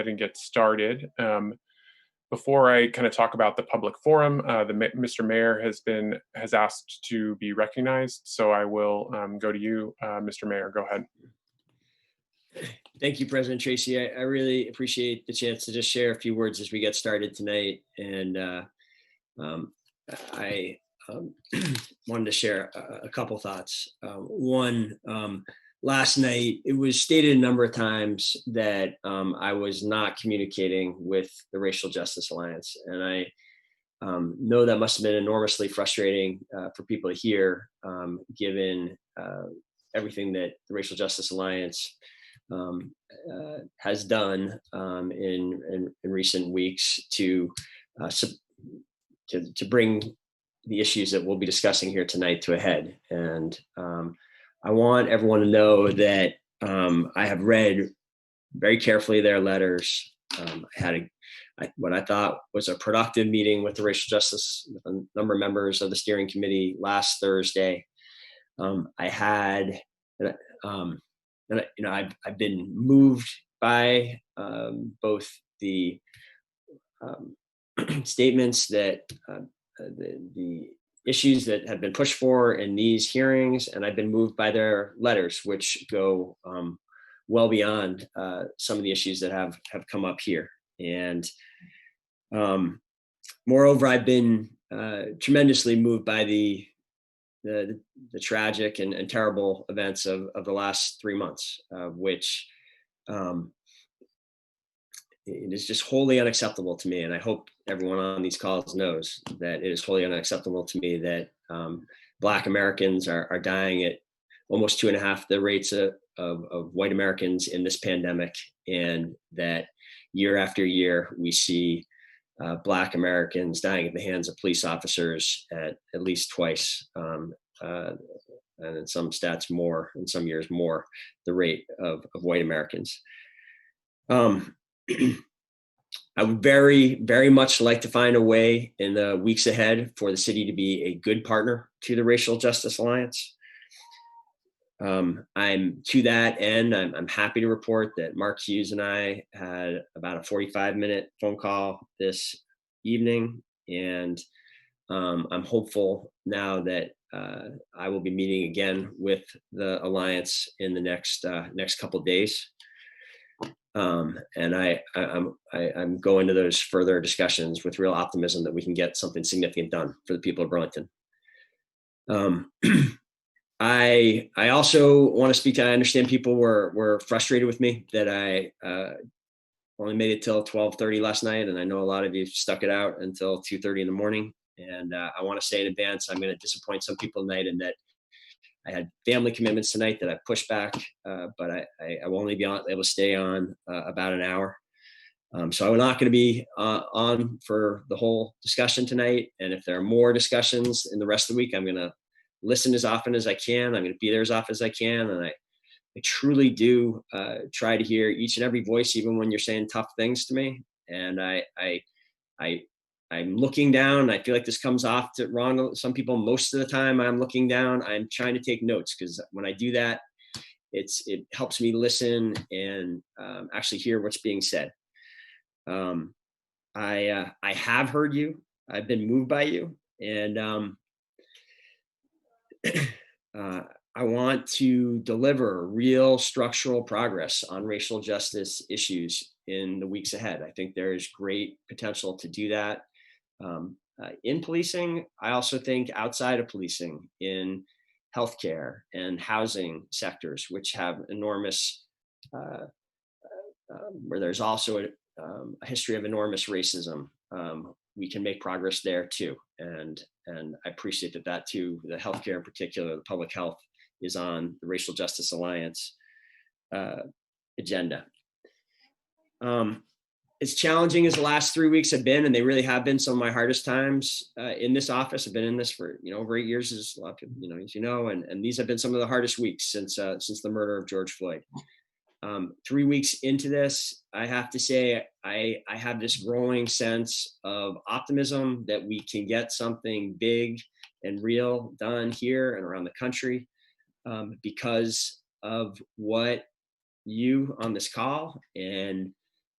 ahead and get started. Before I kind of talk about the public forum, Mr. Mayor has asked to be recognized, so I will go to you, Mr. Mayor. Go ahead. Thank you, President Tracy. I really appreciate the chance to just share a few words as we get started tonight. And I wanted to share a couple thoughts. One, last night, it was stated a number of times that I was not communicating with the Racial Justice Alliance. And I know that must have been enormously frustrating for people to hear, given everything that the Racial Justice Alliance has done in recent weeks to bring the issues that we'll be discussing here tonight to a head. And I want everyone to know that I have read very carefully their letters. I had what I thought was a productive meeting with the Racial Justice, with a number of members of the steering committee last Thursday. I've been moved by both the statements that the issues that have been pushed for in these hearings, and I've been moved by their letters, which go well beyond some of the issues that have come up here. And moreover, I've been tremendously moved by the tragic and terrible events of the last 3 months, which it is just wholly unacceptable to me. And I hope everyone on these calls knows that it is wholly unacceptable to me that Black Americans are dying at almost 2.5 the rates of white Americans in this pandemic, and that year after year we see Black Americans dying at the hands of police officers at least twice, and in some stats more, in some years more, the rate of white Americans. I would very, very much like to find a way in the weeks ahead for the city to be a good partner to the Racial Justice Alliance. I'm to that end, I'm happy to report that Mark Hughes and I had about a 45-minute phone call this evening, and I'm hopeful now that I will be meeting again with the Alliance in the next couple of days. And I'm going to those further discussions with real optimism that we can get something significant done for the people of Burlington. I also want to speak to, I understand people were frustrated with me that I only made it till 12:30 last night. And I know a lot of you stuck it out until 2:30 in the morning. And I want to say in advance, I'm going to disappoint some people tonight in that I had family commitments tonight that I pushed back, but I will only be able to stay on about an hour. So I'm not going to be on for the whole discussion tonight. And if there are more discussions in the rest of the week, I'm going to listen as often as I can. I'm going to be there as often as I can. And I truly do try to hear each and every voice, even when you're saying tough things to me. And I'm looking down. I feel like this comes off to wrong to some people. Most of the time I'm looking down. I'm trying to take notes, because when I do that, it helps me listen and actually hear what's being said. I have heard you. I've been moved by you. And I want to deliver real structural progress on racial justice issues in the weeks ahead. I think there is great potential to do that. In policing, I also think outside of policing, in healthcare and housing sectors, which have enormous, where there's also a history of enormous racism, we can make progress there too. And I appreciate that too, the healthcare in particular, the public health, is on the Racial Justice Alliance agenda. As challenging as the last 3 weeks have been, and they really have been some of my hardest times in this office. I've been in this for over 8 years, as a lot of people, as you know, and these have been some of the hardest weeks since the murder of George Floyd. 3 weeks into this, I have to say I have this growing sense of optimism that we can get something big and real done here and around the country, because of what you on this call and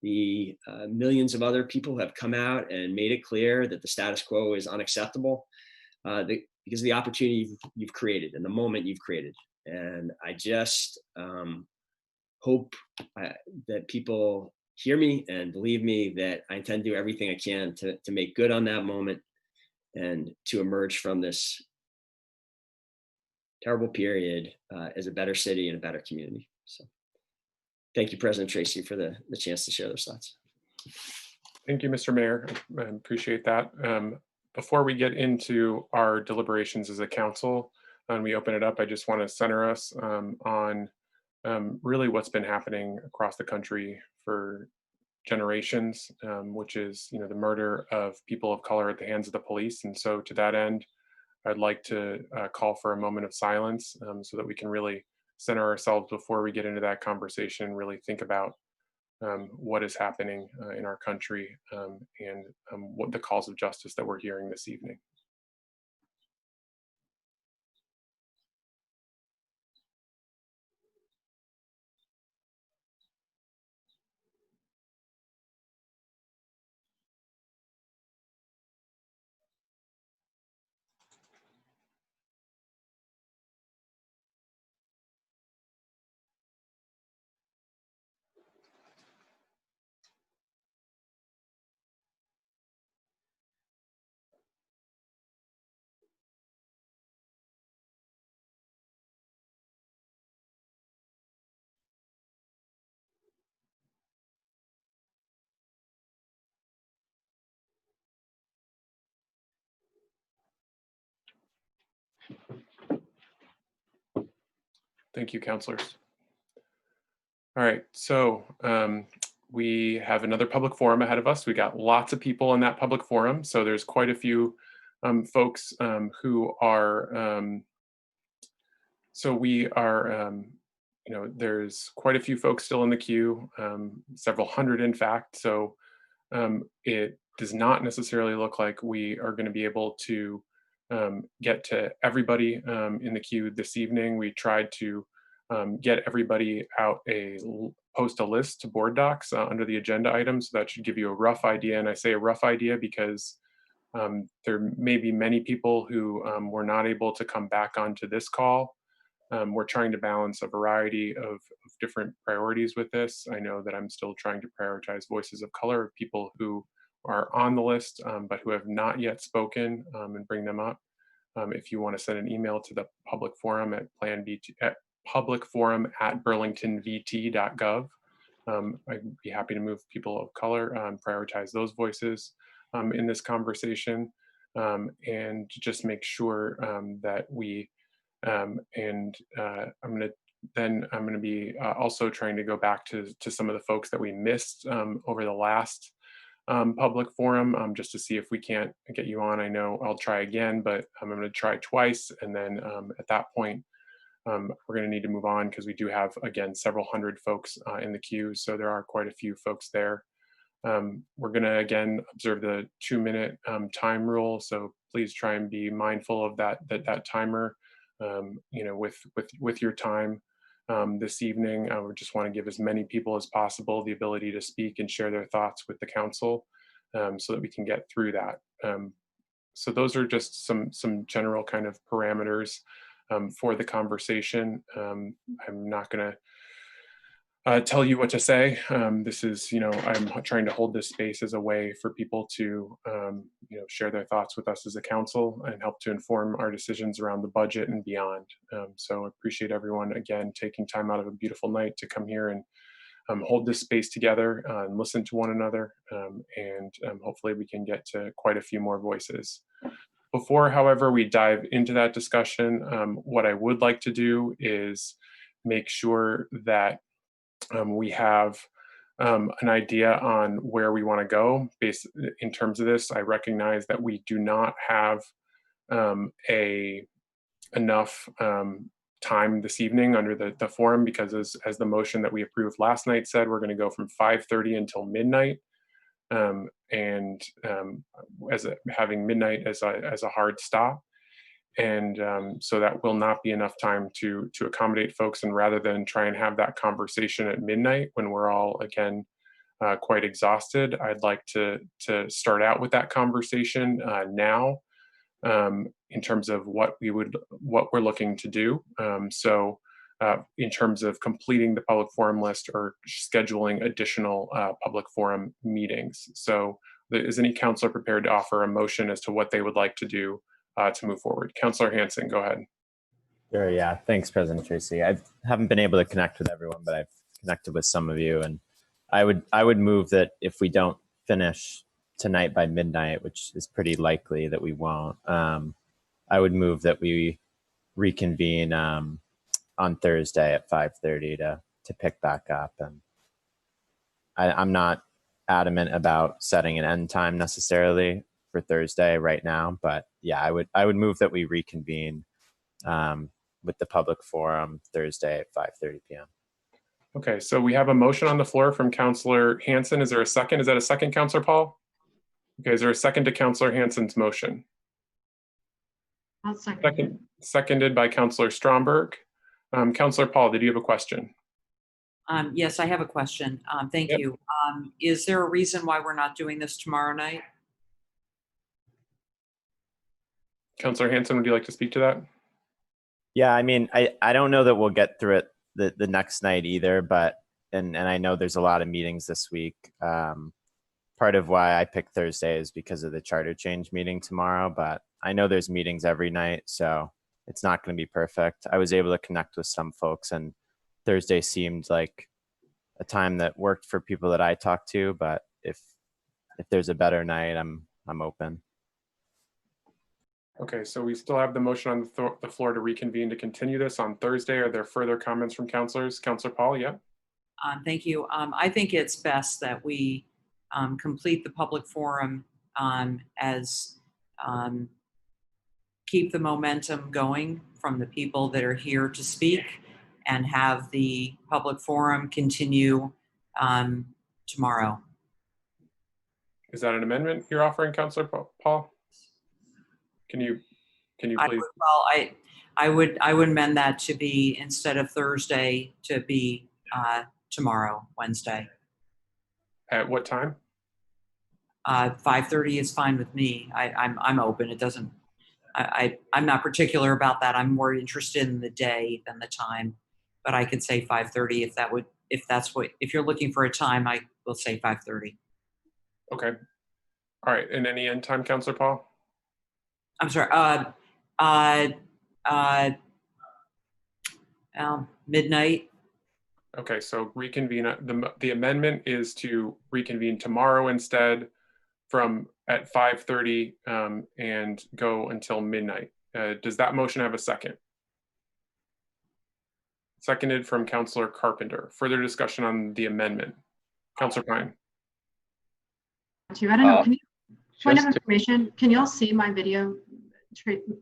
the millions of other people who have come out and made it clear that the status quo is unacceptable, because of the opportunity you've created and the moment you've created. And I just hope that people hear me and believe me that I intend to do everything I can to make good on that moment and to emerge from this terrible period as a better city and a better community. So thank you, President Tracy, for the chance to share those thoughts. Thank you, Mr. Mayor. I appreciate that. Before we get into our deliberations as a council and we open it up, I just want to center us on really what's been happening across the country for generations, which is, the murder of people of color at the hands of the police. And so to that end, I'd like to call for a moment of silence so that we can really center ourselves before we get into that conversation, really think about what is happening in our country and what the calls of justice that we're hearing this evening. Thank you, counselors. All right, so we have another public forum ahead of us. We got lots of people in that public forum, so there's quite a few folks who are. So we are, there's quite a few folks still in the queue, several hundred in fact. So it does not necessarily look like we are going to be able to get to everybody in the queue this evening. We tried to get everybody out post a list to board docs under the agenda items. So that should give you a rough idea. And I say a rough idea because there may be many people who were not able to come back onto this call. We're trying to balance a variety of different priorities with this. I know that I'm still trying to prioritize voices of color, of people who are on the list, but who have not yet spoken and bring them up. If you want to send an email to the public forum at publicforum@burlingtonvt.gov, I'd be happy to move people of color, prioritize those voices in this conversation, and just make sure that we I'm going to be also trying to go back to some of the folks that we missed over the last public forum, just to see if we can't get you on. I know I'll try again, but I'm going to try twice, and then at that point we're going to need to move on because we do have, again, several hundred folks in the queue, so there are quite a few folks there. We're going to again observe the 2-minute time rule, so please try and be mindful of that timer. With your time this evening. We just want to give as many people as possible the ability to speak and share their thoughts with the council so that we can get through that. So those are just some general kind of parameters for the conversation. I'm not going to tell you what to say. This is, I'm trying to hold this space as a way for people to, share their thoughts with us as a council and help to inform our decisions around the budget and beyond. So I appreciate everyone, again, taking time out of a beautiful night to come here and hold this space together and listen to one another. And hopefully we can get to quite a few more voices. Before, however, we dive into that discussion, what I would like to do is make sure that we have an idea on where we want to go based in terms of this. I recognize that we do not have enough time this evening under the forum because as the motion that we approved last night said, we're going to go from 5:30 until midnight. Having midnight as a hard stop. And so that will not be enough time to accommodate folks. And rather than try and have that conversation at midnight when we're all, again, quite exhausted. I'd like to start out with that conversation now, in terms of what we're looking to do. In terms of completing the public forum list or scheduling additional public forum meetings. So is any counselor prepared to offer a motion as to what they would like to do to move forward? Counselor Hanson, go ahead. Sure, yeah. Thanks, President Tracy. I haven't been able to connect with everyone, but I've connected with some of you. And I would move that if we don't finish tonight by midnight, which is pretty likely that we won't, I would move that we reconvene on Thursday at 5:30 to pick back up. And I'm not adamant about setting an end time necessarily for Thursday right now, but yeah, I would move that we reconvene with the public forum Thursday at 5:30 p.m. Okay, so we have a motion on the floor from Counselor Hanson. Is there a second? Is that a second, Counselor Paul? Okay, is there a second to Counselor Hanson's motion? I'll second. Seconded by Counselor Stromberg. Counselor Paul, did you have a question? Yes, I have a question. Thank Yep. you. Is there a reason why we're not doing this tomorrow night? Counselor Hanson, would you like to speak to that? Yeah, I mean, I don't know that we'll get through it the next night either, but and I know there's a lot of meetings this week. Part of why I picked Thursday is because of the charter change meeting tomorrow, but I know there's meetings every night, so it's not going to be perfect. I was able to connect with some folks, and Thursday seemed like a time that worked for people that I talked to, but if there's a better night, I'm open. Okay, so we still have the motion on the floor to reconvene to continue this on Thursday. Are there further comments from counselors? Counselor Paul, yeah? Thank you. I think it's best that we complete the public forum as keep the momentum going from the people that are here to speak, and have the public forum continue tomorrow. Is that an amendment you're offering, Counselor Paul? Can you please? I would amend that to be, instead of Thursday, to be tomorrow, Wednesday. At what time? 5:30 is fine with me. I'm open. It doesn't. I'm not particular about that. I'm more interested in the day than the time. But I could say 5:30 if you're looking for a time, I will say 5:30. Okay. All right. And any end time, Counselor Paul? I'm sorry. Midnight. Okay, so reconvene. The amendment is to reconvene tomorrow instead, from at 5:30 and go until midnight. Does that motion have a second? Seconded from Counselor Carpenter. Further discussion on the amendment. Counselor Pine. I don't know. Can you, point of information, can you all see my video,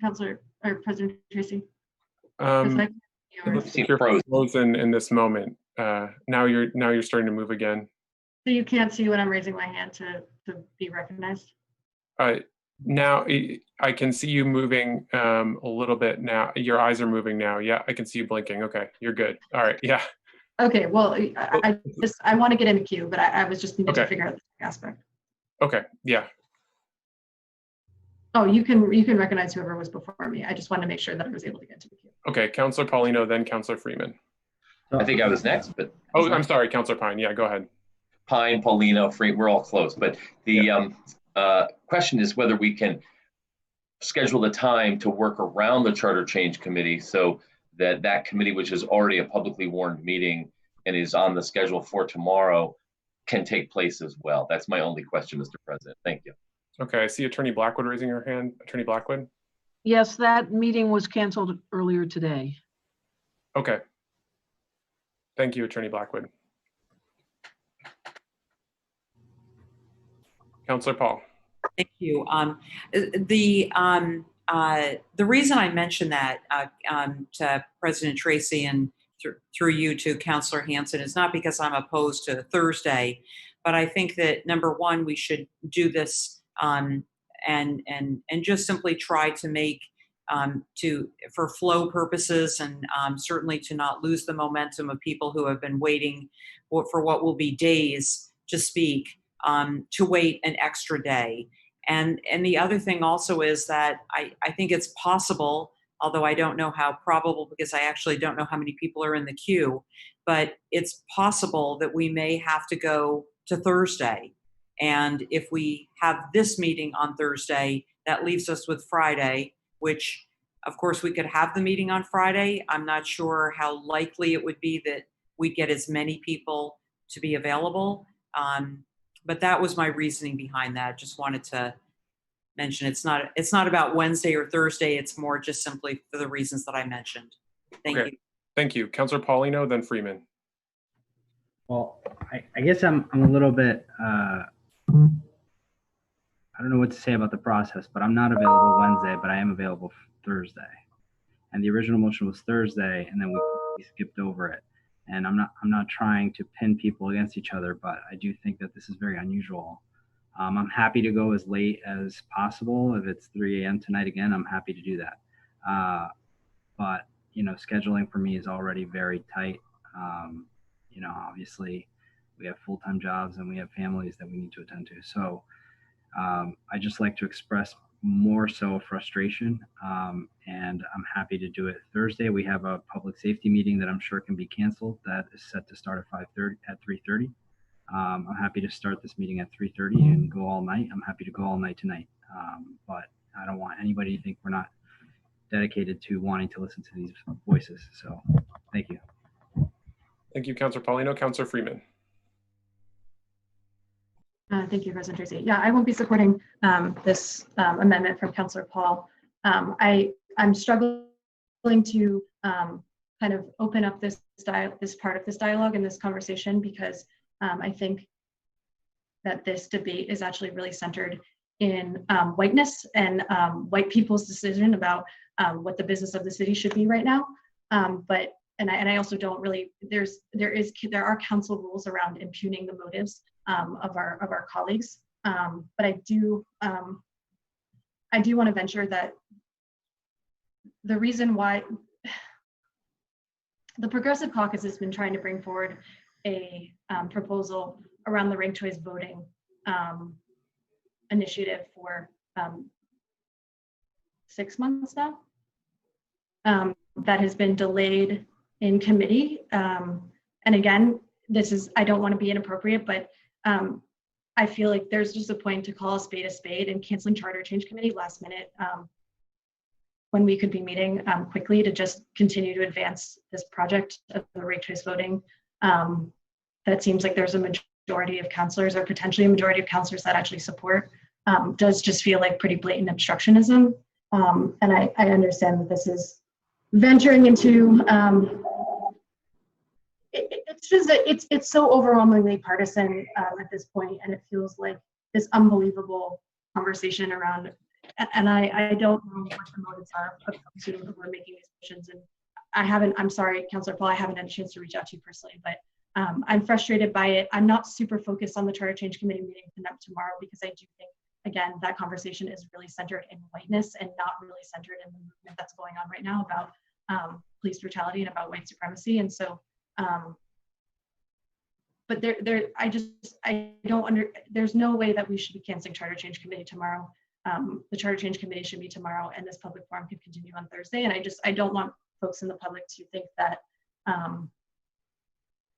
Counselor or President Tracy? You're frozen in this moment. Now you're starting to move again. So you can't see when I'm raising my hand to be recognized? Now I can see you moving a little bit now. Your eyes are moving now. Yeah, I can see you blinking. Okay, you're good. All right, yeah. Okay, well, I want to get in the queue, but I was just needing to figure out the aspect. Okay, yeah. Oh, you can recognize whoever was before me. I just wanted to make sure that I was able to get to the queue. Okay, Counselor Paulino, then Counselor Freeman. I think I was next, but. Oh, I'm sorry, Counselor Pine. Yeah, go ahead. Pine, Paulino, Free, we're all close. But the question is whether we can schedule the time to work around the Charter Change Committee so that committee, which is already a publicly warned meeting and is on the schedule for tomorrow, can take place as well. That's my only question, Mr. President. Thank you. Okay, I see Attorney Blackwood raising her hand. Attorney Blackwood? Yes, that meeting was canceled earlier today. Okay. Thank you, Attorney Blackwood. Counselor Paul. Thank you. The reason I mentioned that to President Tracy and through you to Counselor Hanson is not because I'm opposed to Thursday, but I think that number one, we should do this and just simply try to make for flow purposes and certainly to not lose the momentum of people who have been waiting for what will be days to speak, to wait an extra day. And the other thing also is that I think it's possible, although I don't know how probable, because I actually don't know how many people are in the queue, but it's possible that we may have to go to Thursday. And if we have this meeting on Thursday, that leaves us with Friday, which of course we could have the meeting on Friday. I'm not sure how likely it would be that we'd get as many people to be available. But that was my reasoning behind that. Just wanted to mention it's not about Wednesday or Thursday. It's more just simply for the reasons that I mentioned. Thank you. Thank you. Councilor Paulino, then Freeman. Well, I guess I'm a little bit, I don't know what to say about the process, but I'm not available Wednesday, but I am available Thursday. And the original motion was Thursday, and then we skipped over it. And I'm not trying to pin people against each other, but I do think that this is very unusual. I'm happy to go as late as possible. If it's 3 a.m. tonight again, I'm happy to do that. But scheduling for me is already very tight. Obviously we have full-time jobs and we have families that we need to attend to. So I just like to express more so frustration, and I'm happy to do it Thursday. We have a public safety meeting that I'm sure can be canceled that is set to start at 3:30. I'm happy to start this meeting at 3:30 and go all night. I'm happy to go all night tonight, but I don't want anybody to think we're not dedicated to wanting to listen to these voices. So thank you. Thank you, Councilor Paulino. Councilor Freeman. Thank you, President Tracy. Yeah, I won't be supporting this amendment from Councilor Paul. I'm struggling to kind of open up this part of this dialogue and this conversation because I think that this debate is actually really centered in whiteness and white people's decision about what the business of the city should be right now. And I also don't really, there are council rules around impugning the motives of our colleagues. But I do want to venture that the reason why the Progressive Caucus has been trying to bring forward a proposal around the ranked choice voting initiative for 6 months now, that has been delayed in committee. And again, I don't want to be inappropriate, but I feel like there's just a point to call a spade, and canceling charter change committee last minute when we could be meeting quickly to just continue to advance this project of the ranked choice voting. That seems like there's a majority of councilors, or potentially a majority of councilors, that actually support, does just feel like pretty blatant obstructionism. And I understand that this is venturing into, it's so overwhelmingly partisan at this point, and it feels like this unbelievable conversation around, and I don't know what the motives are of who are making these decisions. And I'm sorry, Councilor Paul, I haven't had a chance to reach out to you personally, but I'm frustrated by it. I'm not super focused on the Charter Change Committee meeting tomorrow, because I do think, again, that conversation is really centered in whiteness and not really centered in the movement that's going on right now about police brutality and about white supremacy. And so, but there's no way that we should be canceling Charter Change Committee tomorrow. The Charter Change Committee should be tomorrow, and this public forum can continue on Thursday. And I don't want folks in the public to think that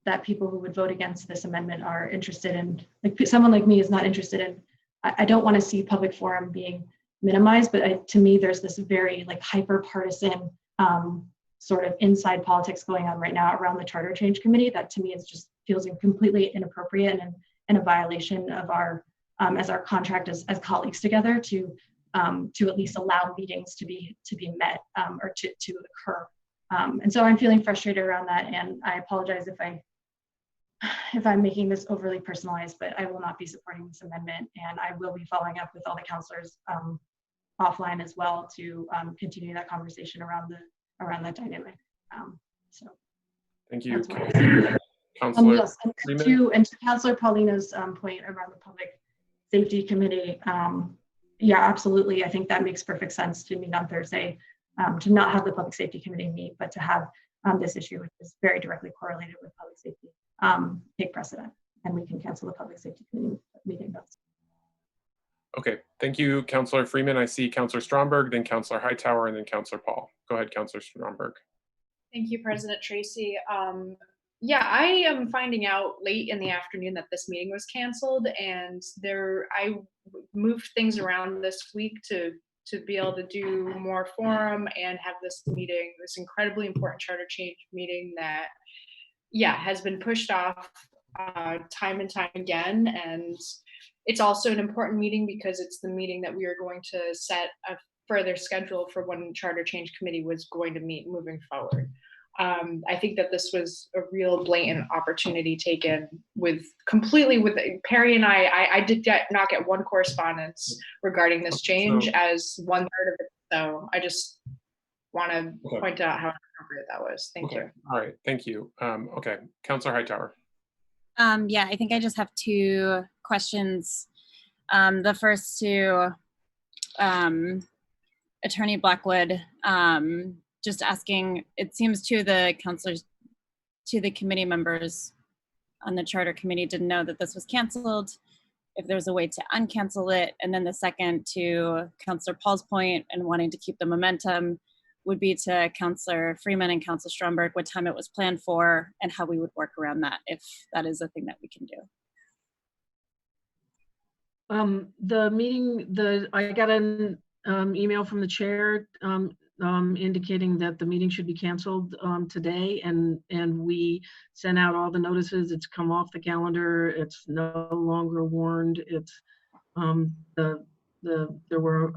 that people who would vote against this amendment are interested in, like, someone like me is not interested in, I don't want to see public forum being minimized, but to me, there's this very like hyper partisan sort of inside politics going on right now around the Charter Change Committee that to me just feels completely inappropriate and a violation of our, as our contract as colleagues together to at least allow meetings to be met or to occur. And so I'm feeling frustrated around that, and I apologize if I'm making this overly personalized, but I will not be supporting this amendment, and I will be following up with all the councilors offline as well to continue that conversation around that dynamic. So thank you, Councilor. Yes, and to Councilor Paulino's point around the Public Safety Committee, yeah, absolutely. I think that makes perfect sense to meet on Thursday, to not have the Public Safety Committee meet, but to have this issue, which is very directly correlated with public safety, take precedent. and we can cancel the public safety committee meeting. That's Okay, thank you, Councillor Freeman. I see Councillor Stromberg, then Councillor Hightower, and then Councillor Paul. Go ahead, Councillor Stromberg. Thank you, President Tracy. Yeah, I am finding out late in the afternoon that this meeting was canceled, and I moved things around this week to be able to do more forum and have this meeting, this incredibly important charter change meeting that, yeah, has been pushed off time and time again. And it's also an important meeting because it's the meeting that we are going to set a further schedule for when Charter Change Committee was going to meet moving forward. I think that this was a real blatant opportunity taken completely with Perry and I did not get one correspondence regarding this change as 1/3 of it. So I just want to point out how inappropriate that was. Thank you. All right, thank you. Okay, Councillor Hightower. Yeah, I think I just have 2 questions. The first to Attorney Blackwood, just asking, it seems to the councilors, to the committee members on the charter committee didn't know that this was canceled, if there's a way to uncancel it. And then the second, to Councillor Paul's point and wanting to keep the momentum, would be to Councillor Freeman and Councillor Stromberg, what time it was planned for and how we would work around that, if that is a thing that we can do. The meeting, I got an email from the chair indicating that the meeting should be canceled today, and we sent out all the notices. It's come off the calendar. It's no longer warned. It's there were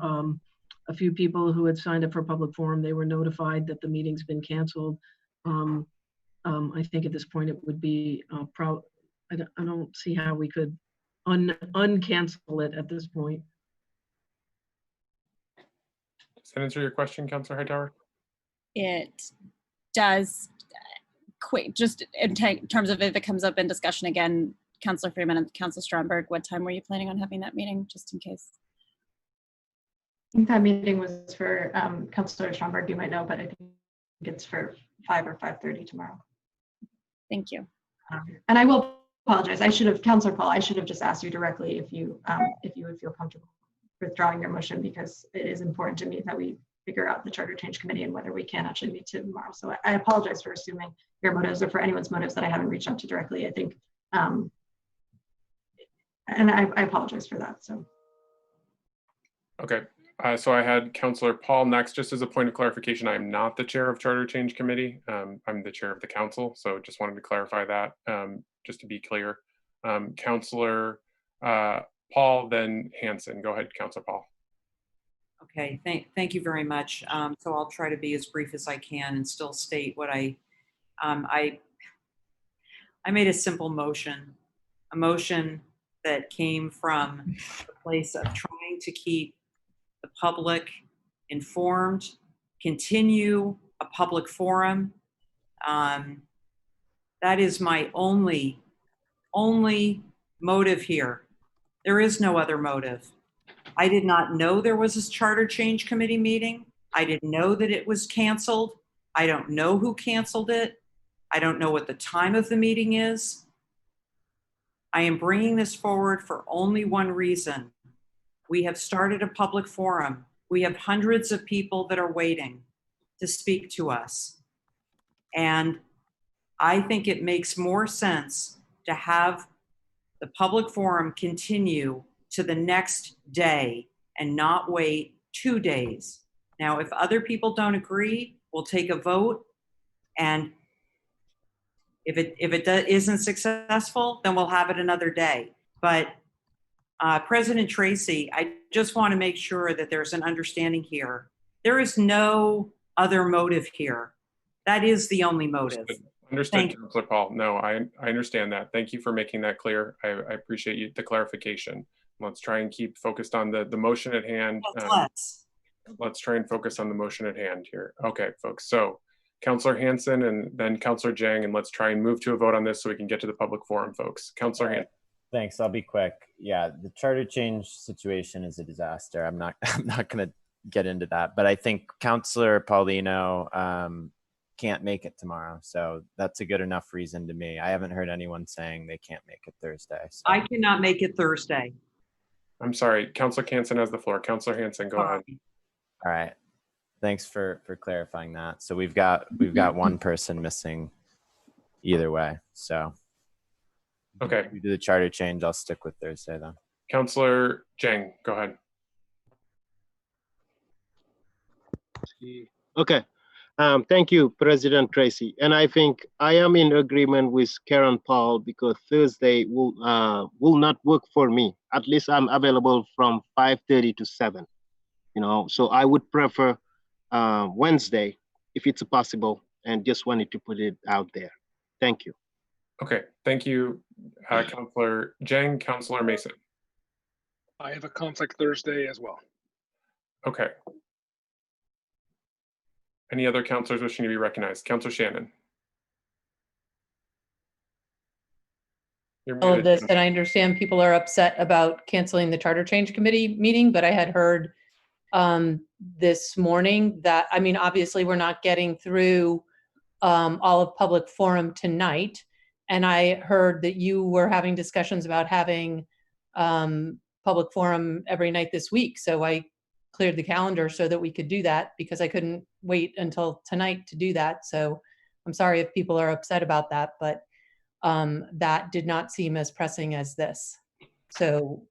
a few people who had signed up for public forum. They were notified that the meeting's been canceled. I think at this point it would be I don't see how we could uncancel it at this point. Does that answer your question, Councillor Hightower? It does. Quick, just in terms of if it comes up in discussion again, Councillor Freeman and Councillor Stromberg, what time were you planning on having that meeting, just in case? I think that meeting was for Councillor Stromberg, you might know, but I think it's for 5 or 5:30 tomorrow. Thank you. And I will apologize. I should have, Councillor Paul, I should have just asked you directly if you would feel comfortable withdrawing your motion, because it is important to me that we figure out the Charter Change Committee and whether we can actually meet tomorrow. So I apologize for assuming your motives or for anyone's motives that I haven't reached out to directly. I think, and I apologize for that. So. Okay, so I had Councillor Paul next. Just as a point of clarification, I am not the chair of Charter Change Committee. I'm the chair of the council. So just wanted to clarify that, just to be clear. Councillor Paul, then Hanson. Go ahead, Councillor Paul. Okay, thank you very much. So I'll try to be as brief as I can and still state what I made a simple motion, a motion that came from the place of trying to keep the public informed, continue a public forum. That is my only motive here. There is no other motive. I did not know there was a Charter Change Committee meeting. I didn't know that it was canceled. I don't know who canceled it. I don't know what the time of the meeting is. I am bringing this forward for only one reason. We have started a public forum. We have hundreds of people that are waiting to speak to us. And I think it makes more sense to have the public forum continue to the next day and not wait 2 days. Now, if other people don't agree, we'll take a vote. And if it isn't successful, then we'll have it another day. But President Tracy, I just want to make sure that there's an understanding here. There is no other motive here. That is the only motive. Understood, Councillor Paul. No, I understand that. Thank you for making that clear. I appreciate the clarification. Let's try and keep focused on the motion at hand. Let's try and focus on the motion at hand here. Okay, folks. So Councillor Hanson and then Councillor Jang, and let's try and move to a vote on this so we can get to the public forum, folks. Councillor Hanson. Thanks. I'll be quick. Yeah, the charter change situation is a disaster. I'm not going to get into that, but I think Councillor Paulino can't make it tomorrow. So that's a good enough reason to me. I haven't heard anyone saying they can't make it Thursday. So. I cannot make it Thursday. I'm sorry, Councilor Hanson has the floor. Councilor Hanson, go ahead. All right. Thanks for clarifying that. So we've got one person missing either way. So okay, if we do the charter change, I'll stick with Thursday then. Councilor Jang, go ahead. Okay. Thank you, President Tracy. And I think I am in agreement with Karen Paul because Thursday will not work for me. At least I'm available from 5:30 to 7. You know, so I would prefer Wednesday if it's possible, and just wanted to put it out there. Thank you. Okay, thank you, Councilor Jang. Councilor Mason. I have a conflict Thursday as well. Okay. Any other councilors wishing to be recognized? Councilor Shannon. All of this, and I understand people are upset about canceling the Charter Change Committee meeting, but I had heard this morning that, I mean, obviously we're not getting through all of public forum tonight. And I heard that you were having discussions about having public forum every night this week. So I cleared the calendar so that we could do that because I couldn't wait until tonight to do that. So I'm sorry if people are upset about that, but that did not seem as pressing as this. So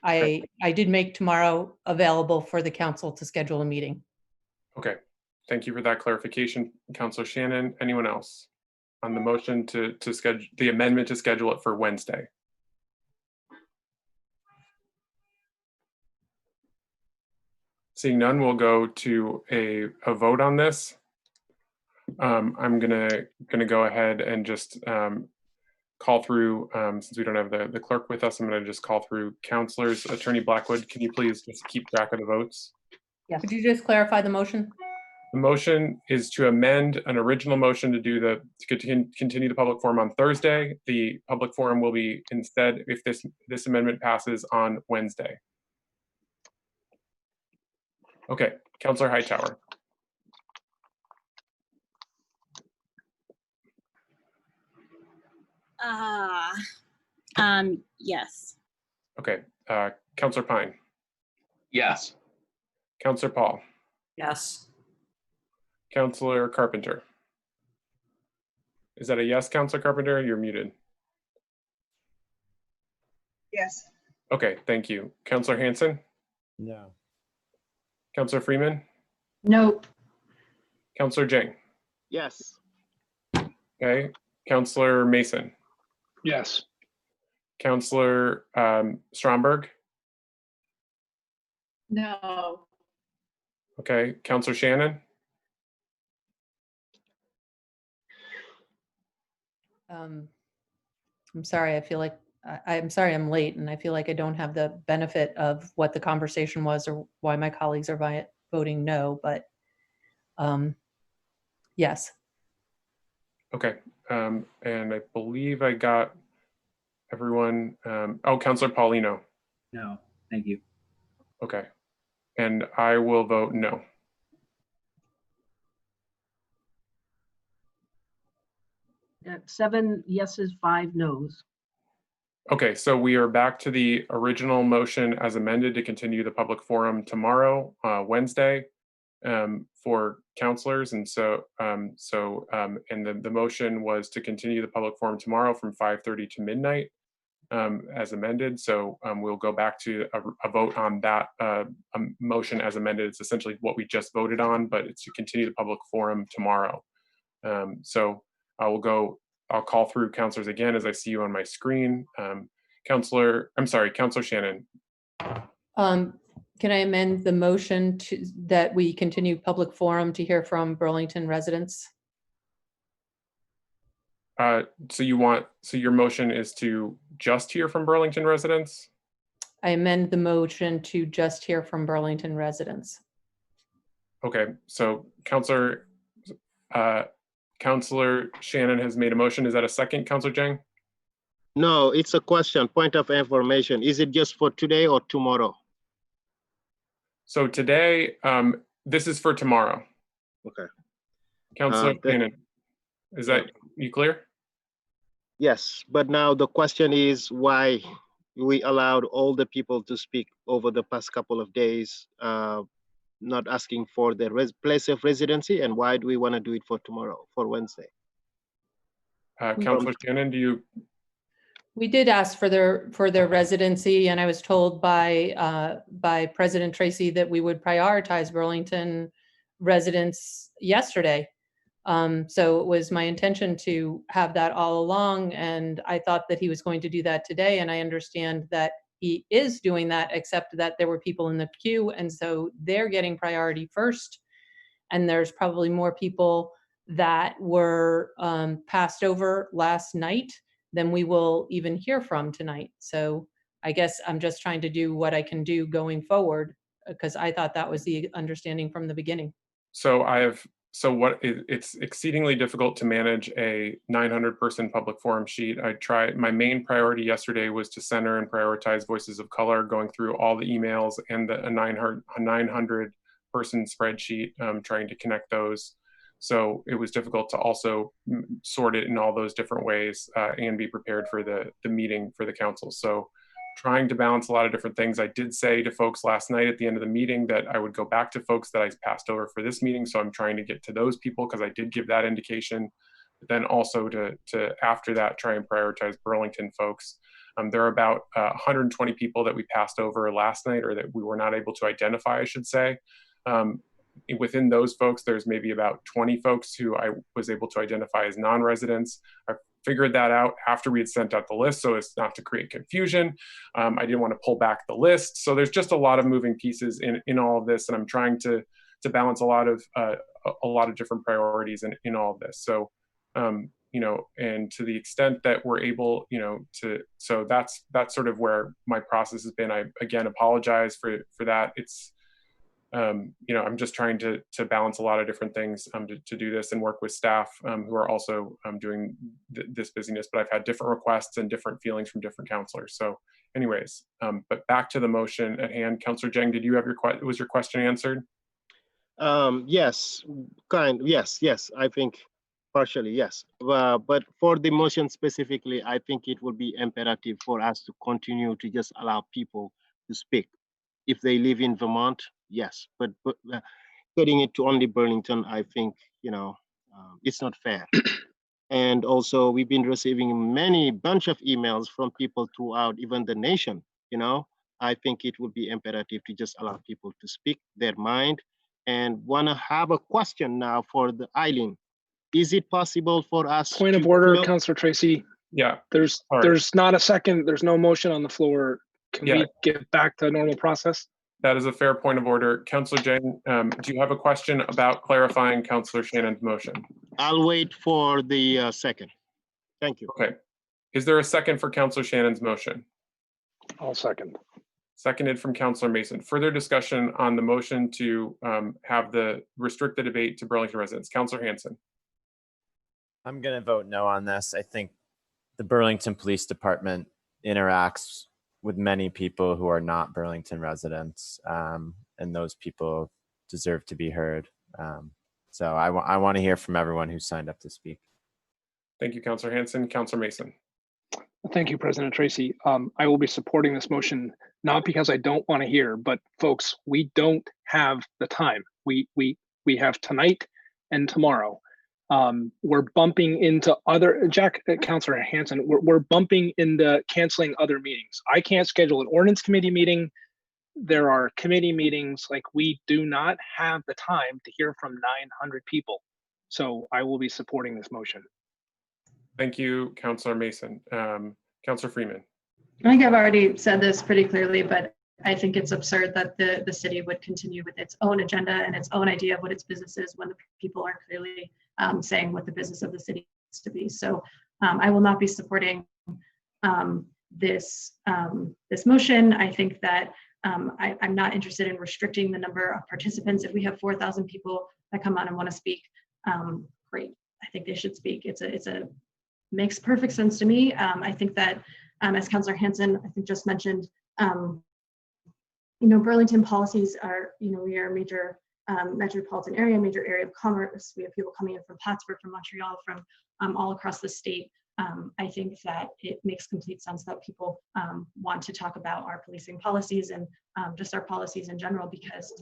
I did make tomorrow available for the council to schedule a meeting. Okay, thank you for that clarification, Councilor Shannon. Anyone else on the motion to schedule the amendment to schedule it for Wednesday? Seeing none, we'll go to a vote on this. I'm gonna go ahead and just call through, since we don't have the clerk with us, I'm gonna just call through councilors. Attorney Blackwood, can you please just keep track of the votes? Yeah. Could you just clarify the motion? The motion is to amend an original motion to continue the public forum on Thursday. The public forum will be instead, if this amendment passes, on Wednesday. Okay, Councilor Hightower. Yes. Okay, Councilor Pine. Yes. Councilor Paul. Yes. Councilor Carpenter. Is that a yes, Councilor Carpenter? You're muted. Yes. Okay, thank you. Councilor Hanson? No. Councilor Freeman? Nope. Councilor Jang? Yes. Okay. Councilor Mason? Yes. Councilor Stromberg? No. Okay. Councilor Shannon? I'm sorry, I feel like, I'm sorry I'm late and I feel like I don't have the benefit of what the conversation was or why my colleagues are voting no, but yes. Okay. And I believe I got everyone. Oh, Councilor Paulino. No, thank you. Okay. And I will vote no. At 7 yeses, 5 noes. Okay, so we are back to the original motion as amended to continue the public forum tomorrow, Wednesday, for councilors. And so, and the motion was to continue the public forum tomorrow from 5:30 to midnight as amended. So we'll go back to a vote on that motion as amended. It's essentially what we just voted on, but it's to continue the public forum tomorrow. So I'll call through councilors again as I see you on my screen. Councilor Shannon. Can I amend the motion to that we continue public forum to hear from Burlington residents? So your motion is to just hear from Burlington residents? I amend the motion to just hear from Burlington residents. Okay, so Councilor Shannon has made a motion. Is that a second, Councilor Jang? No, it's a question, point of information. Is it just for today or tomorrow? So today, this is for tomorrow. Okay. Councilor Shannon, is that you clear? Yes, but now the question is why we allowed all the people to speak over the past couple of days, not asking for their place of residency, and why do we want to do it for tomorrow, for Wednesday? Councilor Shannon, do you? We did ask for their residency, and I was told by President Tracy that we would prioritize Burlington residents yesterday. So it was my intention to have that all along, and I thought that he was going to do that today, and I understand that he is doing that, except that there were people in the queue, and so they're getting priority first. And there's probably more people that were passed over last night than we will even hear from tonight. So I guess I'm just trying to do what I can do going forward, because I thought that was the understanding from the beginning. So it's exceedingly difficult to manage a 900-person public forum sheet. My main priority yesterday was to center and prioritize voices of color, going through all the emails and a 900-person spreadsheet, trying to connect those. So it was difficult to also sort it in all those different ways and be prepared for the meeting for the council. So trying to balance a lot of different things. I did say to folks last night at the end of the meeting that I would go back to folks that I passed over for this meeting. So I'm trying to get to those people because I did give that indication. But then also to after that, try and prioritize Burlington folks. There are about 120 people that we passed over last night, or that we were not able to identify, I should say. Within those folks, there's maybe about 20 folks who I was able to identify as non-residents. I figured that out after we had sent out the list, so as not to create confusion. I didn't want to pull back the list. So there's just a lot of moving pieces in all of this, and I'm trying to balance a lot of different priorities in all of this. So, and to the extent that we're able, so that's sort of where my process has been. I again apologize for that. It's I'm just trying to balance a lot of different things to do this and work with staff who are also doing this busyness, but I've had different requests and different feelings from different counselors. So anyways, but back to the motion at hand. Counselor Jeng, did you have was your question answered? Yes, yes, I think partially, yes. But for the motion specifically, I think it would be imperative for us to continue to just allow people to speak. If they live in Vermont, yes, but putting it to only Burlington, I think, it's not fair. And also we've been receiving bunch of emails from people throughout even the nation, I think it would be imperative to just allow people to speak their mind. And want to have a question now for the Eileen. Is it possible for us? Point of order, Councilor Tracy. Yeah. There's not a second. There's no motion on the floor. Can we get back to normal process? That is a fair point of order. Councilor Jeng, do you have a question about clarifying Councilor Shannon's motion? I'll wait for the second. Thank you. Okay. Is there a second for Councilor Shannon's motion? I'll second. Seconded from Councilor Mason. Further discussion on the motion to restrict the debate to Burlington residents. Councilor Hanson. I'm going to vote no on this. I think the Burlington Police Department interacts with many people who are not Burlington residents, and those people deserve to be heard. So I want to hear from everyone who signed up to speak. Thank you, Councilor Hanson. Councilor Mason. Thank you, President Tracy. I will be supporting this motion, not because I don't want to hear, but folks, we don't have the time. We have tonight and tomorrow. We're bumping into Councilor Hanson, we're bumping into canceling other meetings. I can't schedule an ordinance committee meeting. There are committee meetings. Like, we do not have the time to hear from 900 people. So I will be supporting this motion. Thank you, Councilor Mason. Councilor Freeman. I think I've already said this pretty clearly, but I think it's absurd that the city would continue with its own agenda and its own idea of what its business is when the people are clearly saying what the business of the city is to be. So I will not be supporting this motion. I think that I'm not interested in restricting the number of participants. If we have 4,000 people that come on and want to speak, great. I think they should speak. Makes perfect sense to me. I think that as Councilor Hanson, I think just mentioned, Burlington policies are, we are a major metropolitan area, major area of commerce. We have people coming in from Plattsburgh, from Montreal, from all across the state. I think that it makes complete sense that people want to talk about our policing policies and just our policies in general, because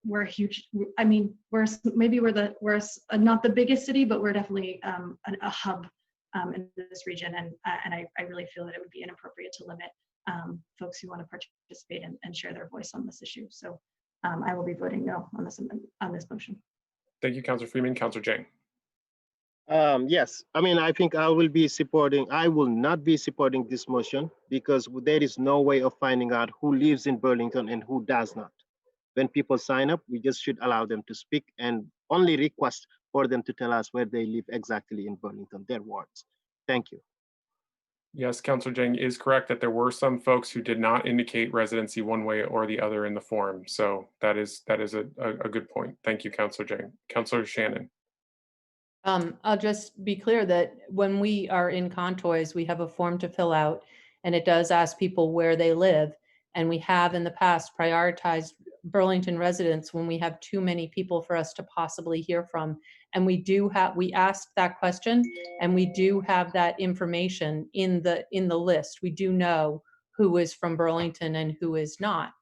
we're a huge, I mean, we're not the biggest city, but we're definitely a hub in this region. And I really feel that it would be inappropriate to limit folks who want to participate and share their voice on this issue. So I will be voting no on this motion. Thank you, Councilor Freeman. Councilor Jang. Yes, I mean, I think I will not be supporting this motion because there is no way of finding out who lives in Burlington and who does not. When people sign up, we just should allow them to speak and only request for them to tell us where they live exactly in Burlington, their wards. Thank you. Yes, Councilor Jang is correct that there were some folks who did not indicate residency one way or the other in the form. So that is a good point. Thank you, Councilor Jang. Councilor Shannon. I'll just be clear that when we are in Contoys, we have a form to fill out, and it does ask people where they live. And we have in the past prioritized Burlington residents when we have too many people for us to possibly hear from. And we asked that question, and we do have that information in the list. We do know who is from Burlington and who is not.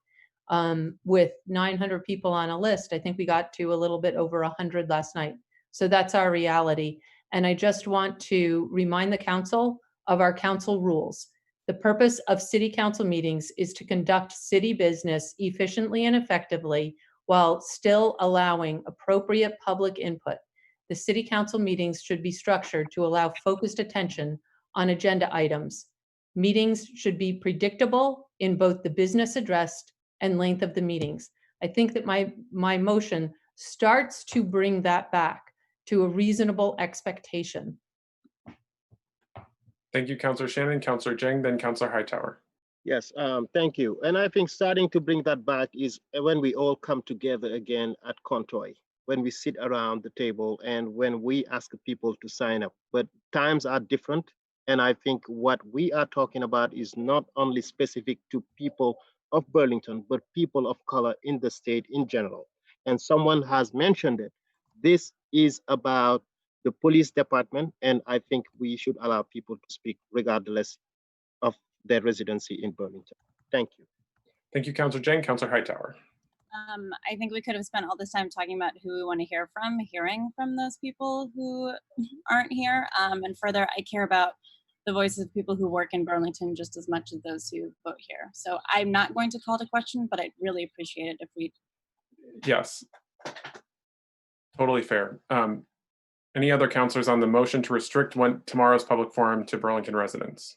With 900 people on a list, I think we got to a little bit over 100 last night. So that's our reality. And I just want to remind the council of our council rules. The purpose of city council meetings is to conduct city business efficiently and effectively while still allowing appropriate public input. The city council meetings should be structured to allow focused attention on agenda items. Meetings should be predictable in both the business addressed and length of the meetings. I think that my motion starts to bring that back to a reasonable expectation. Thank you, Councilor Shannon. Councilor Jang, then Councilor Hightower. Yes, thank you. And I think starting to bring that back is when we all come together again at Contoy, when we sit around the table and when we ask people to sign up. But times are different. And I think what we are talking about is not only specific to people of Burlington, but people of color in the state in general. And someone has mentioned it. This is about the police department, and I think we should allow people to speak regardless of their residency in Burlington. Thank you. Thank you, Councilor Jang. Councilor Hightower. I think we could have spent all this time talking about who we want to hearing from those people who aren't here. And further, I care about the voices of people who work in Burlington just as much as those who vote here. So I'm not going to call to question, but I'd really appreciate it if we. Yes. Totally fair. Any other councilors on the motion to restrict tomorrow's public forum to Burlington residents?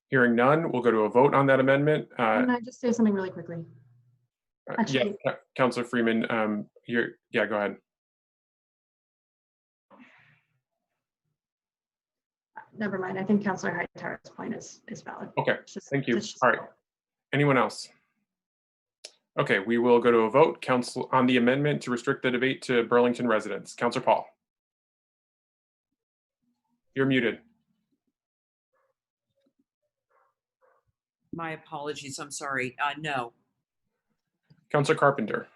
Hearing none, we'll go to a vote on that amendment. Can I just say something really quickly? Actually, yeah, Councilor Freeman, go ahead. Never mind. I think Councilor Hightower's point is valid. Okay, thank you. All right. Anyone else? Okay, we will go to a vote. Council on the amendment to restrict the debate to Burlington residents. Councilor Paul. You're muted. My apologies. I'm sorry. No. Councilor Carpenter.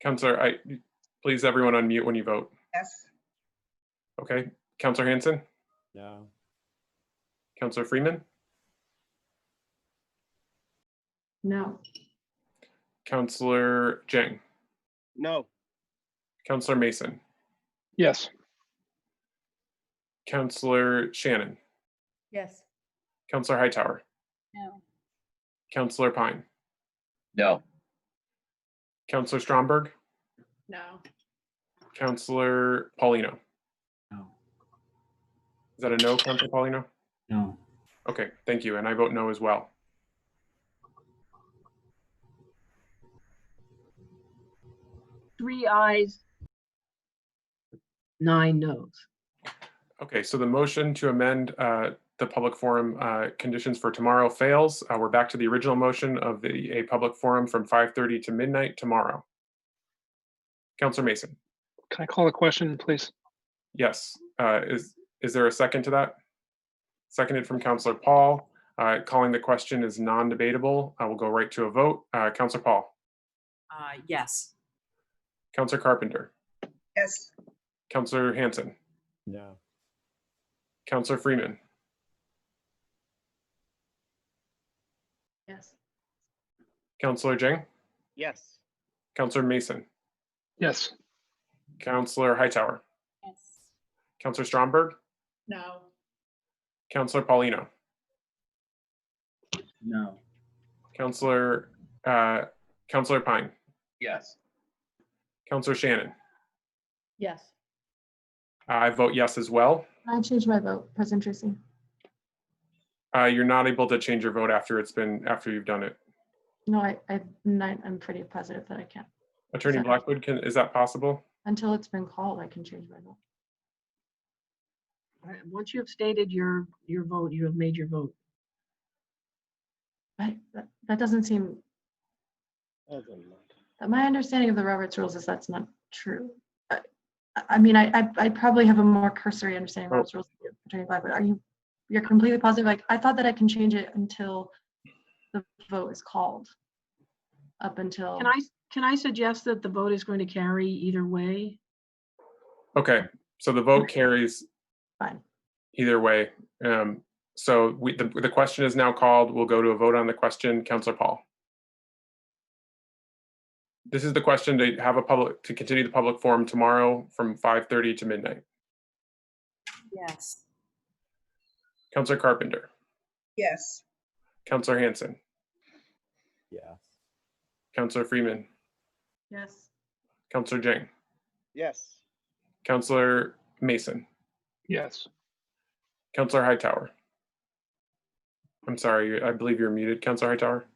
Councilor, please everyone unmute when you vote. Yes. Okay. Councilor Hanson? No. Councilor Freeman? No. Councilor Jang? No. Councilor Mason? Yes. Councilor Shannon? Yes. Councilor Hightower? No. Councilor Pine? No. Councilor Stromberg? No. Councilor Paulino? No. Is that a no, Councilor Paulino? No. Okay, thank you. And I vote no as well. Three ayes, 9 noes. Okay, so the motion to amend the public forum conditions for tomorrow fails. We're back to the original motion of a public forum from 5:30 to midnight tomorrow. Councilor Mason. Can I call a question, please? Yes. Is there a second to that? Seconded from Councilor Paul. Calling the question is non-debatable. I will go right to a vote. Councillor Paul. Yes. Councillor Carpenter. Yes. Councillor Hanson. No. Councillor Freeman. Yes. Councillor Jang. Yes. Councillor Mason. Yes. Councillor Hightower. Yes. Councillor Stromberg. No. Councillor Paulino. No. Councillor Pine. Yes. Councillor Shannon. Yes. I vote yes as well. I changed my vote, President Tracy. You're not able to change your vote after you've done it. No, I'm pretty positive that I can't. Attorney Sorry. Blackwood, is that possible? Until it's been called, I can change my vote. Once you have stated your vote, you have made your vote. That doesn't seem, my understanding of the Roberts rules is that's not true. I mean, I probably have a more cursory understanding of Roberts rules than you, Attorney Blackwood. You're completely positive? Like, I thought that I can change it until the vote is called. Up until. Can I suggest that the vote is going to carry either way? Okay, so the vote carries Fine. either way. So the question is now called. We'll go to a vote on the question. Councillor Paul. This is the question to continue the public forum tomorrow from 5:30 to midnight. Yes. Councillor Carpenter. Yes. Councillor Hanson. Yes. Councillor Freeman. Yes. Councillor Jang. Yes. Councillor Mason. Yes. Councillor Hightower. I'm sorry, I believe you're muted, Councillor Hightower.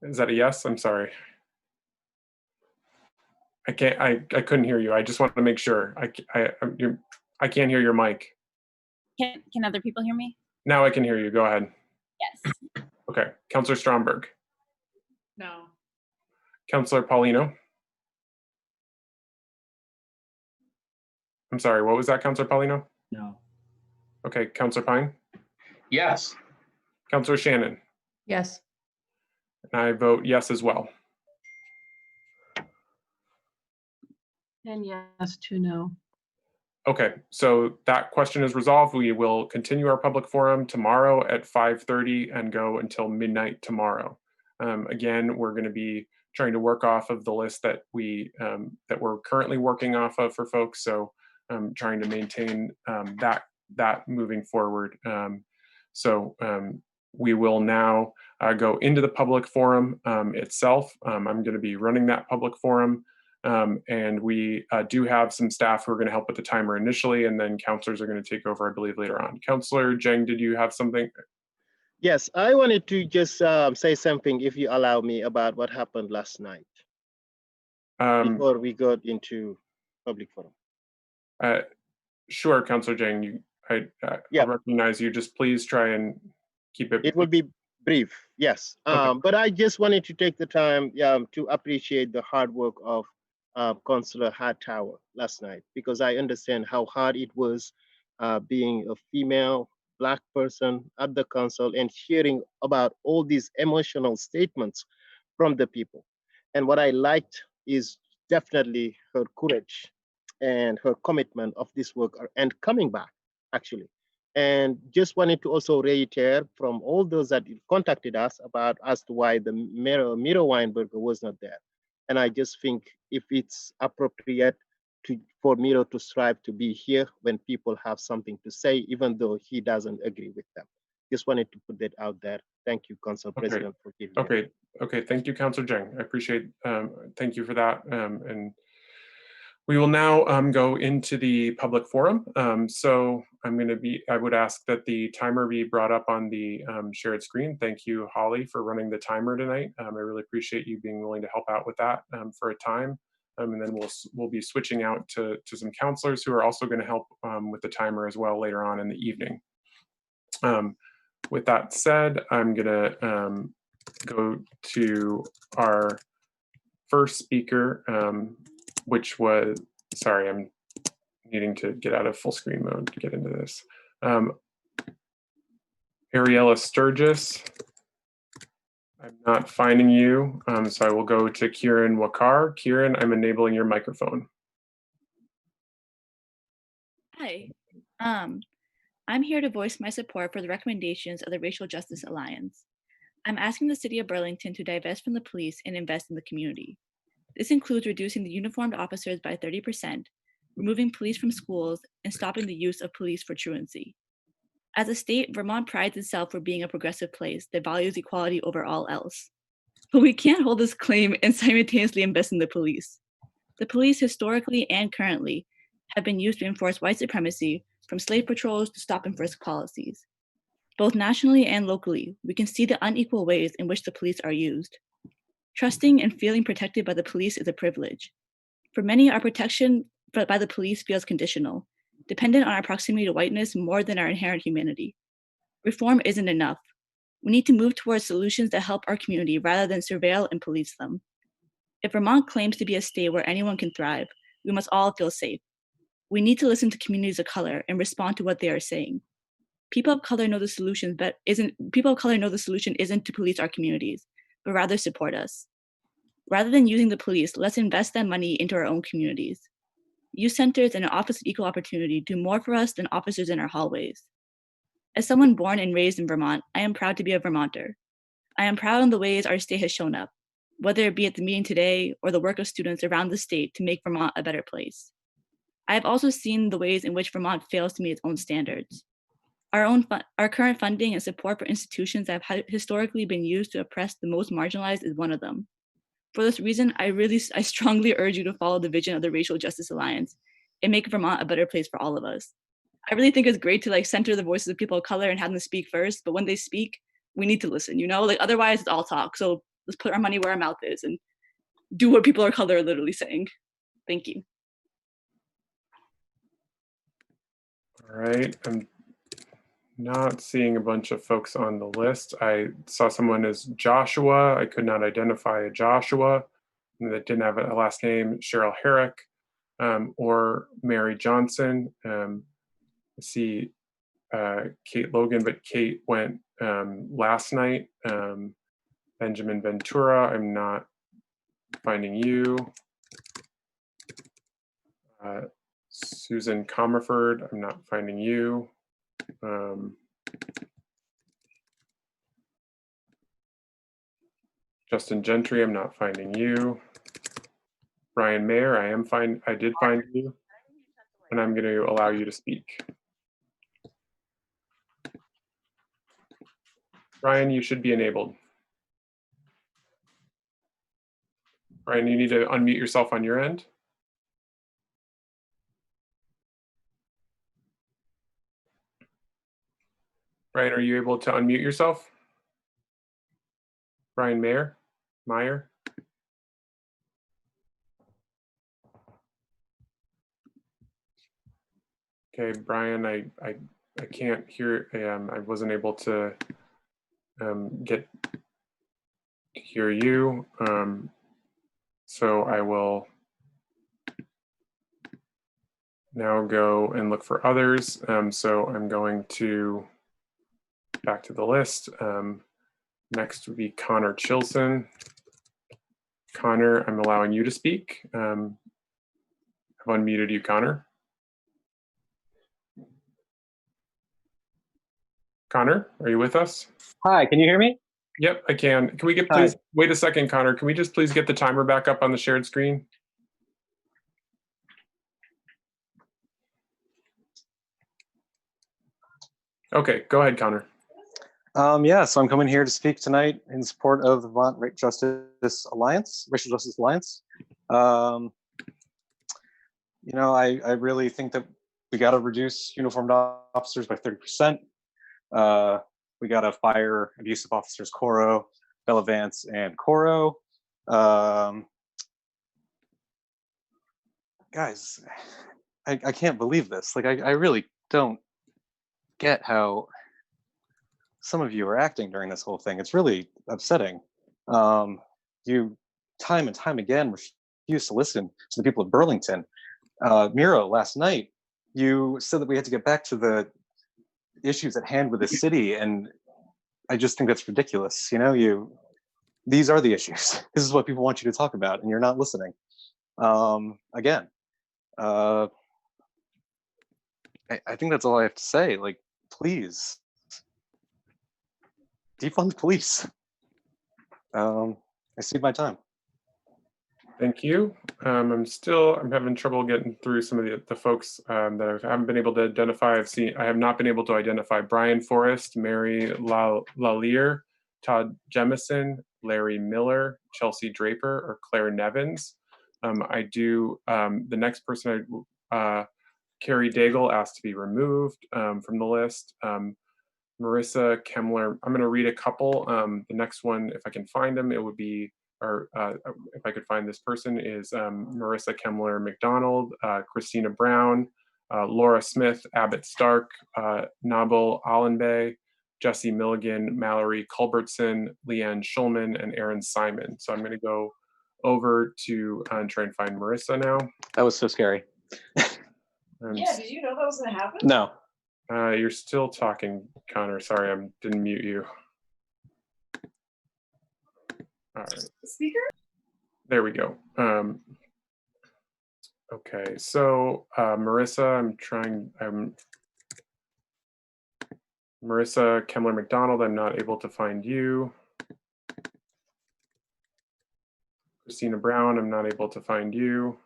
Is that a yes? I'm sorry. I couldn't hear you. I just wanted to make sure. I can't hear your mic. Can other people hear me? Now I can hear you. Go ahead. Yes. Okay. Councillor Stromberg. No. Councillor Paulino. I'm sorry, what was that, Councillor Paulino? No. Okay, Councillor Pine. Yes. Councillor Shannon. Yes. And I vote yes as well. And yes, 2 no. Okay, so that question is resolved. We will continue our public forum tomorrow at 5:30 and go until midnight tomorrow. Again, we're going to be trying to work off of the list that we're currently working off of for folks. So trying to maintain that moving forward. We will now go into the public forum itself. I'm going to be running that public forum. And we do have some staff who are going to help with the timer initially, and then counselors are going to take over, I believe, later on. Councillor Jang, did you have something? Yes, I wanted to just say something, if you allow me, about what happened last night before we got into public forum. Sure, Councillor Jang, I'll recognize you. Just please try and keep it. It will be brief, yes. Okay. But I just wanted to take the time to appreciate the hard work of Councillor Hightower last night, because I understand how hard it was being a female Black person at the council and hearing about all these emotional statements from the people. And what I liked is definitely her courage and her commitment of this work and coming back, actually. And just wanted to also reiterate from all those that contacted us about as to why the Mayor Weinberger was not there. And I just think if it's appropriate for Miro to strive to be here when people have something to say, even though he doesn't agree with them. Just wanted to put that out there. Thank you, Council President, for giving me. Okay. Thank you, Councillor Jang. I appreciate. Thank you for that. And we will now go into the public forum. So I would ask that the timer be brought up on the shared screen. Thank you, Holly, for running the timer tonight. I really appreciate you being willing to help out with that for a time. And then we'll be switching out to some counselors who are also going to help with the timer as well later on in the evening. With that said, I'm going to go to our first speaker, which was, sorry, I'm needing to get out of full screen mode to get into this. Ariella Sturgis. I'm not finding you, so I will go to Kieran Wakar. Kieran, I'm enabling your microphone. Hi. I'm here to voice my support for the recommendations of the Racial Justice Alliance. I'm asking the City of Burlington to divest from the police and invest in the community. This includes reducing the uniformed officers by 30%, removing police from schools, and stopping the use of police for truancy. As a state, Vermont prides itself for being a progressive place that values equality over all else. But we can't hold this claim and simultaneously invest in the police. The police, historically and currently, have been used to enforce white supremacy, from slave patrols to stop and frisk policies. Both nationally and locally, we can see the unequal ways in which the police are used. Trusting and feeling protected by the police is a privilege. For many, our protection by the police feels conditional, dependent on our proximity to whiteness more than our inherent humanity. Reform isn't enough. We need to move towards solutions that help our community rather than surveil and police them. If Vermont claims to be a state where anyone can thrive, we must all feel safe. We need to listen to communities of color and respond to what they are saying. People of color know the solution isn't to police our communities, but rather support us. Rather than using the police, let's invest that money into our own communities. Youth centers and an Office of Equal Opportunity do more for us than officers in our hallways. As someone born and raised in Vermont, I am proud to be a Vermonter. I am proud in the ways our state has shown up, whether it be at the meeting today or the work of students around the state to make Vermont a better place. I have also seen the ways in which Vermont fails to meet its own standards. Our current funding and support for institutions that have historically been used to oppress the most marginalized is one of them. For this reason, I strongly urge you to follow the vision of the Racial Justice Alliance and make Vermont a better place for all of us. I really think it's great to center the voices of people of color and have them speak first, but when they speak, we need to listen, otherwise it's all talk. So let's put our money where our mouth is and do what people of color are literally saying. Thank you. All right, I'm not seeing a bunch of folks on the list. I saw someone as Joshua. I could not identify a Joshua that didn't have a last name, Cheryl Herrick, or Mary Johnson. I see Kate Logan, but Kate went last night. Benjamin Ventura, I'm not finding you. Susan Comerford, I'm not finding you. Justin Gentry, I'm not finding you. Brian Mayer, I did find you, and I'm going to allow you to speak. Brian, you should be enabled. Brian, you need to unmute yourself on your end. Brian, are you able to unmute yourself? Brian Meyer? Okay, Brian, I can't hear, I wasn't able to get to hear you. So I will now go and look for others. So I'm going to back to the list. Next would be Connor Chilson. Connor, I'm allowing you to speak. I've unmuted you, Connor. Connor, are you with us? Hi, can you hear me? Yep, I can. Can we get please, wait a second, Connor. Can we just please get the timer back up on the shared screen? Okay, go ahead, Connor. Yeah, so I'm coming here to speak tonight in support of the Vermont Racial Justice Alliance. I really think that we got to reduce uniformed officers by 30%. We got to fire abusive officers Coro, Bella Vance, and Coro. Guys, I can't believe this. I really don't get how some of you are acting during this whole thing. It's really upsetting. You time and time again refuse to listen to the people of Burlington. Miro, last night, you said that we had to get back to the issues at hand with the city, and I just think that's ridiculous. You know, these are the issues. This is what people want you to talk about, and you're not listening. Again, I think that's all I have to say. Like, please, defund the police. I cede my time. Thank you. I'm having trouble getting through some of the folks that I haven't been able to identify. I have not been able to identify Brian Forrest, Mary Lallier, Todd Jemison, Larry Miller, Chelsea Draper, or Claire Nevins. The next person, Carrie Daigle, asked to be removed from the list. Marissa Kemmler, I'm going to read a couple. The next one, if I can find them, it would be, or if I could find this person, is Marissa Kemmler McDonald, Christina Brown, Laura Smith, Abbott Stark, Nabil Allenbay, Jesse Milligan, Mallory Culbertson, Leanne Schulman, and Aaron Simon. So I'm going to go over to try and find Marissa now. That was so scary. Yeah, did you know that was going to happen? No. You're still talking, Connor. Sorry, I didn't mute you. All right. Speaker? There we go. Okay, so Marissa, Marissa Kemmler McDonald, I'm not able to find you. Christina Brown, I'm not able to find you.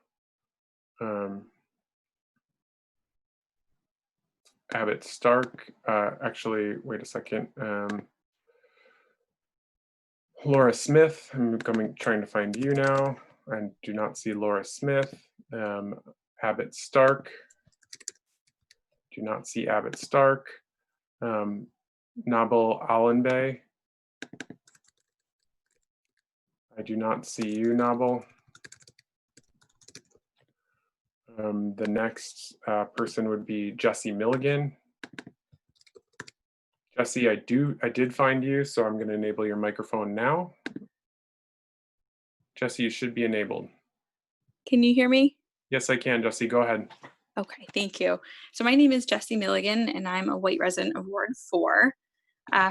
Abbott Stark, actually, wait a second. Laura Smith, I'm trying to find you now. I do not see Laura Smith. Abbott Stark, do not see Abbott Stark. Nabil Allenbay, I do not see you, Nabil. The next person would be Jesse Milligan. Jesse, I did find you, so I'm going to enable your microphone now. Jesse, you should be enabled. Can you hear me? Yes, I can, Jesse. Go ahead. Okay, thank you. So my name is Jessie Milligan, and I'm a white resident of Ward 4.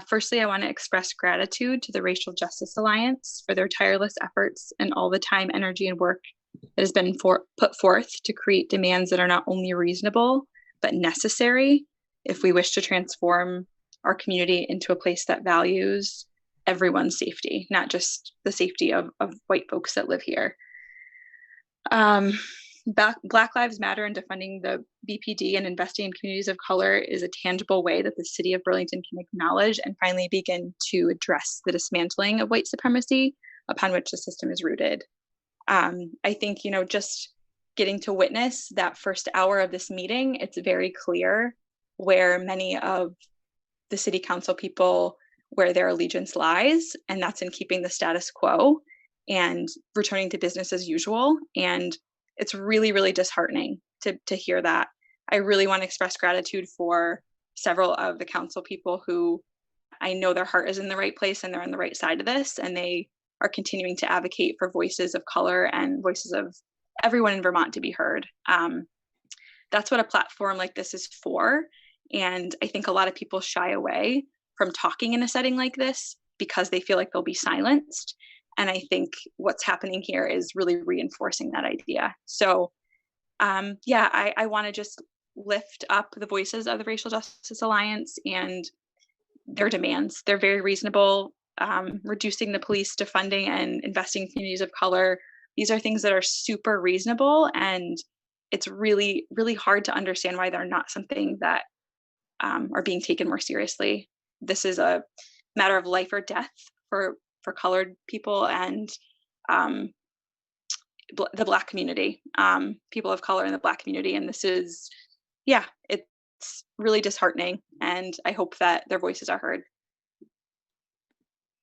Firstly, I want to express gratitude to the Racial Justice Alliance for their tireless efforts and all the time, energy, and work that has been put forth to create demands that are not only reasonable, but necessary if we wish to transform our community into a place that values everyone's safety, not just the safety of white folks that live here. Black Lives Matter and defunding the BPD and investing in communities of color is a tangible way that the city of Burlington can acknowledge and finally begin to address the dismantling of white supremacy upon which the system is rooted. I think, just getting to witness that first hour of this meeting, it's very clear where many of the city council people, where their allegiance lies, and that's in keeping the status quo and returning to business as usual. And it's really, really disheartening to hear that. I really want to express gratitude for several of the council people who I know their heart is in the right place and they're on the right side of this, and they are continuing to advocate for voices of color and voices of everyone in Vermont to be heard. That's what a platform like this is for. And I think a lot of people shy away from talking in a setting like this because they feel like they'll be silenced. And I think what's happening here is really reinforcing that idea. So I want to just lift up the voices of the Racial Justice Alliance and their demands. They're very reasonable. Reducing the police defunding and investing in communities of color. These are things that are super reasonable, and it's really, really hard to understand why they're not something that are being taken more seriously. This is a matter of life or death for colored people and the Black community, people of color in the Black community. And this is, it's really disheartening. And I hope that their voices are heard.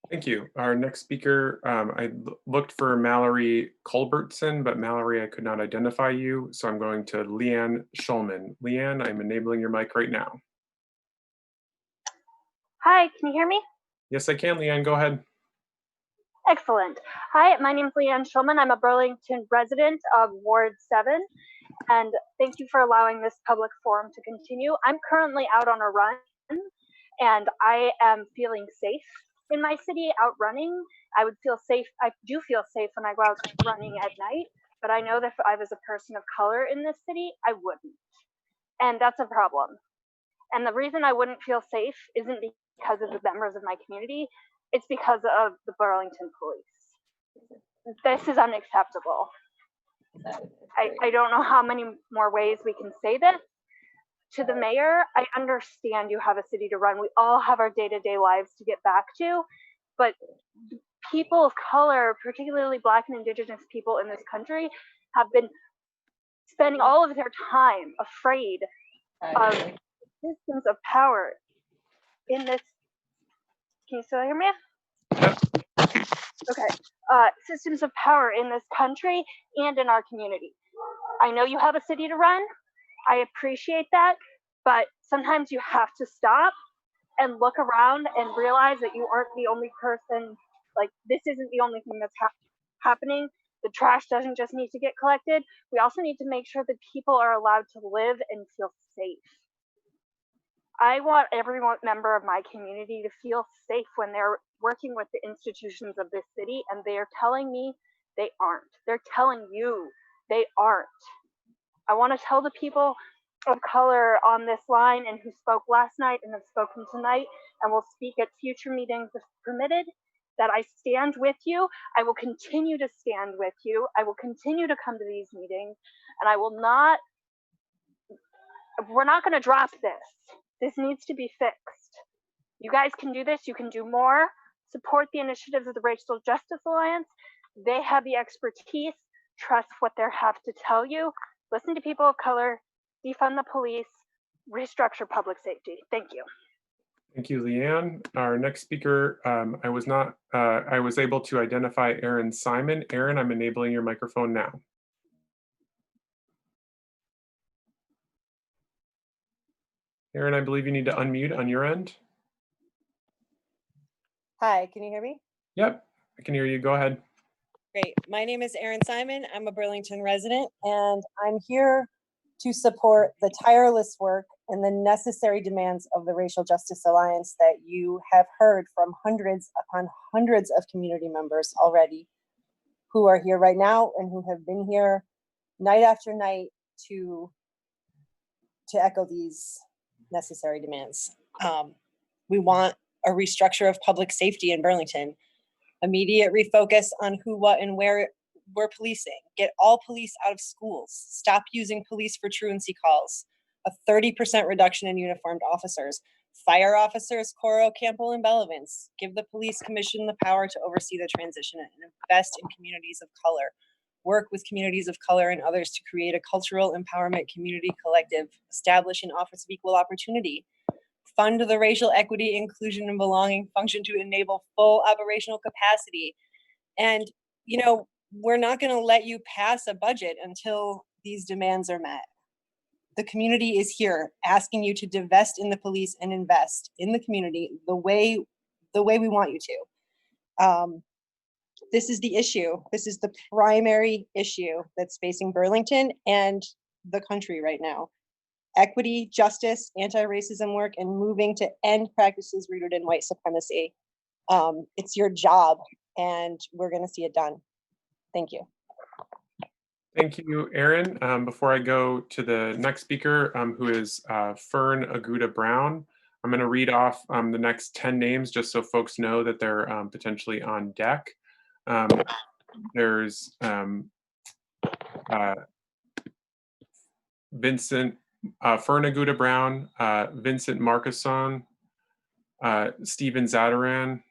Thank you. Our next speaker, I looked for Mallory Culbertson, but Mallory, I could not identify you. So I'm going to Leanne Schulman. Leanne, I'm enabling your mic right now. Hi, can you hear me? Yes, I can, Leanne, go ahead. Excellent. Hi, my name is Leanne Schulman. I'm a Burlington resident of Ward 7, and thank you for allowing this public forum to continue. I'm currently out on a run, and I am feeling safe in my city out running. I would feel safe. I do feel safe when I go out running at night, but I know that if I was a person of color in this city, I wouldn't. And that's a problem. And the reason I wouldn't feel safe isn't because of the members of my community, it's because of the Burlington police. This is unacceptable. I don't know how many more ways we can say this. To the mayor, I understand you have a city to run. We all have our day-to-day lives to get back to, but people of color, particularly Black and Indigenous people in this country, have been spending all of their time afraid of systems of power in this. Can you still hear me? Okay. Systems of power in this country and in our community. I know you have a city to run. I appreciate that, but sometimes you have to stop and look around and realize that you aren't the only person. Like, this isn't the only thing that's happening. The trash doesn't just need to get collected. We also need to make sure that people are allowed to live and feel safe. I want every member of my community to feel safe when they're working with the institutions of this city, and they are telling me they aren't. They're telling you they aren't. I want to tell the people of color on this line and who spoke last night and have spoken tonight and will speak at future meetings if permitted, that I stand with you. I will continue to stand with you. I will continue to come to these meetings, and I will not, we're not going to drop this. This needs to be fixed. You guys can do this. You can do more. Support the initiatives of the Racial Justice Alliance. They have the expertise. Trust what they have to tell you. Listen to people of color. Defund the police. Restructure public safety. Thank you. Thank you, Leanne. Our next speaker, I was able to identify Aaron Simon. Aaron, I'm enabling your microphone now. Aaron, I believe you need to unmute on your end. Hi, can you hear me? Yep, I can hear you. Go ahead. Great. My name is Erin Simon. I'm a Burlington resident, and I'm here to support the tireless work and the necessary demands of the Racial Justice Alliance that you have heard from hundreds upon hundreds of community members already who are here right now and who have been here night after night to echo these necessary demands. We want a restructure of public safety in Burlington, immediate refocus on who, what, and where we're policing, get all police out of schools, stop using police for truancy calls, a 30% reduction in uniformed officers, fire officers, Coro, Campbell, and Bellavance, give the police commission the power to oversee the transition and invest in communities of color, work with communities of color and others to create a cultural empowerment community collective, establish an office of equal opportunity, fund the racial equity, inclusion, and belonging function to enable full operational capacity. And, you know, we're not going to let you pass a budget until these demands are met. The community is here asking you to divest in the police and invest in the community the way we want you to. This is the issue. This is the primary issue that's facing Burlington and the country right now. Equity, justice, anti-racism work, and moving to end practices rooted in white supremacy. It's your job, and we're going to see it done. Thank you. Thank you, Aaron. Before I go to the next speaker, who is Fern Aguda Brown, I'm going to read off the next 10 names just so folks know that they're potentially on deck. There's Vincent, Fern Aguda Brown, Vincent Marcusson, Steven Zadaran,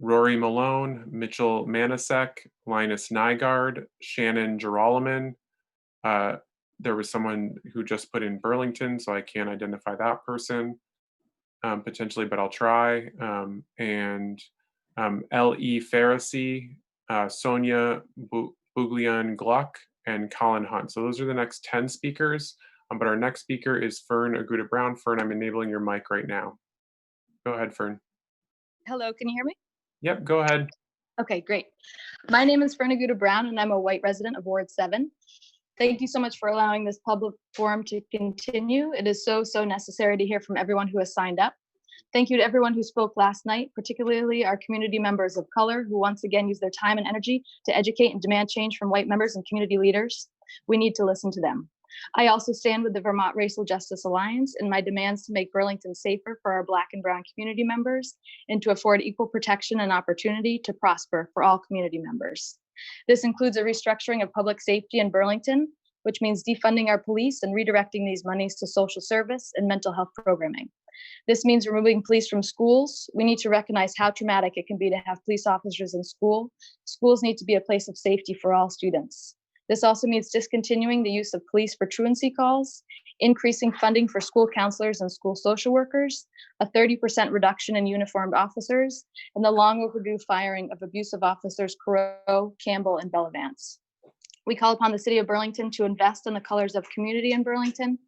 Rory Malone, Mitchell Manasek, Linus Nygaard, Shannon Gerolman. There was someone who just put in Burlington, so I can't identify that person potentially, but I'll try. And L.E. Pharisee, Sonia Buglian Gluck, and Colin Hunt. So those are the next 10 speakers. But our next speaker is Fern Aguda Brown. Fern, I'm enabling your mic right now. Go ahead, Fern. Hello, can you hear me? Yep, go ahead. Okay, great. My name is Fern Aguda Brown, and I'm a white resident of Ward 7. Thank you so much for allowing this public forum to continue. It is so necessary to hear from everyone who has signed up. Thank you to everyone who spoke last night, particularly our community members of color who once again used their time and energy to educate and demand change from white members and community leaders. We need to listen to them. I also stand with the Vermont Racial Justice Alliance in my demands to make Burlington safer for our Black and Brown community members and to afford equal protection and opportunity to prosper for all community members. This includes a restructuring of public safety in Burlington, which means defunding our police and redirecting these monies to social service and mental health programming. This means removing police from schools. We need to recognize how traumatic it can be to have police officers in school. Schools need to be a place of safety for all students. This also means discontinuing the use of police for truancy calls, increasing funding for school counselors and school social workers, a 30% reduction in uniformed officers, and the long overdue firing of abusive officers Corot, Campbell, and Bellavance. We call upon the City of Burlington to invest in the colors of community in Burlington.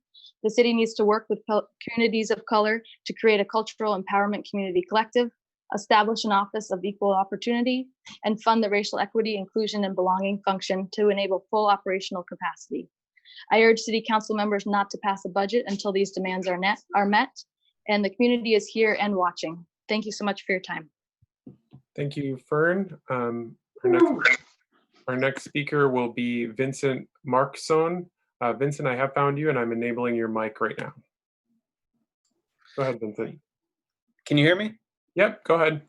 The city needs to work with communities of color to create a cultural empowerment community collective, establish an office of equal opportunity, and fund the racial equity, inclusion, and belonging function to enable full operational capacity. I urge City Council members not to pass a budget until these demands are met, and the community is here and watching. Thank you so much for your time. Thank you, Fern. Our next speaker will be Vincent Markson. Vincent, I have found you and I'm enabling your mic right now. Go ahead, Vincent. Can you hear me? Yep, go ahead.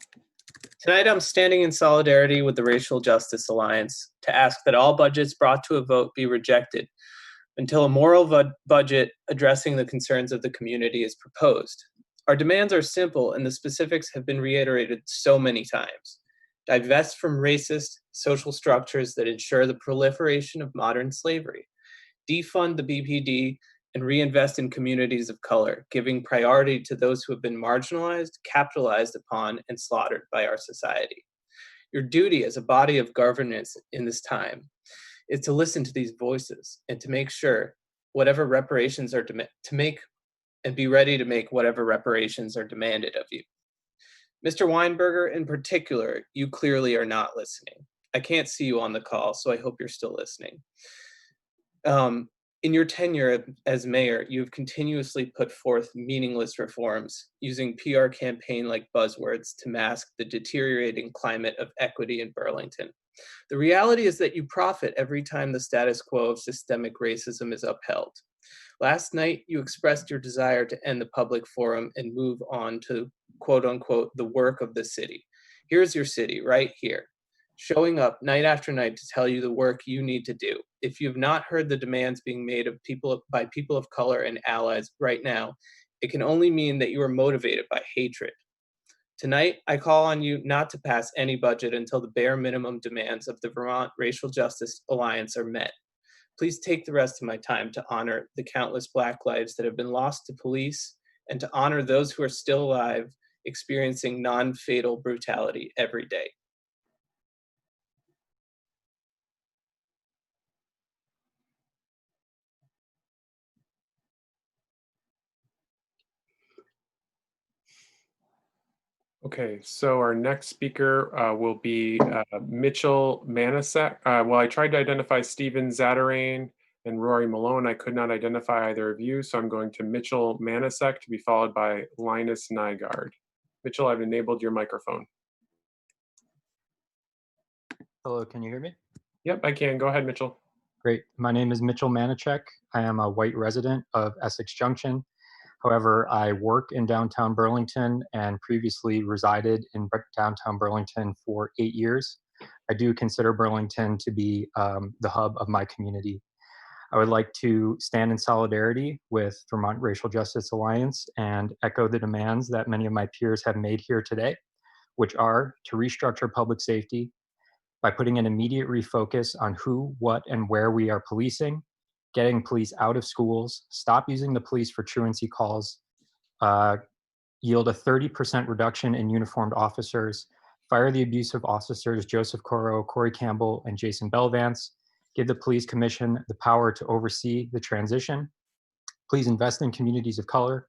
Tonight I'm standing in solidarity with the Racial Justice Alliance to ask that all budgets brought to a vote be rejected until a moral budget addressing the concerns of the community is proposed. Our demands are simple and the specifics have been reiterated so many times. Divest from racist social structures that ensure the proliferation of modern slavery. Defund the BPD and reinvest in communities of color, giving priority to those who have been marginalized, capitalized upon, and slaughtered by our society. Your duty as a body of governance in this time is to listen to these voices and to make sure whatever reparations are be ready to make whatever reparations are demanded of you. Mr. Weinberger, in particular, you clearly are not listening. I can't see you on the call, so I hope you're still listening. In your tenure as mayor, you've continuously put forth meaningless reforms using PR campaign-like buzzwords to mask the deteriorating climate of equity in Burlington. The reality is that you profit every time the status quo of systemic racism is upheld. Last night, you expressed your desire to end the public forum and move on to, quote unquote, the work of the city. Here's your city right here, showing up night after night to tell you the work you need to do. If you've not heard the demands being made of by people of color and allies right now, it can only mean that you are motivated by hatred. Tonight, I call on you not to pass any budget until the bare minimum demands of the Vermont Racial Justice Alliance are met. Please take the rest of my time to honor the countless Black lives that have been lost to police and to honor those who are still alive, experiencing non-fatal brutality every day. Okay, so our next speaker will be Mitchell Manasek. Well, I tried to identify Stephen Zatarain and Rory Malone. I could not identify either of you, so I'm going to Mitchell Manasek to be followed by Linus Nygaard. Mitchell, I've enabled your microphone. Hello, can you hear me? Yep, I can. Go ahead, Mitchell. Great. My name is Mitchell Manachek. I am a white resident of Essex Junction. However, I work in downtown Burlington and previously resided in downtown Burlington for 8 years. I do consider Burlington to be the hub of my community. I would like to stand in solidarity with Vermont Racial Justice Alliance and echo the demands that many of my peers have made here today, which are to restructure public safety by putting an immediate refocus on who, what, and where we are policing, getting police out of schools, stop using the police for truancy calls, yield a 30% reduction in uniformed officers, fire the abusive officers Joseph Corot, Corey Campbell, and Jason Bellavance, give the police commission the power to oversee the transition. Please invest in communities of color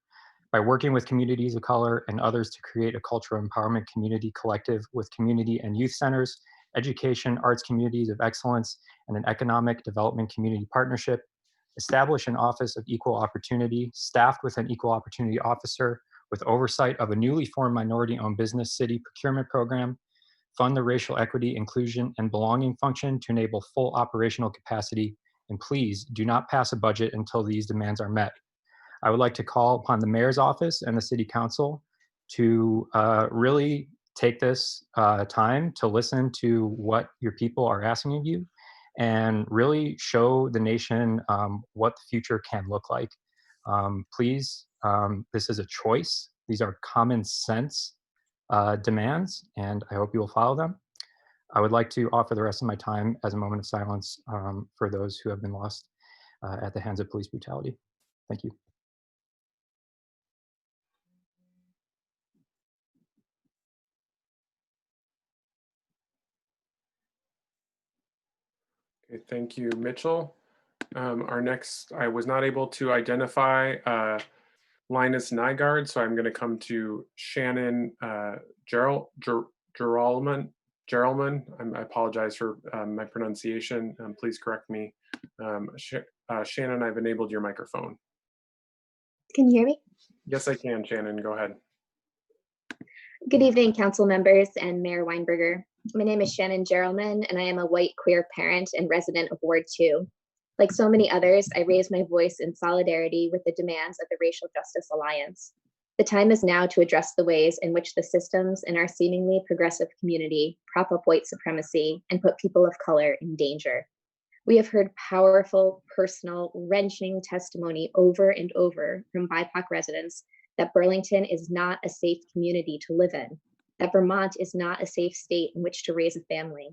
by working with communities of color and others to create a cultural empowerment community collective with community and youth centers, education, arts communities of excellence, and an economic development community partnership. Establish an office of equal opportunity, staffed with an equal opportunity officer with oversight of a newly formed minority-owned business city procurement program, fund the racial equity, inclusion, and belonging function to enable full operational capacity, and please do not pass a budget until these demands are met. I would like to call upon the mayor's office and the city council to really take this time to listen to what your people are asking of you and really show the nation what the future can look like. Please, this is a choice. These are common sense demands, and I hope you will follow them. I would like to offer the rest of my time as a moment of silence for those who have been lost at the hands of police brutality. Thank you. Okay, thank you, Mitchell. Our next, I was not able to identify Linus Nygaard, so I'm going to come to Shannon Geralman. I apologize for my pronunciation. Please correct me. Shannon, I've enabled your microphone. Can you hear me? Yes, I can, Shannon. Go ahead. Good evening, council members and Mayor Weinberger. My name is Shannon Geralman, and I am a white queer parent and resident of Ward 2. Like so many others, I raise my voice in solidarity with the demands of the Racial Justice Alliance. The time is now to address the ways in which the systems in our seemingly progressive community prop up white supremacy and put people of color in danger. We have heard powerful, personal, wrenching testimony over and over from BIPOC residents that Burlington is not a safe community to live in, that Vermont is not a safe state in which to raise a family.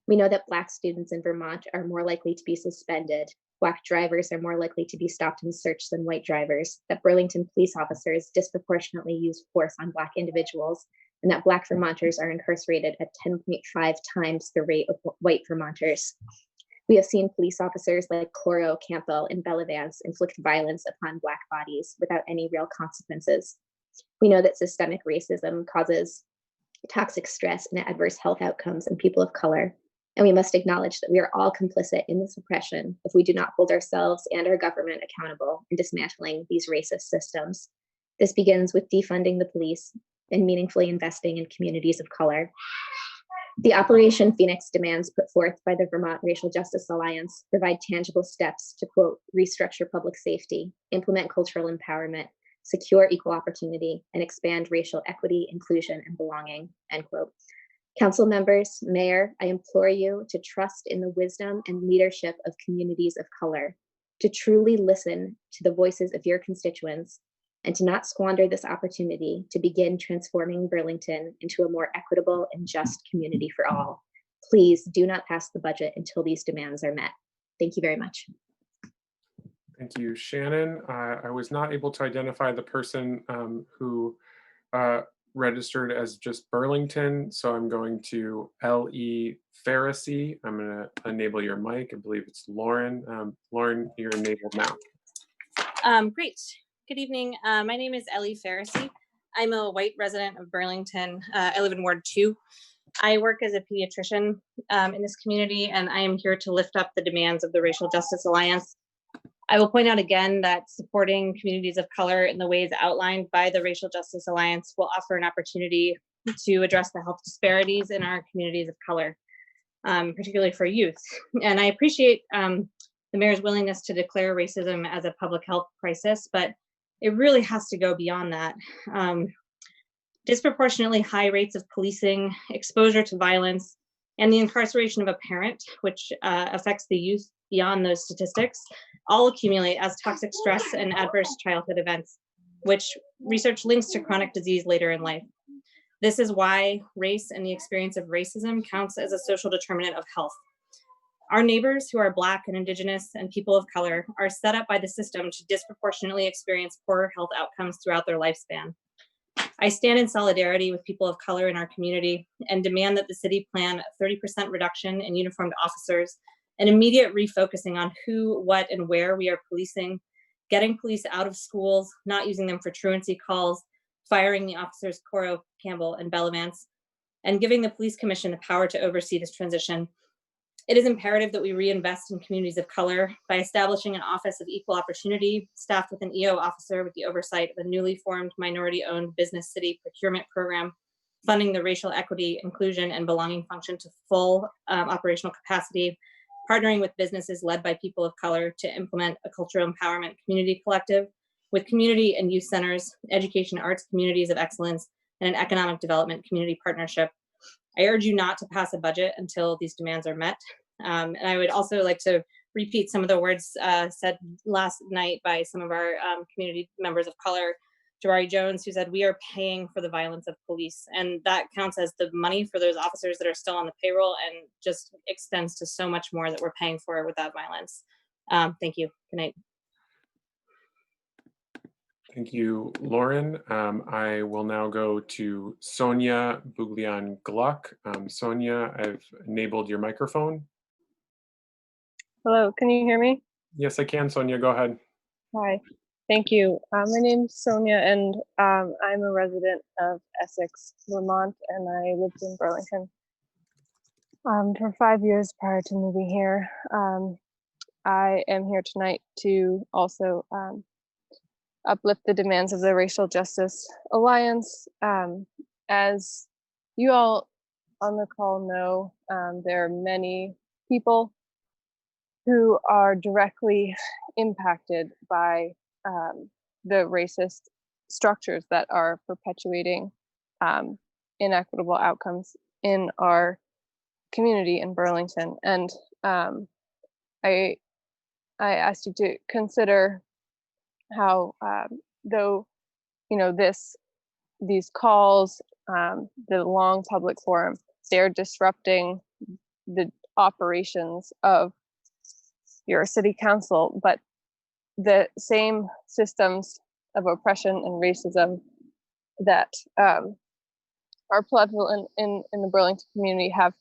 We know that Black students in Vermont are more likely to be suspended, Black drivers are more likely to be stopped and searched than white drivers, that Burlington police officers disproportionately use force on Black individuals, and that Black Vermonters are incarcerated at 10.5 times the rate of white Vermonters. We have seen police officers like Coro, Campbell, and Bellavance inflict violence upon Black bodies without any real consequences. We know that systemic racism causes toxic stress and adverse health outcomes in people of color, and we must acknowledge that we are all complicit in this oppression if we do not hold ourselves and our government accountable in dismantling these racist systems. This begins with defunding the police and meaningfully investing in communities of color. The Operation Phoenix demands put forth by the Vermont Racial Justice Alliance provide tangible steps to, quote, restructure public safety, implement cultural empowerment, secure equal opportunity, and expand racial equity, inclusion, and belonging, end quote. Council members, Mayor, I implore you to trust in the wisdom and leadership of communities of color, to truly listen to the voices of your constituents, and to not squander this opportunity to begin transforming Burlington into a more equitable and just community for all. Please do not pass the budget until these demands are met. Thank you very much. Thank you, Shannon. I was not able to identify the person who registered as just Burlington, so I'm going to L.E. Pharisee. I'm going to enable your mic. I believe it's Lauren. Lauren, you're enabled now. Great. Good evening. My name is Ellie Pharisee. I'm a white resident of Burlington. I live in Ward 2. I work as a pediatrician in this community, and I am here to lift up the demands of the Racial Justice Alliance. I will point out again that supporting communities of color in the ways outlined by the Racial Justice Alliance will offer an opportunity to address the health disparities in our communities of color, particularly for youth. And I appreciate the mayor's willingness to declare racism as a public health crisis, but it really has to go beyond that. Disproportionately high rates of policing, exposure to violence, and the incarceration of a parent, which affects the youth beyond those statistics, all accumulate as toxic stress and adverse childhood events, which research links to chronic disease later in life. This is why race and the experience of racism counts as a social determinant of health. Our neighbors who are Black and Indigenous and people of color are set up by the system to disproportionately experience poorer health outcomes throughout their lifespan. I stand in solidarity with people of color in our community and demand that the city plan a 30% reduction in uniformed officers, an immediate refocusing on who, what, and where we are policing, getting police out of schools, not using them for truancy calls, firing the officers Coro, Campbell, and Bellavance, and giving the police commission the power to oversee this transition. It is imperative that we reinvest in communities of color by establishing an Office of Equal Opportunity, staffed with an EO officer with the oversight of a newly formed minority-owned business city procurement program, funding the racial equity, inclusion, and belonging function to full operational capacity, partnering with businesses led by people of color to implement a cultural empowerment community collective with community and youth centers, education, arts, communities of excellence, and an economic development community partnership. I urge you not to pass a budget until these demands are met. And I would also like to repeat some of the words said last night by some of our community members of color, Jawari Jones, who said, "We are paying for the violence of police." And that counts as the money for those officers that are still on the payroll and just extends to so much more that we're paying for with that violence. Thank you. Good night. Thank you, Lauren. I will now go to Sonia Buglian-Gluck. Sonia, I've enabled your microphone. Hello, can you hear me? Yes, I can, Sonia, go ahead. Hi, thank you. My name's Sonia, and I'm a resident of Essex, Vermont, and I lived in Burlington for 5 years prior to moving here. I am here tonight to also uplift the demands of the Racial Justice Alliance. As you all on the call know, there are many people who are directly impacted by the racist structures that are perpetuating inequitable outcomes in our community in Burlington. And I asked you to consider how, though, you know, these calls, the long public forum, they're disrupting the operations of your city council, but the same systems of oppression and racism that are prevalent in the Burlington community have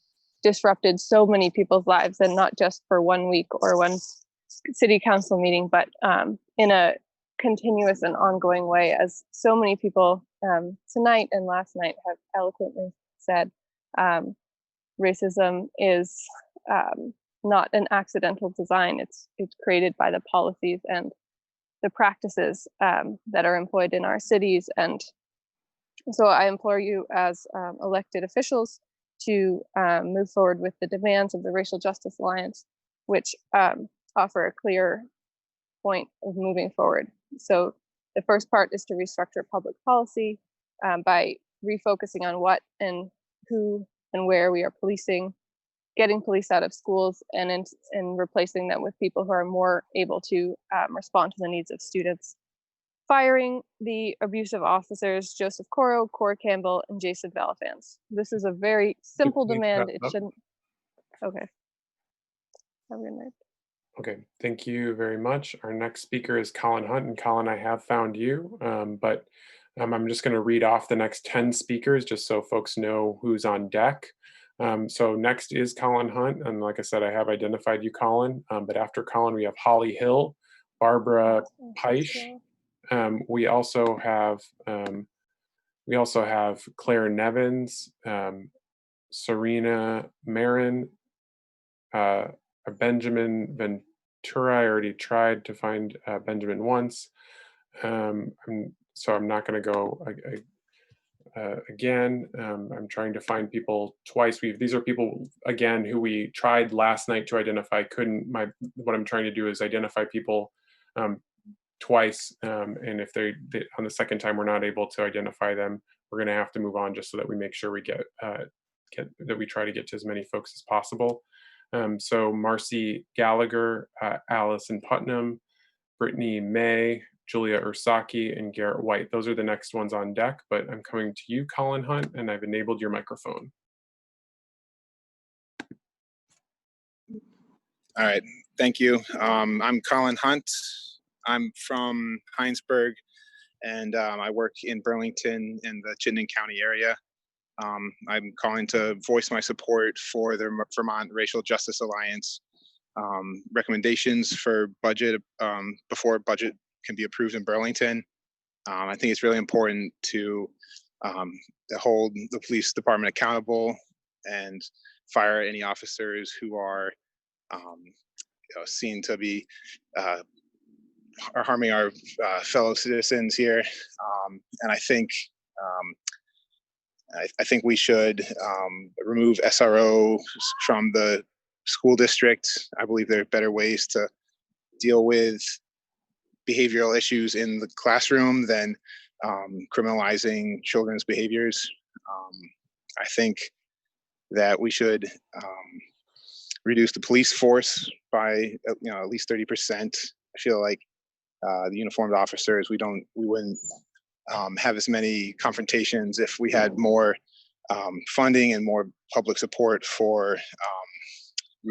disrupted so many people's lives, and not just for 1 week or one city council meeting, but in a continuous and ongoing way, as so many people tonight and last night have eloquently said. Racism is not an accidental design. It's created by the policies and the practices that are employed in our cities. And so I implore you as elected officials to move forward with the demands of the Racial Justice Alliance, which offer a clear point of moving forward. So the first part is to restructure public policy by refocusing on what and who and where we are policing, getting police out of schools and replacing them with people who are more able to respond to the needs of students. Firing the abusive officers, Joseph Coro, Cora Campbell, and Jason Valafans. This is a very simple demand. It shouldn't. Okay. Have a good night. Okay, thank you very much. Our next speaker is Colin Hunt, and Colin, I have found you, but I'm just going to read off the next 10 speakers just so folks know who's on deck. So next is Colin Hunt, and like I said, I have identified you, Colin, but after Colin, we have Holly Hill, Barbara Peisch. We also have Claire Nevins, Serena Marin, Benjamin Ventura. I already tried to find Benjamin once, so I'm not going to go again. I'm trying to find people twice. These are people again who we tried last night to identify. What I'm trying to do is identify people twice, and if they on the second time we're not able to identify them, we're going to have to move on, just so that we make sure we that we try to get to as many folks as possible. So Marcy Gallagher, Allison Putnam, Brittany May, Julia Ursaki, and Garrett White. Those are the next ones on deck, but I'm coming to you, Colin Hunt, and I've enabled your microphone. All right, thank you. I'm Colin Hunt. I'm from Heinsberg, and I work in Burlington in the Chittenden County area. I'm calling to voice my support for the Vermont Racial Justice Alliance recommendations for budget before budget can be approved in Burlington. I think it's really important to hold the police department accountable and fire any officers who are seen to be are harming our fellow citizens here. And I think we should remove SRO from the school district. I believe there are better ways to deal with behavioral issues in the classroom than criminalizing children's behaviors. I think that we should reduce the police force by at least 30%. I feel like the uniformed officers, we wouldn't have as many confrontations if we had more funding and more public support for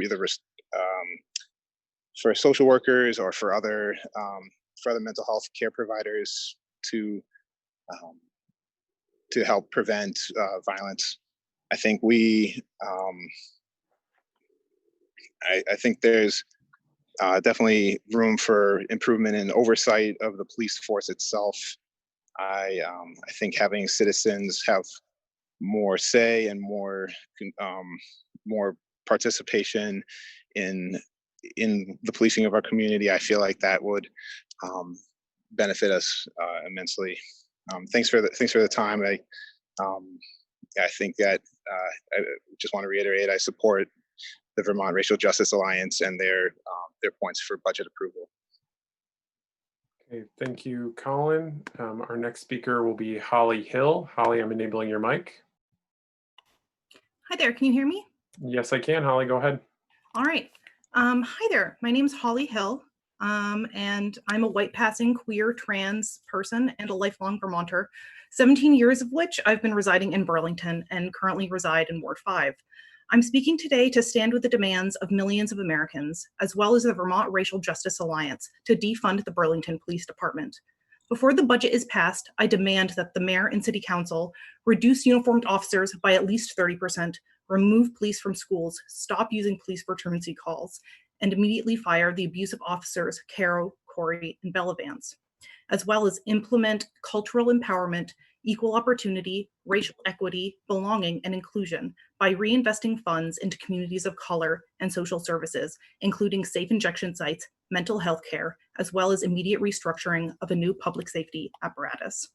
either for social workers or for other mental health care providers to help prevent violence. I think I think there's definitely room for improvement in oversight of the police force itself. I think having citizens have more say and more participation in the policing of our community, I feel like that would benefit us immensely. Thanks for the time. I think that I just want to reiterate, I support the Vermont Racial Justice Alliance and their points for budget approval. Okay, thank you, Colin. Our next speaker will be Holly Hill. Holly, I'm enabling your mic. Hi there, can you hear me? Yes, I can. Holly, go ahead. All right. Hi there, my name is Holly Hill, and I'm a white passing queer trans person and a lifelong Vermonter, 17 years of which I've been residing in Burlington and currently reside in Ward 5. I'm speaking today to stand with the demands of millions of Americans, as well as the Vermont Racial Justice Alliance, to defund the Burlington Police Department. Before the budget is passed, I demand that the mayor and city council reduce uniformed officers by at least 30%, remove police from schools, stop using police for truancy calls, and immediately fire the abusive officers Caro, Corey, and Bella Vance, as well as implement cultural empowerment, equal opportunity, racial equity, belonging, and inclusion by reinvesting funds into communities of color and social services, including safe injection sites, mental health care, as well as immediate restructuring of a new public safety apparatus.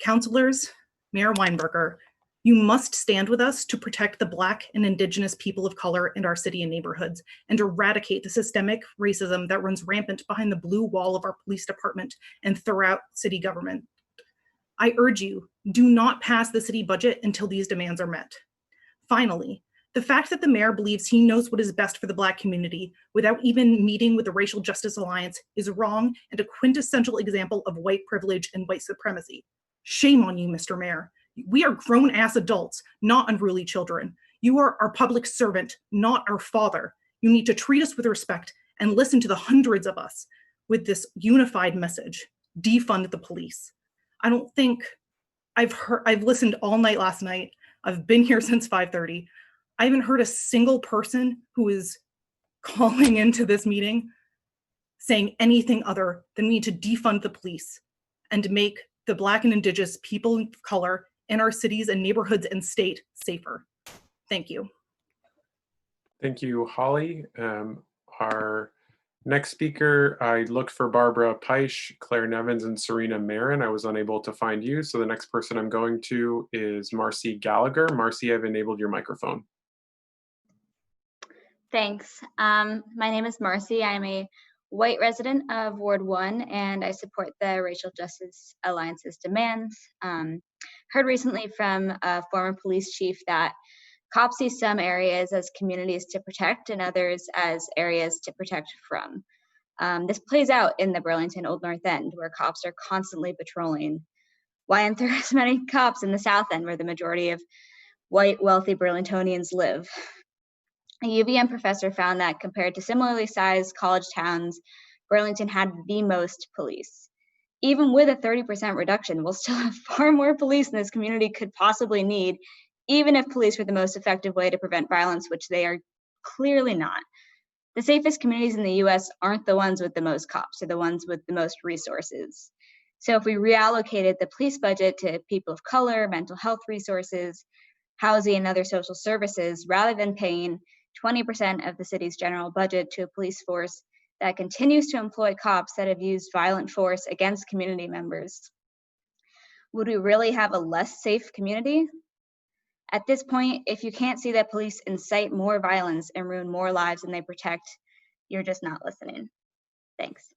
Councilors, Mayor Weinberger, you must stand with us to protect the Black and Indigenous people of color in our city and neighborhoods and eradicate the systemic racism that runs rampant behind the blue wall of our police department and throughout city government. I urge you, do not pass the city budget until these demands are met. Finally, the fact that the mayor believes he knows what is best for the Black community without even meeting with the Racial Justice Alliance is wrong and a quintessential example of white privilege and white supremacy. Shame on you, Mr. Mayor. We are grown-ass adults, not unruly children. You are our public servant, not our father. You need to treat us with respect and listen to the hundreds of us with this unified message: defund the police. I don't think I've listened all night last night. I've been here since 5:30. I haven't heard a single person who is calling into this meeting saying anything other than we need to defund the police and make the Black and Indigenous people of color in our cities and neighborhoods and state safer. Thank you. Thank you, Holly. Our next speaker, I looked for Barbara Peisch, Claire Nevins, and Serena Marin. I was unable to find you, so the next person I'm going to is Marcy Gallagher. Marcy, I've enabled your microphone. Thanks. My name is Marcy. I'm a white resident of Ward 1, and I support the Racial Justice Alliance's demands. Heard recently from a former police chief that cops see some areas as communities to protect and others as areas to protect from. This plays out in the Burlington Old North End, where cops are constantly patrolling. Why aren't there as many cops in the South End, where the majority of white, wealthy Burlingtonians live? A UVM professor found that compared to similarly sized college towns, Burlington had the most police. Even with a 30% reduction, we'll still have far more police than this community could possibly need, even if police were the most effective way to prevent violence, which they are clearly not. The safest communities in the US aren't the ones with the most cops, they're the ones with the most resources. So if we reallocated the police budget to people of color, mental health resources, housing, and other social services, rather than paying 20% of the city's general budget to a police force that continues to employ cops that have used violent force against community members? Would we really have a less safe community? At this point, if you can't see that police incite more violence and ruin more lives than they protect, you're just not listening. Thanks.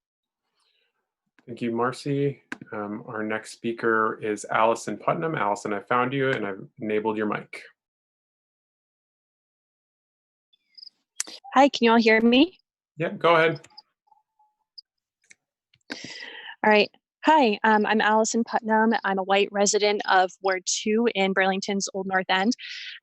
Thank you, Marcy. Our next speaker is Allison Putnam. Allison, I found you and I've enabled your mic. Hi, can you all hear me? Yep, go ahead. All right. Hi, I'm Allison Putnam. I'm a white resident of Ward 2 in Burlington's Old North End,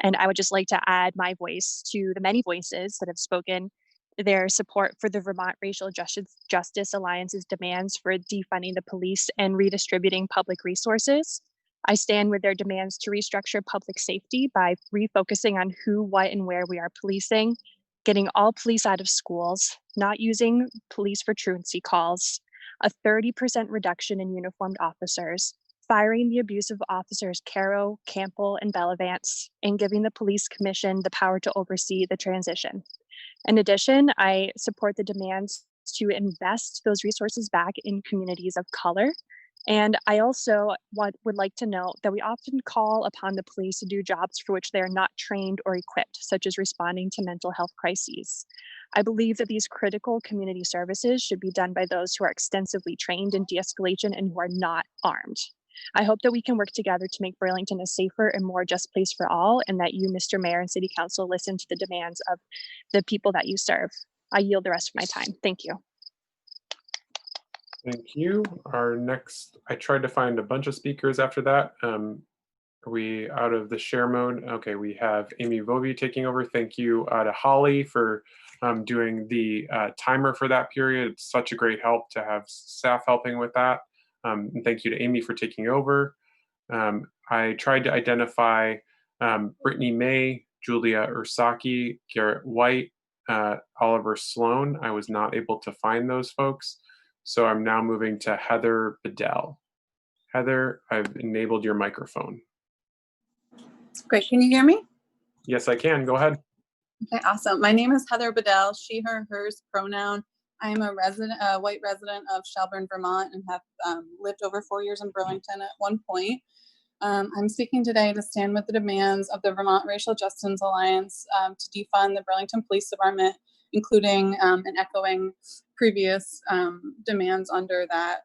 and I would just like to add my voice to the many voices that have spoken their support for the Vermont Racial Justice Alliance's demands for defunding the police and redistributing public resources. I stand with their demands to restructure public safety by refocusing on who, what, and where we are policing, getting all police out of schools, not using police for truancy calls, a 30% reduction in uniformed officers, firing the abusive officers Caro, Campbell, and Bellavance, and giving the police commission the power to oversee the transition. In addition, I support the demands to invest those resources back in communities of color. And I also would like to note that we often call upon the police to do jobs for which they are not trained or equipped, such as responding to mental health crises. I believe that these critical community services should be done by those who are extensively trained in de-escalation and who are not armed. I hope that we can work together to make Burlington a safer and more just place for all, and that you, Mr. Mayor and City Council, listen to the demands of the people that you serve. I yield the rest of my time. Thank you. Thank you. Our next, I tried to find a bunch of speakers after that. Are we out of the share mode? Okay, we have Amy Vovey taking over. Thank you to Holly for doing the timer for that period. It's such a great help to have staff helping with that. And thank you to Amy for taking over. I tried to identify Brittany May, Julia Ursaki, Garrett White, Oliver Sloan. I was not able to find those folks. So I'm now moving to Heather Bedell. Heather, I've enabled your microphone. Great, can you hear me? Yes, I can, go ahead. Okay, awesome. My name is Heather Bedell, she, her, hers pronoun. I am a white resident of Shelburne, Vermont, and have lived over 4 years in Burlington at one point. I'm speaking today to stand with the demands of the Vermont Racial Justice Alliance to defund the Burlington Police Department, including and echoing previous demands under that,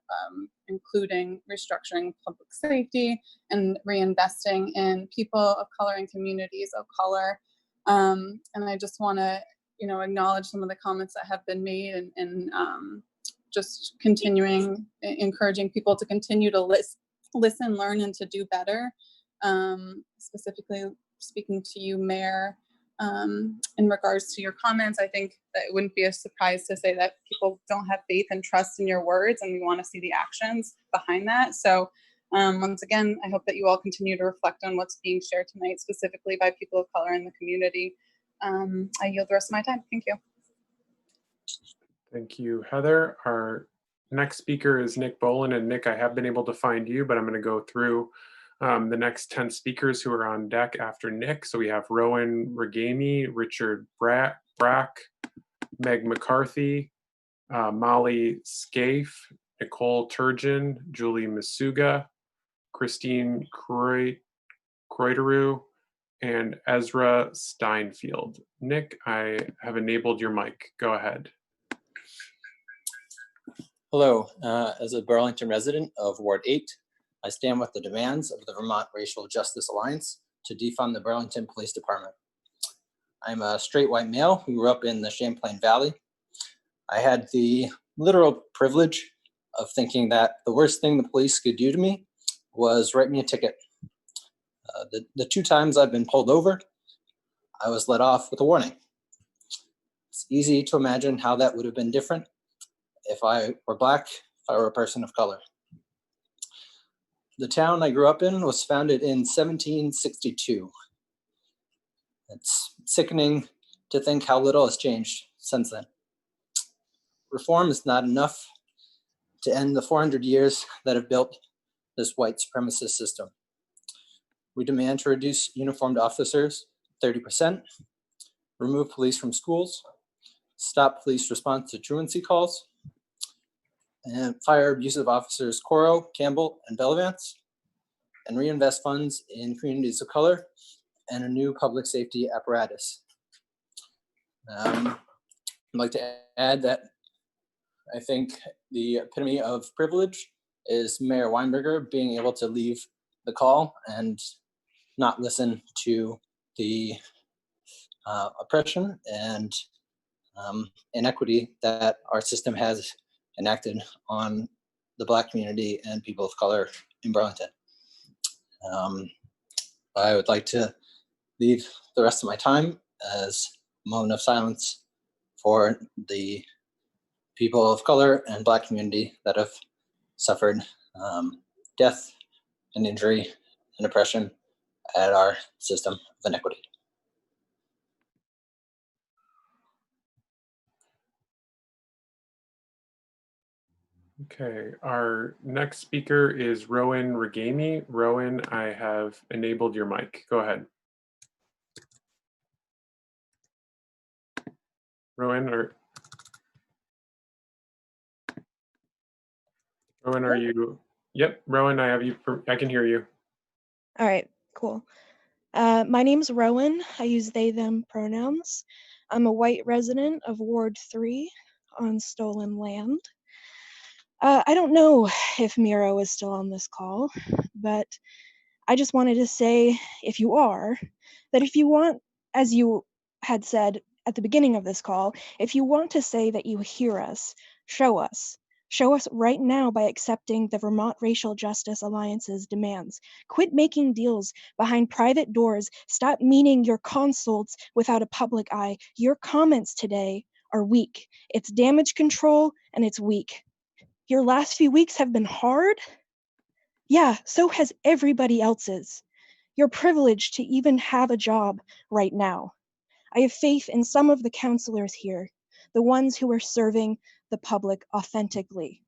including restructuring public safety and reinvesting in people of color and communities of color. And I just want to, acknowledge some of the comments that have been made and just continuing, encouraging people to continue to listen, learn, and to do better. Specifically speaking to you, Mayor, in regards to your comments, I think that it wouldn't be a surprise to say that people don't have faith and trust in your words, and we want to see the actions behind that. So once again, I hope that you all continue to reflect on what's being shared tonight, specifically by people of color in the community. I yield the rest of my time. Thank you. Thank you, Heather. Our next speaker is Nick Bolin, and Nick, I have been able to find you, but I'm going to go through the next 10 speakers who are on deck after Nick. So we have Rowan Regami, Richard Brack, Meg McCarthy, Molly Scaife, Nicole Turgeon, Julie Masuga, Christine Kreuteru, and Ezra Steinfield. Nick, I have enabled your mic. Go ahead. Hello, as a Burlington resident of Ward 8, I stand with the demands of the Vermont Racial Justice Alliance to defund the Burlington Police Department. I'm a straight white male who grew up in the Champlain Valley. I had the literal privilege of thinking that the worst thing the police could do to me was write me a ticket. The 2 times I've been pulled over, I was let off with a warning. It's easy to imagine how that would have been different if I were Black, if I were a person of color. The town I grew up in was founded in 1762. It's sickening to think how little has changed since then. Reform is not enough to end the 400 years that have built this white supremacist system. We demand to reduce uniformed officers 30%, remove police from schools, stop police response to truancy calls, and fire abusive officers Coro, Campbell, and Bellavance, and reinvest funds in communities of color and a new public safety apparatus. I'd like to add that I think the epitome of privilege is Mayor Weinberger being able to leave the call and not listen to the oppression and inequity that our system has enacted on the Black community and people of color in Burlington. I would like to leave the rest of my time as a moment of silence for the people of color and Black community that have suffered death and injury and oppression at our system of inequity. Okay, our next speaker is Rowan Regami. Rowan, I have enabled your mic. Go ahead. Rowan, are you? Yep, Rowan, I have you. I can hear you. All right, cool. My name's Rowan. I use they, them pronouns. I'm a white resident of Ward 3 on stolen land. I don't know if Miro is still on this call, but I just wanted to say, if you are, that if you want, as you had said at the beginning of this call, if you want to say that you hear us, show us. Show us right now by accepting the Vermont Racial Justice Alliance's demands. Quit making deals behind private doors. Stop meeting your consults without a public eye. Your comments today are weak. It's damage control and it's weak. Your last few weeks have been hard? Yeah, so has everybody else's. You're privileged to even have a job right now. I have faith in some of the counselors here, the ones who are serving the public authentically.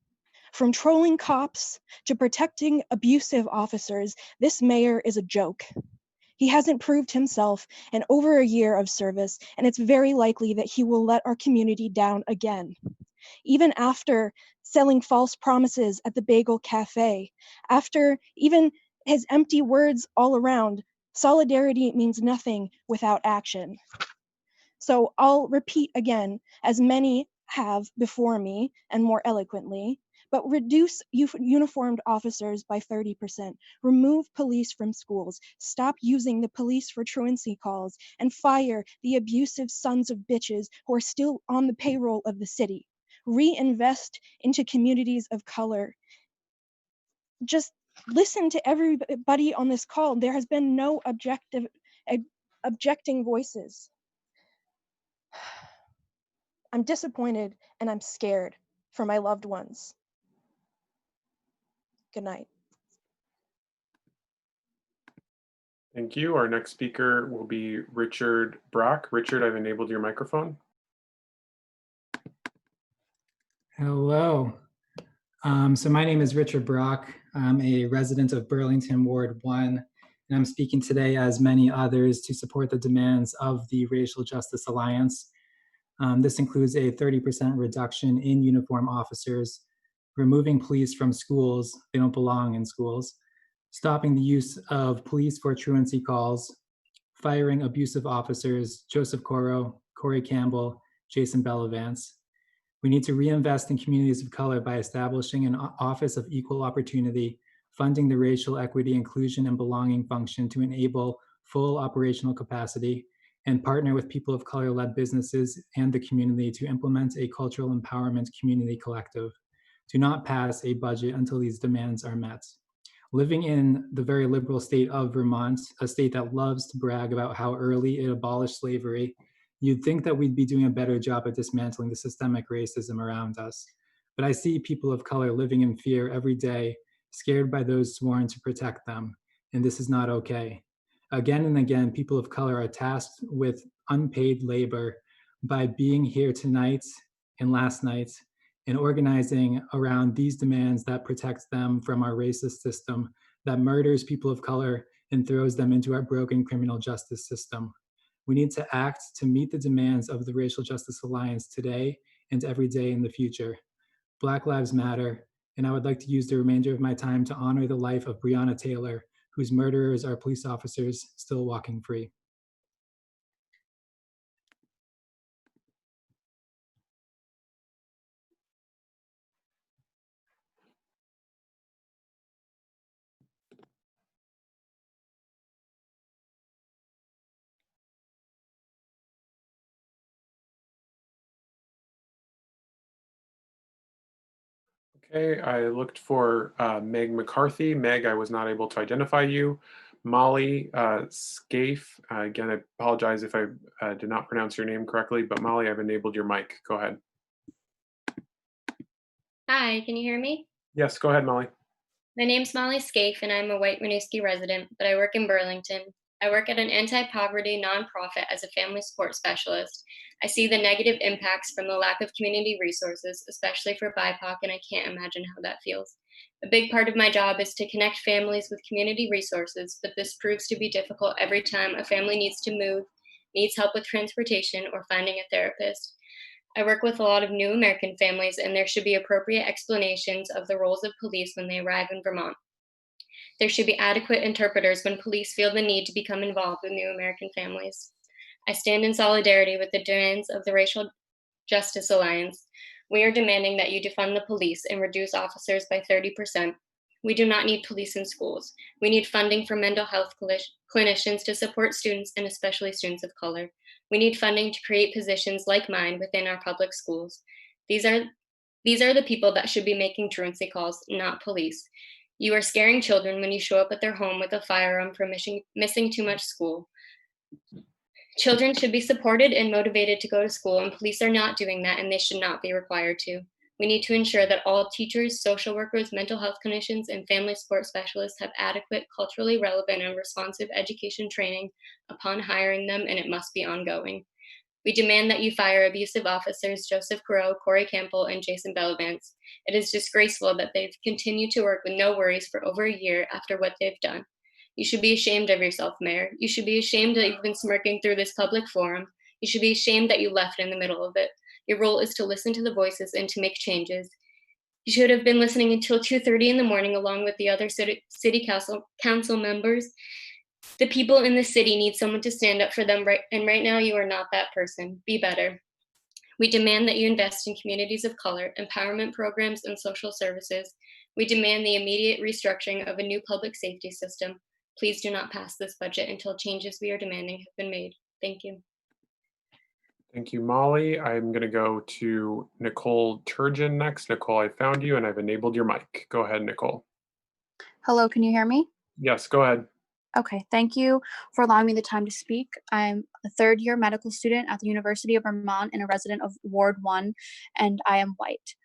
From trolling cops to protecting abusive officers, this mayor is a joke. He hasn't proved himself in over a year of service, and it's very likely that he will let our community down again. Even after selling false promises at the Bagel Cafe, after even his empty words all around, solidarity means nothing without action. So I'll repeat again, as many have before me and more eloquently, but reduce uniformed officers by 30%, remove police from schools, stop using the police for truancy calls, and fire the abusive sons of bitches who are still on the payroll of the city. Reinvest into communities of color. Just listen to everybody on this call. There has been no objecting voices. I'm disappointed and I'm scared for my loved ones. Good night. Thank you. Our next speaker will be Richard Brock. Richard, I've enabled your microphone. Hello. So my name is Richard Brock. I'm a resident of Burlington, Ward 1, and I'm speaking today, as many others, to support the demands of the Racial Justice Alliance. This includes a 30% reduction in uniform officers, removing police from schools, they don't belong in schools, stopping the use of police for truancy calls, firing abusive officers, Joseph Coro, Corey Campbell, Jason Bellavance. We need to reinvest in communities of color by establishing an Office of Equal Opportunity, funding the racial equity, inclusion, and belonging function to enable full operational capacity, and partner with people of color-led businesses and the community to implement a cultural empowerment community collective. Do not pass a budget until these demands are met. Living in the very liberal state of Vermont, a state that loves to brag about how early it abolished slavery, you'd think that we'd be doing a better job at dismantling the systemic racism around us. But I see people of color living in fear every day, scared by those sworn to protect them, and this is not okay. Again and again, people of color are tasked with unpaid labor by being here tonight and last night and organizing around these demands that protect them from our racist system that murders people of color and throws them into our broken criminal justice system. We need to act to meet the demands of the Racial Justice Alliance today and every day in the future. Black Lives Matter, and I would like to use the remainder of my time to honor the life of Breonna Taylor, whose murderers are police officers still walking free. Okay, I looked for Meg McCarthy. Meg, I was not able to identify you. Molly Scaife, again, I apologize if I did not pronounce your name correctly, but Molly, I've enabled your mic. Go ahead. Hi, can you hear me? Yes, go ahead, Molly. My name's Molly Scaife, and I'm a white Winooski resident, but I work in Burlington. I work at an anti-poverty nonprofit as a family support specialist. I see the negative impacts from the lack of community resources, especially for BIPOC, and I can't imagine how that feels. A big part of my job is to connect families with community resources, but this proves to be difficult every time a family needs to move, needs help with transportation, or finding a therapist. I work with a lot of new American families, and there should be appropriate explanations of the roles of police when they arrive in Vermont. There should be adequate interpreters when police feel the need to become involved with new American families. I stand in solidarity with the demands of the Racial Justice Alliance. We are demanding that you defund the police and reduce officers by 30%. We do not need police in schools. We need funding for mental health clinicians to support students, and especially students of color. We need funding to create positions like mine within our public schools. These are the people that should be making truancy calls, not police. You are scaring children when you show up at their home with a firearm for missing too much school. Children should be supported and motivated to go to school, and police are not doing that, and they should not be required to. We need to ensure that all teachers, social workers, mental health clinicians, and family support specialists have adequate, culturally relevant, and responsive education training upon hiring them, and it must be ongoing. We demand that you fire abusive officers Joseph Perot, Corey Campbell, and Jason Bellavance. It is disgraceful that they've continued to work with no worries for over a year after what they've done. You should be ashamed of yourself, Mayor. You should be ashamed that you've been smirking through this public forum. You should be ashamed that you left in the middle of it. Your role is to listen to the voices and to make changes. You should have been listening until 2:30 in the morning along with the other city council members. The people in the city need someone to stand up for them, and right now you are not that person. Be better. We demand that you invest in communities of color, empowerment programs, and social services. We demand the immediate restructuring of a new public safety system. Please do not pass this budget until changes we are demanding have been made. Thank you. Thank you, Molly. I'm going to go to Nicole Turgeon next. Nicole, I found you and I've enabled your mic. Go ahead, Nicole. Hello, can you hear me? Yes, go ahead. Okay, thank you for allowing me the time to speak. I'm a third-year medical student at the University of Vermont and a resident of Ward 1, and I am white.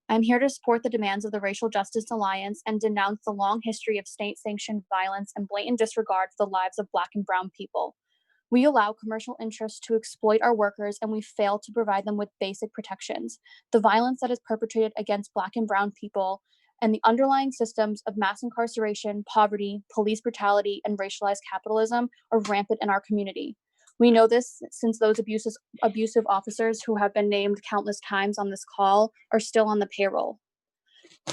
I'm here to support the demands of the Racial Justice Alliance and denounce the long history of state-sanctioned violence and blatant disregard for the lives of Black and Brown people. We allow commercial interests to exploit our workers, and we fail to provide them with basic protections. The violence that is perpetrated against Black and Brown people and the underlying systems of mass incarceration, poverty, police brutality, and racialized capitalism are rampant in our community. We know this since those abusive officers who have been named countless times on this call are still on the payroll.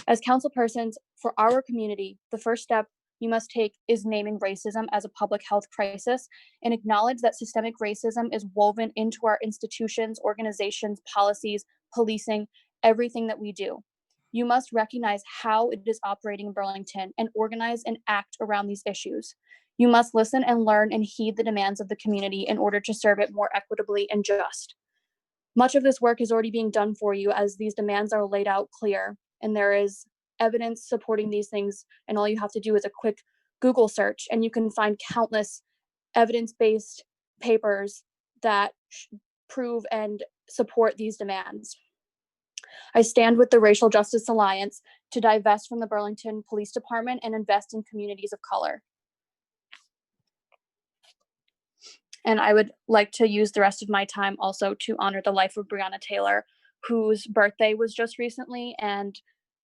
As councilpersons for our community, the first step you must take is naming racism as a public health crisis and acknowledge that systemic racism is woven into our institutions, organizations, policies, policing, everything that we do. You must recognize how it is operating in Burlington and organize and act around these issues. You must listen and learn and heed the demands of the community in order to serve it more equitably and just. Much of this work is already being done for you as these demands are laid out clear, and there is evidence supporting these things, and all you have to do is a quick Google search and you can find countless evidence-based papers that prove and support these demands. I stand with the Racial Justice Alliance to divest from the Burlington Police Department and invest in communities of color. And I would like to use the rest of my time also to honor the life of Breonna Taylor, whose birthday was just recently. And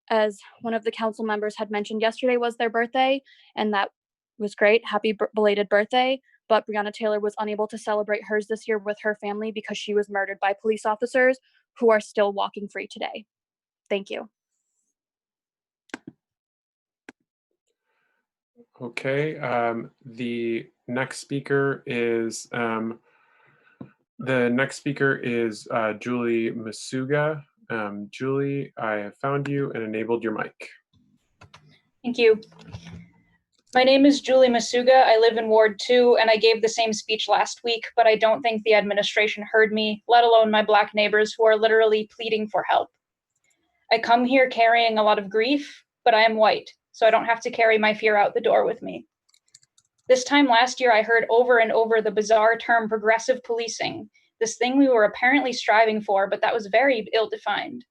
as one of the council members had mentioned, yesterday was their birthday, and that was great. Happy belated birthday. But Breonna Taylor was unable to celebrate hers this year with her family because she was murdered by police officers who are still walking free today. Thank you. Okay, the next speaker is Julie Masuga. Julie, I have found you and enabled your mic. Thank you. My name is Julie Masuga. I live in Ward 2, and I gave the same speech last week, but I don't think the administration heard me, let alone my Black neighbors who are literally pleading for help. I come here carrying a lot of grief, but I am white, so I don't have to carry my fear out the door with me. This time last year, I heard over and over the bizarre term progressive policing, this thing we were apparently striving for, but that was very ill-defined.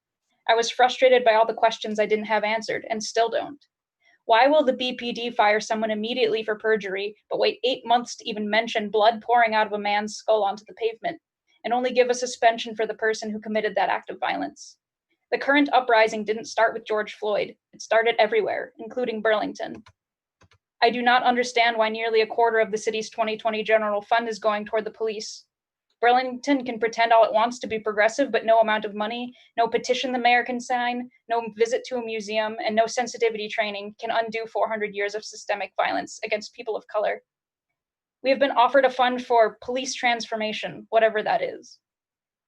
I was frustrated by all the questions I didn't have answered, and still don't. Why will the BPD fire someone immediately for perjury, but wait 8 months to even mention blood pouring out of a man's skull onto the pavement, and only give a suspension for the person who committed that act of violence? The current uprising didn't start with George Floyd. It started everywhere, including Burlington. I do not understand why nearly a quarter of the city's 2020 general fund is going toward the police. Burlington can pretend all it wants to be progressive, but no amount of money, no petition the mayor can sign, no visit to a museum, and no sensitivity training can undo 400 years of systemic violence against people of color. We have been offered a fund for police transformation, whatever that is.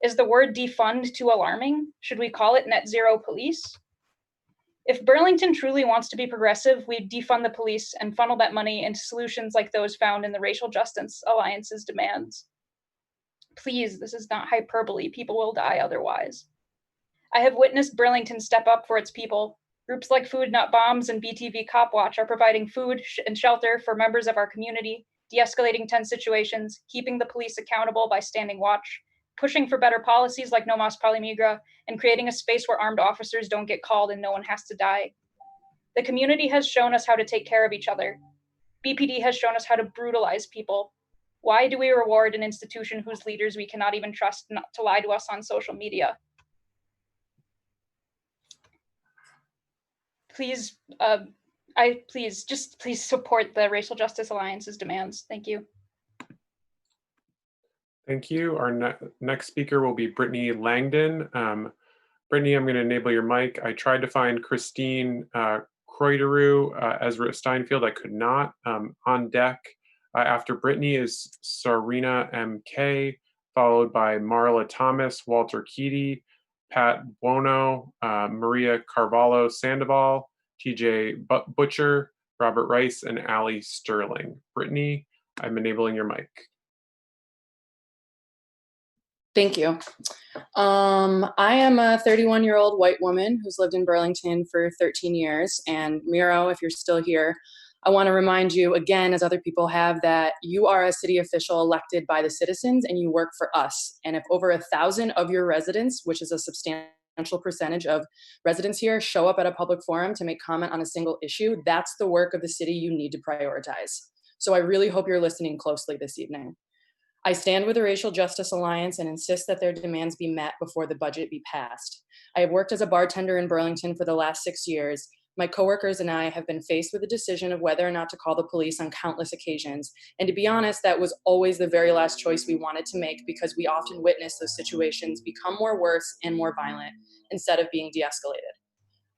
Is the word defund too alarming? Should we call it net zero police? If Burlington truly wants to be progressive, we defund the police and funnel that money into solutions like those found in the Racial Justice Alliance's demands. Please, this is not hyperbole. People will die otherwise. I have witnessed Burlington step up for its people. Groups like Food Not Bombs and BTV Cop Watch are providing food and shelter for members of our community, de-escalating tense situations, keeping the police accountable by standing watch, pushing for better policies like No Mas Palimigra, and creating a space where armed officers don't get called and no one has to die. The community has shown us how to take care of each other. BPD has shown us how to brutalize people. Why do we reward an institution whose leaders we cannot even trust not to lie to us on social media? Please, please support the Racial Justice Alliance's demands. Thank you. Thank you. Our next speaker will be Brittany Langdon. Brittany, I'm going to enable your mic. I tried to find Christine Croyderu, Ezra Steinfield. I could not. On deck after Brittany is Sarina MK, followed by Marla Thomas, Walter Keaty, Pat Buono, Maria Carvalho Sandoval, TJ Butcher, Robert Rice, and Ali Sterling. Brittany, I'm enabling your mic. Thank you. I am a 31-year-old white woman who's lived in Burlington for 13 years. And Miro, if you're still here, I want to remind you again, as other people have, that you are a city official elected by the citizens and you work for us. And if over 1,000 of your residents, which is a substantial percentage of residents here, show up at a public forum to make comment on a single issue, that's the work of the city you need to prioritize. So I really hope you're listening closely this evening. I stand with the Racial Justice Alliance and insist that their demands be met before the budget be passed. I have worked as a bartender in Burlington for the last 6 years. My coworkers and I have been faced with the decision of whether or not to call the police on countless occasions. And to be honest, that was always the very last choice we wanted to make because we often witness those situations become more worse and more violent instead of being de-escalated.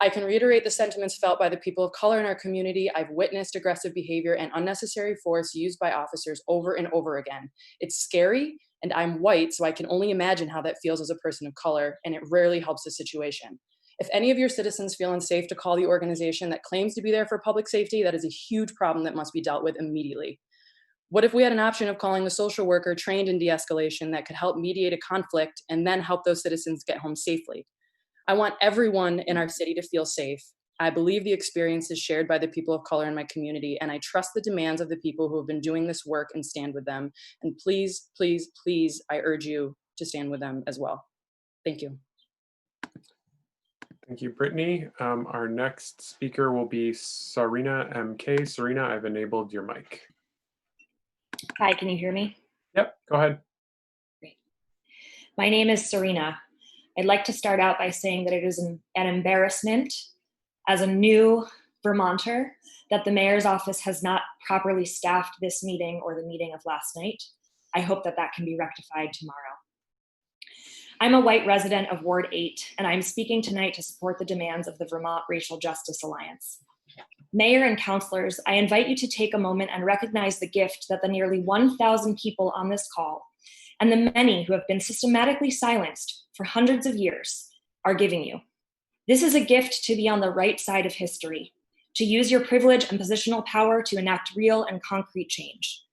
I can reiterate the sentiments felt by the people of color in our community. I've witnessed aggressive behavior and unnecessary force used by officers over and over again. It's scary, and I'm white, so I can only imagine how that feels as a person of color, and it rarely helps the situation. If any of your citizens feel unsafe to call the organization that claims to be there for public safety, that is a huge problem that must be dealt with immediately. What if we had an option of calling a social worker trained in de-escalation that could help mediate a conflict and then help those citizens get home safely? I want everyone in our city to feel safe. I believe the experience is shared by the people of color in my community, and I trust the demands of the people who have been doing this work and stand with them. And please, please, please, I urge you to stand with them as well. Thank you. Thank you, Brittany. Our next speaker will be Sarina MK. Sarina, I've enabled your mic. Hi, can you hear me? Yep, go ahead. Great. My name is Sarina. I'd like to start out by saying that it is an embarrassment as a new Vermonter, that the mayor's office has not properly staffed this meeting or the meeting of last night. I hope that that can be rectified tomorrow. I'm a white resident of Ward 8, and I'm speaking tonight to support the demands of the Vermont Racial Justice Alliance. Mayor and councilors, I invite you to take a moment and recognize the gift that the nearly 1,000 people on this call and the many who have been systematically silenced for hundreds of years are giving you. This is a gift to be on the right side of history, to use your privilege and positional power to enact real and concrete change.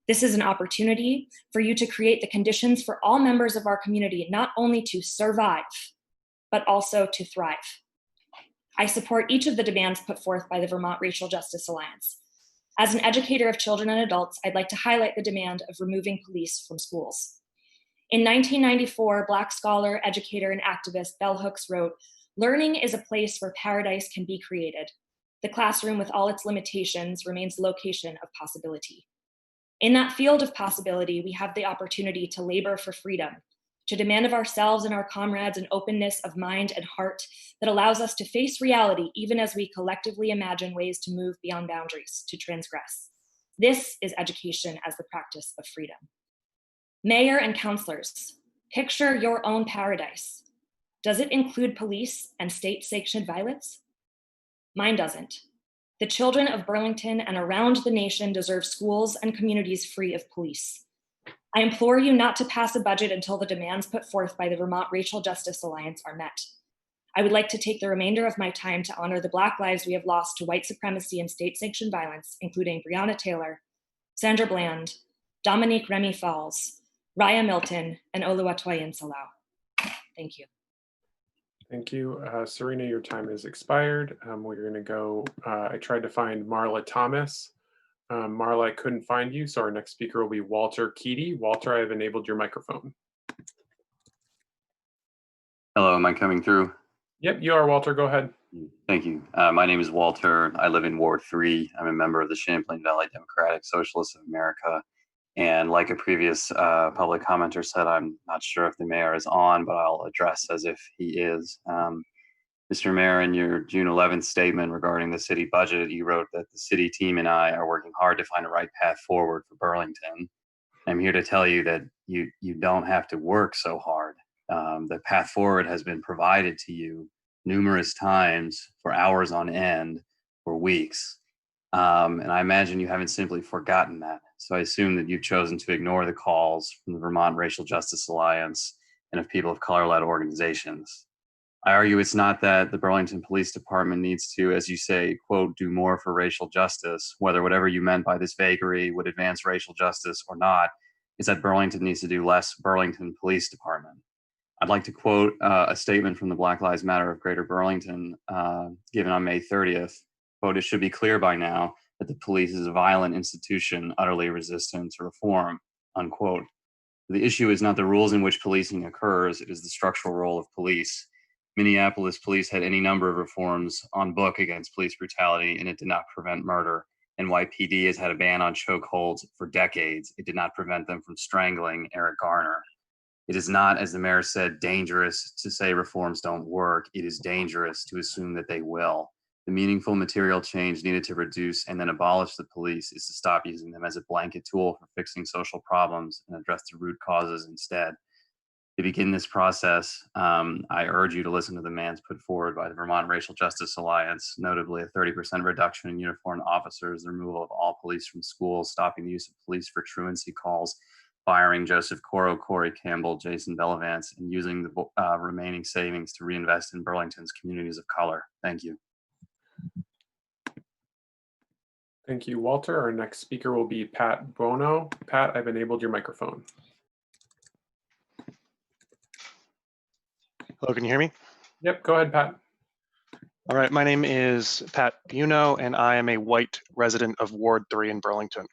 This is an opportunity for you to create the conditions for all members of our community not only to survive, but also to thrive. I support each of the demands put forth by the Vermont Racial Justice Alliance. As an educator of children and adults, I'd like to highlight the demand of removing police from schools. In 1994, Black scholar, educator, and activist Bell Hooks wrote, "Learning is a place where paradise can be created. The classroom, with all its limitations, remains the location of possibility." In that field of possibility, we have the opportunity to labor for freedom, to demand of ourselves and our comrades an openness of mind and heart that allows us to face reality even as we collectively imagine ways to move beyond boundaries, to transgress. This is education as the practice of freedom. Mayor and councilors, picture your own paradise. Does it include police and state-sanctioned violence? Mine doesn't. The children of Burlington and around the nation deserve schools and communities free of police. I implore you not to pass a budget until the demands put forth by the Vermont Racial Justice Alliance are met. I would like to take the remainder of my time to honor the Black lives we have lost to white supremacy and state-sanctioned violence, including Breonna Taylor, Sandra Bland, Dominique Remy Falls, Raya Milton, and Oluwatoyin Salau. Thank you. Thank you. Serena, your time is expired. We're going to go, I tried to find Marla Thomas. Marla, I couldn't find you, so our next speaker will be Walter Keaty. Walter, I have enabled your microphone. Hello, am I coming through? Yep, you are, Walter. Go ahead. Thank you. My name is Walter. I live in Ward 3. I'm a member of the Champlain Valley Democratic Socialists of America. And like a previous public commenter said, I'm not sure if the mayor is on, but I'll address as if he is. Mr. Mayor, in your June 11th statement regarding the city budget, you wrote that the city team and I are working hard to find a right path forward for Burlington. I'm here to tell you that you don't have to work so hard. The path forward has been provided to you numerous times for hours on end for weeks. And I imagine you haven't simply forgotten that. So I assume that you've chosen to ignore the calls from the Vermont Racial Justice Alliance and of people of color-led organizations. I argue it's not that the Burlington Police Department needs to, as you say, quote, do more for racial justice, whether whatever you meant by this vagary would advance racial justice or not, is that Burlington needs to do less Burlington Police Department. I'd like to quote a statement from the Black Lives Matter of Greater Burlington given on May 30th. Quote, "It should be clear by now that the police is a violent institution utterly resistant to reform," unquote. The issue is not the rules in which policing occurs, it is the structural role of police. Minneapolis police had any number of reforms on book against police brutality, and it did not prevent murder. NYPD has had a ban on chokeholds for decades. It did not prevent them from strangling Eric Garner. It is not, as the mayor said, dangerous to say reforms don't work. It is dangerous to assume that they will. The meaningful material change needed to reduce and then abolish the police is to stop using them as a blanket tool for fixing social problems and address the root causes instead. To begin this process, I urge you to listen to the demands put forward by the Vermont Racial Justice Alliance, notably a 30% reduction in uniformed officers, the removal of all police from schools, stopping the use of police for truancy calls, firing Joseph Coro, Corey Campbell, Jason Bellavance, and using the remaining savings to reinvest in Burlington's communities of color. Thank you. Thank you, Walter. Our next speaker will be Pat Bono. Pat, I've enabled your microphone. Hello, can you hear me? Yep, go ahead, Pat. All right, my name is Pat Buno, and I am a white resident of Ward 3 in Burlington.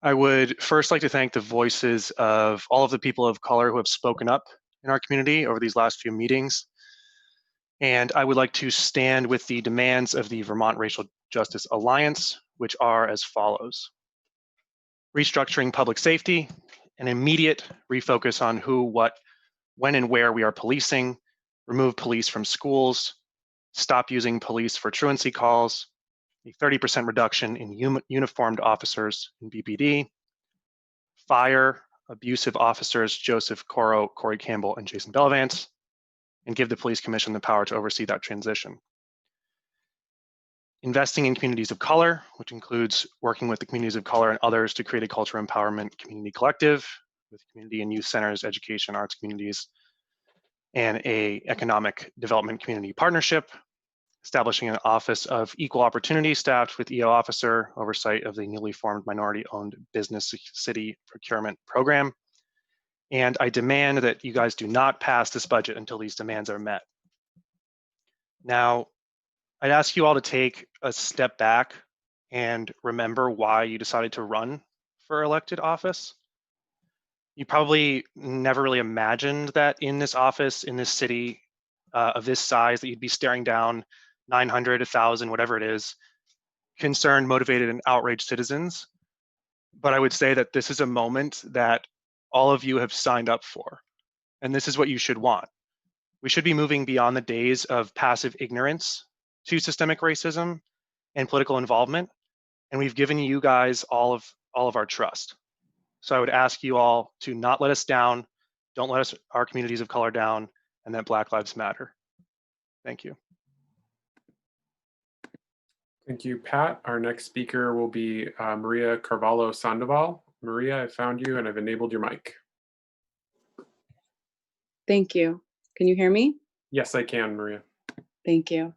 I would first like to thank the voices of all of the people of color who have spoken up in our community over these last few meetings. And I would like to stand with the demands of the Vermont Racial Justice Alliance, which are as follows. Restructuring public safety, an immediate refocus on who, what, when, and where we are policing, remove police from schools, stop using police for truancy calls, a 30% reduction in uniformed officers in BPD, fire abusive officers Joseph Coro, Corey Campbell, and Jason Bellavance, and give the police commission the power to oversee that transition. Investing in communities of color, which includes working with the communities of color and others to create a culture empowerment community collective with community and youth centers, education, arts communities, and a economic development community partnership, establishing an Office of Equal Opportunity staffed with EO officer oversight of the newly formed minority-owned business city procurement program. And I demand that you guys do not pass this budget until these demands are met. Now, I'd ask you all to take a step back and remember why you decided to run for elected office. You probably never really imagined that in this office, in this city of this size, that you'd be staring down 900, 1,000, whatever it is, concerned, motivated, and outraged citizens. But I would say that this is a moment that all of you have signed up for, and this is what you should want. We should be moving beyond the days of passive ignorance to systemic racism and political involvement, and we've given you guys all of our trust. So I would ask you all to not let us down, don't let our communities of color down, and that Black Lives Matter. Thank you. Thank you, Pat. Our next speaker will be Maria Carvalho Sandoval. Maria, I found you and I've enabled your mic. Thank you. Can you hear me? Yes, I can, Maria. Thank you.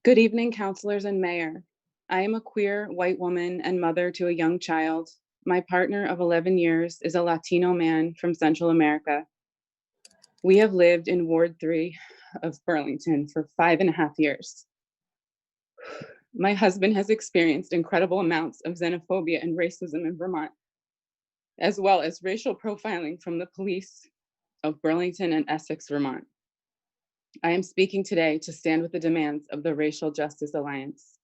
Good evening, councilors and mayor. I am a queer white woman and mother to a young child. My partner of 11 years is a Latino man from Central America. We have lived in Ward 3 of Burlington for 5.5 years. My husband has experienced incredible amounts of xenophobia and racism in Vermont, as well as racial profiling from the police of Burlington and Essex, Vermont. I am speaking today to stand with the demands of the Racial Justice Alliance.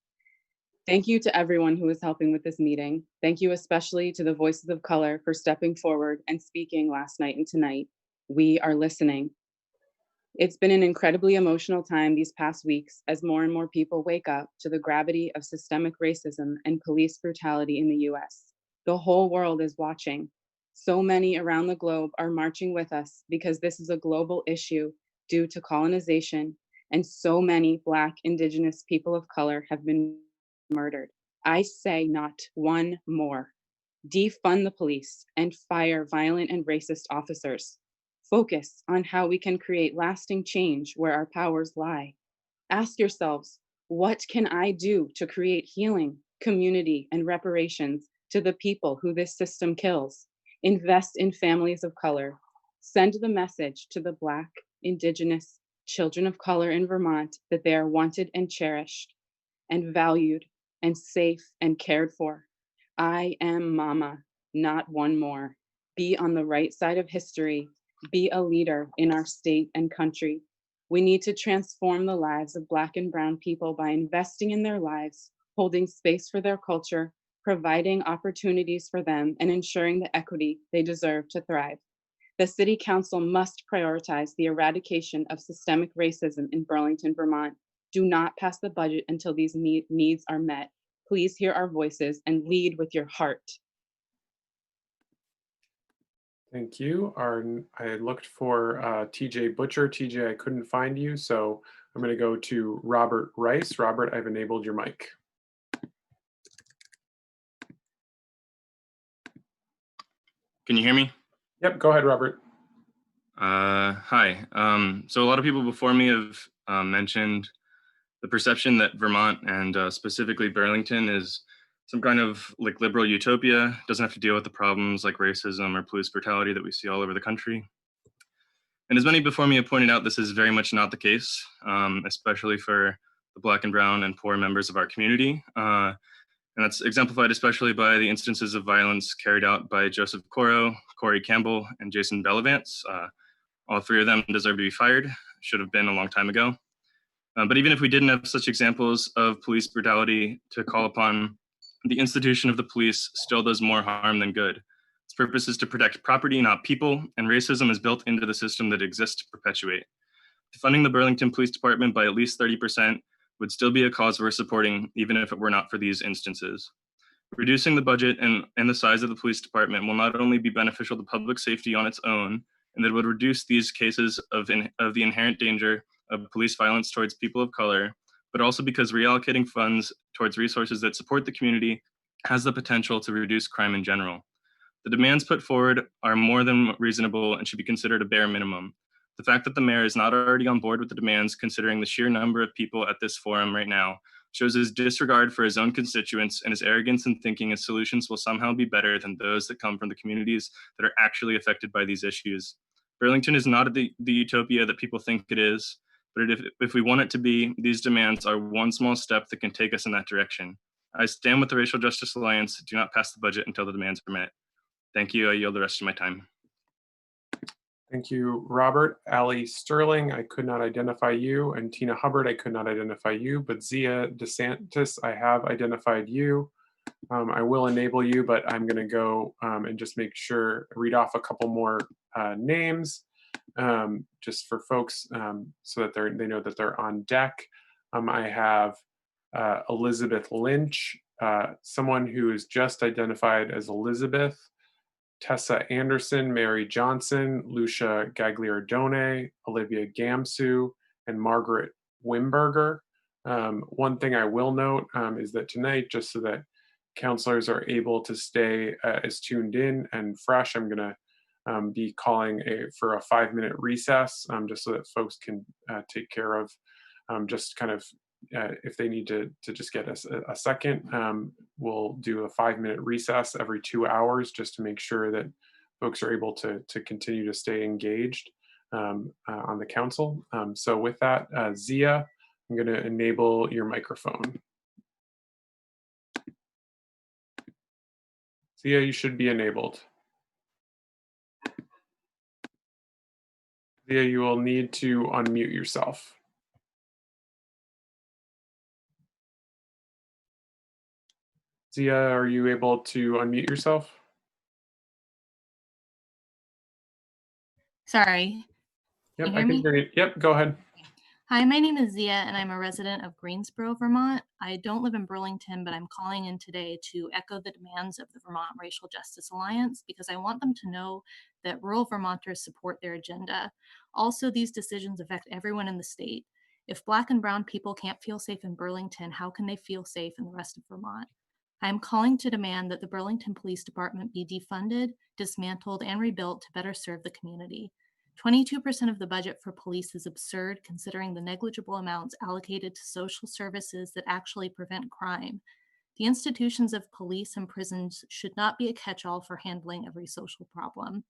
Thank you to everyone who is helping with this meeting. Thank you especially to the voices of color for stepping forward and speaking last night and tonight. We are listening. It's been an incredibly emotional time these past weeks as more and more people wake up to the gravity of systemic racism and police brutality in the US. The whole world is watching. So many around the globe are marching with us because this is a global issue due to colonization, and so many Black, Indigenous people of color have been murdered. I say not one more. Defund the police and fire violent and racist officers. Focus on how we can create lasting change where our powers lie. Ask yourselves, what can I do to create healing, community, and reparations to the people who this system kills? Invest in families of color. Send the message to the Black, Indigenous, children of color in Vermont that they are wanted and cherished and valued and safe and cared for. I am Mama, not one more. Be on the right side of history. Be a leader in our state and country. We need to transform the lives of Black and Brown people by investing in their lives, holding space for their culture, providing opportunities for them, and ensuring the equity they deserve to thrive. The City Council must prioritize the eradication of systemic racism in Burlington, Vermont. Do not pass the budget until these needs are met. Please hear our voices and lead with your heart. Thank you. I looked for TJ Butcher. TJ, I couldn't find you, so I'm going to go to Robert Rice. Robert, I've enabled your mic. Can you hear me? Yep, go ahead, Robert. Hi. So a lot of people before me have mentioned the perception that Vermont and specifically Burlington is some kind of like liberal utopia, doesn't have to deal with the problems like racism or police brutality that we see all over the country. And as many before me have pointed out, this is very much not the case, especially for the Black and Brown and poor members of our community. And that's exemplified especially by the instances of violence carried out by Joseph Coro, Corey Campbell, and Jason Bellavance. All three of them deserve to be fired, should have been a long time ago. But even if we didn't have such examples of police brutality to call upon, the institution of the police still does more harm than good. Its purpose is to protect property, not people, and racism is built into the system that exists to perpetuate. Funding the Burlington Police Department by at least 30% would still be a cause worth supporting, even if it were not for these instances. Reducing the budget and the size of the police department will not only be beneficial to public safety on its own, and that it would reduce these cases of the inherent danger of police violence towards people of color, but also because reallocating funds towards resources that support the community has the potential to reduce crime in general. The demands put forward are more than reasonable and should be considered a bare minimum. The fact that the mayor is not already on board with the demands, considering the sheer number of people at this forum right now, shows his disregard for his own constituents and his arrogance in thinking his solutions will somehow be better than those that come from the communities that are actually affected by these issues. Burlington is not the utopia that people think it is, but if we want it to be, these demands are one small step that can take us in that direction. I stand with the Racial Justice Alliance. Do not pass the budget until the demands are met. Thank you. I yield the rest of my time. Thank you, Robert. Ali Sterling, I could not identify you. And Tina Hubbard, I could not identify you. But Zia DeSantis, I have identified you. I will enable you, but I'm going to go and just make sure, read off a couple more names just for folks so that they know that they're on deck. I have Elizabeth Lynch, someone who is just identified as Elizabeth, Tessa Anderson, Mary Johnson, Lucia Gagliardone, Olivia Gamsu, and Margaret Wimberger. One thing I will note is that tonight, just so that counselors are able to stay as tuned in and fresh, I'm going to be calling for a 5-minute recess just so that folks can take care of just kind of if they need to just get a second. We'll do a 5-minute recess every 2 hours just to make sure that folks are able to continue to stay engaged on the council. So with that, Zia, I'm going to enable your microphone. Zia, you should be enabled. Zia, you will need to unmute yourself. Zia, are you able to unmute yourself? Sorry. Yep, Can you hear me? hear you. Yep, go ahead. Hi, my name is Zia, and I'm a resident of Greensboro, Vermont. I don't live in Burlington, but I'm calling in today to echo the demands of the Vermont Racial Justice Alliance because I want them to know that rural Vermonters support their agenda. Also, these decisions affect everyone in the state. If Black and Brown people can't feel safe in Burlington, how can they feel safe in the rest of Vermont? I am calling to demand that the Burlington Police Department be defunded, dismantled, and rebuilt to better serve the community. 22% of the budget for police is absurd considering the negligible amounts allocated to social services that actually prevent crime. The institutions of police and prisons should not be a catch-all for handling every social problem.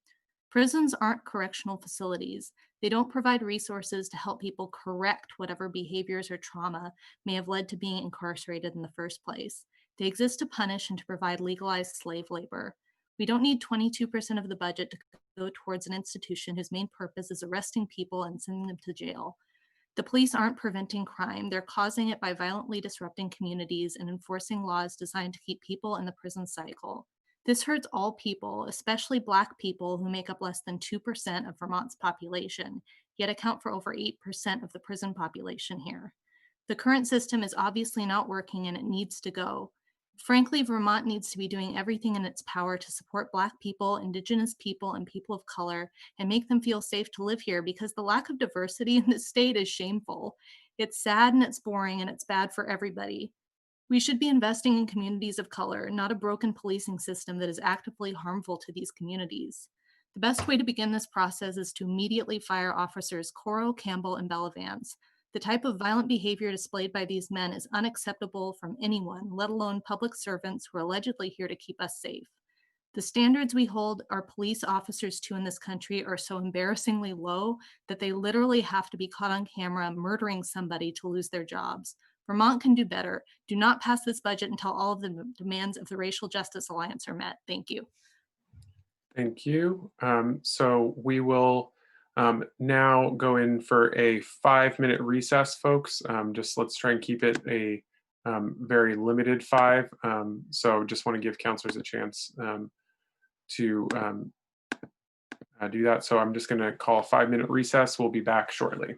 Prisons aren't correctional facilities. They don't provide resources to help people correct whatever behaviors or trauma may have led to being incarcerated in the first place. They exist to punish and to provide legalized slave labor. We don't need 22% of the budget to go towards an institution whose main purpose is arresting people and sending them to jail. The police aren't preventing crime. They're causing it by violently disrupting communities and enforcing laws designed to keep people in the prison cycle. This hurts all people, especially Black people who make up less than 2% of Vermont's population, yet account for over 8% of the prison population here. The current system is obviously not working and it needs to go. Frankly, Vermont needs to be doing everything in its power to support Black people, Indigenous people, and people of color and make them feel safe to live here because the lack of diversity in this state is shameful. It's sad and it's boring and it's bad for everybody. We should be investing in communities of color, not a broken policing system that is actively harmful to these communities. The best way to begin this process is to immediately fire officers Coro, Campbell, and Bellavance. The type of violent behavior displayed by these men is unacceptable from anyone, let alone public servants who are allegedly here to keep us safe. The standards we hold our police officers to in this country are so embarrassingly low that they literally have to be caught on camera murdering somebody to lose their jobs. Vermont can do better. Do not pass this budget until all of the demands of the Racial Justice Alliance are met. Thank you. Thank you. So we will now go in for a 5-minute recess, folks. Just let's try and keep it a very limited 5. So just want to give counselors a chance to do that. So I'm just going to call a 5-minute recess. We'll be back shortly.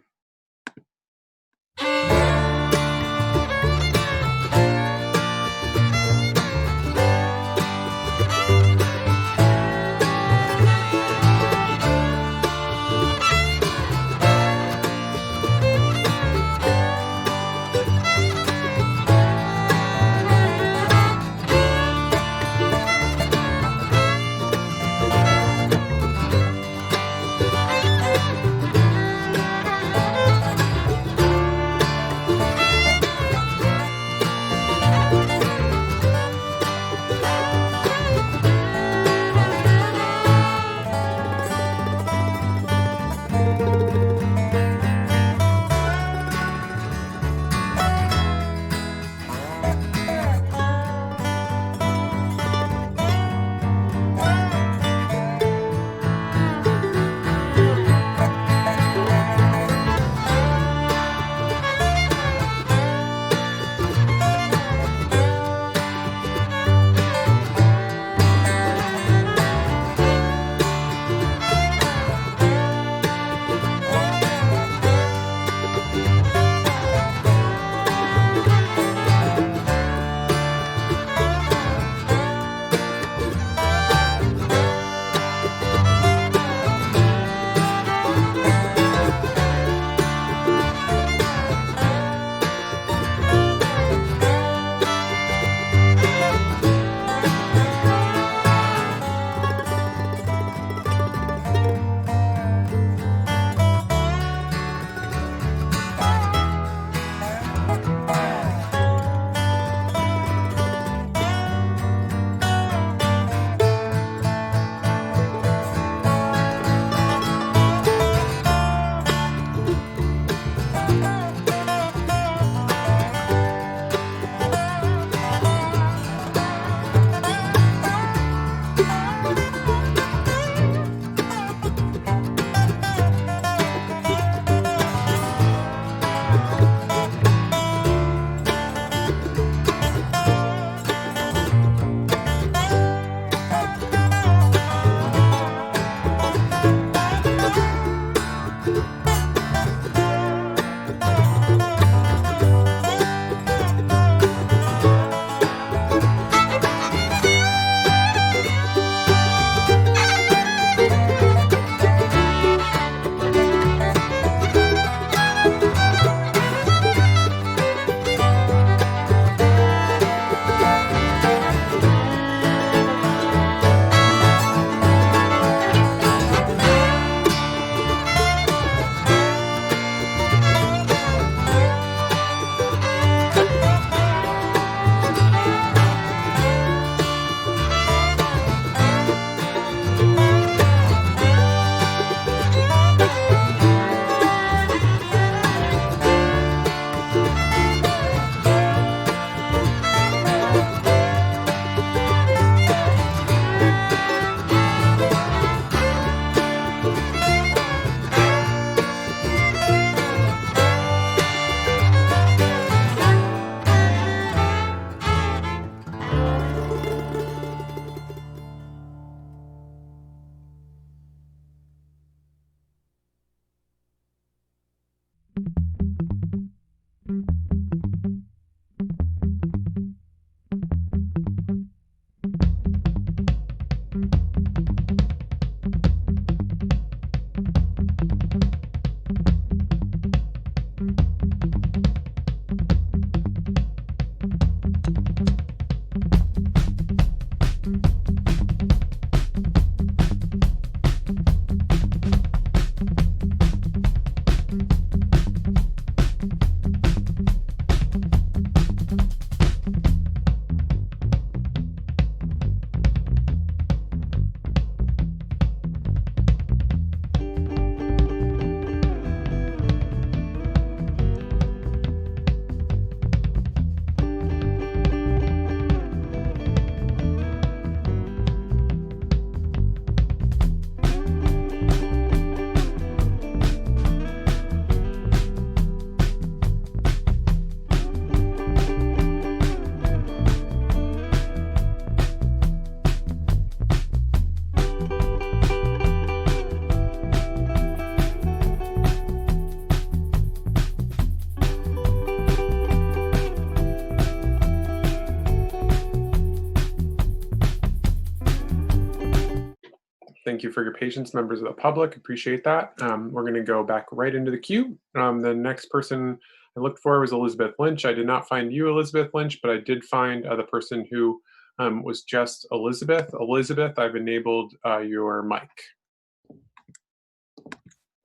Thank you for your patience, members of the public. Appreciate that. We're going to go back right into the queue. The next person I looked for was Elizabeth Lynch. I did not find you, Elizabeth Lynch, but I did find the person who was just Elizabeth. Elizabeth, I've enabled your mic.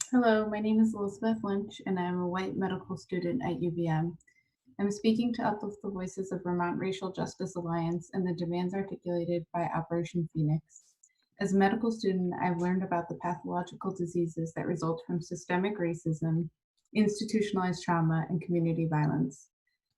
Hello, my name is Elizabeth Lynch, and I'm a white medical student at UVM. I'm speaking to uplift the voices of Vermont Racial Justice Alliance and the demands articulated by Operation Phoenix. As a medical student, I've learned about the pathological diseases that result from systemic racism, institutionalized trauma, and community violence.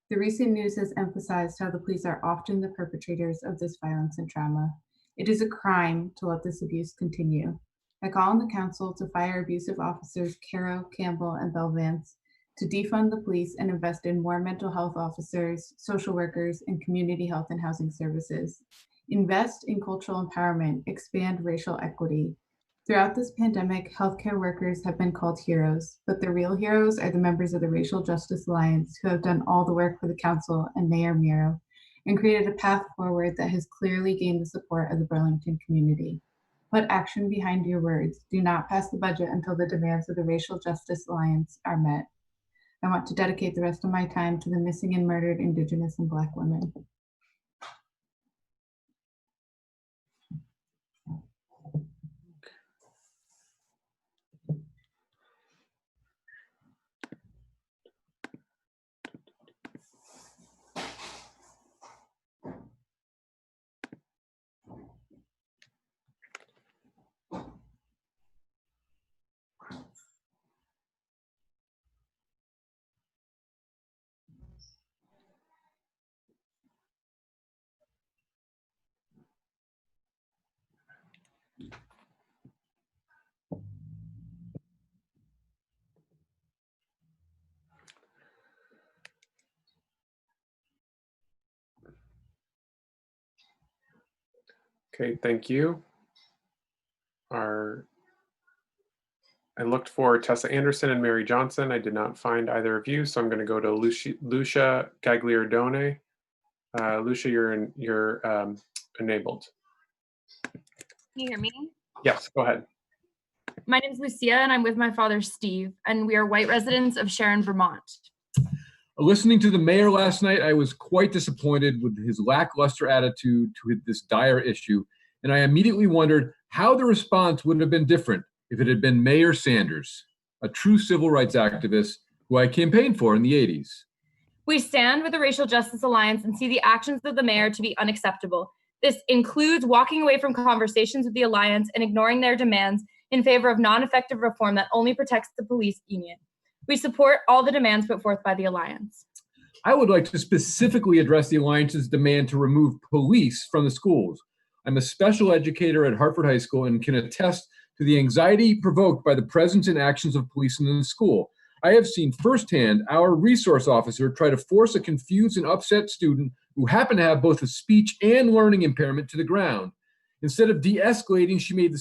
The recent news has emphasized how the police are often the perpetrators of this violence and trauma. It is a crime to let this abuse continue. I call on the council to fire abusive officers Caro, Campbell, and Belvance, to defund the police and invest in more mental health officers, social workers, and community health and housing services. Invest in cultural empowerment, expand racial equity. Throughout this pandemic, healthcare workers have been called heroes, but the real heroes are the members of the Racial Justice Alliance who have done all the work for the council and Mayor Miro and created a path forward that has clearly gained the support of the Burlington community. Put action behind your words. Do not pass the budget until the demands of the Racial Justice Alliance are met. I want to dedicate the rest of my time to the missing and murdered Indigenous and Black women. Okay, thank you. Our I looked for Tessa Anderson and Mary Johnson. I did not find either of you, so I'm going to go to Lucia Gagliardone. Lucia, you're enabled. Can you hear me? Yes, go ahead. My name is Lucia, and I'm with my father, Steve, and we are white residents of Sharon, Vermont. Listening to the mayor last night, I was quite disappointed with his lackluster attitude to this dire issue, and I immediately wondered how the response would have been different if it had been Mayor Sanders, a true civil rights activist who I campaigned for in the 80s. We stand with the Racial Justice Alliance and see the actions of the mayor to be unacceptable. This includes walking away from conversations with the Alliance and ignoring their demands in favor of non-effective reform that only protects the police union. We support all the demands put forth by the Alliance. I would like to specifically address the Alliance's demand to remove police from the schools. I'm a special educator at Hartford High School and can attest to the anxiety provoked by the presence and actions of police in the school. I have seen firsthand our resource officer try to force a confused and upset student who happened to have both a speech and learning impairment to the ground. Instead of de-escalating, she made the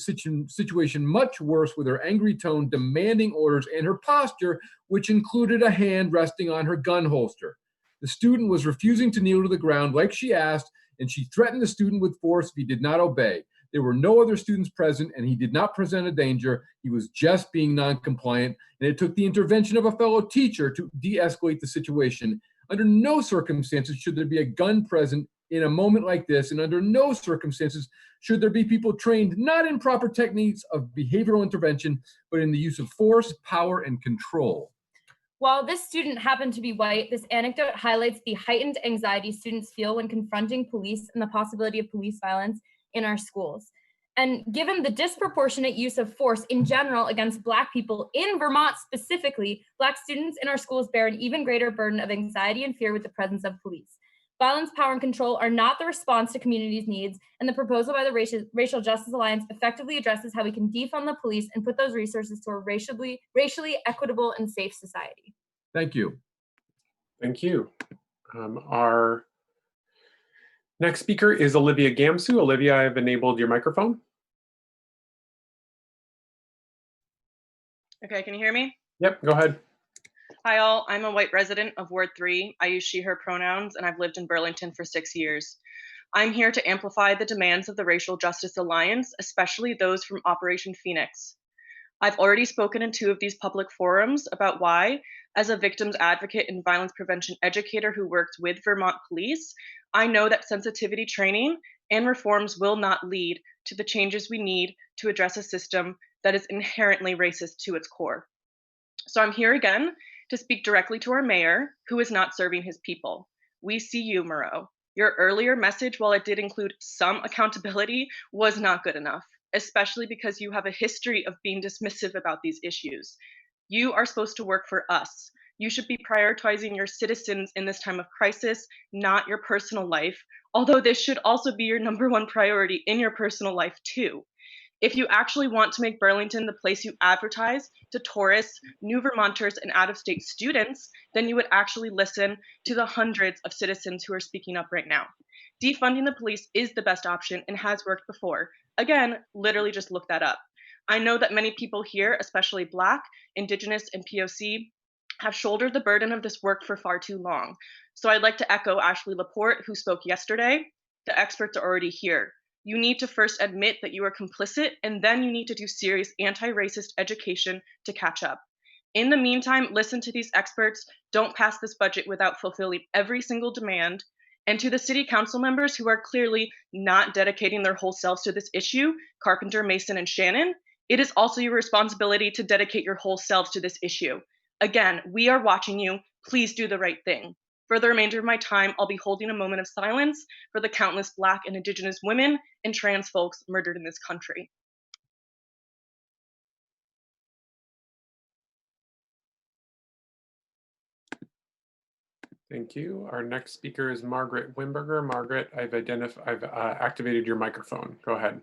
situation much worse with her angry tone, demanding orders, and her posture, which included a hand resting on her gun holster. The student was refusing to kneel to the ground like she asked, and she threatened the student with force if he did not obey. There were no other students present, and he did not present a danger. He was just being non-compliant, and it took the intervention of a fellow teacher to de-escalate the situation. Under no circumstances should there be a gun present in a moment like this, and under no circumstances should there be people trained not in proper techniques of behavioral intervention, but in the use of force, power, and control. While this student happened to be white, this anecdote highlights the heightened anxiety students feel when confronting police and the possibility of police violence in our schools. And given the disproportionate use of force in general against Black people in Vermont specifically, Black students in our schools bear an even greater burden of anxiety and fear with the presence of police. Violence, power, and control are not the response to communities' needs, and the proposal by the Racial Justice Alliance effectively addresses how we can defund the police and put those resources to a racially equitable and safe society. Thank you. Thank you. Our next speaker is Olivia Gamsu. Olivia, I have enabled your microphone. Okay, can you hear me? Yep, go ahead. Hi all, I'm a white resident of Ward 3. I use she, her pronouns, and I've lived in Burlington for 6 years. I'm here to amplify the demands of the Racial Justice Alliance, especially those from Operation Phoenix. I've already spoken in 2 of these public forums about why, as a victims advocate and violence prevention educator who works with Vermont police, I know that sensitivity training and reforms will not lead to the changes we need to address a system that is inherently racist to its core. So I'm here again to speak directly to our mayor, who is not serving his people. We see you, Moreau. Your earlier message, while it did include some accountability, was not good enough, especially because you have a history of being dismissive about these issues. You are supposed to work for us. You should be prioritizing your citizens in this time of crisis, not your personal life, although this should also be your #1 priority in your personal life too. If you actually want to make Burlington the place you advertise to tourists, new Vermonters, and out-of-state students, then you would actually listen to the hundreds of citizens who are speaking up right now. Defunding the police is the best option and has worked before. Again, literally just look that up. I know that many people here, especially Black, Indigenous, and POC, have shouldered the burden of this work for far too long. So I'd like to echo Ashley Laporte, who spoke yesterday. The experts are already here. You need to first admit that you are complicit, and then you need to do serious anti-racist education to catch up. In the meantime, listen to these experts. Don't pass this budget without fulfilling every single demand. And to the city council members who are clearly not dedicating their whole selves to this issue, Carpenter, Mason, and Shannon, it is also your responsibility to dedicate your whole selves to this issue. Again, we are watching you. Please do the right thing. For the remainder of my time, I'll be holding a moment of silence for the countless Black and Indigenous women and trans folks murdered in this country. Thank you. Our next speaker is Margaret Wimberger. Margaret, I've activated your microphone. Go ahead.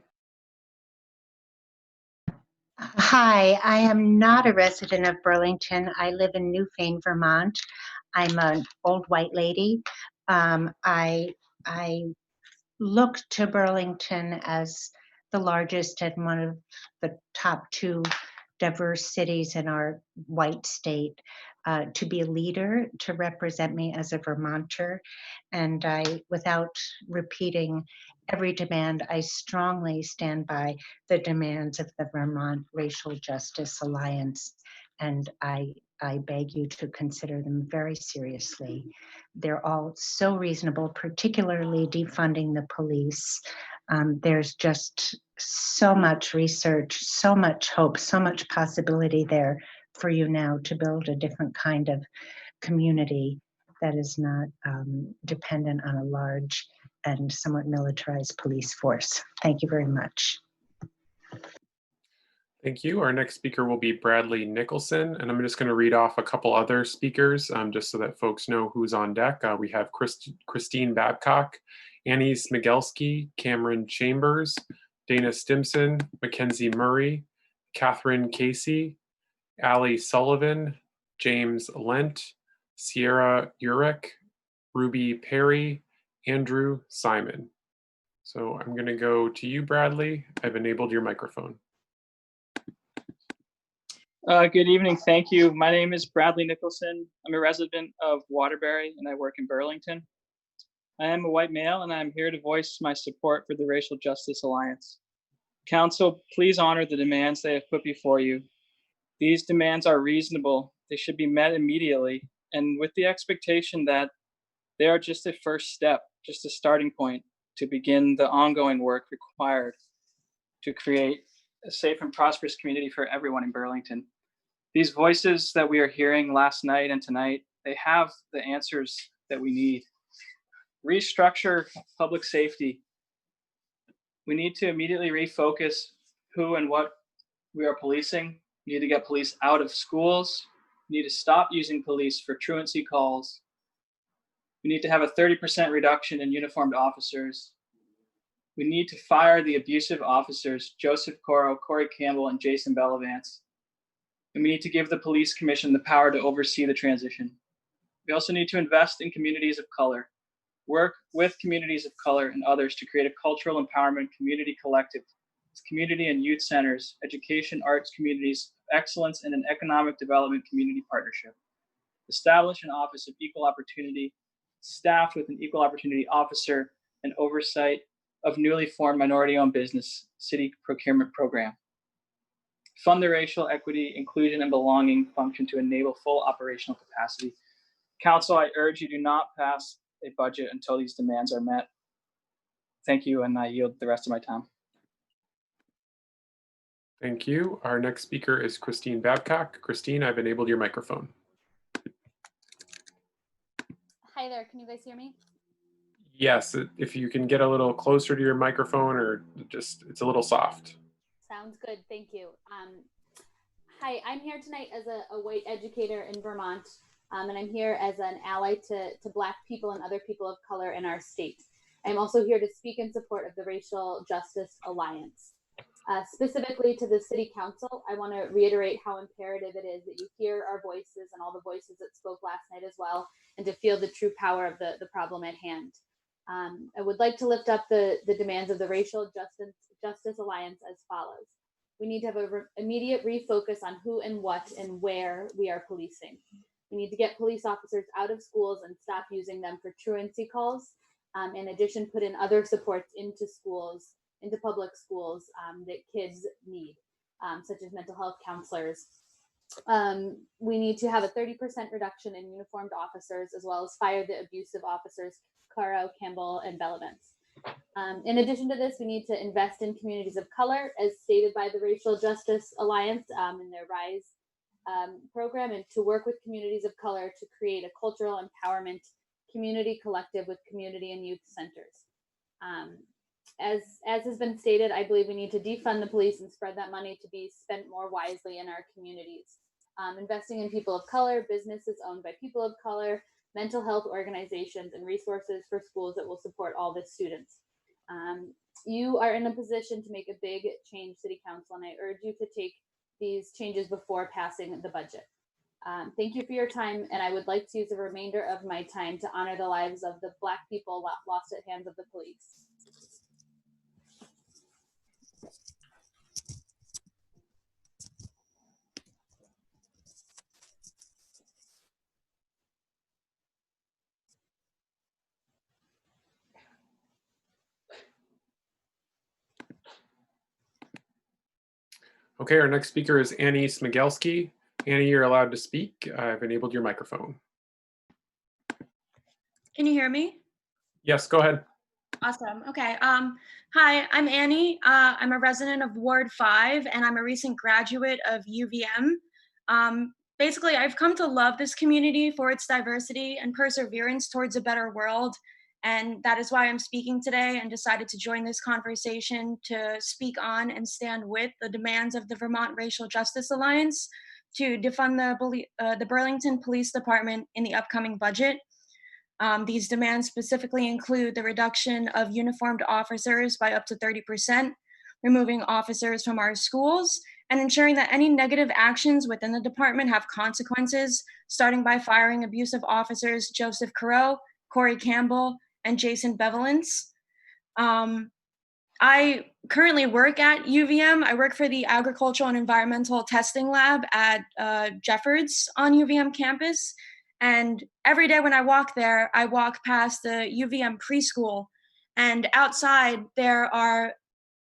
Hi, I am not a resident of Burlington. I live in Newfane, Vermont. I'm an old white lady. I look to Burlington as the largest and one of the top 2 diverse cities in our white state, to be a leader, to represent me as a Vermonter. And without repeating every demand, I strongly stand by the demands of the Vermont Racial Justice Alliance. And I beg you to consider them very seriously. They're all so reasonable, particularly defunding the police. There's just so much research, so much hope, so much possibility there for you now to build a different kind of community that is not dependent on a large and somewhat militarized police force. Thank you very much. Thank you. Our next speaker will be Bradley Nicholson, and I'm just going to read off a couple other speakers just so that folks know who's on deck. We have Christine Babcock, Annie Smigelski, Cameron Chambers, Dana Stimson, Mackenzie Murray, Catherine Casey, Allie Sullivan, James Lent, Sierra Urich, Ruby Perry, Andrew Simon. So I'm going to go to you, Bradley. I've enabled your microphone. Good evening. Thank you. My name is Bradley Nicholson. I'm a resident of Waterbury and I work in Burlington. I am a white male and I'm here to voice my support for the Racial Justice Alliance. Council, please honor the demands they have put before you. These demands are reasonable. They should be met immediately and with the expectation that they are just a first step, just a starting point to begin the ongoing work required to create a safe and prosperous community for everyone in Burlington. These voices that we are hearing last night and tonight, they have the answers that we need. Restructure public safety. We need to immediately refocus who and what we are policing. We need to get police out of schools. We need to stop using police for truancy calls. We need to have a 30% reduction in uniformed officers. We need to fire the abusive officers, Joseph Coro, Corey Campbell, and Jason Bellavance. And we need to give the police commission the power to oversee the transition. We also need to invest in communities of color, work with communities of color and others to create a cultural empowerment community collective, with community and youth centers, education, arts communities of excellence, and an economic development community partnership. Establish an office of equal opportunity, staffed with an equal opportunity officer, and oversight of newly formed minority-owned business city procurement program. Fund the racial equity, inclusion, and belonging function to enable full operational capacity. Council, I urge you do not pass a budget until these demands are met. Thank you, and I yield the rest of my time. Thank you. Our next speaker is Christine Babcock. Christine, I've enabled your microphone. Hi there, can you guys hear me? Yes, if you can get a little closer to your microphone or just, it's a little soft. Sounds good, thank you. Hi, I'm here tonight as a white educator in Vermont, and I'm here as an ally to Black people and other people of color in our state. I'm also here to speak in support of the Racial Justice Alliance. Specifically to the City Council, I want to reiterate how imperative it is that you hear our voices and all the voices that spoke last night as well, and to feel the true power of the problem at hand. I would like to lift up the demands of the Racial Justice Alliance as follows. We need to have an immediate refocus on who and what and where we are policing. We need to get police officers out of schools and stop using them for truancy calls. In addition, put in other supports into schools, into public schools that kids need, such as mental health counselors. We need to have a 30% reduction in uniformed officers, as well as fire the abusive officers, Caro, Campbell, and Bellavance. In addition to this, we need to invest in communities of color, as stated by the Racial Justice Alliance in their RISE program, and to work with communities of color to create a cultural empowerment community collective with community and youth centers. As has been stated, I believe we need to defund the police and spread that money to be spent more wisely in our communities. Investing in people of color, businesses owned by people of color, mental health organizations, and resources for schools that will support all the students. You are in a position to make a big change, City Council, and I urge you to take these changes before passing the budget. Thank you for your time, and I would like to use the remainder of my time to honor the lives of the Black people lost at hands of the police. Okay, our next speaker is Annie Smigelski. Annie, you're allowed to speak. I've enabled your microphone. Can you hear me? Yes, go ahead. Awesome. Okay. Hi, I'm Annie. I'm a resident of Ward 5, and I'm a recent graduate of UVM. Basically, I've come to love this community for its diversity and perseverance towards a better world. And that is why I'm speaking today and decided to join this conversation to speak on and stand with the demands of the Vermont Racial Justice Alliance to defund the Burlington Police Department in the upcoming budget. These demands specifically include the reduction of uniformed officers by up to 30%, removing officers from our schools, and ensuring that any negative actions within the department have consequences, starting by firing abusive officers Joseph Carreau, Corey Campbell, and Jason Bevelance. I currently work at UVM. I work for the Agricultural and Environmental Testing Lab at Jeffords on UVM campus. And every day when I walk there, I walk past the UVM preschool, and outside there are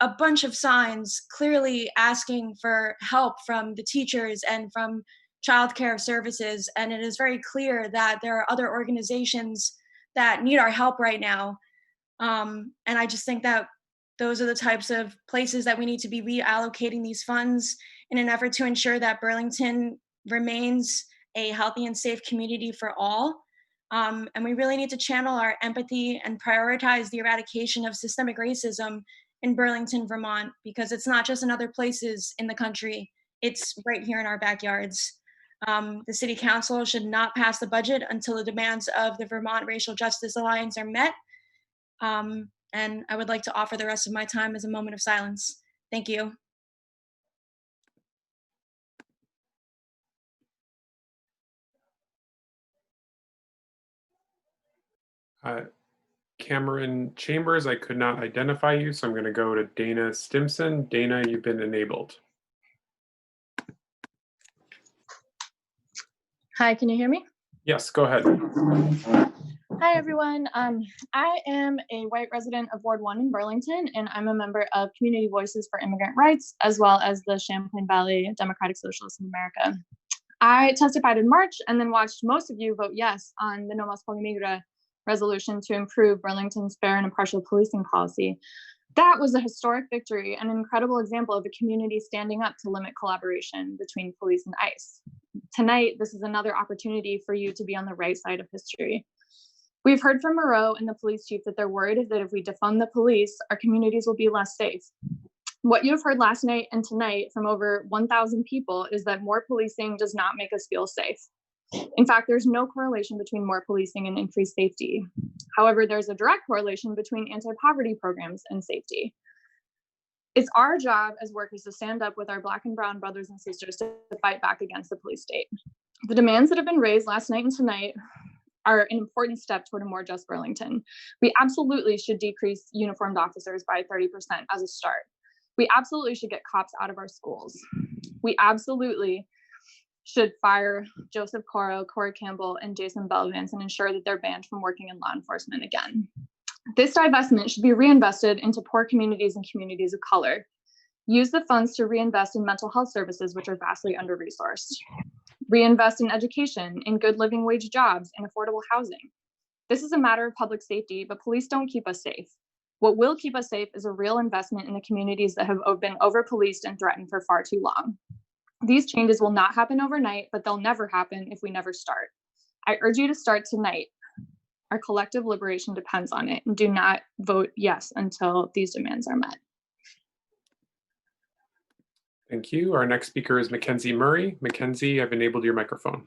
a bunch of signs clearly asking for help from the teachers and from childcare services. And it is very clear that there are other organizations that need our help right now. And I just think that those are the types of places that we need to be reallocating these funds in an effort to ensure that Burlington remains a healthy and safe community for all. And we really need to channel our empathy and prioritize the eradication of systemic racism in Burlington, Vermont, because it's not just in other places in the country, it's right here in our backyards. The City Council should not pass the budget until the demands of the Vermont Racial Justice Alliance are met. And I would like to offer the rest of my time as a moment of silence. Thank you. Cameron Chambers, I could not identify you, so I'm going to go to Dana Stimson. Dana, you've been enabled. Hi, can you hear me? Yes, go ahead. Hi, everyone. I am a white resident of Ward 1 in Burlington, and I'm a member of Community Voices for Immigrant Rights, as well as the Champlain Valley Democratic Socialists in America. I testified in March and then watched most of you vote yes on the No Mas Polimigra resolution to improve Burlington's fair and impartial policing policy. That was a historic victory and an incredible example of the community standing up to limit collaboration between police and ICE. Tonight, this is another opportunity for you to be on the right side of history. We've heard from Moreau and the police chief that they're worried that if we defund the police, our communities will be less safe. What you have heard last night and tonight from over 1,000 people is that more policing does not make us feel safe. In fact, there's no correlation between more policing and increased safety. However, there's a direct correlation between anti-poverty programs and safety. It's our job as workers to stand up with our Black and Brown brothers and sisters to fight back against the police state. The demands that have been raised last night and tonight are an important step toward a more just Burlington. We absolutely should decrease uniformed officers by 30% as a start. We absolutely should get cops out of our schools. We absolutely should fire Joseph Carreau, Corey Campbell, and Jason Bevelance and ensure that they're banned from working in law enforcement again. This divestment should be reinvested into poor communities and communities of color. Use the funds to reinvest in mental health services, which are vastly under-resourced. Reinvest in education, in good living wage jobs, and affordable housing. This is a matter of public safety, but police don't keep us safe. What will keep us safe is a real investment in the communities that have been over-policed and threatened for far too long. These changes will not happen overnight, but they'll never happen if we never start. I urge you to start tonight. Our collective liberation depends on it, and do not vote yes until these demands are met. Thank you. Our next speaker is Mackenzie Murray. Mackenzie, I've enabled your microphone.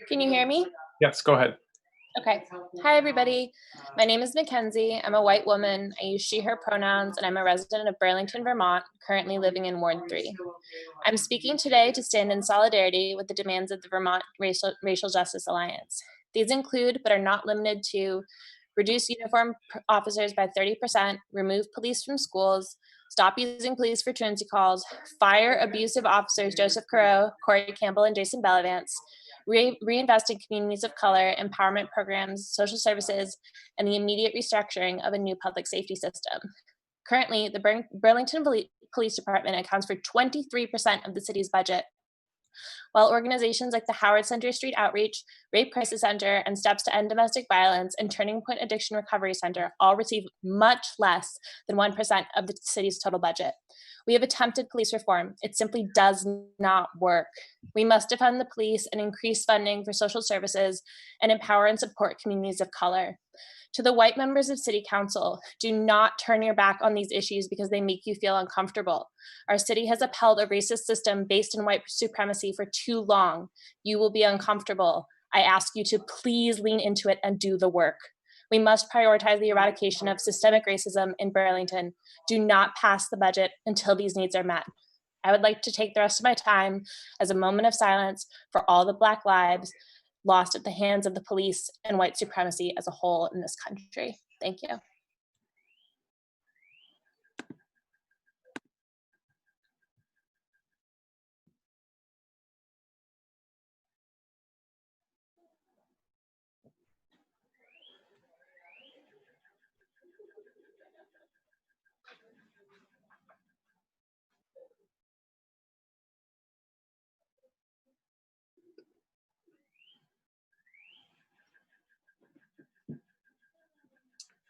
Can you hear me? Yes, go ahead. Okay. Hi, everybody. My name is Mackenzie. I'm a white woman. I use she, her pronouns, and I'm a resident of Burlington, Vermont, currently living in Ward 3. I'm speaking today to stand in solidarity with the demands of the Vermont Racial Justice Alliance. These include, but are not limited to, reduce uniform officers by 30%, remove police from schools, stop using police for truancy calls, fire abusive officers Joseph Carreau, Corey Campbell, and Jason Bevelance, reinvest in communities of color, empowerment programs, social services, and the immediate restructuring of a new public safety system. Currently, the Burlington Police Department accounts for 23% of the city's budget, while organizations like the Howard Center Street Outreach, Rape Crisis Center, and Steps to End Domestic Violence and Turning Point Addiction Recovery Center all receive much less than 1% of the city's total budget. We have attempted police reform. It simply does not work. We must defund the police and increase funding for social services and empower and support communities of color. To the white members of City Council, do not turn your back on these issues because they make you feel uncomfortable. Our city has upheld a racist system based in white supremacy for too long. You will be uncomfortable. I ask you to please lean into it and do the work. We must prioritize the eradication of systemic racism in Burlington. Do not pass the budget until these needs are met. I would like to take the rest of my time as a moment of silence for all the Black lives lost at the hands of the police and white supremacy as a whole in this country. Thank you.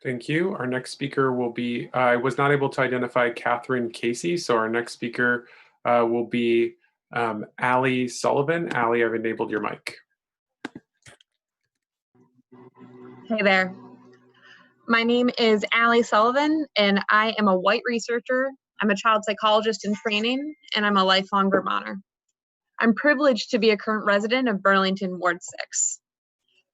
Thank you. Our next speaker will be, I was not able to identify Catherine Casey, so our next speaker will be Allie Sullivan. Allie, I've enabled your mic. Hey there. My name is Allie Sullivan, and I am a white researcher. I'm a child psychologist in training, and I'm a lifelong Vermonter. I'm privileged to be a current resident of Burlington, Ward 6.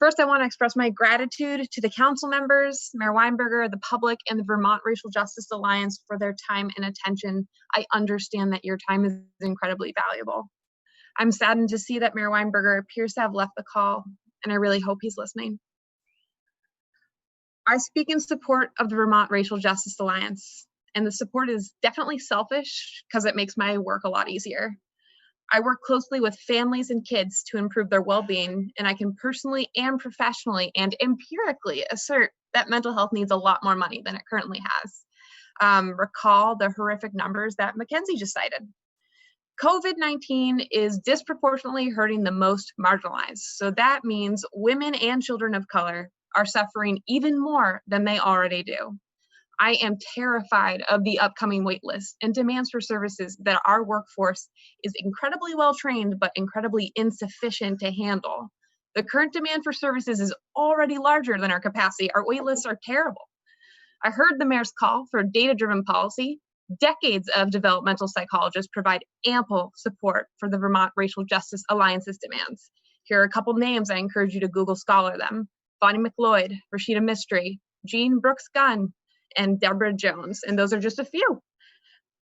First, I want to express my gratitude to the council members, Mayor Weinberger, the public, and the Vermont Racial Justice Alliance for their time and attention. I understand that your time is incredibly valuable. I'm saddened to see that Mayor Weinberger appears to have left the call, and I really hope he's listening. I speak in support of the Vermont Racial Justice Alliance, and the support is definitely selfish because it makes my work a lot easier. I work closely with families and kids to improve their well-being, and I can personally and professionally and empirically assert that mental health needs a lot more money than it currently has. Recall the horrific numbers that Mackenzie just cited. COVID-19 is disproportionately hurting the most marginalized, so that means women and children of color are suffering even more than they already do. I am terrified of the upcoming wait list and demands for services that our workforce is incredibly well trained but incredibly insufficient to handle. The current demand for services is already larger than our capacity. Our wait lists are terrible. I heard the mayor's call for data-driven policy. Decades of developmental psychologists provide ample support for the Vermont Racial Justice Alliance's demands. Here are a couple names I encourage you to Google Scholar them. Bonnie McLeod, Rashida Mystery, Jean Brooks Gunn, and Deborah Jones, and those are just a few.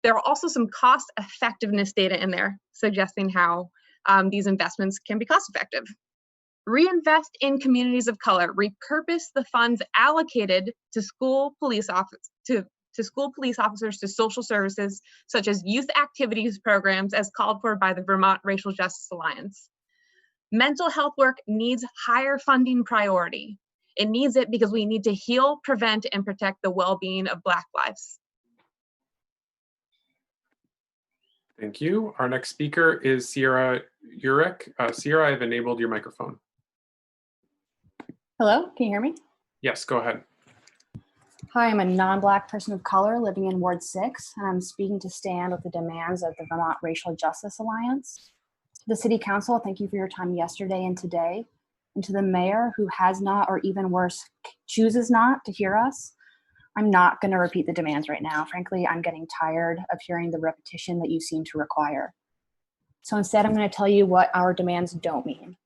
There are also some cost effectiveness data in there suggesting how these investments can be cost effective. Reinvest in communities of color, repurpose the funds allocated to school police officers, to social services, such as youth activities programs as called for by the Vermont Racial Justice Alliance. Mental health work needs higher funding priority. It needs it because we need to heal, prevent, and protect the well-being of Black lives. Thank you. Our next speaker is Sierra Urich. Sierra, I've enabled your microphone. Hello, can you hear me? Yes, go ahead. Hi, I'm a non-Black person of color living in Ward 6, and I'm speaking to stand with the demands of the Vermont Racial Justice Alliance. The City Council, thank you for your time yesterday and today. And to the mayor who has not, or even worse, chooses not to hear us, I'm not going to repeat the demands right now. Frankly, I'm getting tired of hearing the repetition that you seem to require. So instead, I'm going to tell you what our demands don't mean.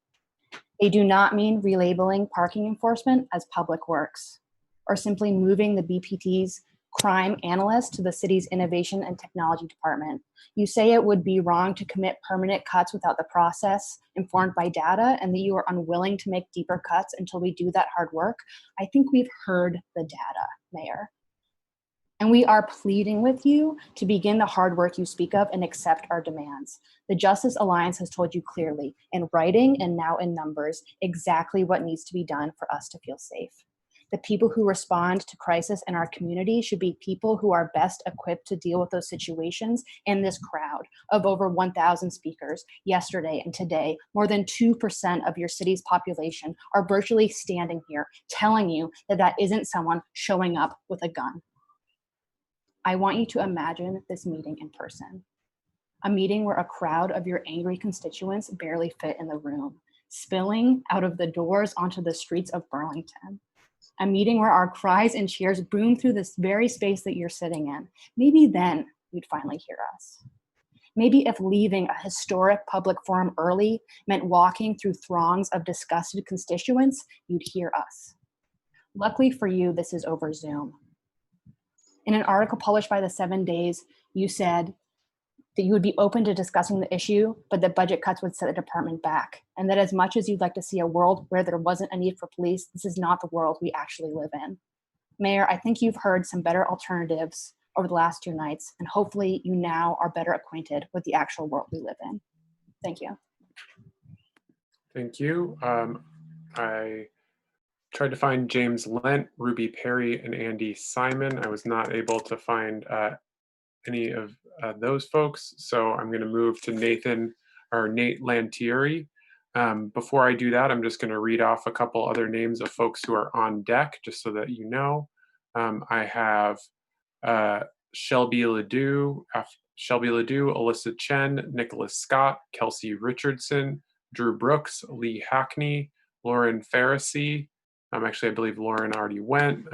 They do not mean relabeling parking enforcement as public works, or simply moving the BPT's crime analyst to the city's innovation and technology department. You say it would be wrong to commit permanent cuts without the process informed by data, and that you are unwilling to make deeper cuts until we do that hard work. I think we've heard the data, Mayor. And we are pleading with you to begin the hard work you speak of and accept our demands. The Justice Alliance has told you clearly, in writing and now in numbers, exactly what needs to be done for us to feel safe. The people who respond to crisis in our community should be people who are best equipped to deal with those situations. And this crowd of over 1,000 speakers yesterday and today, more than 2% of your city's population are virtually standing here telling you that that isn't someone showing up with a gun. I want you to imagine this meeting in person. A meeting where a crowd of your angry constituents barely fit in the room, spilling out of the doors onto the streets of Burlington. A meeting where our cries and cheers boom through this very space that you're sitting in. Maybe then you'd finally hear us. Maybe if leaving a historic public forum early meant walking through throngs of disgusted constituents, you'd hear us. Luckily for you, this is over Zoom. In an article published by the 7 Days, you said that you would be open to discussing the issue, but that budget cuts would set the department back. And that as much as you'd like to see a world where there wasn't a need for police, this is not the world we actually live in. Mayor, I think you've heard some better alternatives over the last 2 nights, and hopefully you now are better acquainted with the actual world we live in. Thank you. Thank you. I tried to find James Lent, Ruby Perry, and Andy Simon. I was not able to find any of those folks, so I'm going to move to Nate Lantieri. Before I do that, I'm just going to read off a couple other names of folks who are on deck, just so that you know. I have Shelby Ledoux, Alyssa Chen, Nicholas Scott, Kelsey Richardson, Drew Brooks, Lee Hackney, Lauren Pharisee. Actually, I believe Lauren already went.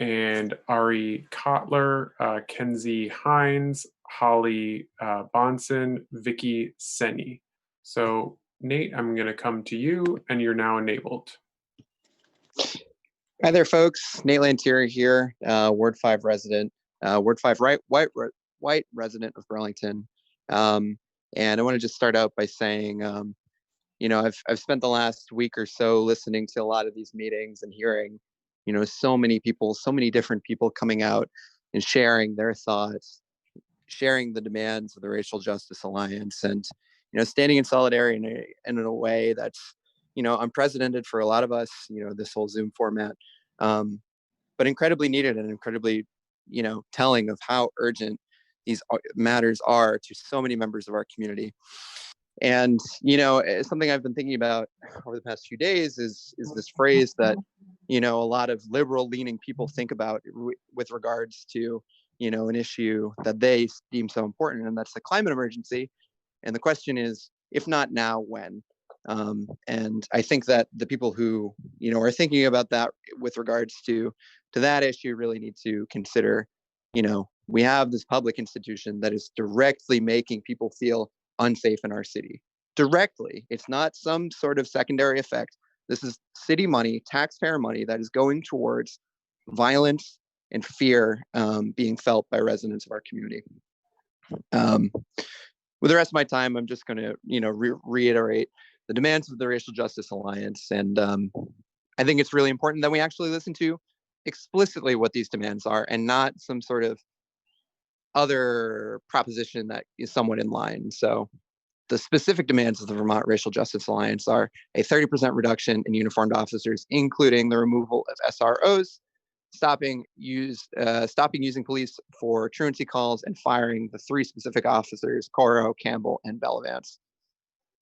And Ari Kotler, Kenzie Hines, Holly Bonson, Vicky Senni. So Nate, I'm going to come to you, and you're now enabled. Hi there, folks. Nate Lantieri here, Ward 5 resident, Ward 5 white resident of Burlington. And I want to just start out by saying, I've spent the last week or so listening to a lot of these meetings and hearing, so many people, so many different people coming out and sharing their thoughts, sharing the demands of the Racial Justice Alliance, and, standing in solidarity in a way that's, unprecedented for a lot of us, this whole Zoom format, but incredibly needed and incredibly, telling of how urgent these matters are to so many members of our community. And, something I've been thinking about over the past few days is this phrase that, a lot of liberal leaning people think about with regards to, an issue that they deem so important, and that's the climate emergency. And the question is, if not now, when? And I think that the people who, are thinking about that with regards to that issue really need to consider, we have this public institution that is directly making people feel unsafe in our city. Directly. It's not some sort of secondary effect. This is city money, taxpayer money that is going towards violence and fear being felt by residents of our community. With the rest of my time, I'm just going to, reiterate the demands of the Racial Justice Alliance. And I think it's really important that we actually listen to explicitly what these demands are, and not some sort of other proposition that is somewhat in line. So the specific demands of the Vermont Racial Justice Alliance are a 30% reduction in uniformed officers, including the removal of SROs, stopping using police for truancy calls, and firing the 3 specific officers, Coro, Campbell, and Bellavance.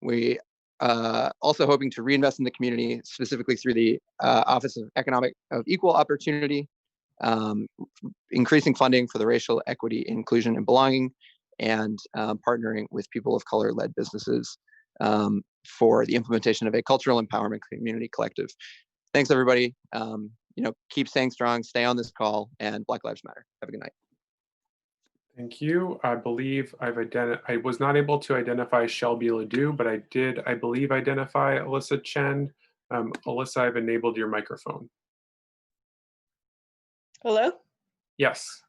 We also hoping to reinvest in the community, specifically through the Office of Equal Opportunity, increasing funding for the racial equity, inclusion, and belonging, and partnering with people of color-led businesses for the implementation of a cultural empowerment community collective. Thanks, everybody. Keep staying strong, stay on this call, and Black Lives Matter. Have a good night. Thank you. I believe I was not able to identify Shelby Ledoux, but I did, I believe, identify Alyssa Chen. Alyssa, I've enabled your microphone. Hello? Yes.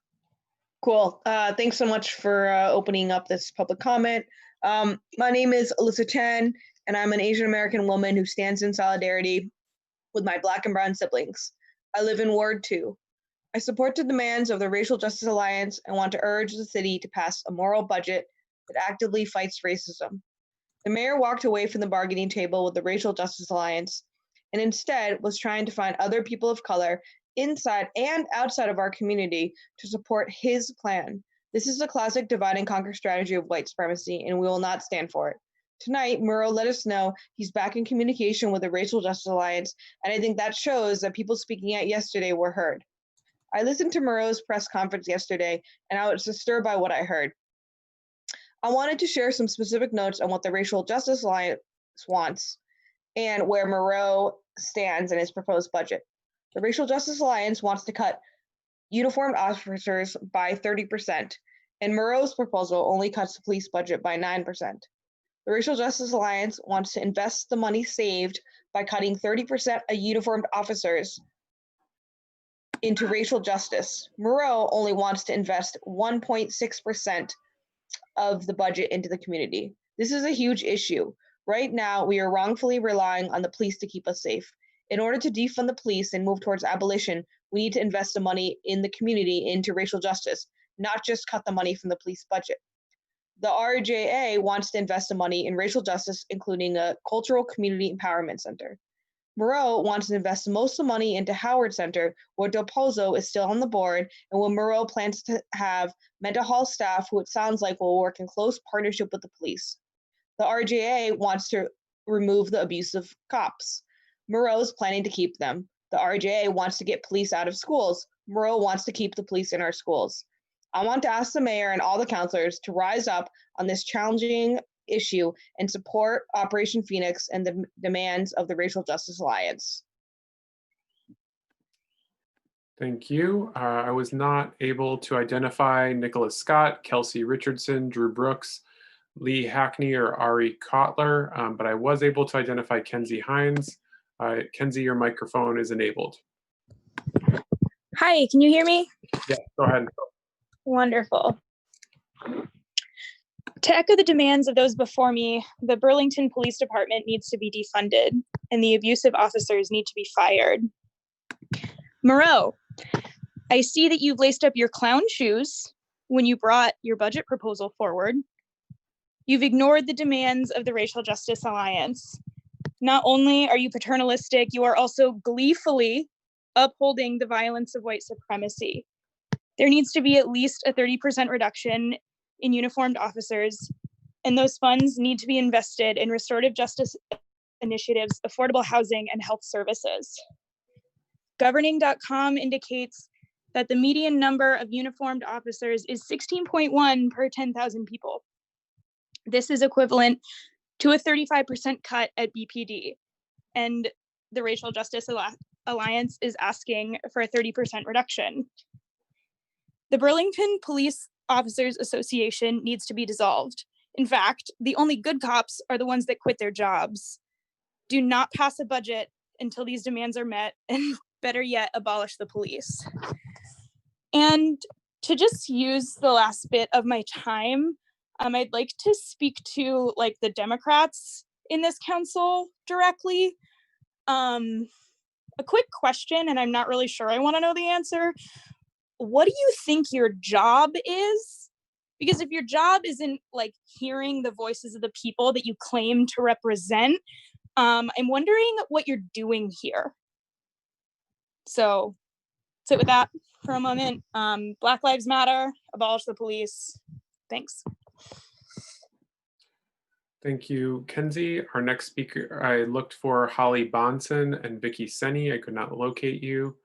Cool. Thanks so much for opening up this public comment. My name is Alyssa Chen, and I'm an Asian American woman who stands in solidarity with my Black and brown siblings. I live in Ward 2. I support the demands of the Racial Justice Alliance and want to urge the city to pass a moral budget that actively fights racism. The mayor walked away from the bargaining table with the Racial Justice Alliance and instead was trying to find other people of color inside and outside of our community to support his plan. This is a classic divide and conquer strategy of white supremacy, and we will not stand for it. Tonight, Murrow let us know he's back in communication with the Racial Justice Alliance, and I think that shows that people speaking out yesterday were heard. I listened to Murrow's press conference yesterday, and I was disturbed by what I heard. I wanted to share some specific notes on what the Racial Justice Alliance wants and where Murrow stands in his proposed budget. The Racial Justice Alliance wants to cut uniformed officers by 30%, and Murrow's proposal only cuts the police budget by 9%. The Racial Justice Alliance wants to invest the money saved by cutting 30% of uniformed officers into racial justice. Murrow only wants to invest 1.6% of the budget into the community. This is a huge issue. Right now, we are wrongfully relying on the police to keep us safe. In order to defund the police and move towards abolition, we need to invest the money in the community into racial justice, not just cut the money from the police budget. The RJA wants to invest the money in racial justice, including a cultural community empowerment center. Murrow wants to invest most of the money into Howard Center, where Del Pozo is still on the board, and where Murrow plans to have mental health staff who it sounds like will work in close partnership with the police. The RJA wants to remove the abusive cops. Murrow is planning to keep them. The RJA wants to get police out of schools. Murrow wants to keep the police in our schools. I want to ask the mayor and all the councilors to rise up on this challenging issue and support Operation Phoenix and the demands of the Racial Justice Alliance. Thank you. I was not able to identify Nicholas Scott, Kelsey Richardson, Drew Brooks, Lee Hackney, or Ari Kotler, but I was able to identify Kenzie Hines. Kenzie, your microphone is enabled. Hi, can you hear me? Yeah, go ahead. Wonderful. To echo the demands of those before me, the Burlington Police Department needs to be defunded and the abusive officers need to be fired. Murrow, I see that you've laced up your clown shoes when you brought your budget proposal forward. You've ignored the demands of the Racial Justice Alliance. Not only are you paternalistic, you are also gleefully upholding the violence of white supremacy. There needs to be at least a 30% reduction in uniformed officers, and those funds need to be invested in restorative justice initiatives, affordable housing, and health services. Governing.com indicates that the median number of uniformed officers is 16.1 per 10,000 people. This is equivalent to a 35% cut at BPD, and the Racial Justice Alliance is asking for a 30% reduction. The Burlington Police Officers Association needs to be dissolved. In fact, the only good cops are the ones that quit their jobs. Do not pass a budget until these demands are met, and better yet, abolish the police. And to just use the last bit of my time, I'd like to speak to the Democrats in this council directly. A quick question, and I'm not really sure I want to know the answer. What do you think your job is? Because if your job isn't hearing the voices of the people that you claim to represent, I'm wondering what you're doing here. So sit with that for a moment. Black Lives Matter, abolish the police. Thanks. Thank you, Kenzie. Our next speaker, I looked for Holly Bonson and Vicky Senni. I could not locate you,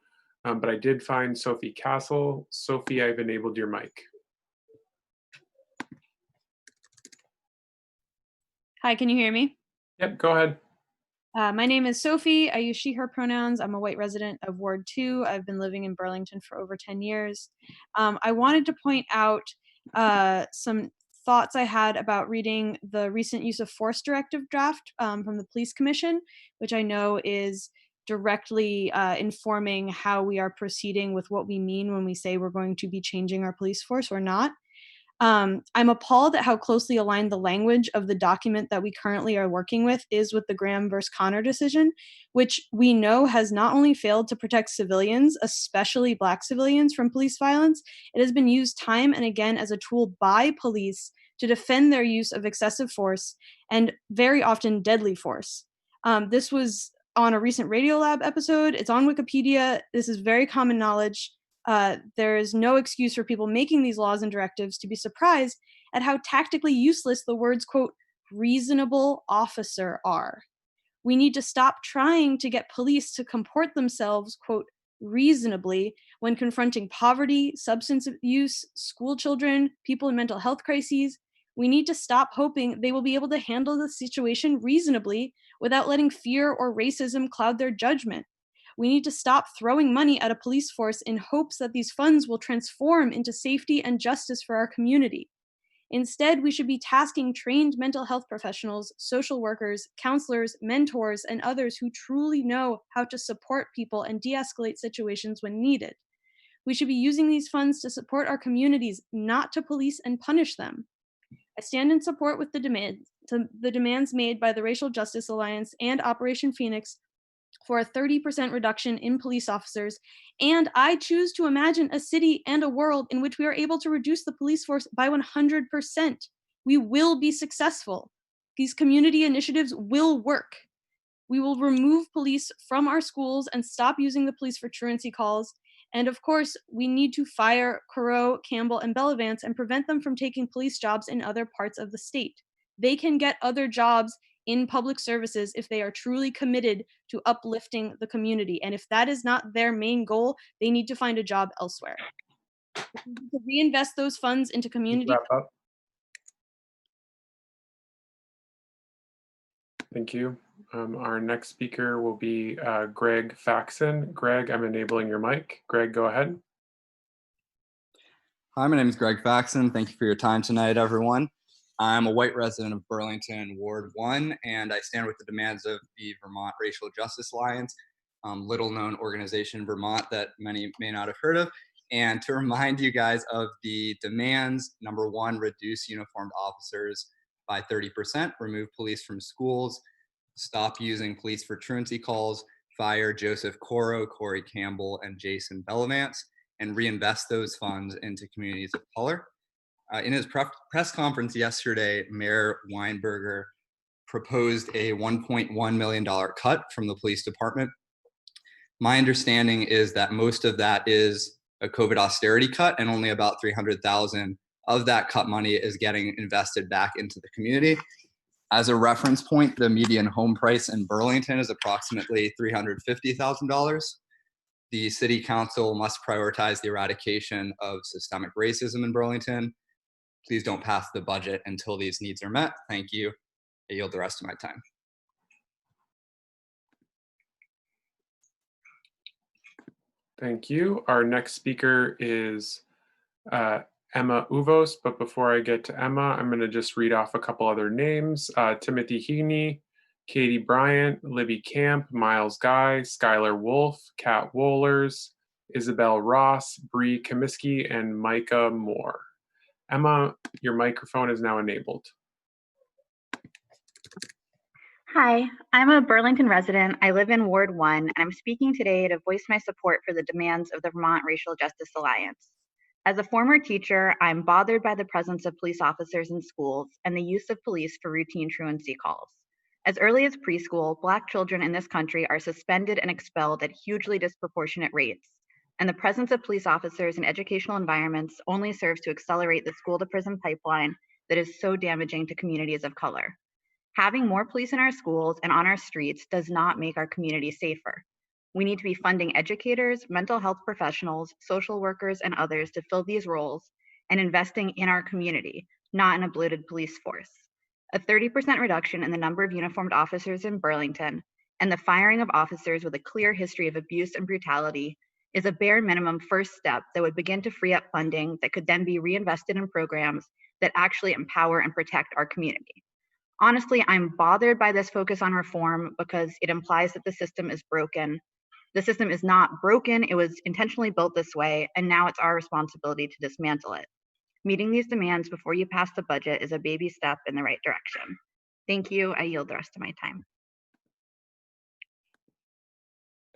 but I did find Sophie Castle. Sophie, I've enabled your mic. Hi, can you hear me? Yep, go ahead. My name is Sophie. I use she, her pronouns. I'm a white resident of Ward 2. I've been living in Burlington for over 10 years. I wanted to point out some thoughts I had about reading the recent use of force directive draft from the Police Commission, which I know is directly informing how we are proceeding with what we mean when we say we're going to be changing our police force or not. I'm appalled at how closely aligned the language of the document that we currently are working with is with the Graham versus Connor decision, which we know has not only failed to protect civilians, especially Black civilians, from police violence, it has been used time and again as a tool by police to defend their use of excessive force and very often deadly force. This was on a recent Radiolab episode. It's on Wikipedia. This is very common knowledge. There is no excuse for people making these laws and directives to be surprised at how tactically useless the words, quote, reasonable officer are. We need to stop trying to get police to comport themselves, quote, reasonably when confronting poverty, substance abuse, school children, people in mental health crises. We need to stop hoping they will be able to handle the situation reasonably without letting fear or racism cloud their judgment. We need to stop throwing money at a police force in hopes that these funds will transform into safety and justice for our community. Instead, we should be tasking trained mental health professionals, social workers, counselors, mentors, and others who truly know how to support people and de-escalate situations when needed. We should be using these funds to support our communities, not to police and punish them. I stand in support with the demands made by the Racial Justice Alliance and Operation Phoenix for a 30% reduction in police officers, and I choose to imagine a city and a world in which we are able to reduce the police force by 100%. We will be successful. These community initiatives will work. We will remove police from our schools and stop using the police for truancy calls. And of course, we need to fire Corot, Campbell, and Bellavance and prevent them from taking police jobs in other parts of the state. They can get other jobs in public services if they are truly committed to uplifting the community. And if that is not their main goal, they need to find a job elsewhere. To reinvest those funds into community. Wrap up. Thank you. Our next speaker will be Greg Faxon. Greg, I'm enabling your mic. Greg, go ahead. Hi, my name is Greg Faxon. Thank you for your time tonight, everyone. I'm a white resident of Burlington, Ward 1, and I stand with the demands of the Vermont Racial Justice Alliance, little-known organization in Vermont that many may not have heard of. And to remind you guys of the demands, number one, reduce uniformed officers by 30%, remove police from schools, stop using police for truancy calls, fire Joseph Corot, Corey Campbell, and Jason Bellavance, and reinvest those funds into communities of color. In his press conference yesterday, Mayor Weinberger proposed a $1.1 million cut from the police department. My understanding is that most of that is a COVID austerity cut, and only about $300,000 of that cut money is getting invested back into the community. As a reference point, the median home price in Burlington is approximately $350,000. The city council must prioritize the eradication of systemic racism in Burlington. Please don't pass the budget until these needs are met. Thank you. I yield the rest of my time. Thank you. Our next speaker is Emma Uvos, but before I get to Emma, I'm going to just read off a couple other names. Timothy Heaney, Katie Bryant, Libby Camp, Miles Guy, Skylar Wolf, Kat Wohlers, Isabel Ross, Bree Comiskey, and Micah Moore. Emma, your microphone is now enabled. Hi, I'm a Burlington resident. I live in Ward 1, and I'm speaking today to voice my support for the demands of the Vermont Racial Justice Alliance. As a former teacher, I'm bothered by the presence of police officers in schools and the use of police for routine truancy calls. As early as preschool, Black children in this country are suspended and expelled at hugely disproportionate rates, and the presence of police officers in educational environments only serves to accelerate the school-to-prison pipeline that is so damaging to communities of color. Having more police in our schools and on our streets does not make our community safer. We need to be funding educators, mental health professionals, social workers, and others to fill these roles and investing in our community, not in a bloated police force. A 30% reduction in the number of uniformed officers in Burlington and the firing of officers with a clear history of abuse and brutality is a bare minimum first step that would begin to free up funding that could then be reinvested in programs that actually empower and protect our community. Honestly, I'm bothered by this focus on reform because it implies that the system is broken. The system is not broken, it was intentionally built this way, and now it's our responsibility to dismantle it. Meeting these demands before you pass the budget is a baby step in the right direction. Thank you. I yield the rest of my time.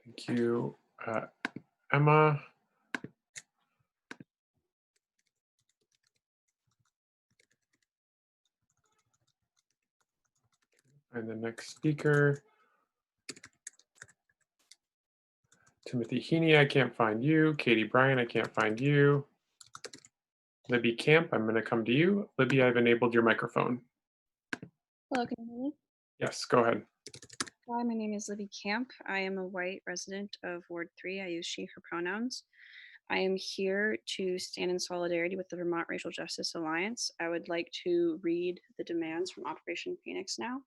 Thank you, Emma. And the next speaker, Timothy Heaney, I can't find you. Katie Bryan, I can't find you. Libby Camp, I'm going to come to you. Libby, I've enabled your microphone. Hello, can you hear me? Yes, go ahead. Hi, my name is Libby Camp. I am a white resident of Ward 3. I use she, her pronouns. I am here to stand in solidarity with the Vermont Racial Justice Alliance. I would like to read the demands from Operation Phoenix now.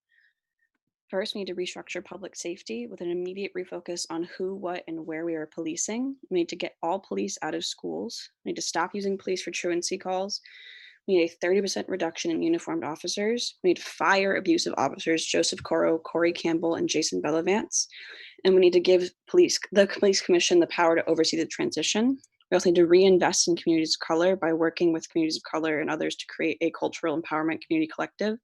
First, we need to restructure public safety with an immediate refocus on who, what, and where we are policing. We need to get all police out of schools. We need to stop using police for truancy calls. We need a 30% reduction in uniformed officers. We need to fire abusive officers Joseph Coro, Corey Campbell, and Jason Bellavance. And we need to give the police commission the power to oversee the transition. We also need to reinvest in communities of color by working with communities of color and others to create a cultural empowerment community collective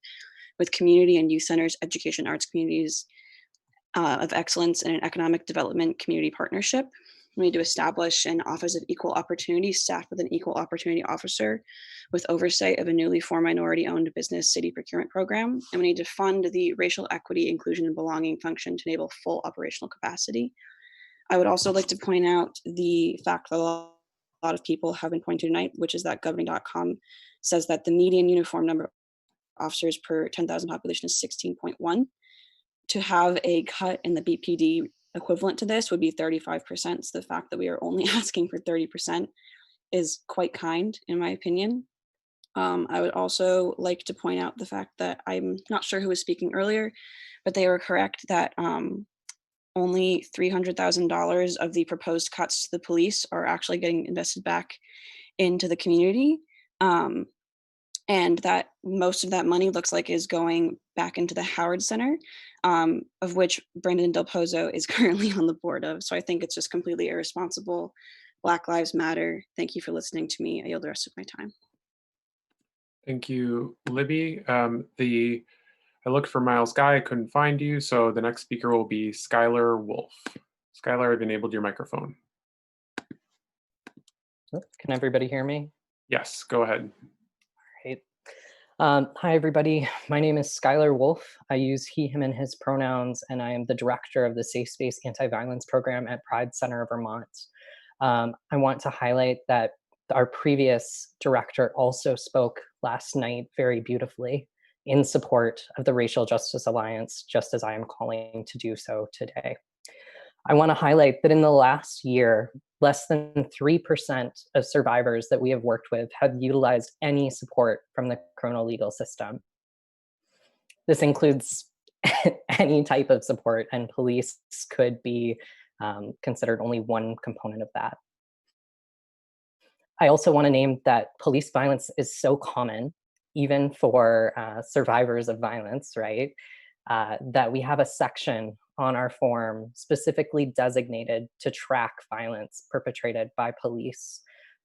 with community and youth centers, education, arts communities of excellence, and an economic development community partnership. We need to establish an Office of Equal Opportunity staffed with an equal opportunity officer with oversight of a newly formed minority-owned business city procurement program. And we need to fund the racial equity, inclusion, and belonging function to enable full operational capacity. I would also like to point out the fact that a lot of people have been pointing to tonight, which is that governing.com says that the median uniform number of officers per 10,000 population is 16.1. To have a cut in the BPD equivalent to this would be 35%. So the fact that we are only asking for 30% is quite kind, in my opinion. I would also like to point out the fact that I'm not sure who was speaking earlier, but they were correct that only $300,000 of the proposed cuts to the police are actually getting invested back into the community. And that most of that money looks like is going back into the Howard Center, of which Brandon Del Pozo is currently on the board of. So I think it's just completely irresponsible. Black Lives Matter. Thank you for listening to me. I yield the rest of my time. Thank you, Libby. I looked for Miles Guy, I couldn't find you. So the next speaker will be Skylar Wolf. Skylar, I've enabled your microphone. Can everybody hear me? Yes, go ahead. Hi, everybody. My name is Skylar Wolf. I use he, him, and his pronouns, and I am the director of the Safe Space Anti-Violence Program at Pride Center of Vermont. I want to highlight that our previous director also spoke last night very beautifully in support of the Racial Justice Alliance, just as I am calling to do so today. I want to highlight that in the last year, less than 3% of survivors that we have worked with have utilized any support from the criminal legal system. This includes any type of support, and police could be considered only one component of that. I also want to name that police violence is so common, even for survivors of violence, right? That we have a section on our form specifically designated to track violence perpetrated by police,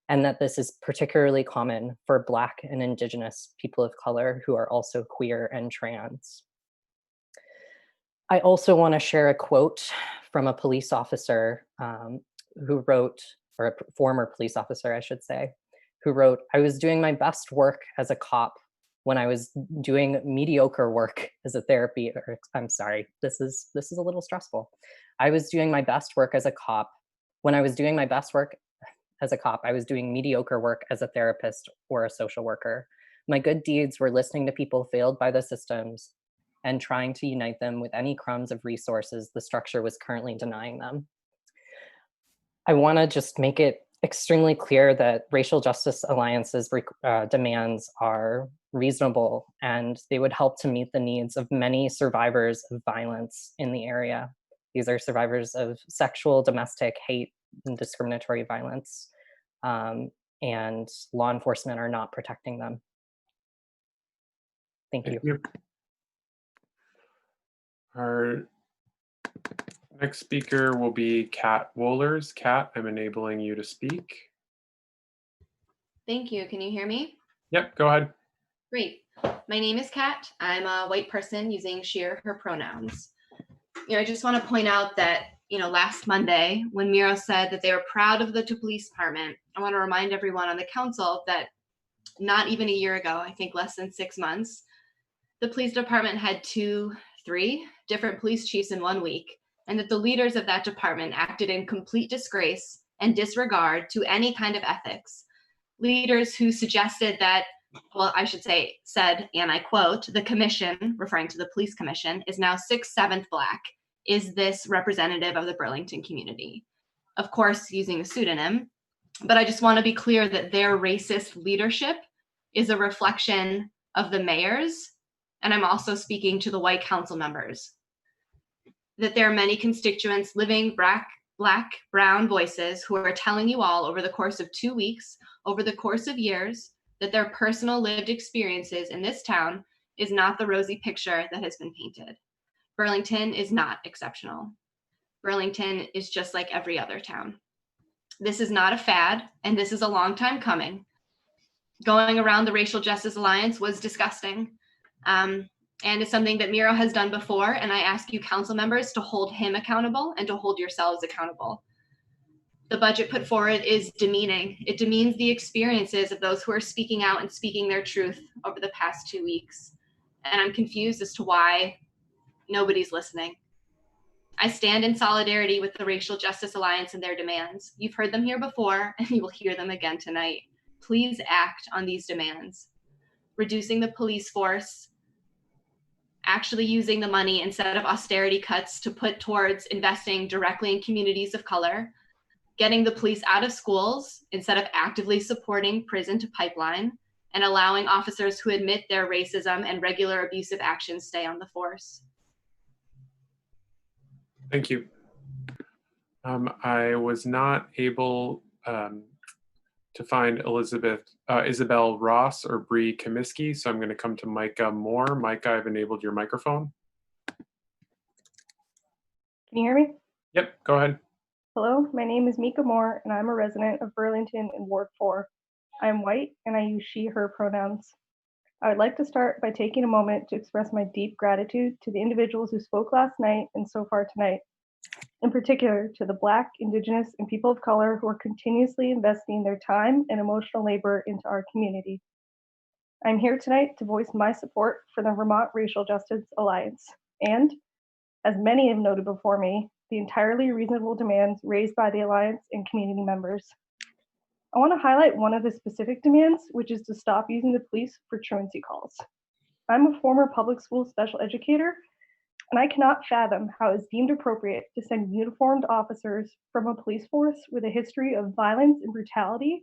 and that this is particularly common for Black and Indigenous people of color who are also queer and trans. I also want to share a quote from a police officer who wrote, or a former police officer, I should say, who wrote, "I was doing my best work as a cop when I was doing mediocre work as a therapy," or I'm sorry, this is a little stressful. "I was doing my best work as a cop. When I was doing my best work as a cop, I was doing mediocre work as a therapist or a social worker. My good deeds were listening to people failed by the systems and trying to unite them with any crumbs of resources the structure was currently denying them." I want to just make it extremely clear that Racial Justice Alliance's demands are reasonable, and they would help to meet the needs of many survivors of violence in the area. These are survivors of sexual, domestic, hate, and discriminatory violence, and law enforcement are not protecting them. Thank you. Our next speaker will be Kat Wohlers. Kat, I'm enabling you to speak. Thank you. Can you hear me? Yep, go ahead. Great. My name is Kat. I'm a white person using she, her pronouns. I just want to point out that, last Monday when Miro said that they were proud of the police department, I want to remind everyone on the council that not even a year ago, I think less than 6 months, the police department had 2 3 different police chiefs in 1 week, and that the leaders of that department acted in complete disgrace and disregard to any kind of ethics. Leaders who suggested that, well, I should say, said, and I quote, the commission, referring to the police commission, is now 6/7 Black. Is this representative of the Burlington community? Of course, using a pseudonym, but I just want to be clear that their racist leadership is a reflection of the mayors, and I'm also speaking to the white council members, that there are many constituents, living Black, brown voices who are telling you all over the course of 2 weeks, over the course of years, that their personal lived experiences in this town is not the rosy picture that has been painted. Burlington is not exceptional. Burlington is just like every other town. This is not a fad, and this is a long time coming. Going around the Racial Justice Alliance was disgusting. And it's something that Miro has done before, and I ask you council members to hold him accountable and to hold yourselves accountable. The budget put forward is demeaning. It demeans the experiences of those who are speaking out and speaking their truth over the past 2 weeks. And I'm confused as to why nobody's listening. I stand in solidarity with the Racial Justice Alliance and their demands. You've heard them here before, and you will hear them again tonight. Please act on these demands. Reducing the police force, actually using the money instead of austerity cuts to put towards investing directly in communities of color, getting the police out of schools instead of actively supporting prison to pipeline, and allowing officers who admit their racism and regular abusive actions stay on the force. Thank you. I was not able to find Isabel Ross or Bree Comiskey, so I'm going to come to Micah Moore. Micah, I've enabled your microphone. Can you hear me? Yep, go ahead. Hello, my name is Mika Moore, and I'm a resident of Burlington in Ward 4. I am white, and I use she, her pronouns. I would like to start by taking a moment to express my deep gratitude to the individuals who spoke last night and so far tonight, in particular to the Black, Indigenous, and people of color who are continuously investing their time and emotional labor into our community. I'm here tonight to voice my support for the Vermont Racial Justice Alliance and, as many have noted before me, the entirely reasonable demands raised by the Alliance and community members. I want to highlight one of the specific demands, which is to stop using the police for truancy calls. I'm a former public school special educator, and I cannot fathom how it's deemed appropriate to send uniformed officers from a police force with a history of violence and brutality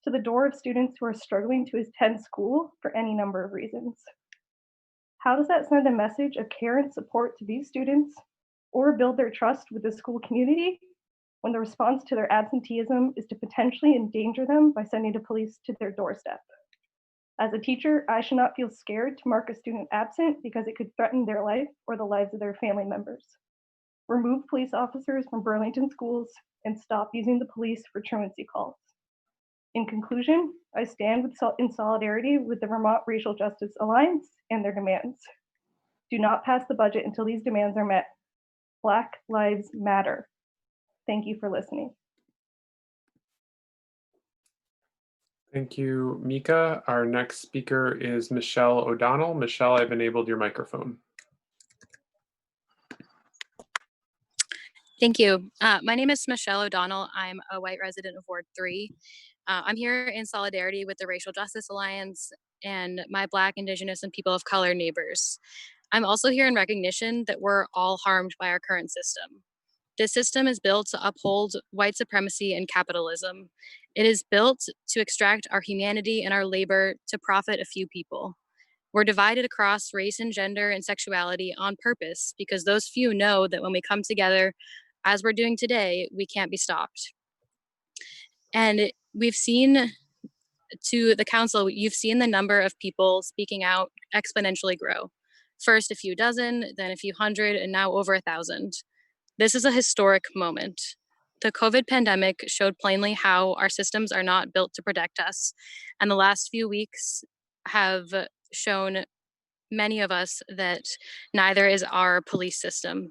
to the door of students who are struggling to attend school for any number of reasons. How does that send a message of care and support to these students or build their trust with the school community when the response to their absenteeism is to potentially endanger them by sending the police to their doorstep? As a teacher, I should not feel scared to mark a student absent because it could threaten their life or the lives of their family members. Remove police officers from Burlington schools and stop using the police for truancy calls. In conclusion, I stand in solidarity with the Vermont Racial Justice Alliance and their demands. Do not pass the budget until these demands are met. Black lives matter. Thank you for listening. Thank you, Mika. Our next speaker is Michelle O'Donnell. Michelle, I've enabled your microphone. Thank you. My name is Michelle O'Donnell. I'm a white resident of Ward 3. I'm here in solidarity with the Racial Justice Alliance and my Black, Indigenous, and people of color neighbors. I'm also here in recognition that we're all harmed by our current system. This system is built to uphold white supremacy and capitalism. It is built to extract our humanity and our labor to profit a few people. We're divided across race and gender and sexuality on purpose because those few know that when we come together, as we're doing today, we can't be stopped. And we've seen, to the council, you've seen the number of people speaking out exponentially grow. First a few dozen, then a few hundred, and now over 1,000. This is a historic moment. The COVID pandemic showed plainly how our systems are not built to protect us, and the last few weeks have shown many of us that neither is our police system.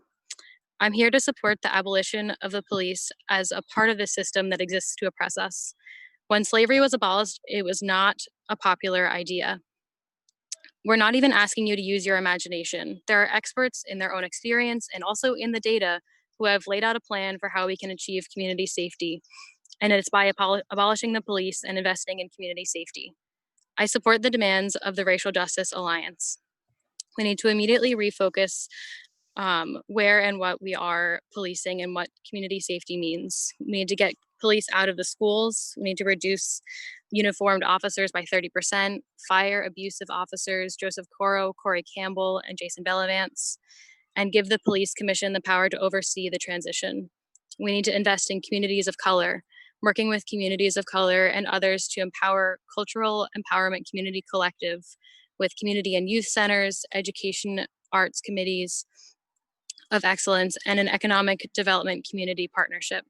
I'm here to support the abolition of the police as a part of the system that exists to oppress us. When slavery was abolished, it was not a popular idea. We're not even asking you to use your imagination. There are experts in their own experience and also in the data who have laid out a plan for how we can achieve community safety. And it's by abolishing the police and investing in community safety. I support the demands of the Racial Justice Alliance. We need to immediately refocus where and what we are policing and what community safety means. We need to get police out of the schools. We need to reduce uniformed officers by 30%, fire abusive officers, Joseph Coro, Corey Campbell, and Jason Bellavance, and give the police commission the power to oversee the transition. We need to invest in communities of color, working with communities of color and others to empower Cultural Empowerment Community Collective with community and youth centers, education, arts committees of excellence, and an economic development community partnership.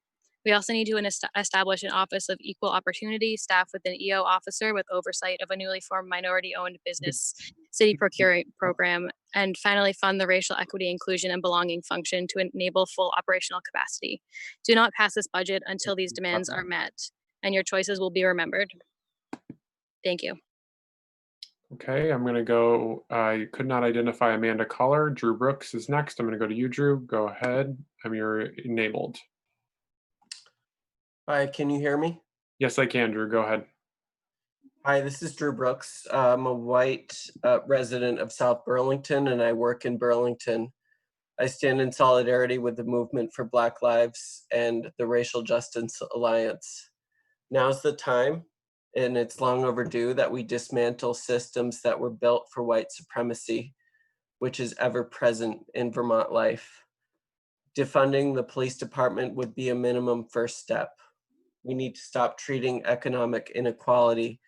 We also need to establish an Office of Equal Opportunity, staffed with an EO officer with oversight of a newly formed minority-owned business city procurement program, and finally fund the racial equity, inclusion, and belonging function to enable full operational capacity. Do not pass this budget until these demands are met, and your choices will be remembered. Thank you. Okay, I'm going to go. I could not identify Amanda Collar. Drew Brooks is next. I'm going to go to you, Drew. Go ahead. You're enabled. Hi, can you hear me? Yes, I can, Drew. Go ahead. Hi, this is Drew Brooks. I'm a white resident of South Burlington, and I work in Burlington. I stand in solidarity with the movement for Black Lives and the Racial Justice Alliance. Now's the time, and it's long overdue, that we dismantle systems that were built for white supremacy, which is ever present in Vermont life. Defunding the police department would be a minimum first step. We need to stop treating economic inequality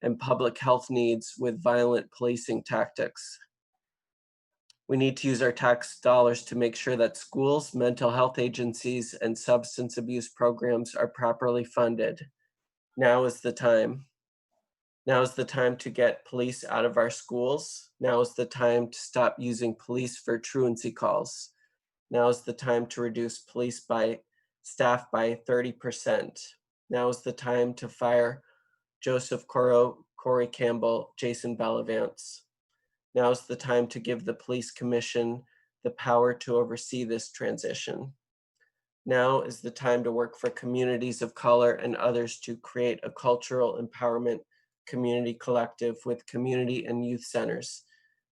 and public health needs with violent policing tactics. We need to use our tax dollars to make sure that schools, mental health agencies, and substance abuse programs are properly funded. Now is the time. Now is the time to get police out of our schools. Now is the time to stop using police for truancy calls. Now is the time to reduce police staff by 30%. Now is the time to fire Joseph Coro, Corey Campbell, Jason Bellavance. Now is the time to give the police commission the power to oversee this transition. Now is the time to work for communities of color and others to create a cultural empowerment community collective with community and youth centers,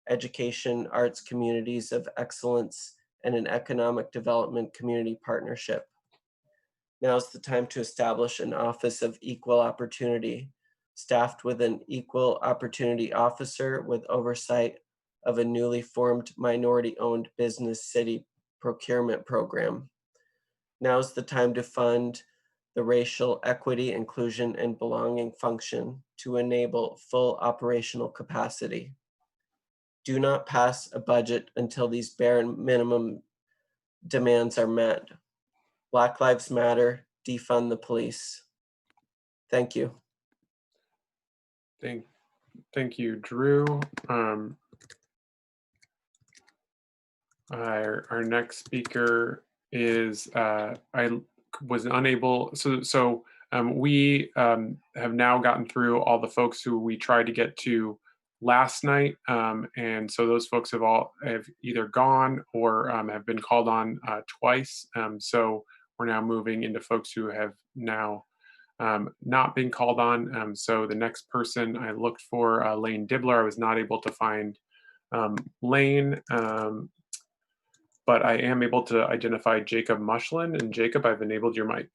education, arts communities of excellence, and an economic development community partnership. Now is the time to establish an Office of Equal Opportunity, staffed with an equal opportunity officer with oversight of a newly formed minority-owned business city procurement program. Now is the time to fund the racial equity, inclusion, and belonging function to enable full operational capacity. Do not pass a budget until these bare minimum demands are met. Black Lives Matter, defund the police. Thank you. Thank you, Drew. Our next speaker is, I was unable, we have now gotten through all the folks who we tried to get to last night. And so those folks have either gone or have been called on twice. So we're now moving into folks who have now not been called on. So the next person I looked for, Lane Dibbler. I was not able to find Lane, but I am able to identify Jacob Mushlin. And Jacob, I've enabled your mic.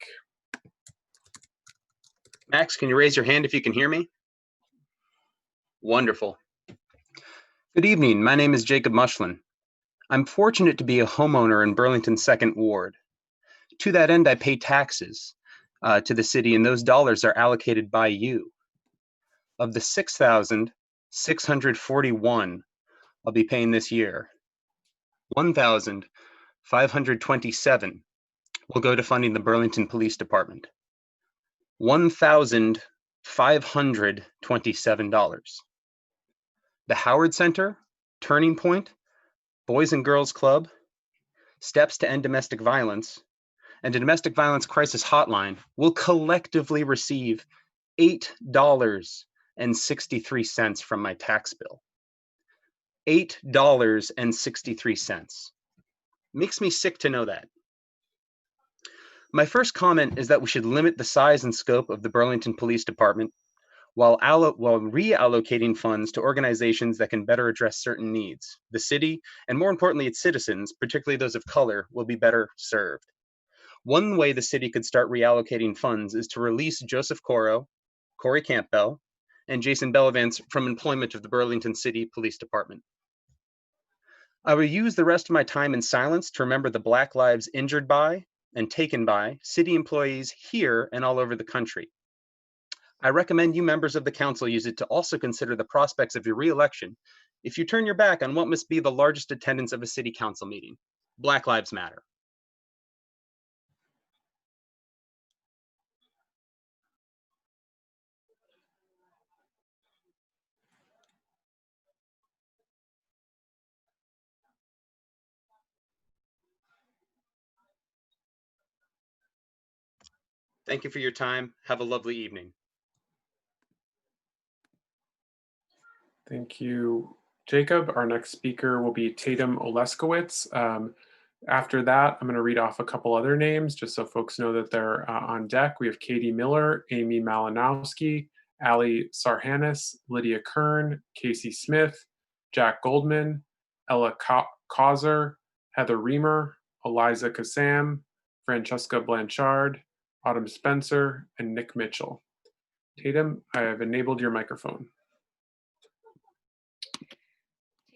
Max, can you raise your hand if you can hear me? Wonderful. Good evening. My name is Jacob Mushlin. I'm fortunate to be a homeowner in Burlington's 2nd Ward. To that end, I pay taxes to the city, and those dollars are allocated by you. Of the $6,641 I'll be paying this year, $1,527 will go to funding the Burlington Police Department. $1,527. The Howard Center, Turning Point, Boys and Girls Club, Steps to End Domestic Violence, and a Domestic Violence Crisis Hotline will collectively receive $8.63 from my tax bill. $8.63. Makes me sick to know that. My first comment is that we should limit the size and scope of the Burlington Police Department while reallocating funds to organizations that can better address certain needs. The city, and more importantly, its citizens, particularly those of color, will be better served. One way the city could start reallocating funds is to release Joseph Coro, Corey Campbell, and Jason Bellavance from employment of the Burlington City Police Department. I will use the rest of my time in silence to remember the Black lives injured by and taken by city employees here and all over the country. I recommend you members of the council use it to also consider the prospects of your re-election if you turn your back on what must be the largest attendance of a city council meeting. Black Lives Matter. Thank you for your time. Have a lovely evening. Thank you, Jacob. Our next speaker will be Tatum Oleskowitz. After that, I'm going to read off a couple other names just so folks know that they're on deck. We have Katie Miller, Amy Malinowski, Ali Sarhanis, Lydia Kern, Casey Smith, Jack Goldman, Ella Causer, Heather Reamer, Eliza Kassam, Francesca Blanchard, Autumn Spencer, and Nick Mitchell. Tatum, I have enabled your microphone.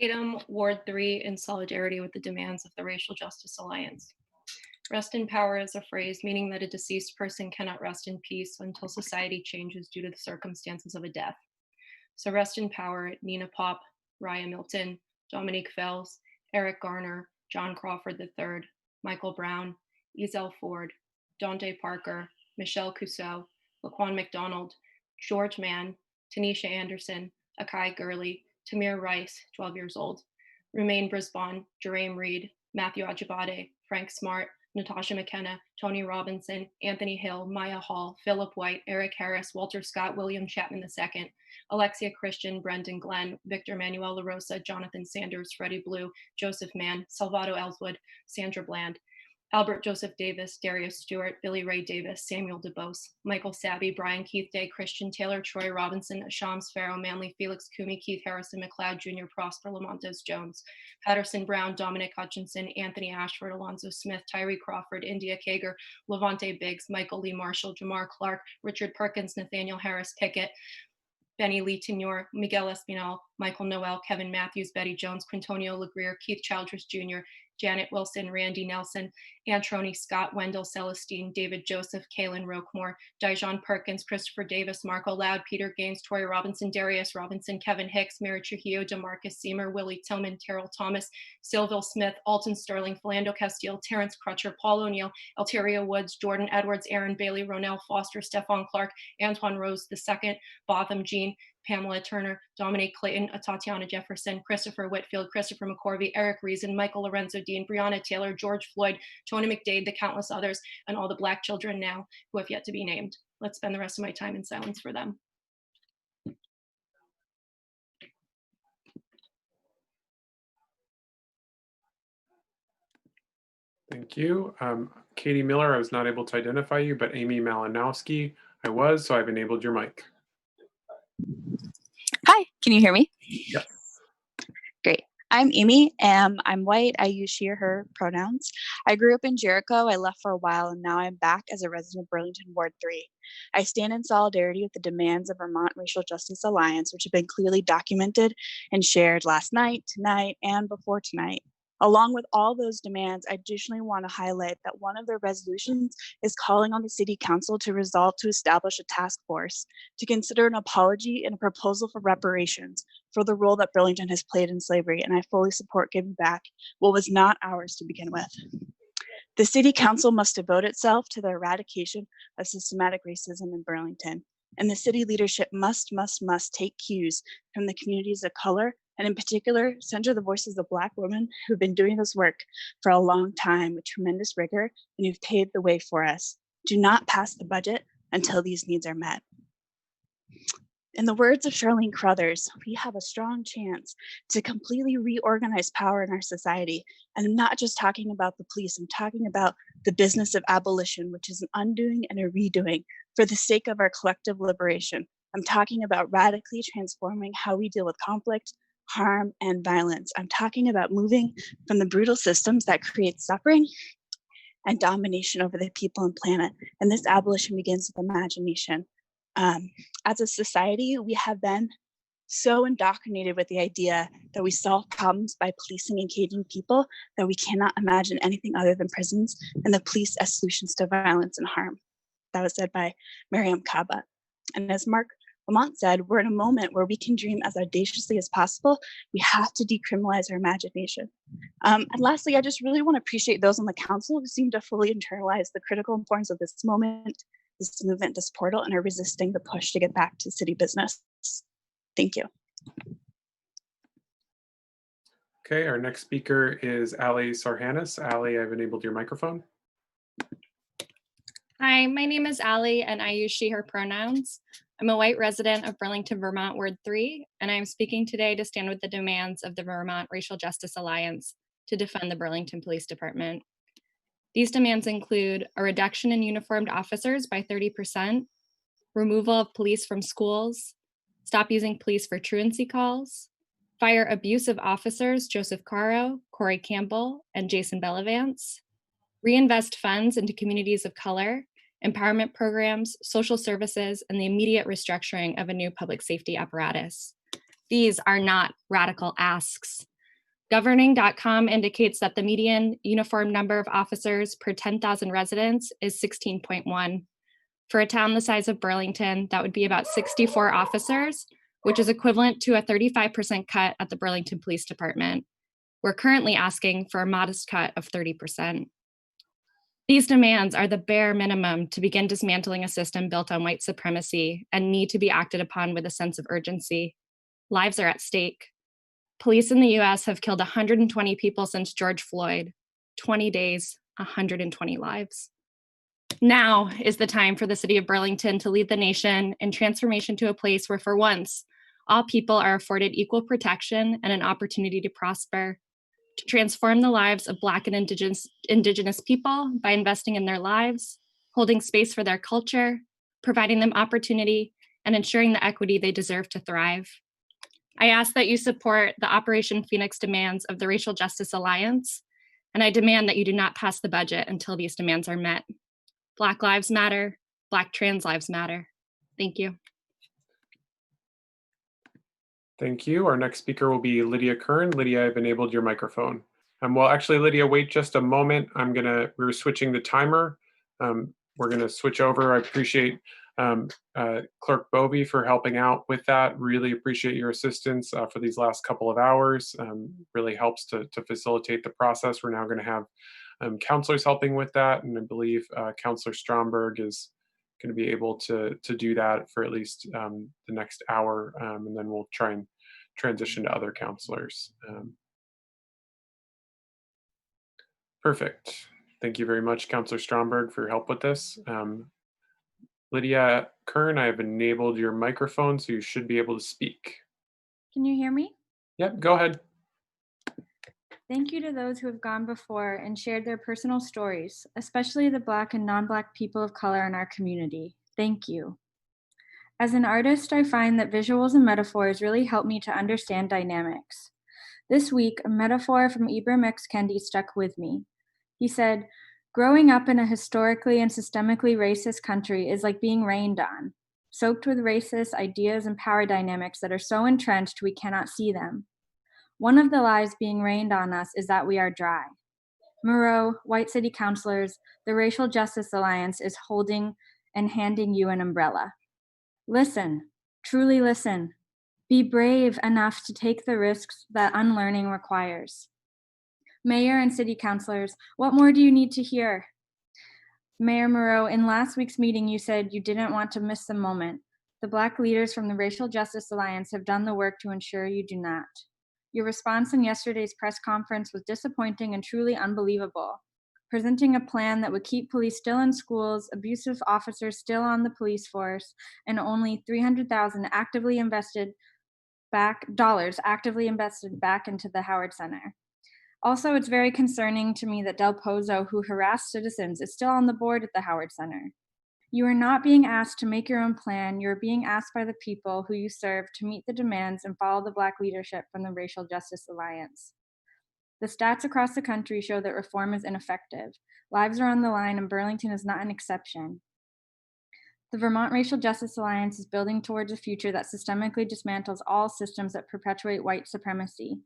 Tatum, Ward 3, in solidarity with the demands of the Racial Justice Alliance. Rest in power is a phrase meaning that a deceased person cannot rest in peace until society changes due to the circumstances of a death. So rest in power, Nina Pop, Raya Milton, Dominique Fells, Eric Garner, John Crawford III, Michael Brown, Ezel Ford, Dante Parker, Michelle Cousseau, Laquan McDonald, George Mann, Tanisha Anderson, Akai Gurley, Tamir Rice, 12 years old, Rumain Brisbane, Jerame Reed, Matthew Ajibade, Frank Smart, Natasha McKenna, Tony Robinson, Anthony Hill, Maya Hall, Philip White, Eric Harris, Walter Scott, William Chapman II, Alexia Christian, Brendan Glenn, Victor Manuel LaRosa, Jonathan Sanders, Freddie Blue, Joseph Mann, Salvado Ellswood, Sandra Bland, Albert Joseph Davis, Darius Stewart, Billy Ray Davis, Samuel DeBose, Michael Sabby, Brian Keith Day, Christian Taylor, Troy Robinson, Shams Farrow, Manley Felix Kumi, Keith Harrison, McLeod Jr., Prosper Lamontes Jones, Patterson Brown, Dominic Hutchinson, Anthony Ashford, Alonzo Smith, Tyree Crawford, India Kager, Levante Biggs, Michael Lee Marshall, Jamar Clark, Richard Perkins, Nathaniel Harris Pickett, Benny Lee Tenor, Miguel Espinal, Michael Noel, Kevin Matthews, Betty Jones, Quintonio LeGrier, Keith Childress Jr., Janet Wilson, Randy Nelson, Antroni Scott, Wendell Celestine, David Joseph, Kaylin Roquemore, Dijon Perkins, Christopher Davis, Marco Loud, Peter Gaines, Tori Robinson, Darius Robinson, Kevin Hicks, Mary Trujillo, DeMarcus Seamer, Willie Tillman, Terrell Thomas, Sylville Smith, Alton Sterling, Philando Castile, Terrence Crutcher, Paul O'Neill, Alteria Woods, Jordan Edwards, Aaron Bailey, Ronell Foster, Stephon Clark, Antoine Rose II, Botham Jean, Pamela Turner, Dominique Clayton, Tatiana Jefferson, Christopher Whitfield, Christopher McCorvey, Eric Reason, Michael Lorenzo Dean, Breonna Taylor, George Floyd, Tony McDade, the countless others, and all the Black children now who have yet to be named. Let's spend the rest of my time in silence for them. Thank you. Katie Miller, I was not able to identify you, but Amy Malinowski, I was, so I've enabled your mic. Hi, can you hear me? Yes. Great. I'm Amy, and I'm white. I use she, her pronouns. I grew up in Jericho. I left for a while, and now I'm back as a resident of Burlington Ward 3. I stand in solidarity with the demands of Vermont Racial Justice Alliance, which have been clearly documented and shared last night, tonight, and before tonight. Along with all those demands, I additionally want to highlight that one of their resolutions is calling on the City Council to resolve to establish a task force to consider an apology and a proposal for reparations for the role that Burlington has played in slavery, and I fully support giving back what was not ours to begin with. The City Council must devote itself to the eradication of systematic racism in Burlington, and the city leadership must take cues from the communities of color, and in particular, center the voices of Black women who've been doing this work for a long time with tremendous rigor and who've paved the way for us. Do not pass the budget until these needs are met. In the words of Charlene Crothers, we have a strong chance to completely reorganize power in our society. And I'm not just talking about the police, I'm talking about the business of abolition, which is an undoing and a redoing for the sake of our collective liberation. I'm talking about radically transforming how we deal with conflict, harm, and violence. I'm talking about moving from the brutal systems that create suffering and domination over the people and planet. And this abolition begins with imagination. As a society, we have been so indoctrinated with the idea that we solve problems by policing and caging people that we cannot imagine anything other than prisons and the police as solutions to violence and harm. That was said by Mariam Kaba. And as Mark Lamont said, we're in a moment where we can dream as audaciously as possible. We have to decriminalize our imagination. And lastly, I just really want to appreciate those on the council who seem to fully internalize the critical importance of this moment, this movement, this portal, and are resisting the push to get back to city business. Thank you. Okay, our next speaker is Ali Sarhanis. Ali, I've enabled your microphone. Hi, my name is Allie and I use she, her pronouns. I'm a white resident of Burlington, Vermont, Ward 3, and I'm speaking today to stand with the demands of the Vermont Racial Justice Alliance to defend the Burlington Police Department. These demands include a reduction in uniformed officers by 30%, removal of police from schools, stop using police for truancy calls, fire abusive officers Joseph Caro, Corey Campbell, and Jason Bellavance, reinvest funds into communities of color, empowerment programs, social services, and the immediate restructuring of a new public safety apparatus. These are not radical asks. Governing.com indicates that the median uniform number of officers per 10,000 residents is 16.1. For a town the size of Burlington, that would be about 64 officers, which is equivalent to a 35% cut at the Burlington Police Department. We're currently asking for a modest cut of 30%. These demands are the bare minimum to begin dismantling a system built on white supremacy and need to be acted upon with a sense of urgency. Lives are at stake. Police in the US have killed 120 people since George Floyd. 20 days, 120 lives. Now is the time for the city of Burlington to lead the nation in transformation to a place where, for once, all people are afforded equal protection and an opportunity to prosper, to transform the lives of Black and Indigenous people by investing in their lives, holding space for their culture, providing them opportunity, and ensuring the equity they deserve to thrive. I ask that you support the Operation Phoenix demands of the Racial Justice Alliance, and I demand that you do not pass the budget until these demands are met. Black lives matter, Black trans lives matter. Thank you. Thank you. Our next speaker will be Lydia Kern. Lydia, I've enabled your microphone. Well, actually, Lydia, wait just a moment. We're switching the timer. We're gonna switch over. I appreciate Clerk Bovey for helping out with that. Really appreciate your assistance for these last couple of hours. Really helps to facilitate the process. We're now gonna have counselors helping with that. And I believe Counselor Stromberg is going to be able to do that for at least the next hour, and then we'll try and transition to other counselors. Perfect. Thank you very much, Counselor Stromberg, for your help with this. Lydia Kern, I have enabled your microphone, so you should be able to speak. Can you hear me? Yep, go ahead. Thank you to those who have gone before and shared their personal stories, especially the Black and non-Black people of color in our community. Thank you. As an artist, I find that visuals and metaphors really help me to understand dynamics. This week, a metaphor from Ibram X. Kendi stuck with me. He said, "Growing up in a historically and systemically racist country is like being rained on, soaked with racist ideas and power dynamics that are so entrenched we cannot see them. One of the lies being rained on us is that we are dry." Moreau, white city councilors, the Racial Justice Alliance is holding and handing you an umbrella. Listen, truly listen. Be brave enough to take the risks that unlearning requires. Mayor and city councilors, what more do you need to hear? Mayor Moreau, in last week's meeting, you said you didn't want to miss the moment. The Black leaders from the Racial Justice Alliance have done the work to ensure you do not. Your response in yesterday's press conference was disappointing and truly unbelievable. presenting a plan that would keep police still in schools, abusive officers still on the police force, and only $300,000 actively invested back into the Howard Center. Also, it's very concerning to me that Del Pozo, who harassed citizens, is still on the board at the Howard Center. You are not being asked to make your own plan. You are being asked by the people who you serve to meet the demands and follow the Black leadership from the Racial Justice Alliance. The stats across the country show that reform is ineffective. Lives are on the line, and Burlington is not an exception. The Vermont Racial Justice Alliance is building towards a future that systemically dismantles all systems that perpetuate white supremacy.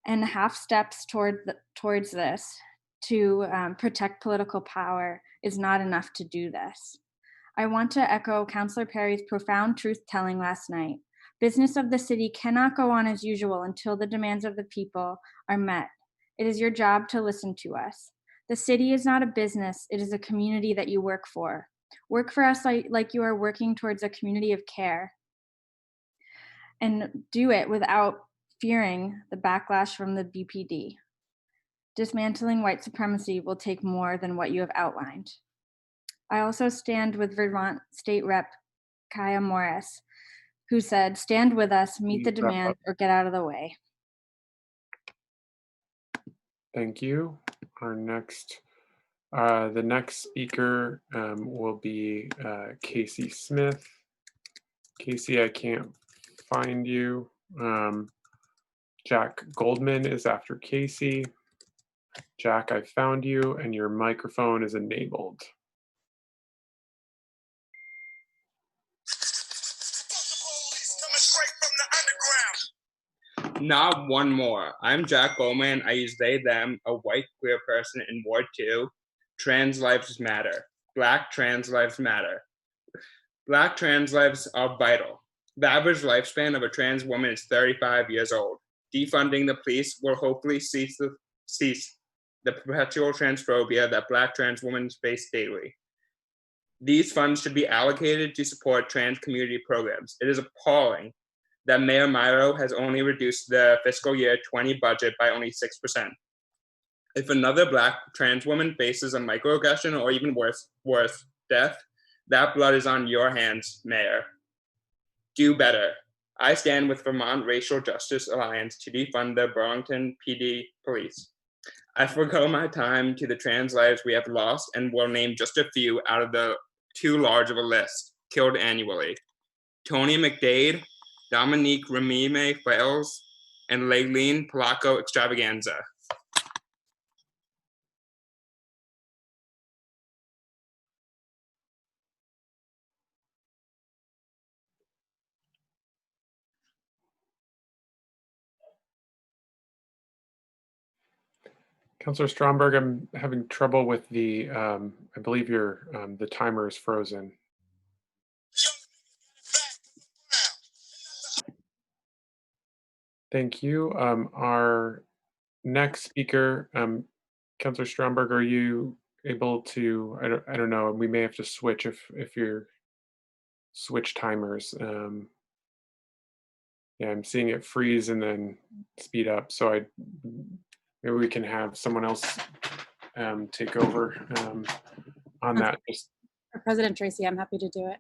And half steps towards this to protect political power is not enough to do this. I want to echo Councillor Perry's profound truth-telling last night. Business of the city cannot go on as usual until the demands of the people are met. It is your job to listen to us. The city is not a business, it is a community that you work for. Work for us like you are working towards a community of care. And do it without fearing the backlash from the BPD. Dismantling white supremacy will take more than what you have outlined. I also stand with Vermont State Rep. Kaya Morris, who said, "Stand with us, meet the demand, or get out of the way." Thank you. The next speaker will be Casey Smith. Casey, I can't find you. Jack Goldman is after Casey. Jack, I found you, and your microphone is enabled. Not one more. I'm Jack Goldman. I use they, them, a white queer person in Ward 2. Trans lives matter. Black trans lives matter. Black trans lives are vital. The average lifespan of a trans woman is 35 years old. Defunding the police will hopefully cease the perpetual transphobia that Black trans women face daily. These funds should be allocated to support trans community programs. It is appalling that Mayor Miro has only reduced the fiscal year 20 budget by only 6%. If another Black trans woman faces a microaggression or even worse, death, that blood is on your hands, Mayor. Do better. I stand with Vermont Racial Justice Alliance to defund the Burlington PD police. I forgo my time to the trans lives we have lost and will name just a few out of the too large of a list killed annually. Tony McDade, Dominique Remime Fales, and Laylene Polaco Extravaganza. Councillor Stromberg, I'm having trouble with the, I believe the timer is frozen. Thank you. Our next speaker, Councillor Stromberg, are you able to, I don't know, we may have to switch if you're switch timers. Yeah, I'm seeing it freeze and then speed up. So maybe we can have someone else take over on that. President Tracy, I'm happy to do it.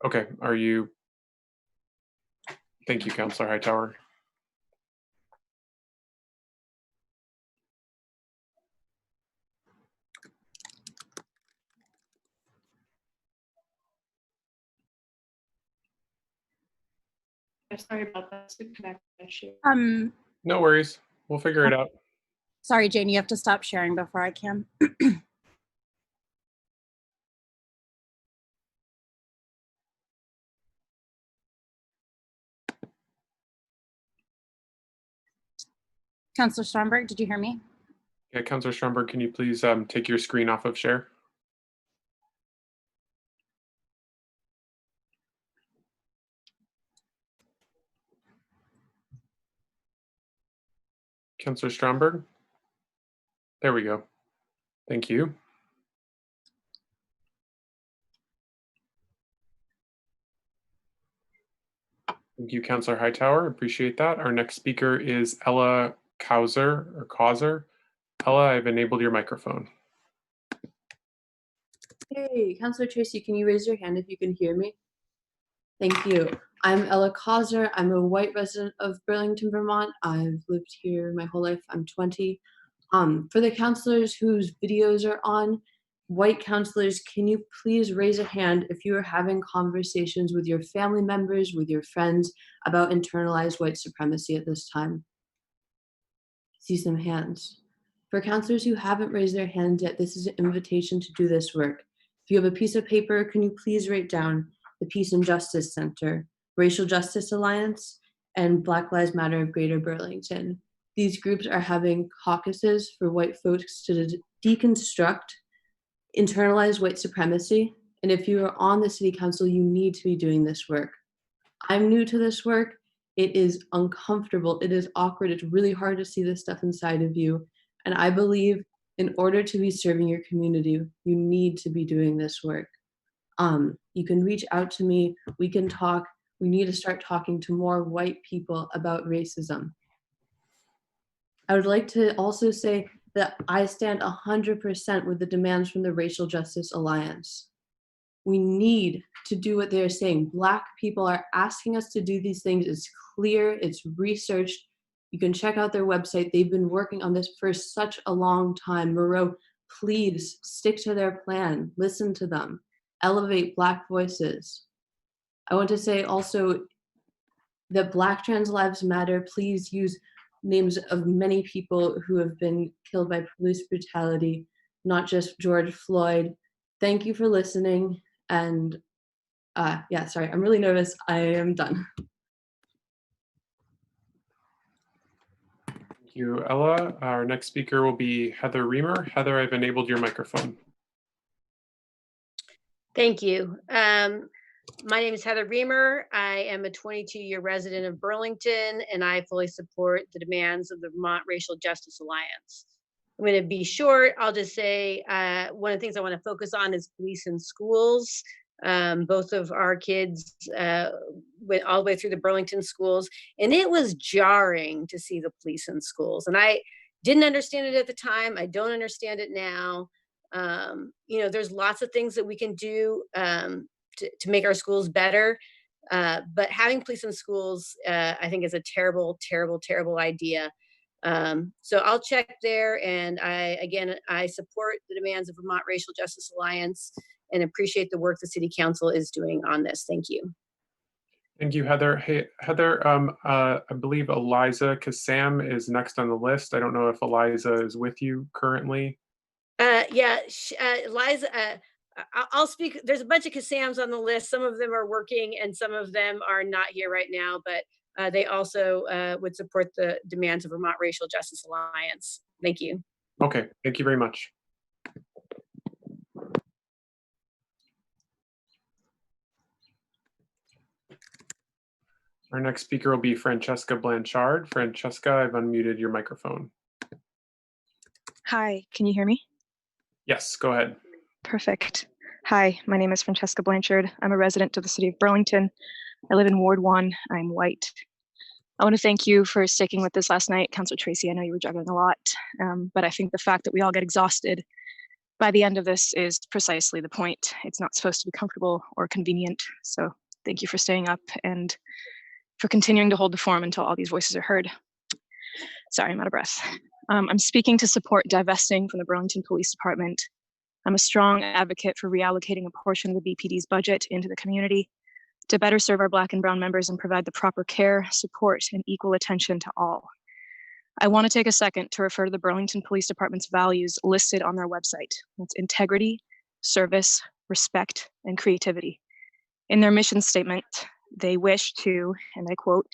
Okay, thank you, Councillor Hightower. Sorry about that. Connection issue. No worries. We'll figure it out. Sorry, Jane, you have to stop sharing before I can. Councillor Stromberg, did you hear me? Yeah, Councillor Stromberg, can you please take your screen off of share? Councillor Stromberg? There we go. Thank you. Thank you, Councillor Hightower. Appreciate that. Our next speaker is Ella Causer. Ella, I've enabled your microphone. Hey, Councilor Tracy, can you raise your hand if you can hear me? Thank you. I'm Ella Cosner. I'm a white resident of Burlington, Vermont. I've lived here my whole life. I'm 20. For the councilors whose videos are on, white councilors, can you please raise a hand if you are having conversations with your family members, with your friends about internalized white supremacy at this time? See some hands. For councilors who haven't raised their hands yet, this is an invitation to do this work. If you have a piece of paper, can you please write down the Peace and Justice Center, Racial Justice Alliance, and Black Lives Matter of Greater Burlington. These groups are having caucuses for white folks to deconstruct internalized white supremacy. And if you are on the city council, you need to be doing this work. I'm new to this work. It is uncomfortable. It is awkward. It's really hard to see this stuff inside of you. And I believe in order to be serving your community, you need to be doing this work. You can reach out to me. We can talk. We need to start talking to more white people about racism. I would like to also say that I stand 100% with the demands from the Racial Justice Alliance. We need to do what they're saying. Black people are asking us to do these things. It's clear, it's researched. You can check out their website. They've been working on this for such a long time. Moreau, please stick to their plan. Listen to them. Elevate Black voices. I want to say also that Black trans lives matter. Please use names of many people who have been killed by police brutality, not just George Floyd. Thank you for listening. And yeah, sorry, I'm really nervous. I am done. Thank you, Ella. Our next speaker will be Heather Reamer. Heather, I've enabled your microphone. Thank you. My name is Heather Reamer. I am a 22-year resident of Burlington, and I fully support the demands of the Vermont Racial Justice Alliance. I'm going to be short. I'll just say one of the things I want to focus on is police in schools. Both of our kids went all the way through the Burlington schools, and it was jarring to see the police in schools. And I didn't understand it at the time. I don't understand it now. You know, there's lots of things that we can do to make our schools better. But having police in schools, I think is a terrible, terrible, terrible idea. So I'll check there. And I support the demands of Vermont Racial Justice Alliance and appreciate the work the City Council is doing on this. Thank you. Thank you, Heather. Hey, Heather, I believe Eliza Kassam is next on the list. I don't know if Eliza is with you currently. Yeah, Eliza, I'll speak. There's a bunch of Kassams on the list. Some of them are working and some of them are not here right now, but they also would support the demands of Vermont Racial Justice Alliance. Thank you. Okay, thank you very much. Our next speaker will be Francesca Blanchard. Francesca, I've unmuted your microphone. Hi, can you hear me? Yes, go ahead. Perfect. Hi, my name is Francesca Blanchard. I'm a resident of the city of Burlington. I live in Ward 1. I'm white. I want to thank you for sticking with this last night. Councilor Tracy, I know you were juggling a lot, but I think the fact that we all get exhausted by the end of this is precisely the point. It's not supposed to be comfortable or convenient. So thank you for staying up and for continuing to hold the forum until all these voices are heard. Sorry, I'm out of breath. I'm speaking to support divesting from the Burlington Police Department. I'm a strong advocate for reallocating a portion of the BPD's budget into the community to better serve our Black and Brown members and provide the proper care, support, and equal attention to all. I want to take a second to refer to the Burlington Police Department's values listed on their website. It's integrity, service, respect, and creativity. In their mission statement, they wish to, and I quote,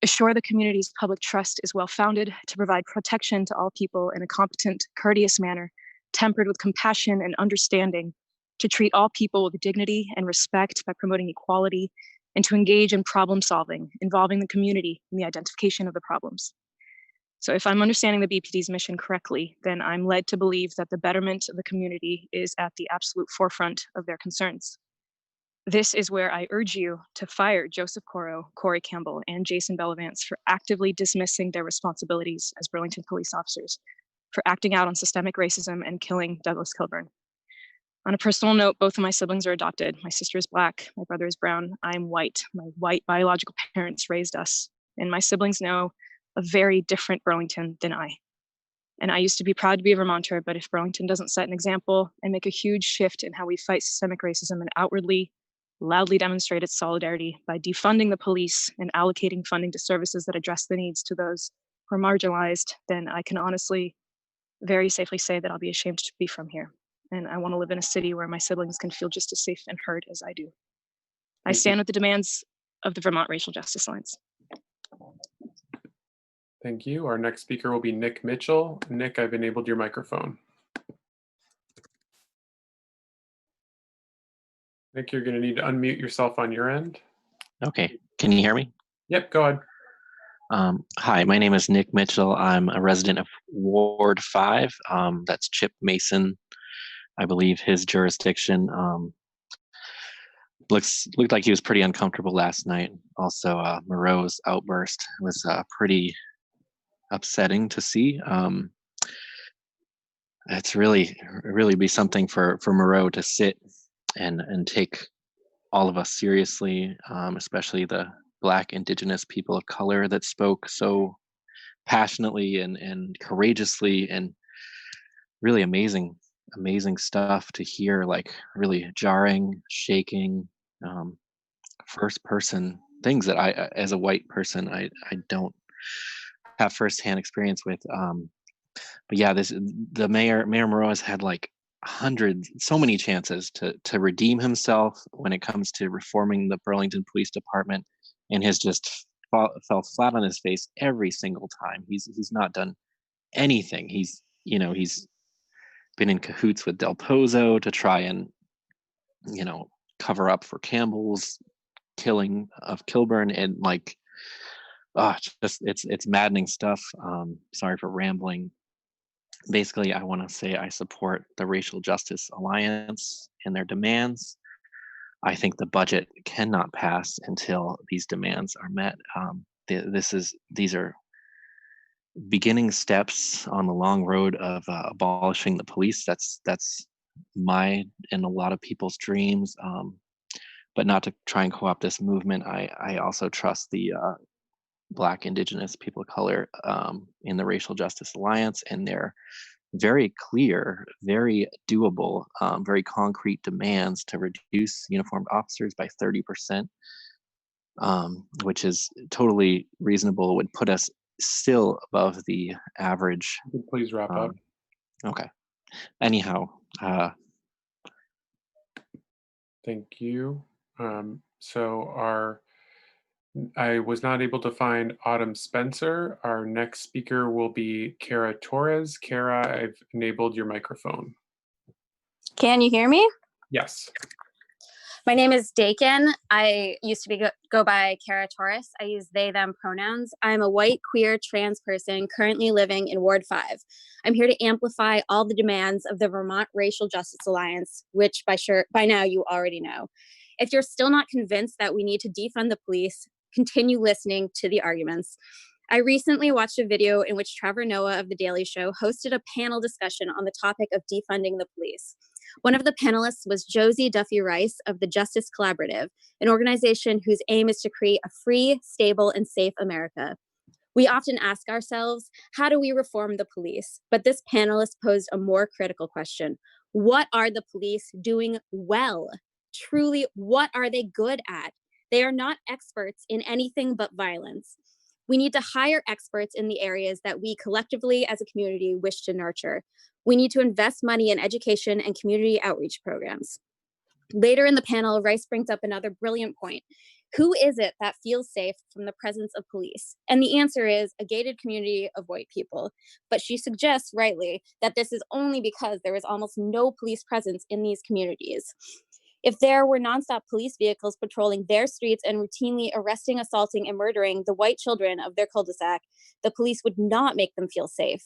assure the community's public trust is well-founded to provide protection to all people in a competent, courteous manner, tempered with compassion and understanding, to treat all people with dignity and respect by promoting equality, and to engage in problem solving, involving the community in the identification of the problems. So if I'm understanding the BPD's mission correctly, then I'm led to believe that the betterment of the community is at the absolute forefront of their concerns. This is where I urge you to fire Joseph Coro, Corey Campbell, and Jason Bellavance for actively dismissing their responsibilities as Burlington police officers, for acting out on systemic racism and killing Douglas Kilburn. On a personal note, both of my siblings are adopted. My sister is Black, my brother is brown, I'm white. My white biological parents raised us, and my siblings know a very different Burlington than I. And I used to be proud to be a Vermonter, but if Burlington doesn't set an example and make a huge shift in how we fight systemic racism and outwardly, loudly demonstrate its solidarity by defunding the police and allocating funding to services that address the needs to those who are marginalized, then I can honestly, very safely say that I'll be ashamed to be from here. And I want to live in a city where my siblings can feel just as safe and heard as I do. I stand with the demands of the Vermont Racial Justice Alliance. Thank you. Our next speaker will be Nick Mitchell. Nick, I've enabled your microphone. Nick, you're going to need to unmute yourself on your end. Okay, can you hear me? Yep, go ahead. Hi, my name is Nick Mitchell. I'm a resident of Ward 5. That's Chip Mason, I believe his jurisdiction. Looked like he was pretty uncomfortable last night. Also, Moreau's outburst was pretty upsetting to see. It's really be something for Moreau to sit and take all of us seriously, especially the Black, Indigenous people of color that spoke so passionately and courageously, and really amazing stuff to hear, like really jarring, shaking, first person things that I, as a white person, I don't have firsthand experience with. But yeah, the Mayor Moreau has had like so many chances to redeem himself when it comes to reforming the Burlington Police Department, and has just fell flat on his face every single time. He's not done anything. He's been in cahoots with Del Pozo to try and cover up for Campbell's killing of Kilburn, and like it's maddening stuff. Sorry for rambling. Basically, I want to say I support the Racial Justice Alliance and their demands. I think the budget cannot pass until these demands are met. These are beginning steps on the long road of abolishing the police. That's my and a lot of people's dreams. But not to try and co-opt this movement. I also trust the Black, Indigenous people of color in the Racial Justice Alliance, and their very clear, very doable, very concrete demands to reduce uniformed officers by 30%, which is totally reasonable, would put us still above the average. Please wrap up. Okay. Anyhow. Thank you. I was not able to find Autumn Spencer. Our next speaker will be Kara Torres. Kara, I've enabled your microphone. Can you hear me? Yes. My name is Dakin. I used to go by Kara Torres. I use they, them pronouns. I'm a white, queer, trans person currently living in Ward 5. I'm here to amplify all the demands of the Vermont Racial Justice Alliance, which by now you already know. If you're still not convinced that we need to defund the police, continue listening to the arguments. I recently watched a video in which Trevor Noah of The Daily Show hosted a panel discussion on the topic of defunding the police. One of the panelists was Josie Duffy Rice of the Justice Collaborative, an organization whose aim is to create a free, stable, and safe America. We often ask ourselves, how do we reform the police? But this panelist posed a more critical question. What are the police doing well? Truly, what are they good at? They are not experts in anything but violence. We need to hire experts in the areas that we collectively as a community wish to nurture. We need to invest money in education and community outreach programs. Later in the panel, Rice brings up another brilliant point. Who is it that feels safe from the presence of police? And the answer is a gated community of white people. But she suggests, rightly, that this is only because there is almost no police presence in these communities. If there were nonstop police vehicles patrolling their streets and routinely arresting, assaulting, and murdering the white children of their cul-de-sac, the police would not make them feel safe.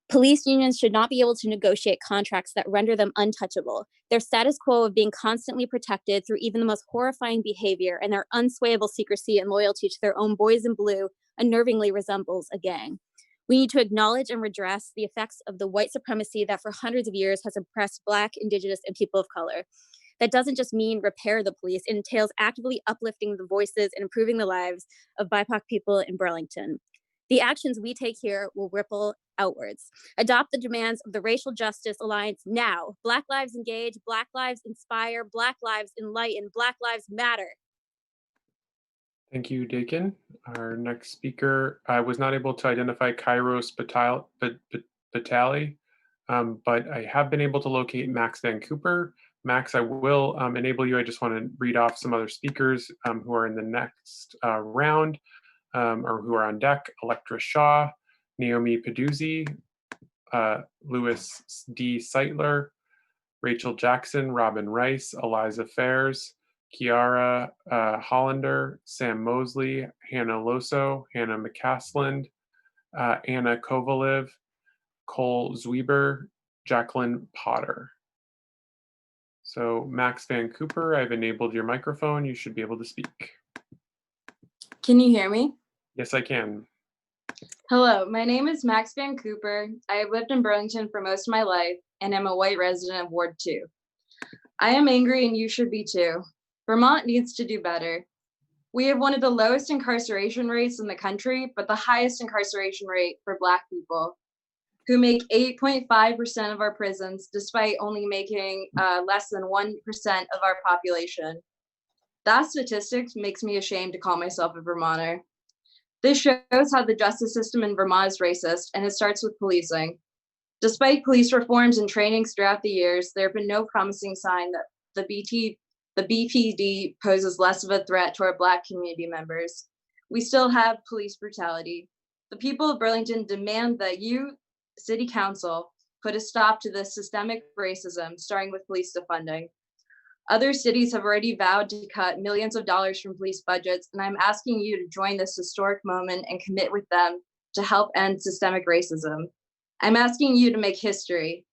Police unions should not be able to negotiate contracts that render them untouchable. Their status quo of being constantly protected through even the most horrifying behavior and their unswayable secrecy and loyalty to their own boys in blue unnervingly resembles a gang. We need to acknowledge and redress the effects of the white supremacy that for hundreds of years has oppressed Black, Indigenous, and people of color. That doesn't just mean repair the police, it entails actively uplifting the voices and improving the lives of BIPOC people in Burlington. The actions we take here will ripple outwards. Adopt the demands of the Racial Justice Alliance now. Black Lives Engage, Black Lives Inspire, Black Lives Enlighten, Black Lives Matter. Thank you, Dakin. Our next speaker, I was not able to identify Kairos Batali, but I have been able to locate Max Van Cooper. Max, I will enable you. I just want to read off some other speakers who are in the next round or who are on deck. Electra Shaw, Naomi Peduzzi, Louis D. Seitler, Rachel Jackson, Robin Rice, Eliza Fairs, Kiara Hollander, Sam Mosley, Hannah Loso, Hannah McCasland, Anna Kovalev, Cole Zwieber, Jacqueline Potter. So Max Van Cooper, I've enabled your microphone. You should be able to speak. Can you hear me? Yes, I can. Hello, my name is Max Van Cooper. I have lived in Burlington for most of my life and am a white resident of Ward 2. I am angry and you should be too. Vermont needs to do better. We have one of the lowest incarceration rates in the country, but the highest incarceration rate for Black people, who make 8.5% of our prisons, despite only making less than 1% of our population. That statistic makes me ashamed to call myself a Vermonter. This shows how the justice system in Vermont is racist, and it starts with policing. Despite police reforms and trainings throughout the years, there have been no promising sign that the BPD poses less of a threat to our Black community members. We still have police brutality. The people of Burlington demand that you, City Council, put a stop to this systemic racism, starting with police defunding. Other cities have already vowed to cut millions of dollars from police budgets, and I'm asking you to join this historic moment and commit with them to help end systemic racism. I'm asking you to make history.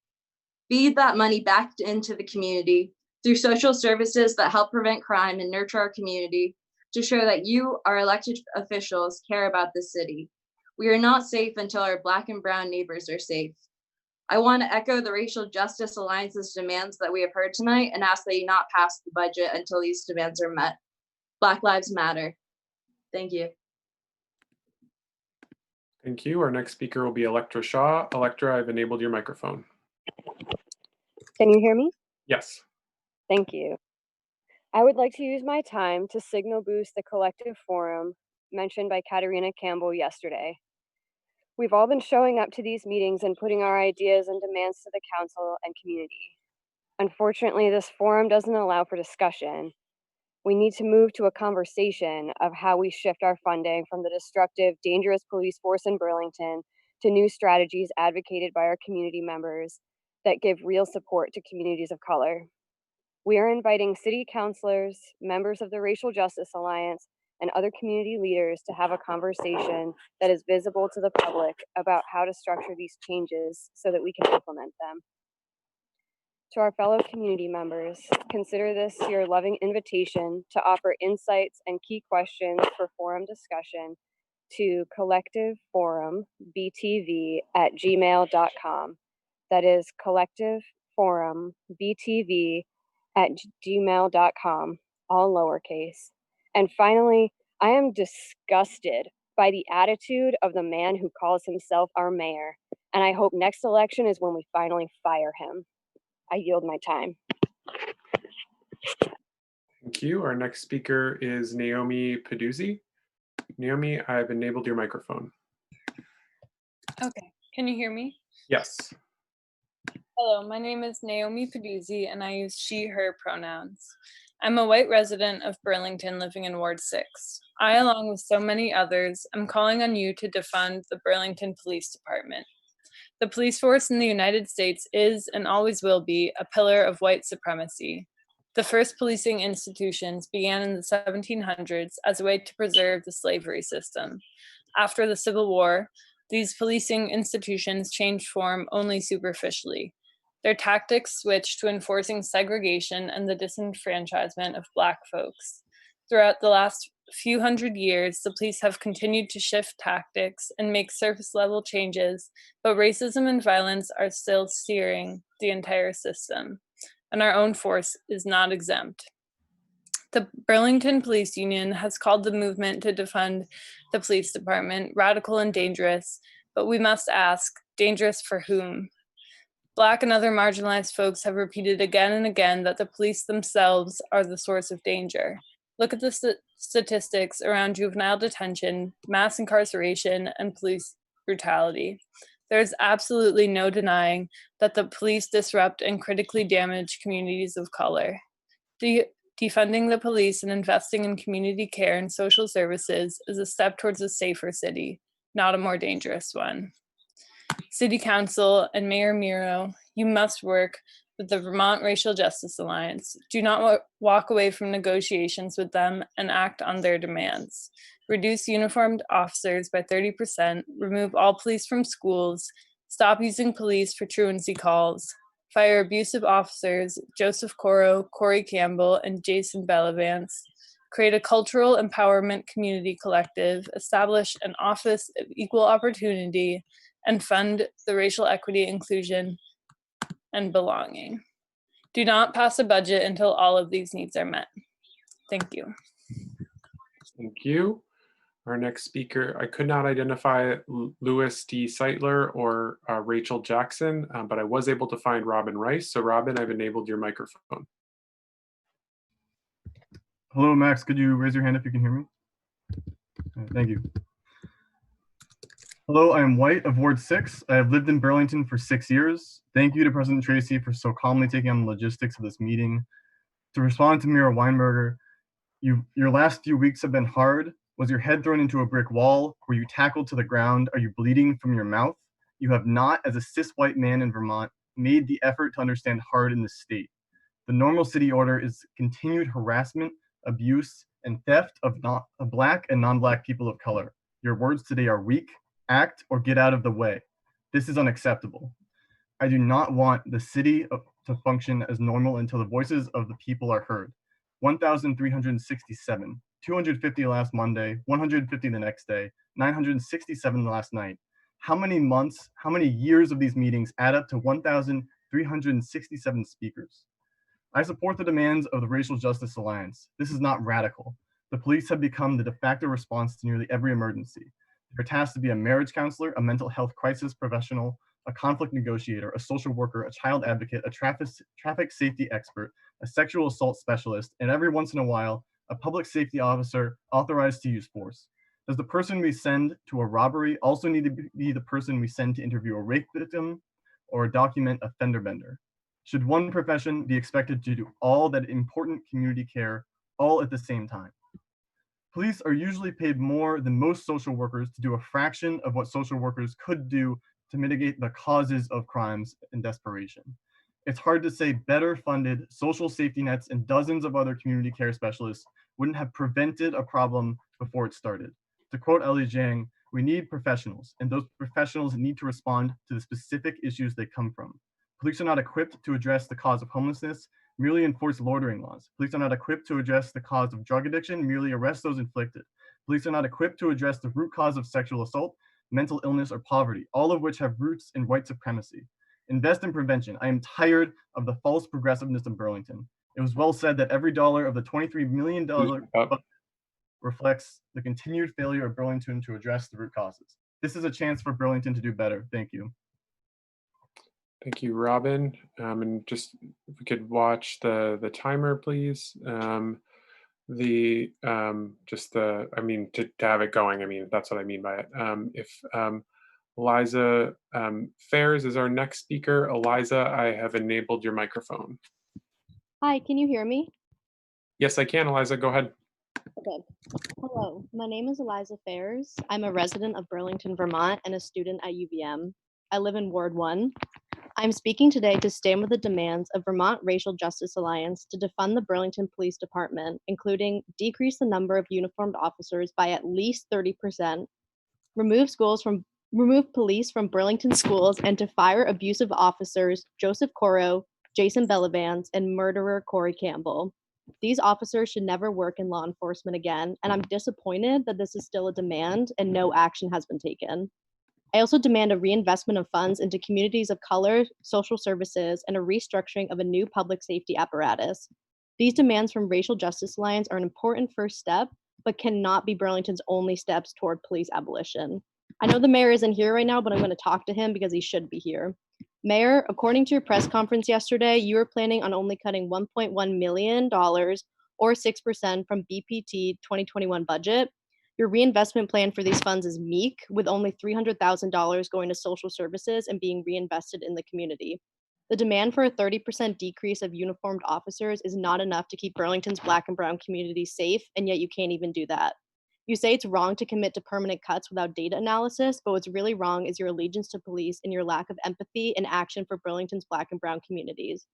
Feed that money back into the community through social services that help prevent crime and nurture our community to show that you, our elected officials, care about this city. We are not safe until our Black and brown neighbors are safe. I want to echo the Racial Justice Alliance's demands that we have heard tonight and ask that you not pass the budget until these demands are met. Black Lives Matter. Thank you. Thank you. Our next speaker will be Electra Shaw. Electra, I've enabled your microphone. Can you hear me? Yes. Thank you. I would like to use my time to signal boost the collective forum mentioned by Katarina Campbell yesterday. We've all been showing up to these meetings and putting our ideas and demands to the council and community. Unfortunately, this forum doesn't allow for discussion. We need to move to a conversation of how we shift our funding from the destructive, dangerous police force in Burlington to new strategies advocated by our community members that give real support to communities of color. We are inviting city councilors, members of the Racial Justice Alliance, and other community leaders to have a conversation that is visible to the public about how to structure these changes so that we can implement them. To our fellow community members, consider this your loving invitation to offer insights and key questions for forum discussion to collectiveforumbtv@gmail.com. That is collectiveforumbtv@gmail.com, all lowercase. And finally, I am disgusted by the attitude of the man who calls himself our mayor, and I hope next election is when we finally fire him. I yield my time. Thank you. Our next speaker is Naomi Peduzzi. Naomi, I've enabled your microphone. Okay, can you hear me? Yes. Hello, my name is Naomi Peduzzi and I use she, her pronouns. I'm a white resident of Burlington living in Ward 6. I, along with so many others, am calling on you to defund the Burlington Police Department. The police force in the United States is and always will be a pillar of white supremacy. The first policing institutions began in the 1700s as a way to preserve the slavery system. After the Civil War, these policing institutions changed form only superficially. Their tactics switched to enforcing segregation and the disenfranchisement of Black folks. Throughout the last few hundred years, the police have continued to shift tactics and make surface level changes, but racism and violence are still steering the entire system, and our own force is not exempt. The Burlington Police Union has called the movement to defund the police department radical and dangerous, but we must ask, dangerous for whom? Black and other marginalized folks have repeated again and again that the police themselves are the source of danger. Look at the statistics around juvenile detention, mass incarceration, and police brutality. There is absolutely no denying that the police disrupt and critically damage communities of color. Defunding the police and investing in community care and social services is a step towards a safer city, not a more dangerous one. City Council and Mayor Miro, you must work with the Vermont Racial Justice Alliance. Do not walk away from negotiations with them and act on their demands. Reduce uniformed officers by 30%, remove all police from schools, stop using police for truancy calls, fire abusive officers Joseph Coro, Corey Campbell, and Jason Bellavance, create a cultural empowerment community collective, establish an office of equal opportunity, and fund the racial equity, inclusion, and belonging. Do not pass a budget until all of these needs are met. Thank you. Thank you. Our next speaker, I could not identify Louis D. Seitler or Rachel Jackson, but I was able to find Robin Rice. So Robin, I've enabled your microphone. Hello, Max. Could you raise your hand if you can hear me? Thank you. Hello, I am White of Ward 6. I have lived in Burlington for 6 years. Thank you to President Tracy for so calmly taking on the logistics of this meeting. To respond to Mira Weinberger, your last few weeks have been hard. Was your head thrown into a brick wall? Were you tackled to the ground? Are you bleeding from your mouth? You have not, as a cis white man in Vermont, made the effort to understand hard in the state. The normal city order is continued harassment, abuse, and theft of Black and non-Black people of color. Your words today are weak, act, or get out of the way. This is unacceptable. I do not want the city to function as normal until the voices of the people are heard. 1,367, 250 last Monday, 150 the next day, 967 last night. How many months, how many years of these meetings add up to 1,367 speakers? I support the demands of the Racial Justice Alliance. This is not radical. The police have become the de facto response to nearly every emergency. They're tasked to be a marriage counselor, a mental health crisis professional, a conflict negotiator, a social worker, a child advocate, a traffic safety expert, a sexual assault specialist, and every once in a while, a public safety officer authorized to use force. Does the person we send to a robbery also need to be the person we send to interview a rape victim or document a fender bender? Should one profession be expected to do all that important community care all at the same time? Police are usually paid more than most social workers to do a fraction of what social workers could do to mitigate the causes of crimes and desperation. It's hard to say better funded social safety nets and dozens of other community care specialists wouldn't have prevented a problem before it started. To quote Ellie Jiang, we need professionals, and those professionals need to respond to the specific issues they come from. Police are not equipped to address the cause of homelessness, merely enforce loitering laws. Police are not equipped to address the cause of drug addiction, merely arrest those inflicted. Police are not equipped to address the root cause of sexual assault, mental illness, or poverty, all of which have roots in white supremacy. Invest in prevention. I am tired of the false progressiveness of Burlington. It was well said that every dollar of the $23 million budget reflects the continued failure of Burlington to address the root causes. This is a chance for Burlington to do better. Thank you. Thank you, Robin. And just if we could watch the timer, please. To have it going. I mean, that's what I mean by it. If Eliza Fares is our next speaker. Eliza, I have enabled your microphone. Hi, can you hear me? Yes, I can. Eliza, go ahead. Okay. Hello, my name is Eliza Fares. I'm a resident of Burlington, Vermont, and a student at UVM. I live in Ward 1. I'm speaking today to stand with the demands of Vermont Racial Justice Alliance to defund the Burlington Police Department, including decrease the number of uniformed officers by at least 30%, remove police from Burlington schools, and to fire abusive officers Joseph Coro, Jason Bellavance, and murderer Corey Campbell. These officers should never work in law enforcement again, and I'm disappointed that this is still a demand and no action has been taken. I also demand a reinvestment of funds into communities of color, social services, and a restructuring of a new public safety apparatus. These demands from Racial Justice Alliance are an important first step, but cannot be Burlington's only steps toward police abolition. I know the mayor isn't here right now, but I'm going to talk to him because he should be here. Mayor, according to your press conference yesterday, you are planning on only cutting $1.1 million or 6% from BPT 2021 budget. Your reinvestment plan for these funds is meek, with only $300,000 going to social services and being reinvested in the community. The demand for a 30% decrease of uniformed officers is not enough to keep Burlington's Black and Brown communities safe, and yet you can't even do that. You say it's wrong to commit to permanent cuts without data analysis, but what's really wrong is your allegiance to police and your lack of empathy and action for Burlington's Black and Brown communities.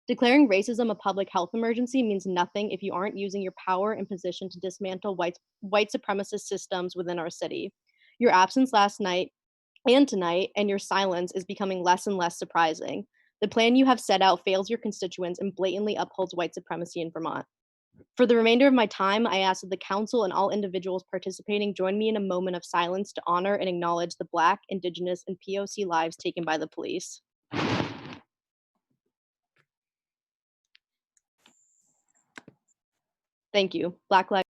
Declaring racism a public health emergency means nothing if you aren't using your power and position to dismantle white supremacist systems within our city. Your absence last night and tonight and your silence is becoming less and less surprising. The plan you have set out fails your constituents and blatantly upholds white supremacy in Vermont. For the remainder of my time, I ask that the council and all individuals participating join me in a moment of silence to honor and acknowledge the Black, Indigenous, and POC lives taken by the police. Thank you. Black Lives.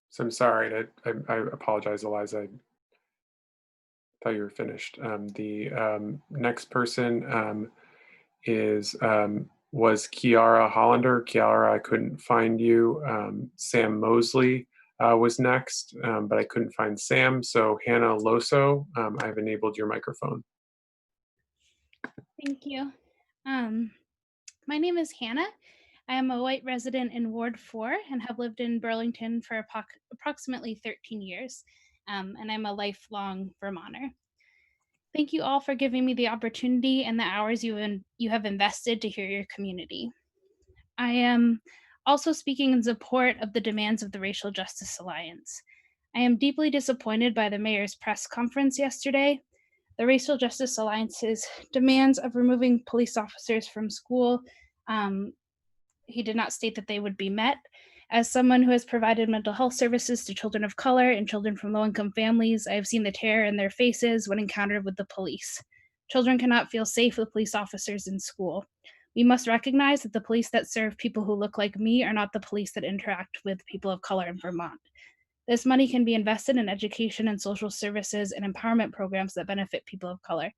So I'm sorry. I apologize, Eliza. I thought you were finished. The next person was Kiara Hollander. Kiara, I couldn't find you. Sam Mosley was next, but I couldn't find Sam. So Hannah Loso, I've enabled your microphone. Thank you. My name is Hannah. I am a white resident in Ward 4 and have lived in Burlington for approximately 13 years, and I'm a lifelong Vermonter. Thank you all for giving me the opportunity and the hours you have invested to hear your community. I am also speaking in support of the demands of the Racial Justice Alliance. I am deeply disappointed by the mayor's press conference yesterday. The Racial Justice Alliance's demands of removing police officers from school, he did not state that they would be met. As someone who has provided mental health services to children of color and children from low-income families, I have seen the terror in their faces when encountered with the police. Children cannot feel safe with police officers in school. We must recognize that the police that serve people who look like me are not the police that interact with people of color in Vermont. This money can be invested in education and social services and empowerment programs that benefit people of color.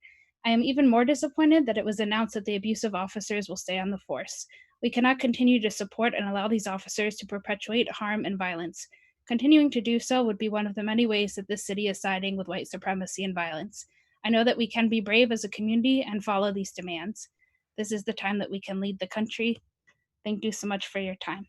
I am even more disappointed that it was announced that the abusive officers will stay on the force. We cannot continue to support and allow these officers to perpetuate harm and violence. Continuing to do so would be one of the many ways that this city is siding with white supremacy and violence. I know that we can be brave as a community and follow these demands. This is the time that we can lead the country. Thank you so much for your time.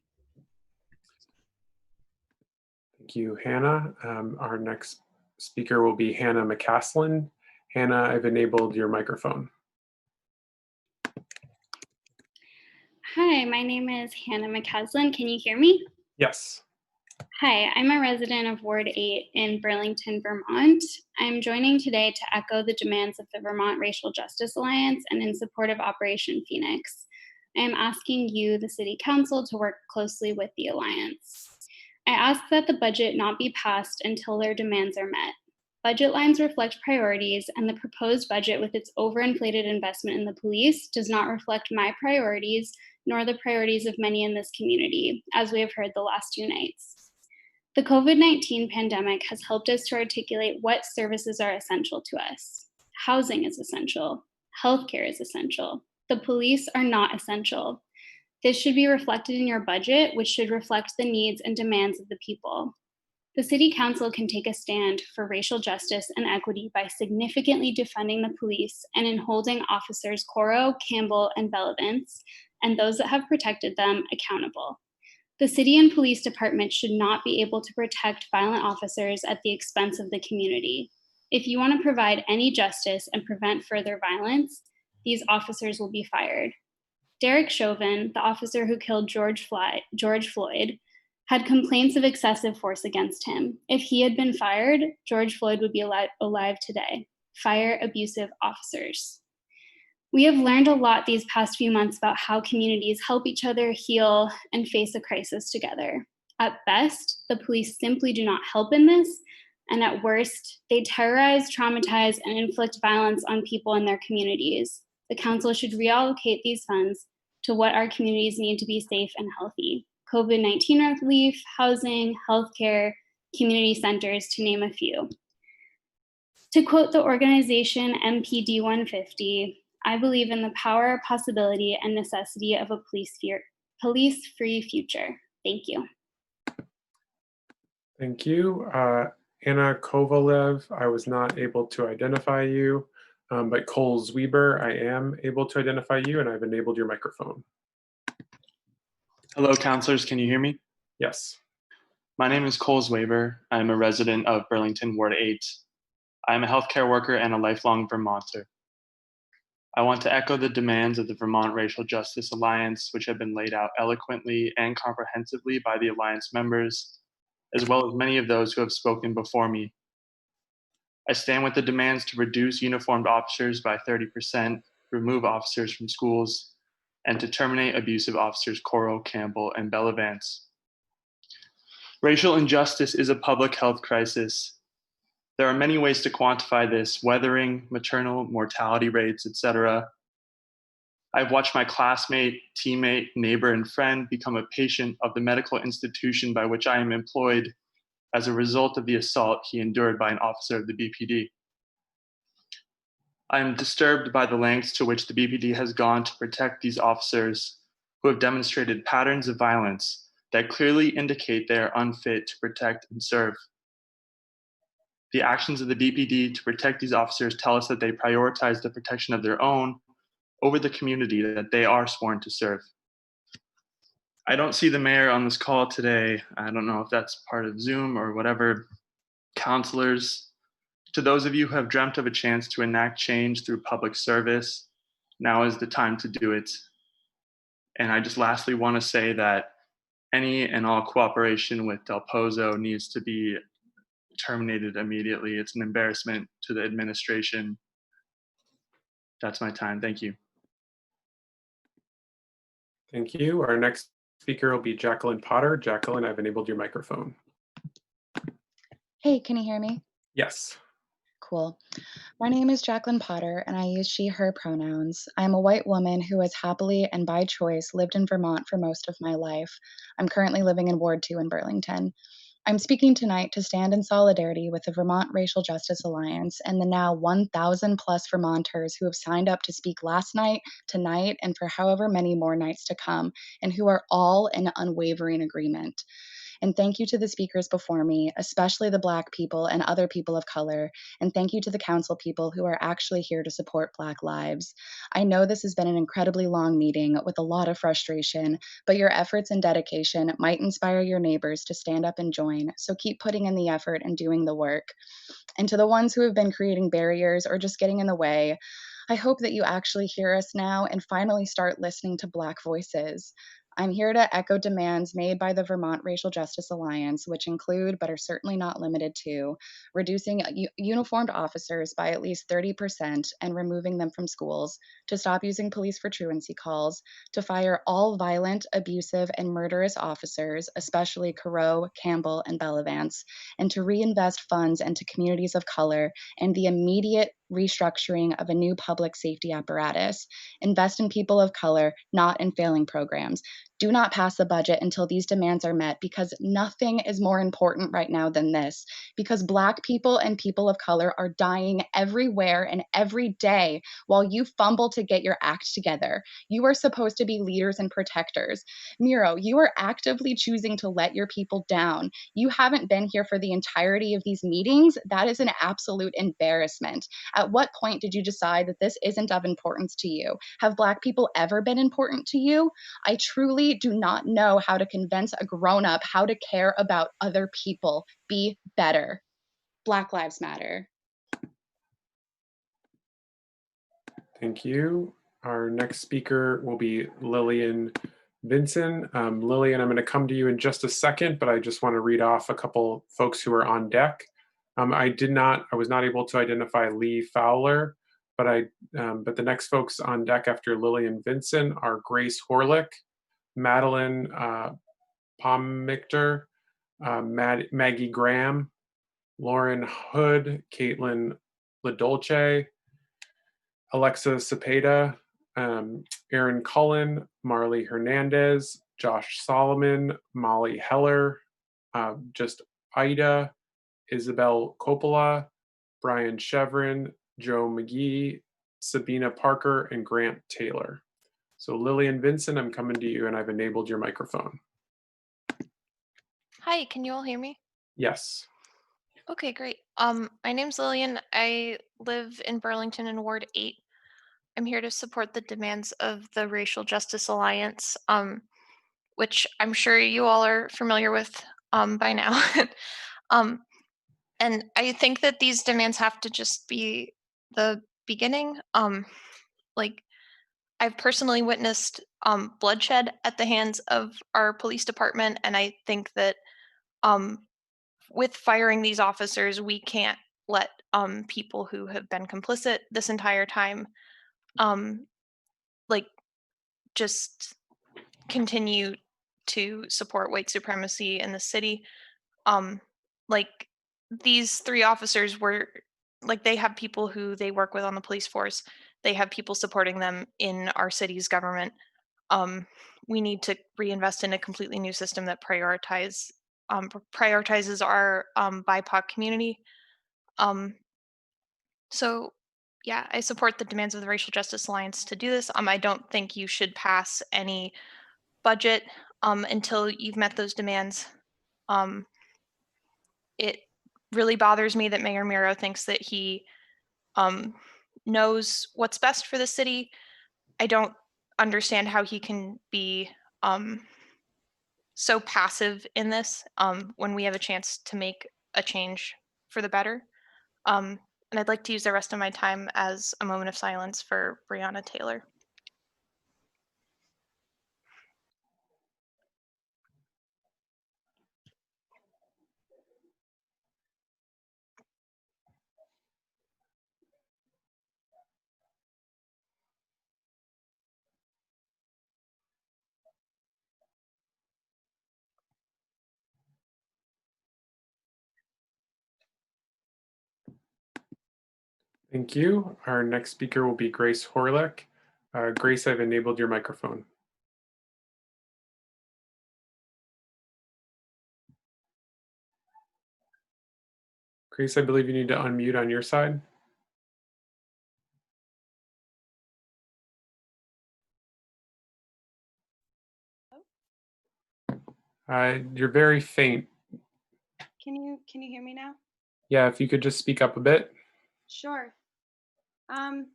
Thank you, Hannah. Our next speaker will be Hannah McCaslin. Hannah, I've enabled your microphone. Hi, my name is Hannah McCaslin. Can you hear me? Yes. Hi, I'm a resident of Ward 8 in Burlington, Vermont. I'm joining today to echo the demands of the Vermont Racial Justice Alliance and in support of Operation Phoenix. I am asking you, the City Council, to work closely with the Alliance. I ask that the budget not be passed until their demands are met. Budget lines reflect priorities, and the proposed budget with its overinflated investment in the police does not reflect my priorities, nor the priorities of many in this community, as we have heard the last 2 nights. The COVID-19 pandemic has helped us to articulate what services are essential to us. Housing is essential. Healthcare is essential. The police are not essential. This should be reflected in your budget, which should reflect the needs and demands of the people. The City Council can take a stand for racial justice and equity by significantly defunding the police and in holding officers Coro, Campbell, and Bellavance, and those that have protected them, accountable. The city and police departments should not be able to protect violent officers at the expense of the community. If you want to provide any justice and prevent further violence, these officers will be fired. Derek Chauvin, the officer who killed George Floyd, had complaints of excessive force against him. If he had been fired, George Floyd would be alive today. Fire abusive officers. We have learned a lot these past few months about how communities help each other heal and face a crisis together. At best, the police simply do not help in this, and at worst, they terrorize, traumatize, and inflict violence on people in their communities. The council should reallocate these funds to what our communities need to be safe and healthy: COVID-19 relief, housing, healthcare, community centers, to name a few. To quote the organization MPD 150, I believe in the power, possibility, and necessity of a police-free future. Thank you. Thank you. Anna Kovalev, I was not able to identify you, but Cole Zwieber, I am able to identify you, and I've enabled your microphone. Hello, counselors. Can you hear me? Yes. My name is Cole Zwieber. I'm a resident of Burlington, Ward 8. I'm a healthcare worker and a lifelong Vermonter. I want to echo the demands of the Vermont Racial Justice Alliance, which have been laid out eloquently and comprehensively by the Alliance members, as well as many of those who have spoken before me. I stand with the demands to reduce uniformed officers by 30%, remove officers from schools, and to terminate abusive officers Coro, Campbell, and Bellavance. Racial injustice is a public health crisis. There are many ways to quantify this: weathering, maternal mortality rates, etc. I've watched my classmate, teammate, neighbor, and friend become a patient of the medical institution by which I am employed as a result of the assault he endured by an officer of the BPD. I am disturbed by the lengths to which the BPD has gone to protect these officers who have demonstrated patterns of violence that clearly indicate they are unfit to protect and serve. The actions of the BPD to protect these officers tell us that they prioritize the protection of their own over the community that they are sworn to serve. I don't see the mayor on this call today. I don't know if that's part of Zoom or whatever. Counselors, to those of you who have dreamt of a chance to enact change through public service, now is the time to do it. And I just lastly want to say that any and all cooperation with Del Pozo needs to be terminated immediately. It's an embarrassment to the administration. That's my time. Thank you. Thank you. Our next speaker will be Jacqueline Potter. Jacqueline, I've enabled your microphone. Hey, can you hear me? Yes. Cool. My name is Jacqueline Potter, and I use she, her pronouns. I am a white woman who has happily and by choice lived in Vermont for most of my life. I'm currently living in Ward 2 in Burlington. I'm speaking tonight to stand in solidarity with the Vermont Racial Justice Alliance and the now 1,000 plus Vermonters who have signed up to speak last night, tonight, and for however many more nights to come, and who are all in unwavering agreement. And thank you to the speakers before me, especially the Black people and other people of color. And thank you to the council people who are actually here to support Black lives. I know this has been an incredibly long meeting with a lot of frustration, but your efforts and dedication might inspire your neighbors to stand up and join. So keep putting in the effort and doing the work. And to the ones who have been creating barriers or just getting in the way, I hope that you actually hear us now and finally start listening to Black voices. I'm here to echo demands made by the Vermont Racial Justice Alliance, which include, but are certainly not limited to, reducing uniformed officers by at least 30% and removing them from schools, to stop using police for truancy calls, to fire all violent, abusive, and murderous officers, especially Coro, Campbell, and Bellavance, and to reinvest funds into communities of color and the immediate restructuring of a new public safety apparatus. Invest in people of color, not in failing programs. Do not pass the budget until these demands are met, because nothing is more important right now than this. Because Black people and people of color are dying everywhere and every day while you fumble to get your act together. You are supposed to be leaders and protectors. Miro, you are actively choosing to let your people down. You haven't been here for the entirety of these meetings. That is an absolute embarrassment. At what point did you decide that this isn't of importance to you? Have Black people ever been important to you? I truly do not know how to convince a grown-up how to care about other people. Be better. Black Lives Matter. Thank you. Our next speaker will be Lillian Vinson. Lillian, I'm going to come to you in just a second, but I just want to read off a couple folks who are on deck. I was not able to identify Lee Fowler. but the next folks on deck after Lillian Vincent are Grace Horlick, Madeline Pommichter, Maggie Graham, Lauren Hood, Caitlin LaDolce, Alexa Cepeda, Aaron Cullen, Marley Hernandez, Josh Solomon, Molly Heller, just Ida, Isabel Coppola, Brian Chevron, Joe McGee, Sabina Parker, and Grant Taylor. So Lillian Vincent, I'm coming to you and I've enabled your microphone. Hi, can you all hear me? Yes. Okay, great. My name's Lillian. I live in Burlington in Ward 8. I'm here to support the demands of the Racial Justice Alliance, which I'm sure you all are familiar with by now. um, and I think that these demands have to just be the beginning. Like I've personally witnessed bloodshed at the hands of our police department, and I think that um, with firing these officers, we can't let people who have been complicit this entire time, like, just continue to support white supremacy in the city. Um, like, these 3 officers were like, they have people who they work with on the police force. They have people supporting them in our city's government. Um, we need to reinvest in a completely new system that prioritizes our BIPOC community. Um, so, yeah, I support the demands of the Racial Justice Alliance to do this. I don't think you should pass any budget until you've met those demands. Um, it really bothers me that Mayor Miro thinks that he knows what's best for the city. I don't understand how he can be so passive in this when we have a chance to make a change for the better. And I'd like to use the rest of my time as a moment of silence for Breonna Taylor. Thank you. Our next speaker will be Grace Horlick. Grace, I've enabled your microphone. Grace, I believe you need to unmute on your side. You're very faint. Can you hear me now? Yeah, if you could just speak up a bit. Sure.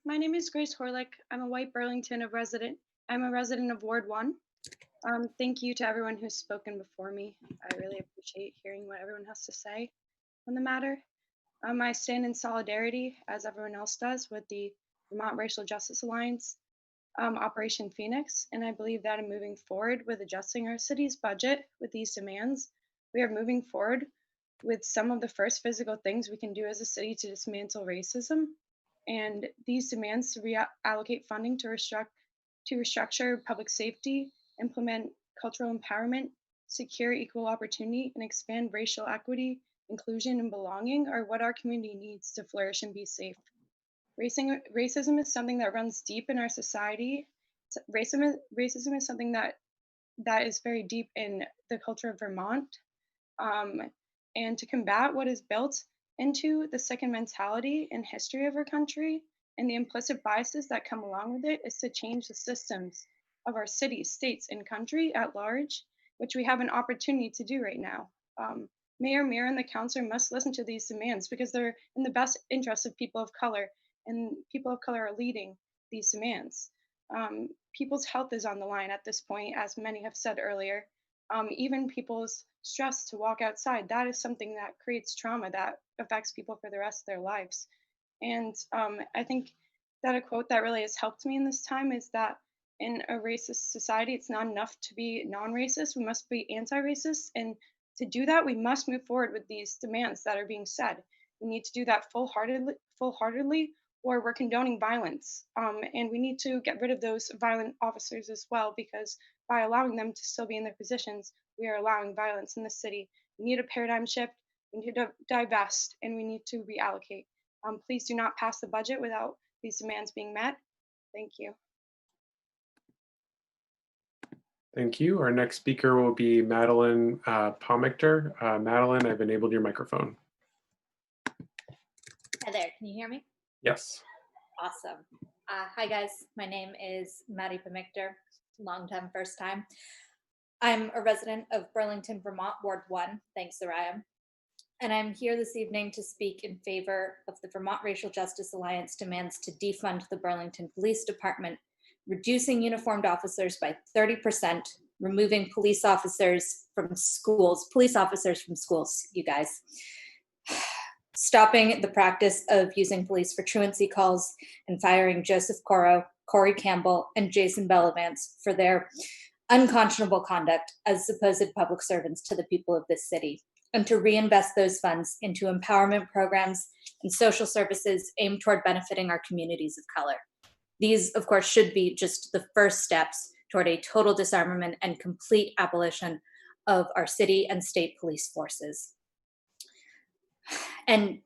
My name is Grace Horlick. I'm a white Burlington resident. I'm a resident of Ward 1. Thank you to everyone who's spoken before me. I really appreciate hearing what everyone has to say on the matter. I stand in solidarity, as everyone else does, with the Vermont Racial Justice Alliance, Operation Phoenix, and I believe that in moving forward with adjusting our city's budget with these demands, we are moving forward with some of the first physical things we can do as a city to dismantle racism. And these demands to reallocate funding to restructure public safety, implement cultural empowerment, secure equal opportunity, and expand racial equity, inclusion, and belonging are what our community needs to flourish and be safe. Racism is something that runs deep in our society. Racism is something that is very deep in the culture of Vermont. And to combat what is built into the second mentality and history of our country and the implicit biases that come along with it is to change the systems of our cities, states, and country at large, which we have an opportunity to do right now. Mayor Miro and the council must listen to these demands because they're in the best interest of people of color, and people of color are leading these demands. People's health is on the line at this point, as many have said earlier. Even people's stress to walk outside, that is something that creates trauma that affects people for the rest of their lives. And I think that a quote that really has helped me in this time is that in a racist society, it's not enough to be non-racist, we must be anti-racist. And to do that, we must move forward with these demands that are being said. We need to do that full-heartedly or we're condoning violence. And we need to get rid of those violent officers as well, because by allowing them to still be in their positions, we are allowing violence in the city. We need a paradigm shift. We need to divest, and we need to reallocate. Please do not pass the budget without these demands being met. Thank you. Thank you. Our next speaker will be Madeline Pomictor. Madeline, I've enabled your microphone. Hi there, can you hear me? Yes. Awesome. Hi guys, my name is Maddie Pomictor, long time, first time. I'm a resident of Burlington, Vermont, Ward 1, thanks Soraya. And I'm here this evening to speak in favor of the Vermont Racial Justice Alliance demands to defund the Burlington Police Department, reducing uniformed officers by 30%, removing police officers from schools, you guys. Stopping the practice of using police for truancy calls and firing Joseph Coro, Corey Campbell, and Jason Bellavance for their unconscionable conduct as supposed public servants to the people of this city, and to reinvest those funds into empowerment programs and social services aimed toward benefiting our communities of color. These, of course, should be just the first steps toward a total disarmament and complete abolition of our city and state police forces. And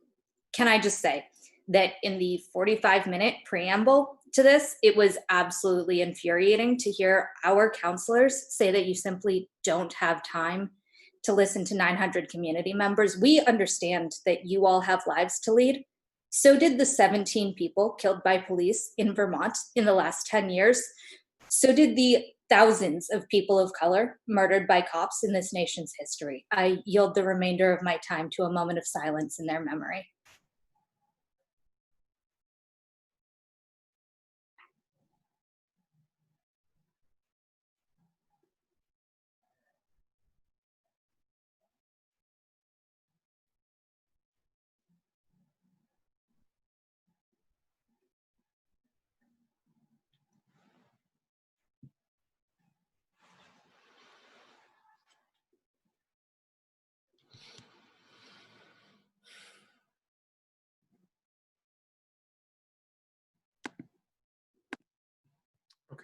can I just say that in the 45-minute preamble to this, it was absolutely infuriating to hear our counselors say that you simply don't have time to listen to 900 community members. We understand that you all have lives to lead. So did the 17 people killed by police in Vermont in the last 10 years. So did the thousands of people of color murdered by cops in this nation's history. I yield the remainder of my time to a moment of silence in their memory.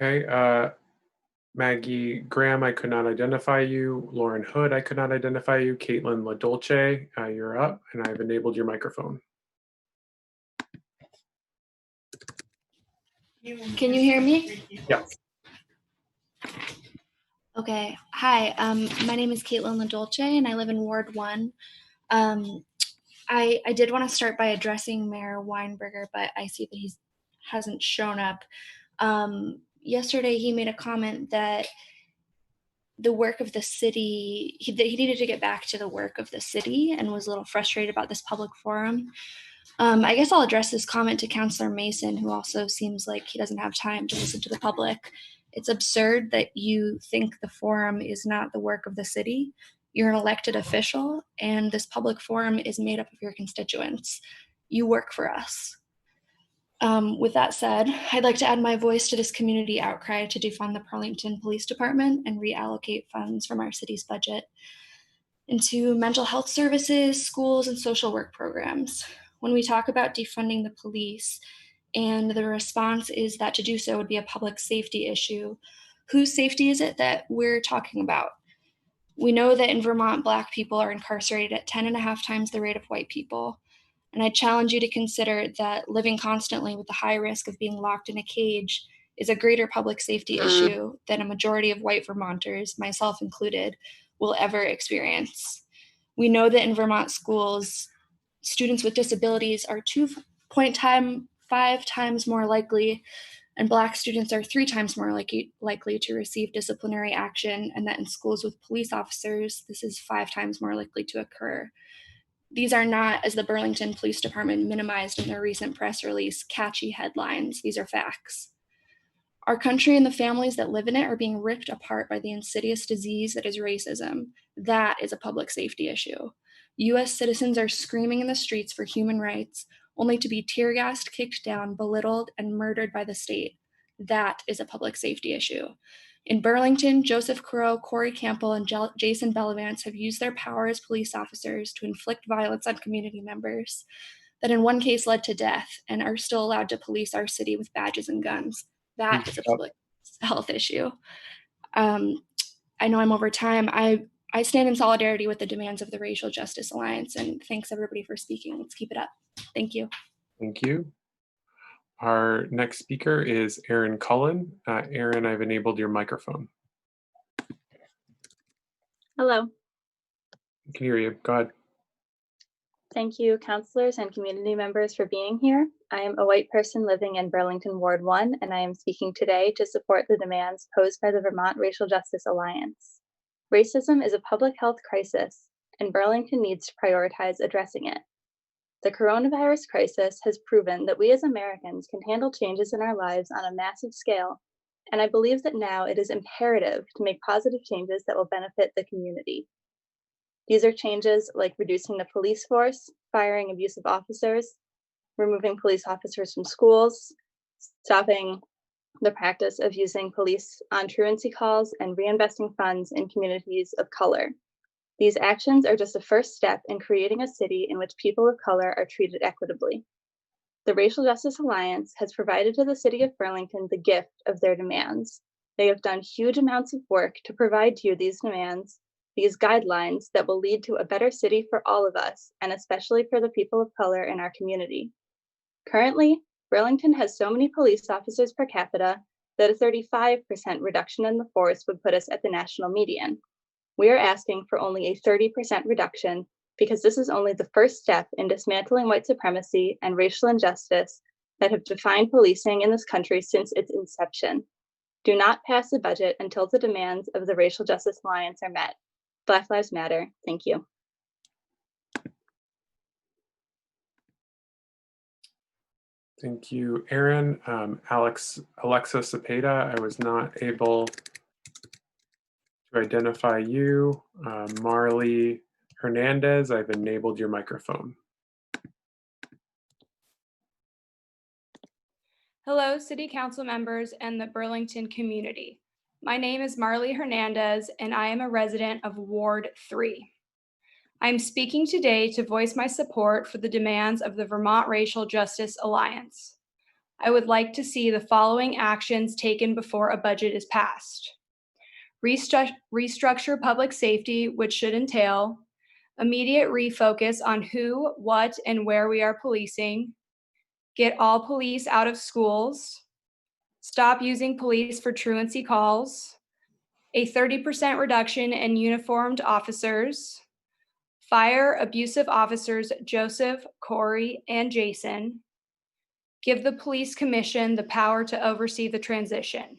Okay. Maggie Graham, I could not identify you. Lauren Hood, I could not identify you. Caitlin LaDolce, you're up, and I've enabled your microphone. Can you hear me? Yes. Okay. Hi, my name is Caitlin LaDolce, and I live in Ward 1. I did want to start by addressing Mayor Weinberger, but I see that he hasn't shown up. Yesterday, he made a comment that the work of the city, that he needed to get back to the work of the city and was a little frustrated about this public forum. I guess I'll address this comment to Councillor Mason, who also seems like he doesn't have time to listen to the public. It's absurd that you think the forum is not the work of the city. You're an elected official, and this public forum is made up of your constituents. You work for us. With that said, I'd like to add my voice to this community outcry to defund the Burlington Police Department and reallocate funds from our city's budget into mental health services, schools, and social work programs. When we talk about defunding the police, and the response is that to do so would be a public safety issue, whose safety is it that we're talking about? We know that in Vermont, Black people are incarcerated at 10.5 times the rate of white people. And I challenge you to consider that living constantly with the high risk of being locked in a cage is a greater public safety issue than a majority of white Vermonters, myself included, will ever experience. We know that in Vermont schools, students with disabilities are 2.5 times more likely, and Black students are 3 times more likely to receive disciplinary action, and that in schools with police officers, this is 5 times more likely to occur. These are not, as the Burlington Police Department minimized in their recent press release, catchy headlines. These are facts. Our country and the families that live in it are being ripped apart by the insidious disease that is racism. That is a public safety issue. US citizens are screaming in the streets for human rights, only to be tear gassed, kicked down, belittled, and murdered by the state. That is a public safety issue. In Burlington, Joseph Coro, Corey Campbell, and Jason Bellavance have used their power as police officers to inflict violence on community members. that in one case led to death and are still allowed to police our city with badges and guns. That is a public health issue. I know I'm over time. I stand in solidarity with the demands of the Racial Justice Alliance, and thanks everybody for speaking. Let's keep it up. Thank you. Thank you. Our next speaker is Erin Cullen. Erin, I've enabled your microphone. Hello. I can hear you. Go ahead. Thank you, counselors and community members, for being here. I am a white person living in Burlington Ward 1, and I am speaking today to support the demands posed by the Vermont Racial Justice Alliance. Racism is a public health crisis, and Burlington needs to prioritize addressing it. The coronavirus crisis has proven that we as Americans can handle changes in our lives on a massive scale, and I believe that now it is imperative to make positive changes that will benefit the community. These are changes like reducing the police force, firing abusive officers, removing police officers from schools, stopping the practice of using police on truancy calls, and reinvesting funds in communities of color. These actions are just a first step in creating a city in which people of color are treated equitably. The Racial Justice Alliance has provided to the city of Burlington the gift of their demands. They have done huge amounts of work to provide to you these demands, these guidelines that will lead to a better city for all of us, and especially for the people of color in our community. Currently, Burlington has so many police officers per capita that a 35% reduction in the force would put us at the national median. We are asking for only a 30% reduction because this is only the first step in dismantling white supremacy and racial injustice that have defined policing in this country since its inception. Do not pass the budget until the demands of the Racial Justice Alliance are met. Black Lives Matter. Thank you. Thank you, Erin. Alexa Cepeda, I was not able to identify you. Marley Hernandez, I've enabled your microphone. Hello, City Council members and the Burlington community. My name is Marley Hernandez, and I am a resident of Ward 3. I'm speaking today to voice my support for the demands of the Vermont Racial Justice Alliance. I would like to see the following actions taken before a budget is passed. Restructure public safety, which should entail immediate refocus on who, what, and where we are policing, get all police out of schools, stop using police for truancy calls, a 30% reduction in uniformed officers, fire abusive officers Joseph, Corey, and Jason, give the police commission the power to oversee the transition.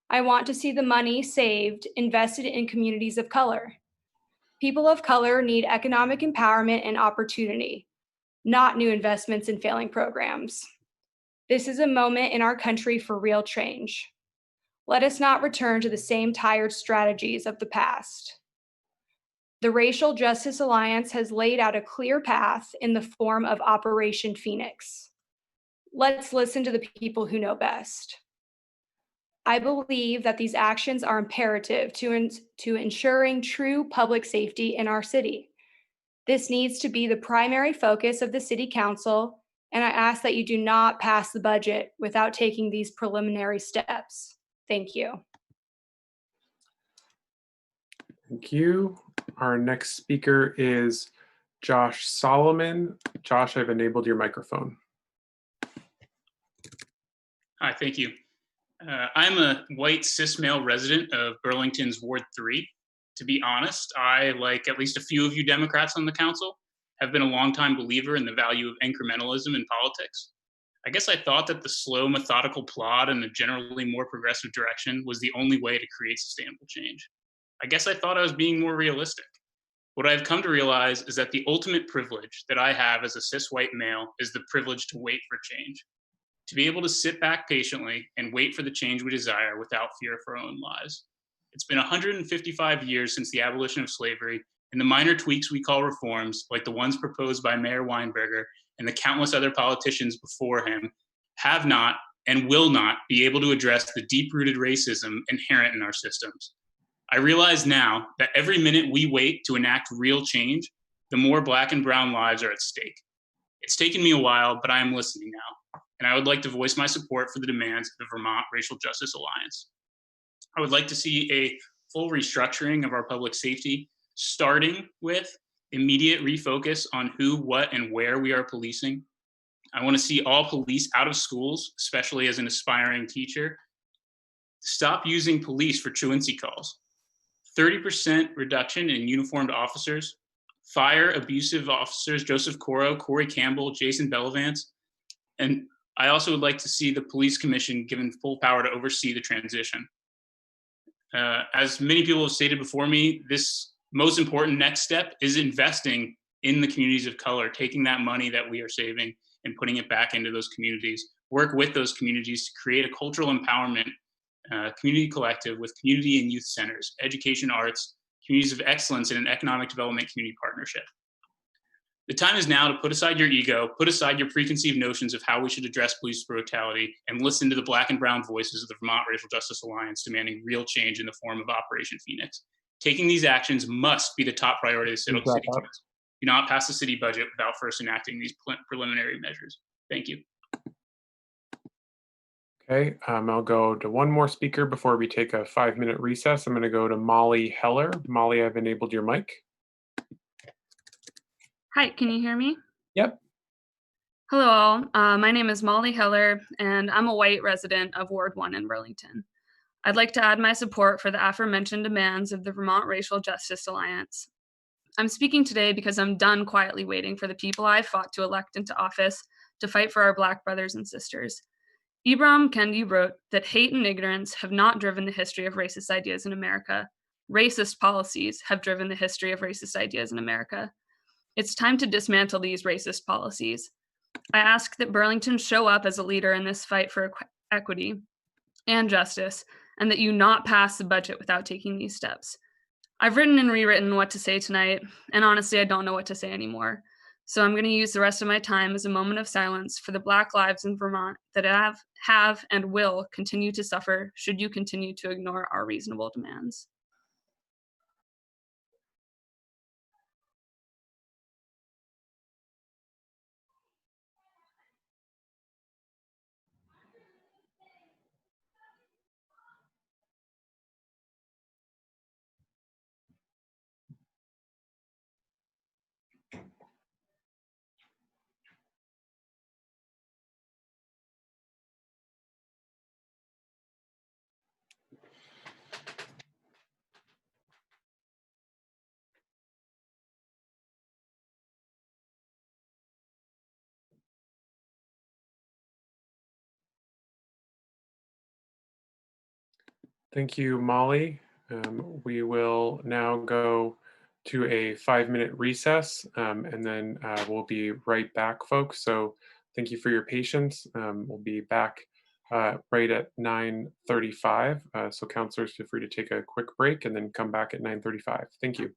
I want to see the money saved invested in communities of color. People of color need economic empowerment and opportunity, not new investments in failing programs. This is a moment in our country for real change. Let us not return to the same tired strategies of the past. The Racial Justice Alliance has laid out a clear path in the form of Operation Phoenix. Let's listen to the people who know best. I believe that these actions are imperative to ensuring true public safety in our city. This needs to be the primary focus of the City Council, and I ask that you do not pass the budget without taking these preliminary steps. Thank you. Thank you. Our next speaker is Josh Solomon. Josh, I've enabled your microphone. Hi, thank you. I'm a white cis male resident of Burlington's Ward 3. To be honest, I, like at least a few of you Democrats on the council, have been a longtime believer in the value of incrementalism in politics. I guess I thought that the slow, methodical plod in a generally more progressive direction was the only way to create sustainable change. I guess I thought I was being more realistic. What I've come to realize is that the ultimate privilege that I have as a cis white male is the privilege to wait for change. To be able to sit back patiently and wait for the change we desire without fear for our own lives. It's been 155 years since the abolition of slavery, and the minor tweaks we call reforms, like the ones proposed by Mayor Weinberger and the countless other politicians before him, have not and will not be able to address the deep-rooted racism inherent in our systems. I realize now that every minute we wait to enact real change, the more Black and brown lives are at stake. It's taken me a while, but I am listening now, and I would like to voice my support for the demands of the Vermont Racial Justice Alliance. I would like to see a full restructuring of our public safety, starting with immediate refocus on who, what, and where we are policing. I want to see all police out of schools, especially as an aspiring teacher. Stop using police for truancy calls. 30% reduction in uniformed officers. Fire abusive officers Joseph Coro, Corey Campbell, Jason Bellavance. And I also would like to see the police commission given full power to oversee the transition. As many people have stated before me, this most important next step is investing in the communities of color, taking that money that we are saving and putting it back into those communities. Work with those communities to create a cultural empowerment community collective with community and youth centers, education, arts, communities of excellence, and an economic development community partnership. The time is now to put aside your ego, put aside your preconceived notions of how we should address police brutality, and listen to the Black and brown voices of the Vermont Racial Justice Alliance demanding real change in the form of Operation Phoenix. Taking these actions must be the top priority of the city council. Do not pass the city budget without first enacting these preliminary measures. Thank you. Okay, I'll go to one more speaker before we take a 5-minute recess. I'm going to go to Molly Heller. Molly, I've enabled your mic. Hi, can you hear me? Yep. Hello all, my name is Molly Heller, and I'm a white resident of Ward 1 in Burlington. I'd like to add my support for the aforementioned demands of the Vermont Racial Justice Alliance. I'm speaking today because I'm done quietly waiting for the people I fought to elect into office to fight for our Black brothers and sisters. Ibram Kendi wrote that hate and ignorance have not driven the history of racist ideas in America. Racist policies have driven the history of racist ideas in America. It's time to dismantle these racist policies. I ask that Burlington show up as a leader in this fight for equity and justice, and that you not pass the budget without taking these steps. I've written and rewritten what to say tonight, and honestly, I don't know what to say anymore. So I'm going to use the rest of my time as a moment of silence for the Black lives in Vermont that have and will continue to suffer should you continue to ignore our reasonable demands. Thank you, Molly. We will now go to a 5-minute recess, and then we'll be right back, folks. So thank you for your patience. We'll be back right at 9:35. So counselors, feel free to take a quick break and then come back at 9:35. Thank you.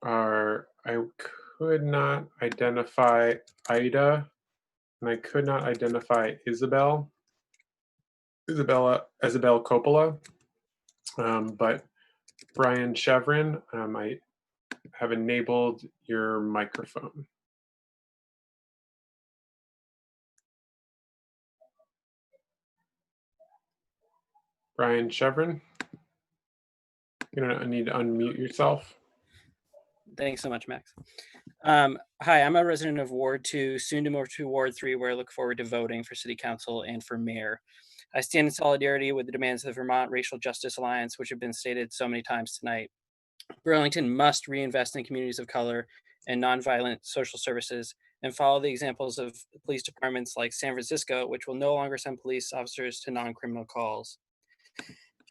I could not identify Ida, and I could not identify Isabel Coppola, but Brian Chevron, I have enabled your microphone. Brian Chevron, you're gonna need to unmute yourself. Thanks so much, Max. Hi, I'm a resident of Ward 2, soon to move to Ward 3, where I look forward to voting for City Council and for Mayor. I stand in solidarity with the demands of the Vermont Racial Justice Alliance, which have been stated so many times tonight. Burlington must reinvest in communities of color and nonviolent social services and follow the examples of police departments like San Francisco, which will no longer send police officers to non-criminal calls.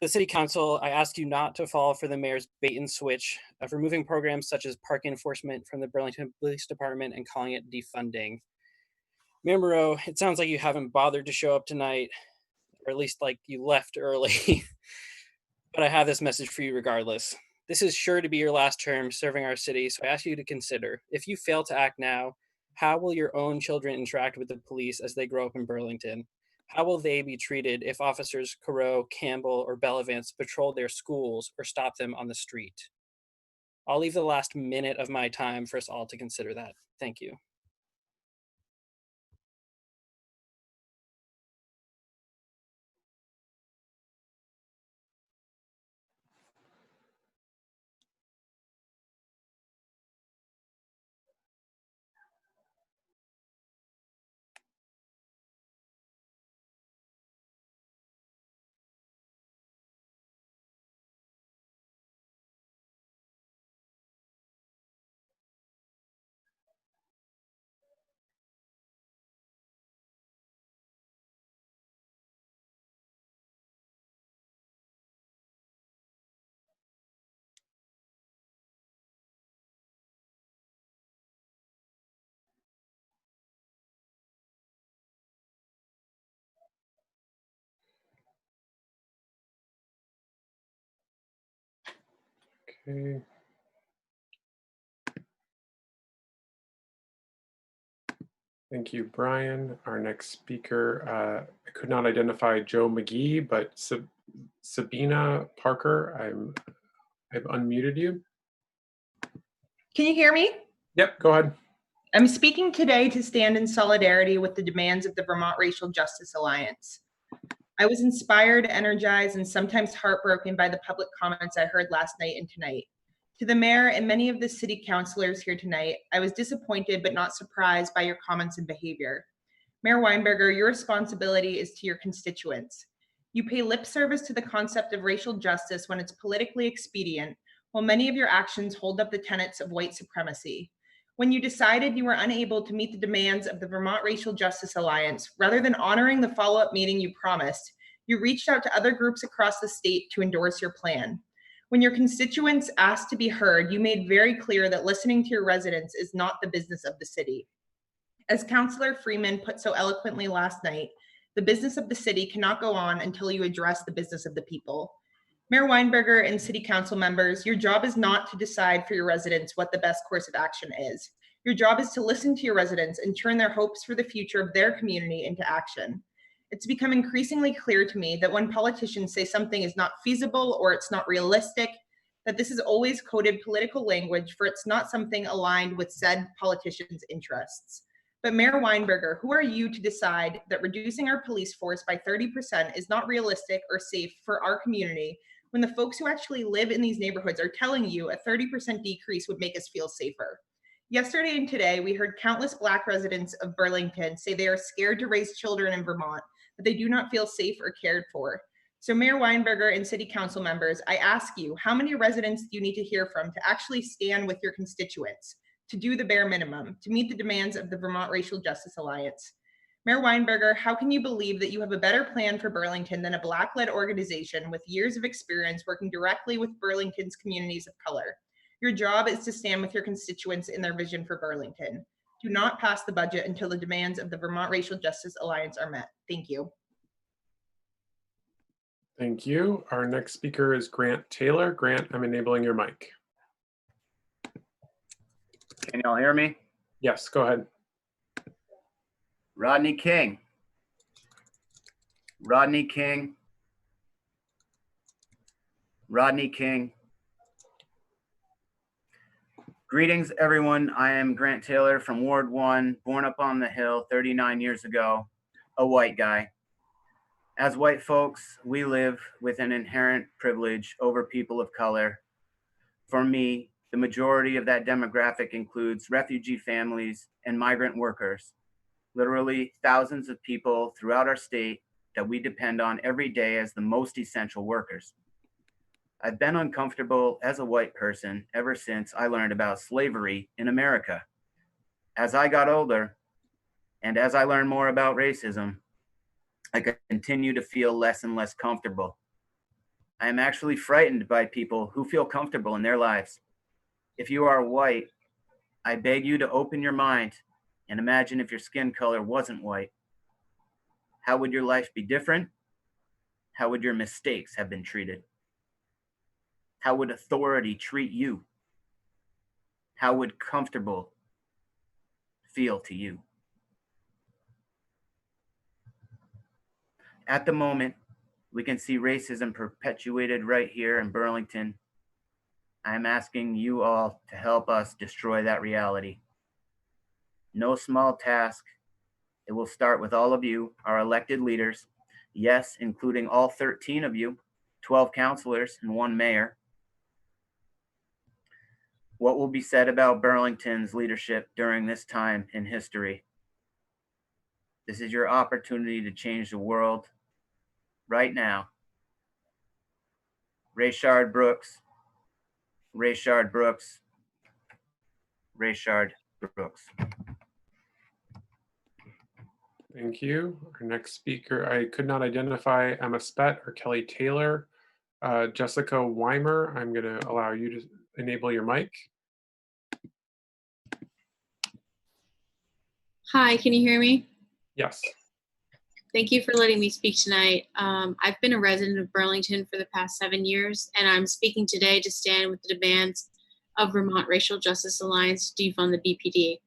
The City Council, I ask you not to fall for the mayor's bait and switch of removing programs such as park enforcement from the Burlington Police Department and calling it defunding. Mayor Moreau, it sounds like you haven't bothered to show up tonight, or at least like you left early, but I have this message for you regardless. This is sure to be your last term serving our city, so I ask you to consider, if you fail to act now, how will your own children interact with the police as they grow up in Burlington? How will they be treated if officers Carreau, Campbell, or Bellavance patrol their schools or stop them on the street? I'll leave the last minute of my time for us all to consider that. Thank you. Okay. Thank you, Brian. Our next speaker, I could not identify Joe McGee, but Sabina Parker, I've unmuted you. Can you hear me? Yep, go ahead. I'm speaking today to stand in solidarity with the demands of the Vermont Racial Justice Alliance. I was inspired, energized, and sometimes heartbroken by the public comments I heard last night and tonight. To the mayor and many of the city councilors here tonight, I was disappointed but not surprised by your comments and behavior. Mayor Weinberger, your responsibility is to your constituents. You pay lip service to the concept of racial justice when it's politically expedient, while many of your actions hold up the tenets of white supremacy. When you decided you were unable to meet the demands of the Vermont Racial Justice Alliance, rather than honoring the follow-up meeting you promised, you reached out to other groups across the state to endorse your plan. When your constituents asked to be heard, you made very clear that listening to your residents is not the business of the city. As Councillor Freeman put so eloquently last night, the business of the city cannot go on until you address the business of the people. Mayor Weinberger and City Council members, your job is not to decide for your residents what the best course of action is. Your job is to listen to your residents and turn their hopes for the future of their community into action. It's become increasingly clear to me that when politicians say something is not feasible or it's not realistic, that this is always coded political language for it's not something aligned with said politicians' interests. But Mayor Weinberger, who are you to decide that reducing our police force by 30% is not realistic or safe for our community when the folks who actually live in these neighborhoods are telling you a 30% decrease would make us feel safer? Yesterday and today, we heard countless Black residents of Burlington say they are scared to raise children in Vermont, that they do not feel safe or cared for. So Mayor Weinberger and City Council members, I ask you, how many residents do you need to hear from to actually stand with your constituents, to do the bare minimum, to meet the demands of the Vermont Racial Justice Alliance? Mayor Weinberger, how can you believe that you have a better plan for Burlington than a Black-led organization with years of experience working directly with Burlington's communities of color? Your job is to stand with your constituents in their vision for Burlington. Do not pass the budget until the demands of the Vermont Racial Justice Alliance are met. Thank you. Thank you. Our next speaker is Grant Taylor. Grant, I'm enabling your mic. Can y'all hear me? Yes, go ahead. Rodney King. Rodney King. Rodney King. Greetings, everyone. I am Grant Taylor from Ward 1, born up on the hill 39 years ago, a white guy. As white folks, we live with an inherent privilege over people of color. For me, the majority of that demographic includes refugee families and migrant workers, literally thousands of people throughout our state that we depend on every day as the most essential workers. I've been uncomfortable as a white person ever since I learned about slavery in America. As I got older, and as I learned more about racism, I continue to feel less and less comfortable. I am actually frightened by people who feel comfortable in their lives. If you are white, I beg you to open your mind and imagine if your skin color wasn't white. How would your life be different? How would your mistakes have been treated? How would authority treat you? How would comfortable feel to you? At the moment, we can see racism perpetuated right here in Burlington. I am asking you all to help us destroy that reality. No small task. It will start with all of you, our elected leaders. Yes, including all 13 of you, 12 councilors and 1 mayor. What will be said about Burlington's leadership during this time in history? This is your opportunity to change the world right now. Rayshard Brooks, Rayshard Brooks, Rayshard Brooks. Thank you. Our next speaker, I could not identify Emma Spett or Kelly Taylor. Jessica Weimer, I'm going to allow you to enable your mic. Hi, can you hear me? Yes. Thank you for letting me speak tonight. I've been a resident of Burlington for the past 7 years, and I'm speaking today to stand with the demands of Vermont Racial Justice Alliance to defund the BPD.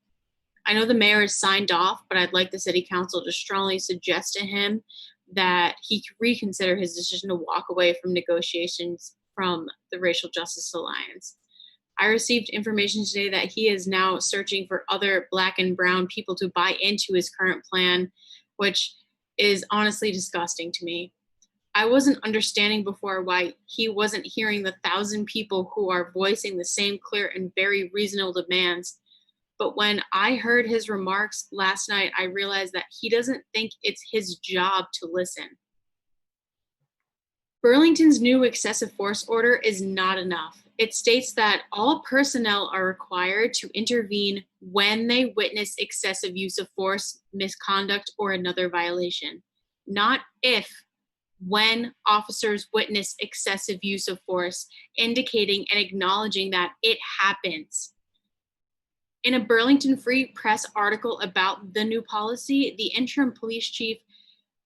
I know the mayor has signed off, but I'd like the city council to strongly suggest to him that he reconsider his decision to walk away from negotiations from the Racial Justice Alliance. I received information today that he is now searching for other Black and brown people to buy into his current plan, which is honestly disgusting to me. I wasn't understanding before why he wasn't hearing the 1,000 people who are voicing the same clear and very reasonable demands. But when I heard his remarks last night, I realized that he doesn't think it's his job to listen. Burlington's new excessive force order is not enough. It states that all personnel are required to intervene when they witness excessive use of force, misconduct, or another violation, not if. When officers witness excessive use of force, indicating and acknowledging that it happens. In a Burlington Free Press article about the new policy, the interim police chief,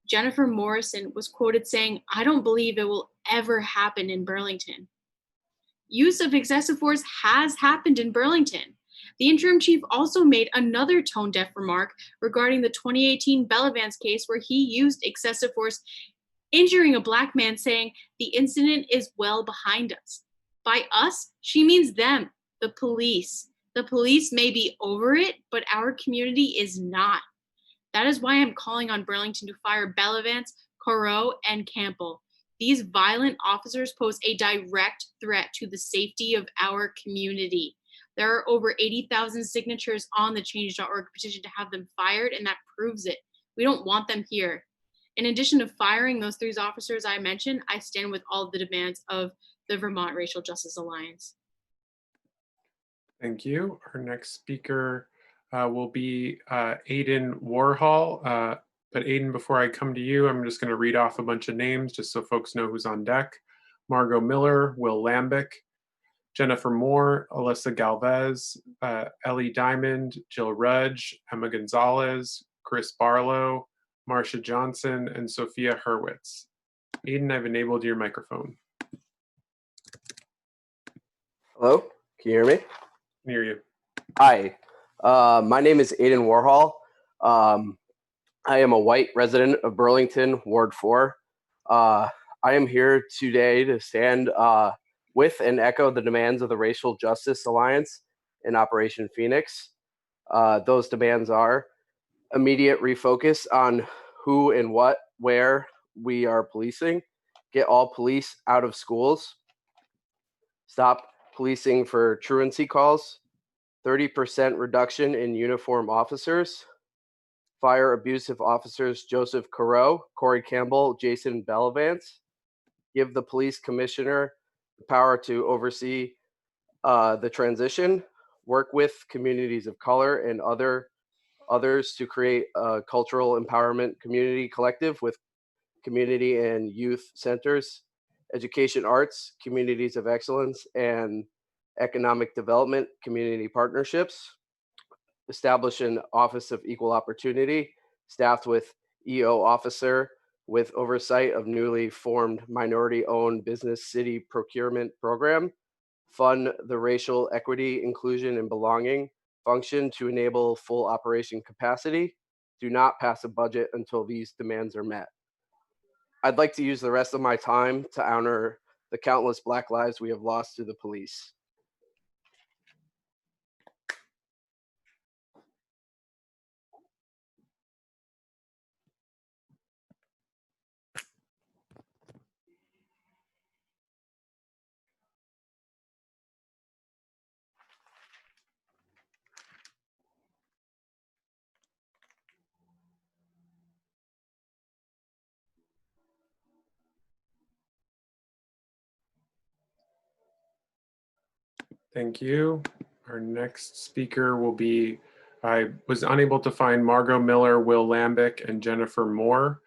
Jennifer Morrison, was quoted saying, "I don't believe it will ever happen in Burlington." Use of excessive force has happened in Burlington. The interim chief also made another tone-deaf remark regarding the 2018 Bellavance case where he used excessive force, injuring a Black man, saying, "The incident is well behind us." By us, she means them, the police. The police may be over it, but our community is not. That is why I'm calling on Burlington to fire Bellavance, Corot, and Campbell. These violent officers pose a direct threat to the safety of our community. There are over 80,000 signatures on the change.org petition to have them fired, and that proves it. We don't want them here. In addition to firing those 3 officers I mentioned, I stand with all of the demands of the Vermont Racial Justice Alliance. Thank you. Our next speaker will be Aiden Warhol. But Aiden, before I come to you, I'm just going to read off a bunch of names just so folks know who's on deck. Margot Miller, Will Lambic, Jennifer Moore, Alyssa Galvez, Ellie Diamond, Jill Rudge, Emma Gonzalez, Chris Barlow, Marcia Johnson, and Sophia Hurwitz. Aiden, I've enabled your microphone. Hello, can you hear me? Can hear you. Hi, my name is Aiden Warhol. I am a white resident of Burlington, Ward 4. I am here today to stand with and echo the demands of the Racial Justice Alliance in Operation Phoenix. Those demands are immediate refocus on who and what, where we are policing, get all police out of schools, stop policing for truancy calls, 30% reduction in uniform officers, fire abusive officers Joseph Carreau, Corey Campbell, Jason Bellavance, give the police commissioner the power to oversee the transition, work with communities of color and others to create a cultural empowerment community collective with community and youth centers, education arts, communities of excellence, and economic development community partnerships, establish an Office of Equal Opportunity, staffed with EO officer with oversight of newly formed minority-owned business city procurement program, fund the racial equity, inclusion, and belonging function to enable full operation capacity. Do not pass a budget until these demands are met. I'd like to use the rest of my time to honor the countless Black lives we have lost to the police. Thank you. Our next speaker will be, I was unable to find Margot Miller, Will Lambic, and Jennifer Moore.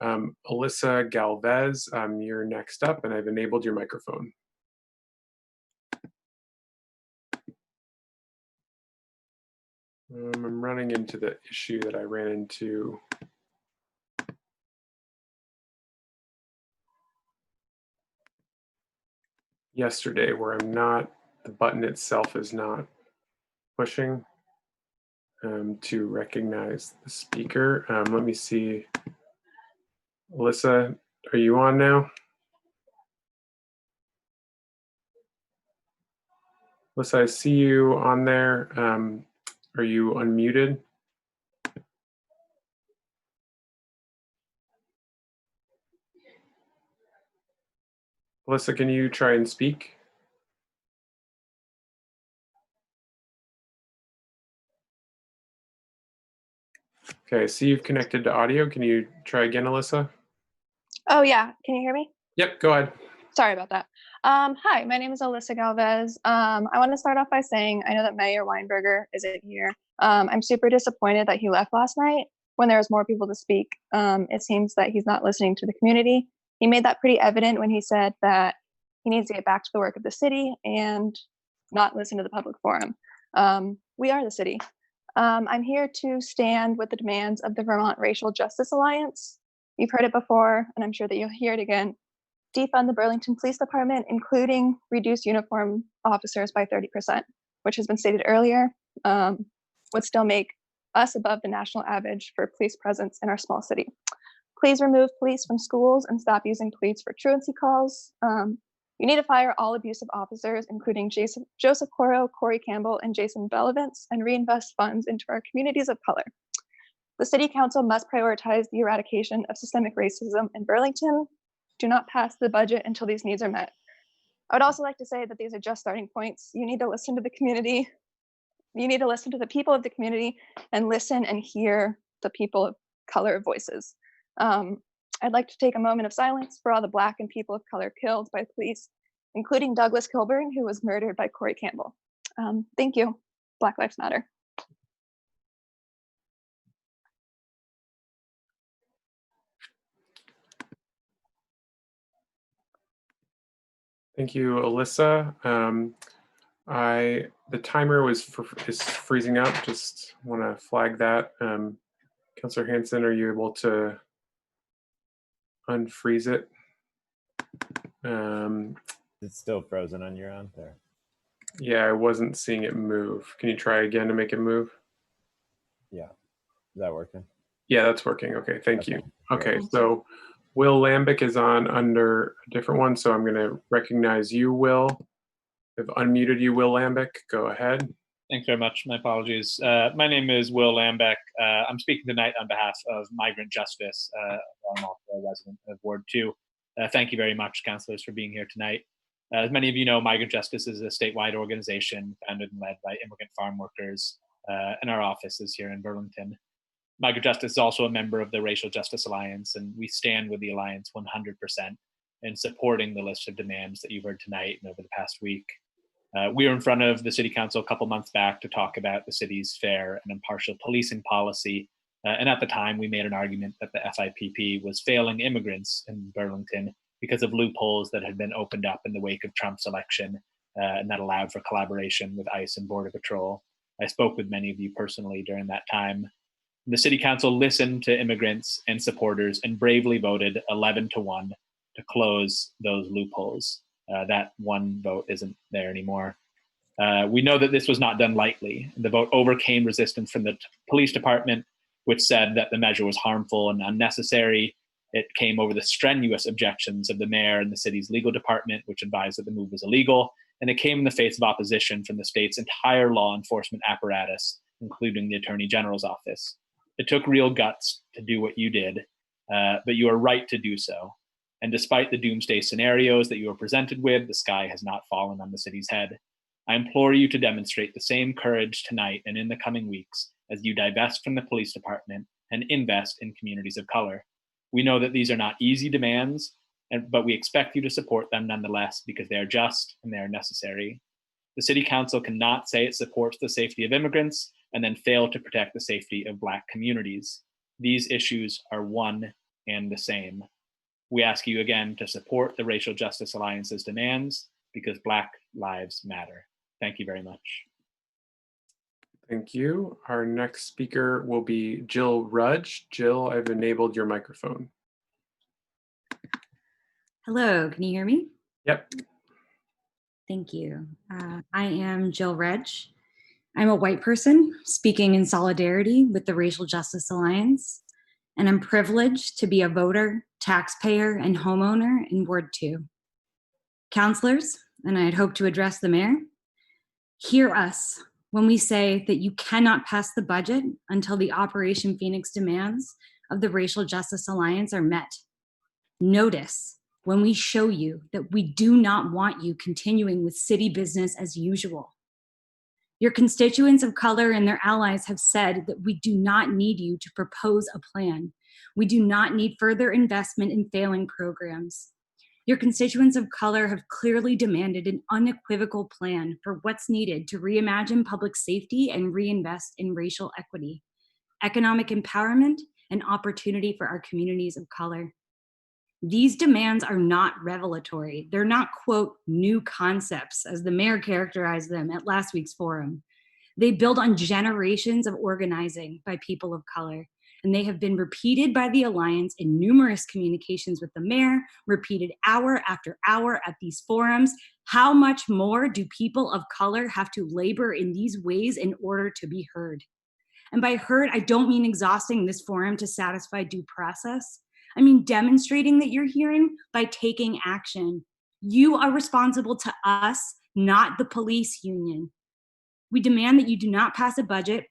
Alyssa Galvez, you're next up, and I've enabled your microphone. I'm running into the issue that I ran into yesterday, where the button itself is not pushing to recognize the speaker. Let me see. Alyssa, are you on now? Alyssa, I see you on there. Are you unmuted? Alyssa, can you try and speak? Okay, I see you've connected to audio. Can you try again, Alyssa? Oh yeah, can you hear me? Yep, go ahead. Sorry about that. Hi, my name is Alyssa Galvez. I want to start off by saying I know that Mayor Weinberger isn't here. I'm super disappointed that he left last night when there was more people to speak. It seems that he's not listening to the community. He made that pretty evident when he said that he needs to get back to the work of the city and not listen to the public forum. We are the city. I'm here to stand with the demands of the Vermont Racial Justice Alliance. You've heard it before, and I'm sure that you'll hear it again. Defund the Burlington Police Department, including reduce uniform officers by 30%, which has been stated earlier, would still make us above the national average for police presence in our small city. Please remove police from schools and stop using police for truancy calls. You need to fire all abusive officers, including Joseph Coro, Corey Campbell, and Jason Bellavance, and reinvest funds into our communities of color. The City Council must prioritize the eradication of systemic racism in Burlington. Do not pass the budget until these needs are met. I would also like to say that these are just starting points. You need to listen to the community. You need to listen to the people of the community and listen and hear the people of color voices. I'd like to take a moment of silence for all the Black and people of color killed by police, including Douglas Kilburn, who was murdered by Corey Campbell. Thank you. Black Lives Matter. Thank you, Alyssa. The timer is freezing up. Just want to flag that. Councilor Hanson, are you able to unfreeze it? It's still frozen on your end there. Yeah, I wasn't seeing it move. Can you try again to make it move? Yeah. Is that working? Yeah, that's working. Okay, thank you. Okay, great. so Will Lambic is on under a different one, so I'm going to recognize you, Will. I've unmuted you, Will Lambic. Go ahead. Thanks very much. My apologies. My name is Will Lambeck. I'm speaking tonight on behalf of Migrant Justice. I'm also a resident of Ward 2. Thank you very much, councillors, for being here tonight. As many of you know, Migrant Justice is a statewide organization founded and led by immigrant farm workers, and our office is here in Burlington. Migrant Justice is also a member of the Racial Justice Alliance, and we stand with the Alliance 100% in supporting the list of demands that you've heard tonight and over the past week. We were in front of the City Council a couple months back to talk about the city's fair and impartial policing policy. And at the time, we made an argument that the FIPP was failing immigrants in Burlington because of loopholes that had been opened up in the wake of Trump's election, and that allowed for collaboration with ICE and Border Patrol. I spoke with many of you personally during that time. The City Council listened to immigrants and supporters and bravely voted 11-1 to close those loopholes. That one vote isn't there anymore. We know that this was not done lightly. The vote overcame resistance from the police department, which said that the measure was harmful and unnecessary. It came over the strenuous objections of the mayor and the city's legal department, which advised that the move was illegal. And it came in the face of opposition from the state's entire law enforcement apparatus, including the Attorney General's office. It took real guts to do what you did, but you are right to do so. And despite the doomsday scenarios that you are presented with, the sky has not fallen on the city's head. I implore you to demonstrate the same courage tonight and in the coming weeks as you divest from the police department and invest in communities of color. We know that these are not easy demands, but we expect you to support them nonetheless because they are just and they are necessary. The City Council cannot say it supports the safety of immigrants and then fail to protect the safety of Black communities. These issues are one and the same. We ask you again to support the Racial Justice Alliance's demands because Black lives matter. Thank you very much. Thank you. Our next speaker will be Jill Rudge. Jill, I've enabled your microphone. Hello, can you hear me? Yep. Thank you. I am Jill Rudge. I'm a white person speaking in solidarity with the Racial Justice Alliance, and I'm privileged to be a voter, taxpayer, and homeowner in Ward 2. Councilors, and I'd hope to address the mayor, hear us when we say that you cannot pass the budget until the Operation Phoenix demands of the Racial Justice Alliance are met. Notice when we show you that we do not want you continuing with city business as usual. Your constituents of color and their allies have said that we do not need you to propose a plan. We do not need further investment in failing programs. Your constituents of color have clearly demanded an unequivocal plan for what's needed to reimagine public safety and reinvest in racial equity, economic empowerment, and opportunity for our communities of color. These demands are not revelatory. They're not, quote, new concepts, as the mayor characterized them at last week's forum. They build on generations of organizing by people of color, and they have been repeated by the Alliance in numerous communications with the mayor, repeated hour after hour at these forums. How much more do people of color have to labor in these ways in order to be heard? And by heard, I don't mean exhausting this forum to satisfy due process. I mean demonstrating that you're hearing by taking action. You are responsible to us, not the police union. We demand that you do not pass a budget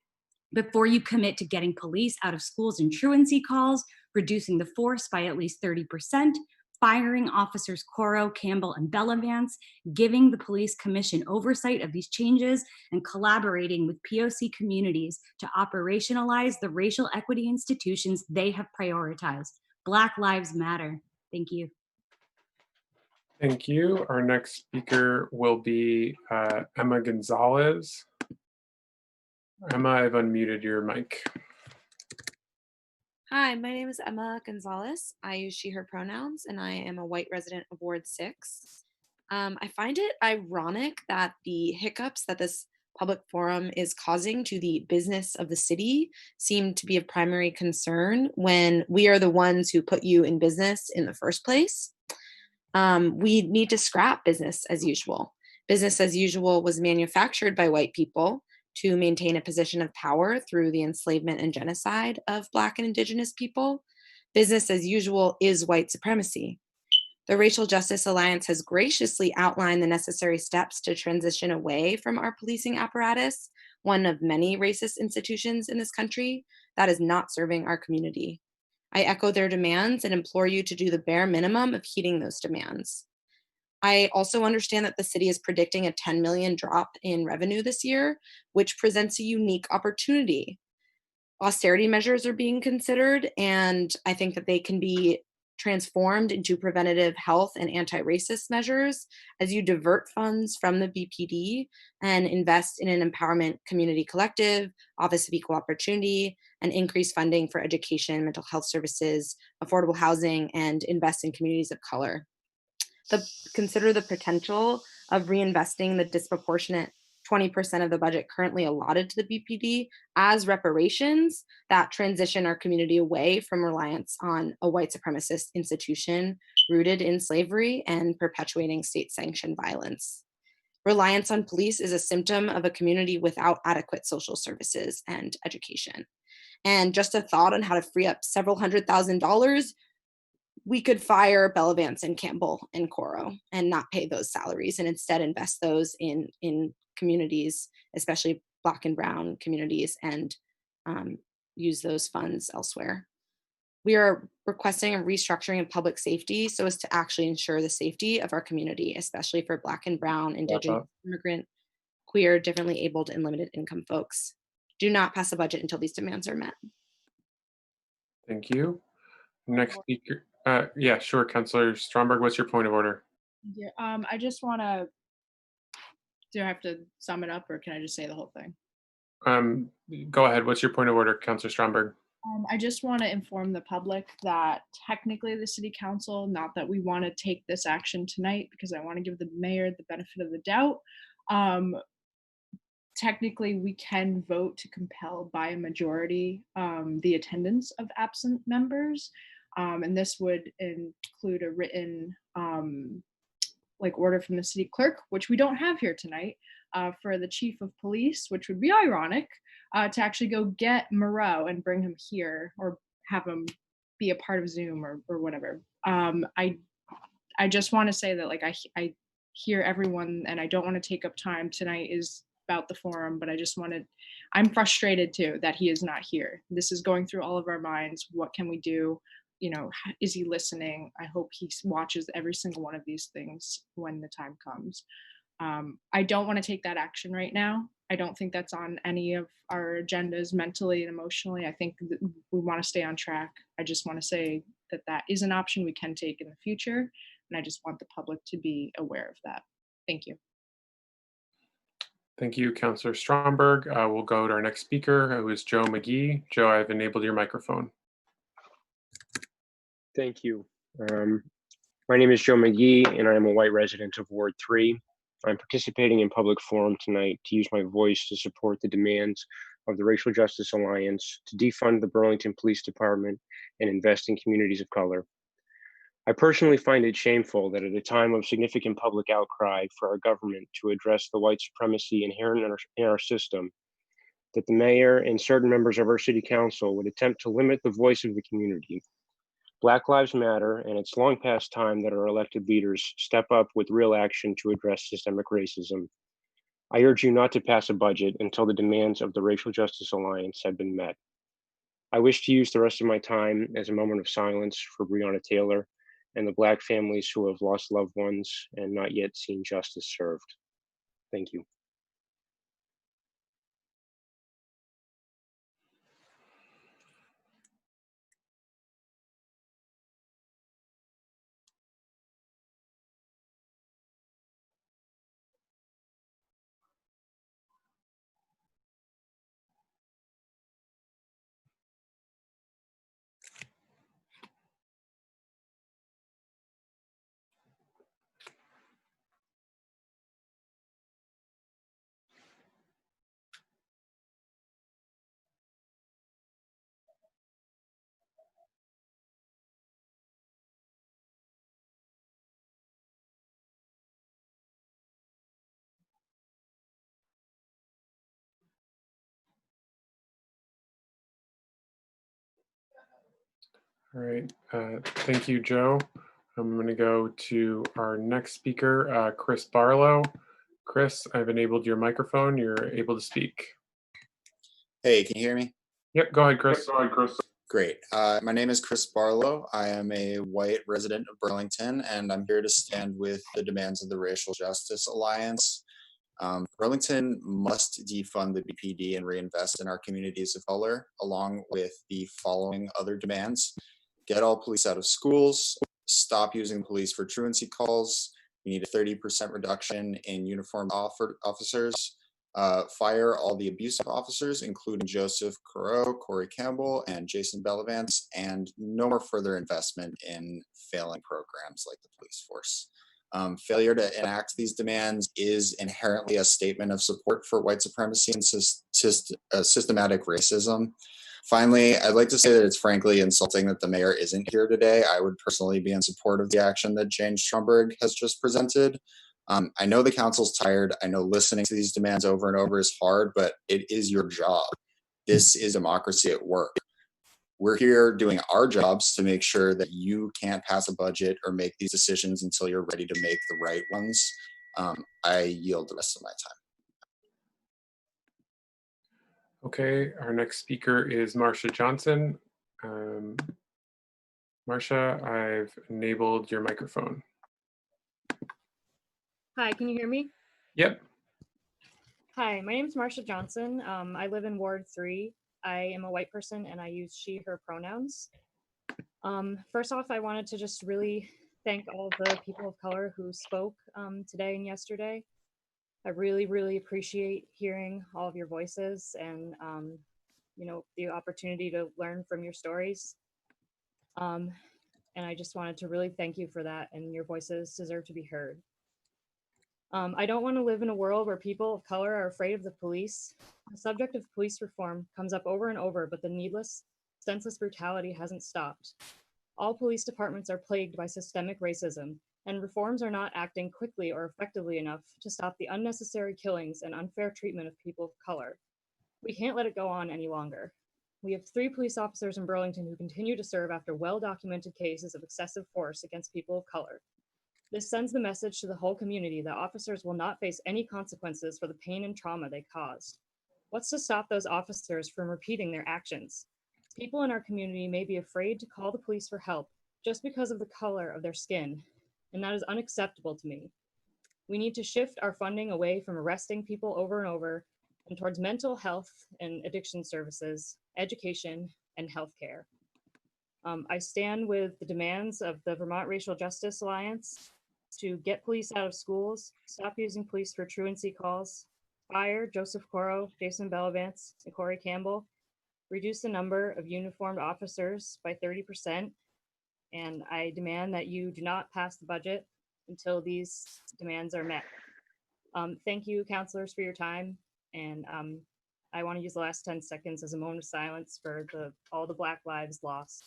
before you commit to getting police out of schools and truancy calls, reducing the force by at least 30%, firing officers Coro, Campbell, and Bellavance, giving the police commission oversight of these changes, and collaborating with POC communities to operationalize the racial equity institutions they have prioritized. Black Lives Matter. Thank you. Thank you. Our next speaker will be Emma Gonzalez. Emma, I've unmuted your mic. Hi, my name is Emma Gonzalez. I use she, her pronouns, and I am a white resident of Ward 6. I find it ironic that the hiccups that this public forum is causing to the business of the city seem to be of primary concern when we are the ones who put you in business in the first place. We need to scrap business as usual. Business as usual was manufactured by white people to maintain a position of power through the enslavement and genocide of Black and Indigenous people. Business as usual is white supremacy. The Racial Justice Alliance has graciously outlined the necessary steps to transition away from our policing apparatus, one of many racist institutions in this country that is not serving our community. I echo their demands and implore you to do the bare minimum of heeding those demands. I also understand that the city is predicting a 10 million drop in revenue this year, which presents a unique opportunity. Austerity measures are being considered, and I think that they can be transformed into preventative health and anti-racist measures as you divert funds from the BPD and invest in an empowerment community collective, Office of Equal Opportunity, and increase funding for education, mental health services, affordable housing, and invest in communities of color. Consider the potential of reinvesting the disproportionate 20% of the budget currently allotted to the BPD as reparations that transition our community away from reliance on a white supremacist institution rooted in slavery and perpetuating state-sanctioned violence. Reliance on police is a symptom of a community without adequate social services and education. And just a thought on how to free up several $100,000, we could fire Bellavance and Campbell and Coro and not pay those salaries and instead invest those in communities, especially Black and Brown communities, and use those funds elsewhere. We are requesting a restructuring of public safety so as to actually ensure the safety of our community, especially for Black and Brown, Indigenous, immigrant, queer, differently abled, and limited income folks. Do not pass a budget until these demands are met. Thank you. Next speaker. Yeah, sure, Councillor Stromberg, what's your point of order? Yeah, I just want to, do I have to sum it up or can I just say the whole thing? Go ahead. What's your point of order, Councillor Stromberg? I just want to inform the public that technically the city council, not that we want to take this action tonight because I want to give the mayor the benefit of the doubt. Technically, we can vote to compel by a majority the attendance of absent members. And this would include a written order from the city clerk, which we don't have here tonight, for the chief of police, which would be ironic, to actually go get Moreau and bring him here or have him be a part of Zoom or whatever. I just want to say that I hear everyone and I don't want to take up time. Tonight is about the forum, but I'm frustrated too that he is not here. This is going through all of our minds. What can we do? You know, is he listening? I hope he watches every single one of these things when the time comes. I don't want to take that action right now. I don't think that's on any of our agendas mentally and emotionally. I think that we want to stay on track. I just want to say that that is an option we can take in the future. And I just want the public to be aware of that. Thank you. Thank you, Councillor Stromberg. We'll go to our next speaker, who is Joe McGee. Joe, I've enabled your microphone. Thank you. My name is Joe McGee, and I am a white resident of Ward 3. I'm participating in public forum tonight to use my voice to support the demands of the Racial Justice Alliance to defund the Burlington Police Department and invest in communities of color. I personally find it shameful that at a time of significant public outcry for our government to address the white supremacy inherent in our system, that the mayor and certain members of our city council would attempt to limit the voice of the community. Black Lives Matter, and it's long past time that our elected leaders step up with real action to address systemic racism. I urge you not to pass a budget until the demands of the Racial Justice Alliance have been met. I wish to use the rest of my time as a moment of silence for Breonna Taylor and the Black families who have lost loved ones and not yet seen justice served. Thank you. All right. Thank you, Joe. I'm going to go to our next speaker, Chris Barlow. Chris, I've enabled your microphone. You're able to speak. Hey, can you hear me? Yep, go ahead, Chris. Great. My name is Chris Barlow. I am a white resident of Burlington, and I'm here to stand with the demands of the Racial Justice Alliance. Burlington must defund the BPD and reinvest in our communities of color, along with the following other demands. Get all police out of schools, stop using police for truancy calls. We need a 30% reduction in uniformed officers. Fire all the abusive officers, including Joseph Correau, Corey Campbell, and Jason Bellavance, and no more further investment in failing programs like the police force. Failure to enact these demands is inherently a statement of support for white supremacy and systematic racism. Finally, I'd like to say that it's frankly insulting that the mayor isn't here today. I would personally be in support of the action that Jane Stromberg has just presented. I know the council's tired. I know listening to these demands over and over is hard, but it is your job. This is democracy at work. We're here doing our jobs to make sure that you can't pass a budget or make these decisions until you're ready to make the right ones. I yield the rest of my time. Okay, our next speaker is Marsha Johnson. Marsha, I've enabled your microphone. Hi, can you hear me? Yep. Hi, my name is Marsha Johnson. I live in Ward 3. I am a white person and I use she, her pronouns. First off, I wanted to just really thank all the people of color who spoke today and yesterday. I really, really appreciate hearing all of your voices and, you know, the opportunity to learn from your stories. And I just wanted to really thank you for that, and your voices deserve to be heard. I don't want to live in a world where people of color are afraid of the police. The subject of police reform comes up over and over, but the needless, senseless brutality hasn't stopped. All police departments are plagued by systemic racism, and reforms are not acting quickly or effectively enough to stop the unnecessary killings and unfair treatment of people of color. We can't let it go on any longer. We have 3 police officers in Burlington who continue to serve after well-documented cases of excessive force against people of color. This sends the message to the whole community that officers will not face any consequences for the pain and trauma they caused. What's to stop those officers from repeating their actions? People in our community may be afraid to call the police for help just because of the color of their skin, and that is unacceptable to me. We need to shift our funding away from arresting people over and over and towards mental health and addiction services, education, and healthcare. I stand with the demands of the Vermont Racial Justice Alliance to get police out of schools, stop using police for truancy calls, fire Joseph Correau, Jason Bellavance, and Corey Campbell, reduce the number of uniformed officers by 30%, and I demand that you do not pass the budget until these demands are met. Thank you, counselors, for your time, and I want to use the last 10 seconds as a moment of silence for all the Black lives lost.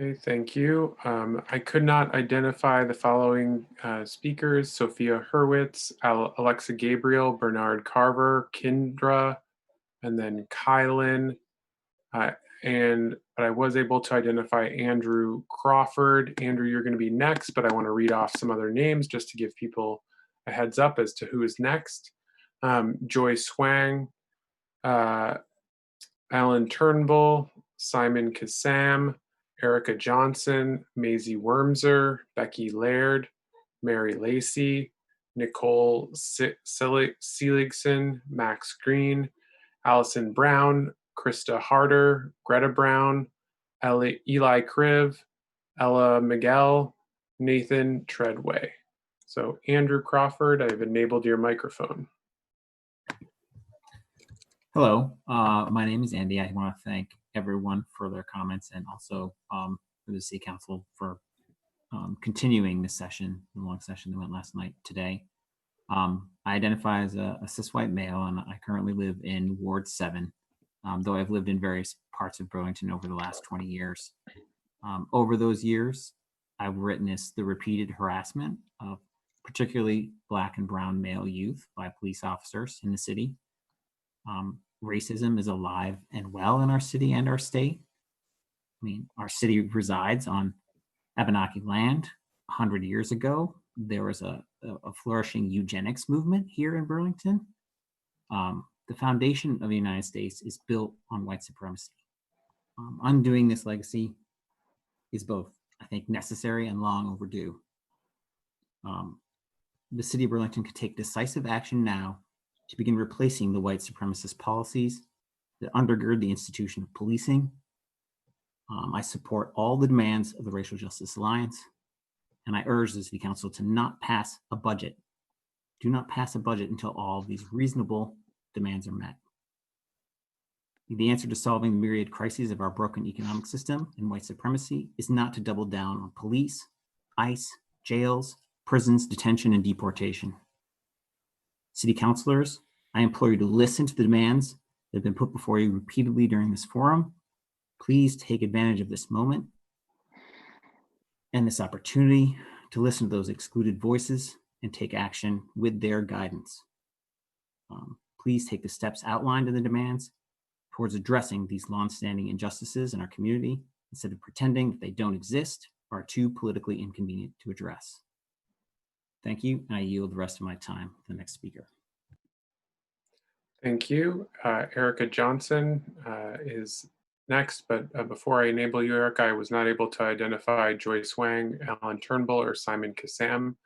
Okay, thank you. I could not identify the following speakers: Sophia Hurwitz, Alexa Gabriel, Bernard Carver, Kindra, and then Kylan. But I was able to identify Andrew Crawford. Andrew, you're going to be next, but I want to read off some other names just to give people a heads up as to who is next. Joy Swang, Alan Turnbull, Simon Kassam, Erica Johnson, Maisie Wormser, Becky Laird, Mary Lacey, Nicole Seligson, Max Green, Allison Brown, Krista Harder, Greta Brown, Eli Kriv, Ella Miguel, Nathan Treadway. So Andrew Crawford, I've enabled your microphone. Hello, my name is Andy. I want to thank everyone for their comments, and also for the City Council for continuing this session, the long session that went last night today. I identify as a cis white male, and I currently live in Ward 7, though I've lived in various parts of Burlington over the last 20 years. Over those years, I've witnessed the repeated harassment of particularly Black and brown male youth, by police officers in the city. Racism is alive and well in our city and our state. I mean, our city resides on Abenaki land. 100 years ago, there was a flourishing eugenics movement here in Burlington. The foundation of the United States is built on white supremacy. Undoing this legacy is both, I think, necessary and long overdue. The city of Burlington could take decisive action now to begin replacing the white supremacist policies that undergird the institution of policing. I support all the demands of the Racial Justice Alliance, and I urge the City Council to not pass a budget. Do not pass a budget until all of these reasonable demands are met. The answer to solving the myriad crises of our broken economic system and white supremacy is not to double down on police, ICE, jails, prisons, detention, and deportation. City councilors, I implore you to listen to the demands that have been put before you repeatedly during this forum. Please take advantage of this moment and this opportunity to listen to those excluded voices and take action with their guidance. Please take the steps outlined in the demands towards addressing these longstanding injustices in our community instead of pretending that they don't exist or are too politically inconvenient to address. Thank you, and I yield the rest of my time to the next speaker. Thank you. Erica Johnson is next, but before I enable you, Erica, I was not able to identify Joyce Wang, Alan Turnbull, or Simon Kassam.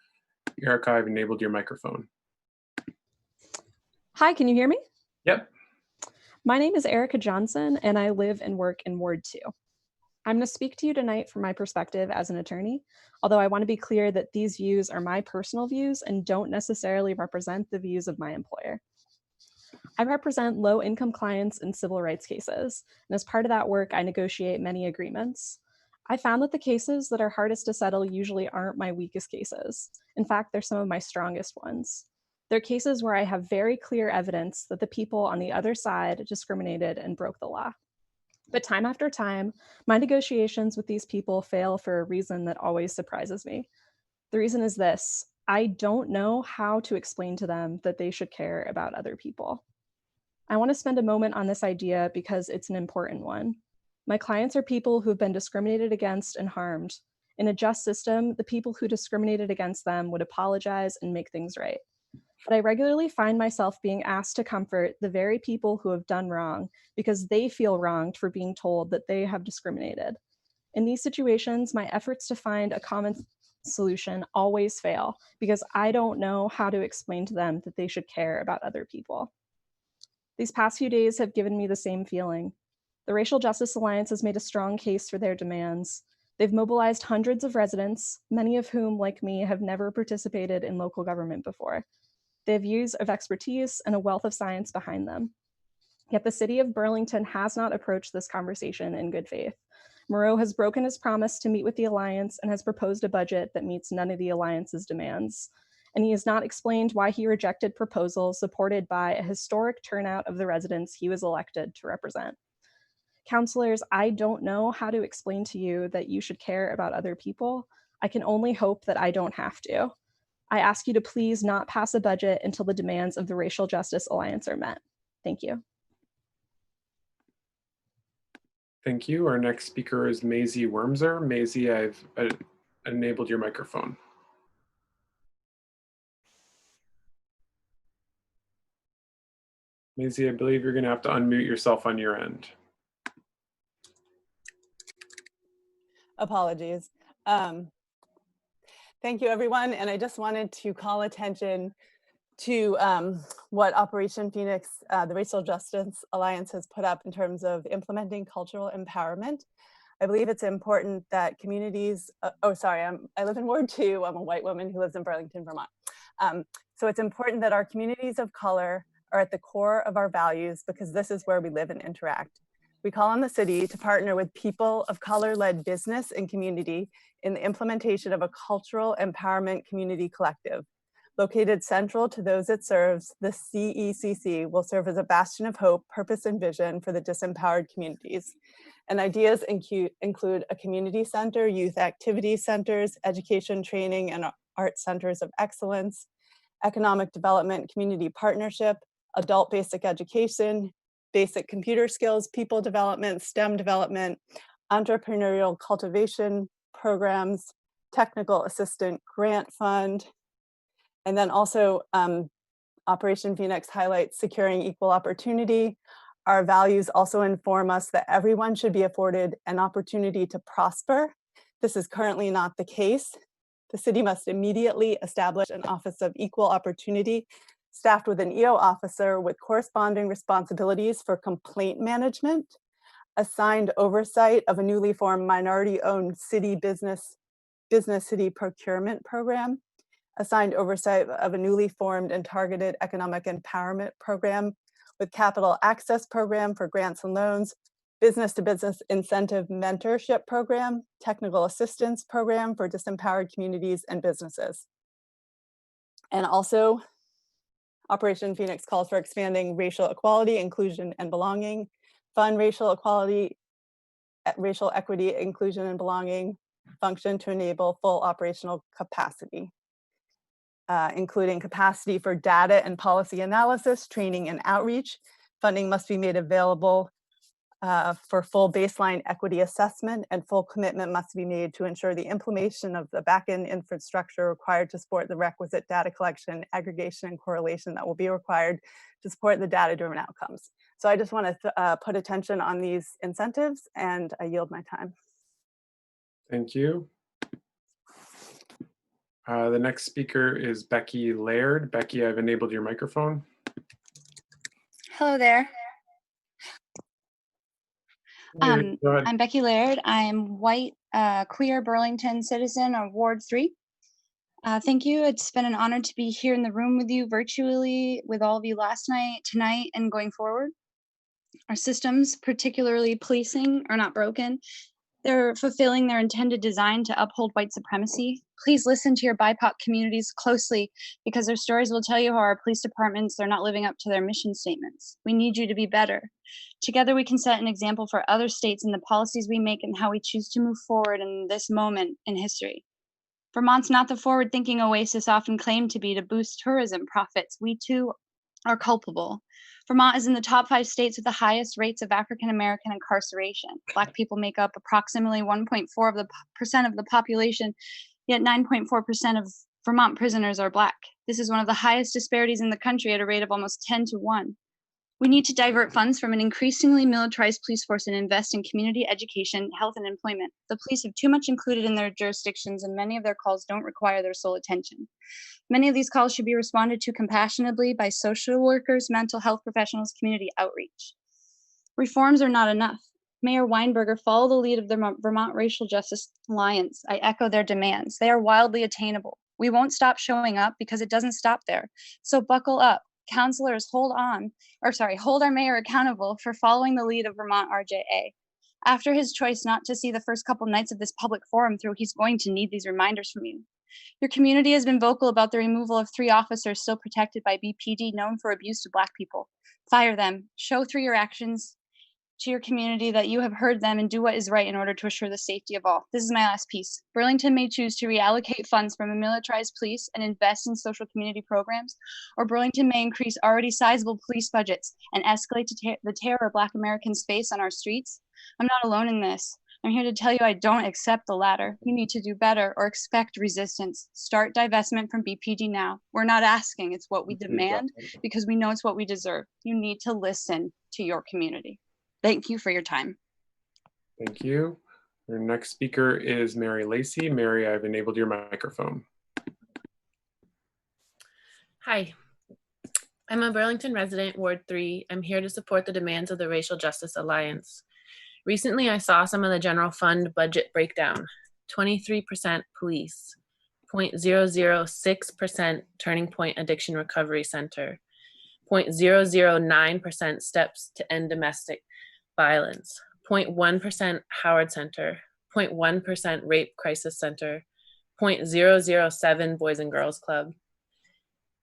Erica, I've enabled your microphone. Hi, can you hear me? Yep. My name is Erica Johnson, and I live and work in Ward 2. I'm going to speak to you tonight from my perspective as an attorney, although I want to be clear that these views are my personal views and don't necessarily represent the views of my employer. I represent low-income clients in civil rights cases, and as part of that work, I negotiate many agreements. I found that the cases that are hardest to settle usually aren't my weakest cases. In fact, they're some of my strongest ones. They're cases where I have very clear evidence that the people on the other side discriminated and broke the law. But time after time, my negotiations with these people fail for a reason that always surprises me. The reason is this: I don't know how to explain to them that they should care about other people. I want to spend a moment on this idea because it's an important one. My clients are people who've been discriminated against and harmed. In a just system, the people who discriminated against them would apologize and make things right. But I regularly find myself being asked to comfort the very people who have done wrong because they feel wronged for being told that they have discriminated. In these situations, my efforts to find a common solution always fail because I don't know how to explain to them that they should care about other people. These past few days have given me the same feeling. The Racial Justice Alliance has made a strong case for their demands. They've mobilized hundreds of residents, many of whom, like me, have never participated in local government before. They have years of expertise and a wealth of science behind them. Yet the city of Burlington has not approached this conversation in good faith. Moreau has broken his promise to meet with the Alliance and has proposed a budget that meets none of the Alliance's demands. And he has not explained why he rejected proposals supported by a historic turnout of the residents he was elected to represent. Councilors, I don't know how to explain to you that you should care about other people. I can only hope that I don't have to. I ask you to please not pass a budget until the demands of the Racial Justice Alliance are met. Thank you. Thank you. Our next speaker is Maisie Wormser. Maisie, I've enabled your microphone. Maisie, I believe you're going to have to unmute yourself on your end. Apologies. Thank you, everyone. And I just wanted to call attention to what Operation Phoenix, the Racial Justice Alliance, has put up in terms of implementing cultural empowerment. I believe it's important that communities, I live in Ward 2. I'm a white woman who lives in Burlington, Vermont. So it's important that our communities of color are at the core of our values because this is where we live and interact. We call on the city to partner with people of color-led business and community in the implementation of a cultural empowerment community collective. Located central to those it serves, the CECC will serve as a bastion of hope, purpose, and vision for the disempowered communities. And ideas include a community center, youth activity centers, education, training, and art centers of excellence, economic development, community partnership, adult basic education, basic computer skills, people development, STEM development, entrepreneurial cultivation programs, technical assistant grant fund, and then also Operation Phoenix highlights securing equal opportunity. Our values also inform us that everyone should be afforded an opportunity to prosper. This is currently not the case. The city must immediately establish an Office of Equal Opportunity, staffed with an EO officer with corresponding responsibilities for complaint management, assigned oversight of a newly formed minority-owned city business city procurement program, assigned oversight of a newly formed and targeted economic empowerment program with capital access program for grants and loans, business-to-business incentive mentorship program, technical assistance program for disempowered communities and businesses. And also, Operation Phoenix calls for expanding racial equality, inclusion, and belonging, fund racial equality, racial equity, inclusion, and belonging function to enable full operational capacity. Including capacity for data and policy analysis, training, and outreach. Funding must be made available for full baseline equity assessment, and full commitment must be made to ensure the implementation of the backend infrastructure required to support the requisite data collection, aggregation, and correlation that will be required to support the data-driven outcomes. So I just want to put attention on these incentives, and I yield my time. Thank you. The next speaker is Becky Laird. Becky, I've enabled your microphone. Hello there. Go ahead. I'm Becky Laird. I'm white, queer Burlington citizen of Ward 3. Thank you. It's been an honor to be here in the room with you virtually, with all of you last night, tonight, and going forward. Our systems, particularly policing, are not broken. They're fulfilling their intended design to uphold white supremacy. Please listen to your BIPOC communities closely, because their stories will tell you how our police departments are not living up to their mission statements. We need you to be better. Together we can set an example for other states in the policies we make and how we choose to move forward in this moment in history. Vermont's not the forward-thinking oasis often claimed to be to boost tourism profits. We too are culpable. Vermont is in the top 5 states with the highest rates of African American incarceration. Black people make up approximately 1.4% of the population, yet 9.4% of Vermont prisoners are Black. This is one of the highest disparities in the country at a rate of almost 10 to 1. We need to divert funds from an increasingly militarized police force and invest in community education, health, and employment. The police have too much included in their jurisdictions, and many of their calls don't require their sole attention. Many of these calls should be responded to compassionately by social workers, mental health professionals, community outreach. Reforms are not enough. Mayor Weinberger, follow the lead of the Vermont Racial Justice Alliance. I echo their demands. They are wildly attainable. We won't stop showing up because it doesn't stop there. So buckle up. Councilors, hold our mayor accountable for following the lead of Vermont RJA. After his choice not to see the first couple nights of this public forum through, he's going to need these reminders from you. Your community has been vocal about the removal of 3 officers still protected by BPD known for abuse to Black people. Fire them. Show through your actions to your community that you have heard them and do what is right in order to assure the safety of all. This is my last piece. Burlington may choose to reallocate funds from a militarized police and invest in social community programs, or Burlington may increase already sizable police budgets and escalate to the terror Black Americans face on our streets. I'm not alone in this. I'm here to tell you I don't accept the latter. You need to do better or expect resistance. Start divestment from BPD now. We're not asking, it's what we demand because we know it's what we deserve. You need to listen to your community. Thank you for your time. Thank you. Your next speaker is Mary Lacey. Mary, I've enabled your microphone. Hi, I'm a Burlington resident, Ward 3. I'm here to support the demands of the Racial Justice Alliance. Recently, I saw some of the general fund budget breakdown. 23% police, 0.006% Turning Point Addiction Recovery Center, 0.009% Steps to End Domestic Violence, 0.1% Howard Center, 0.1% Rape Crisis Center, 0.007 Boys and Girls Club.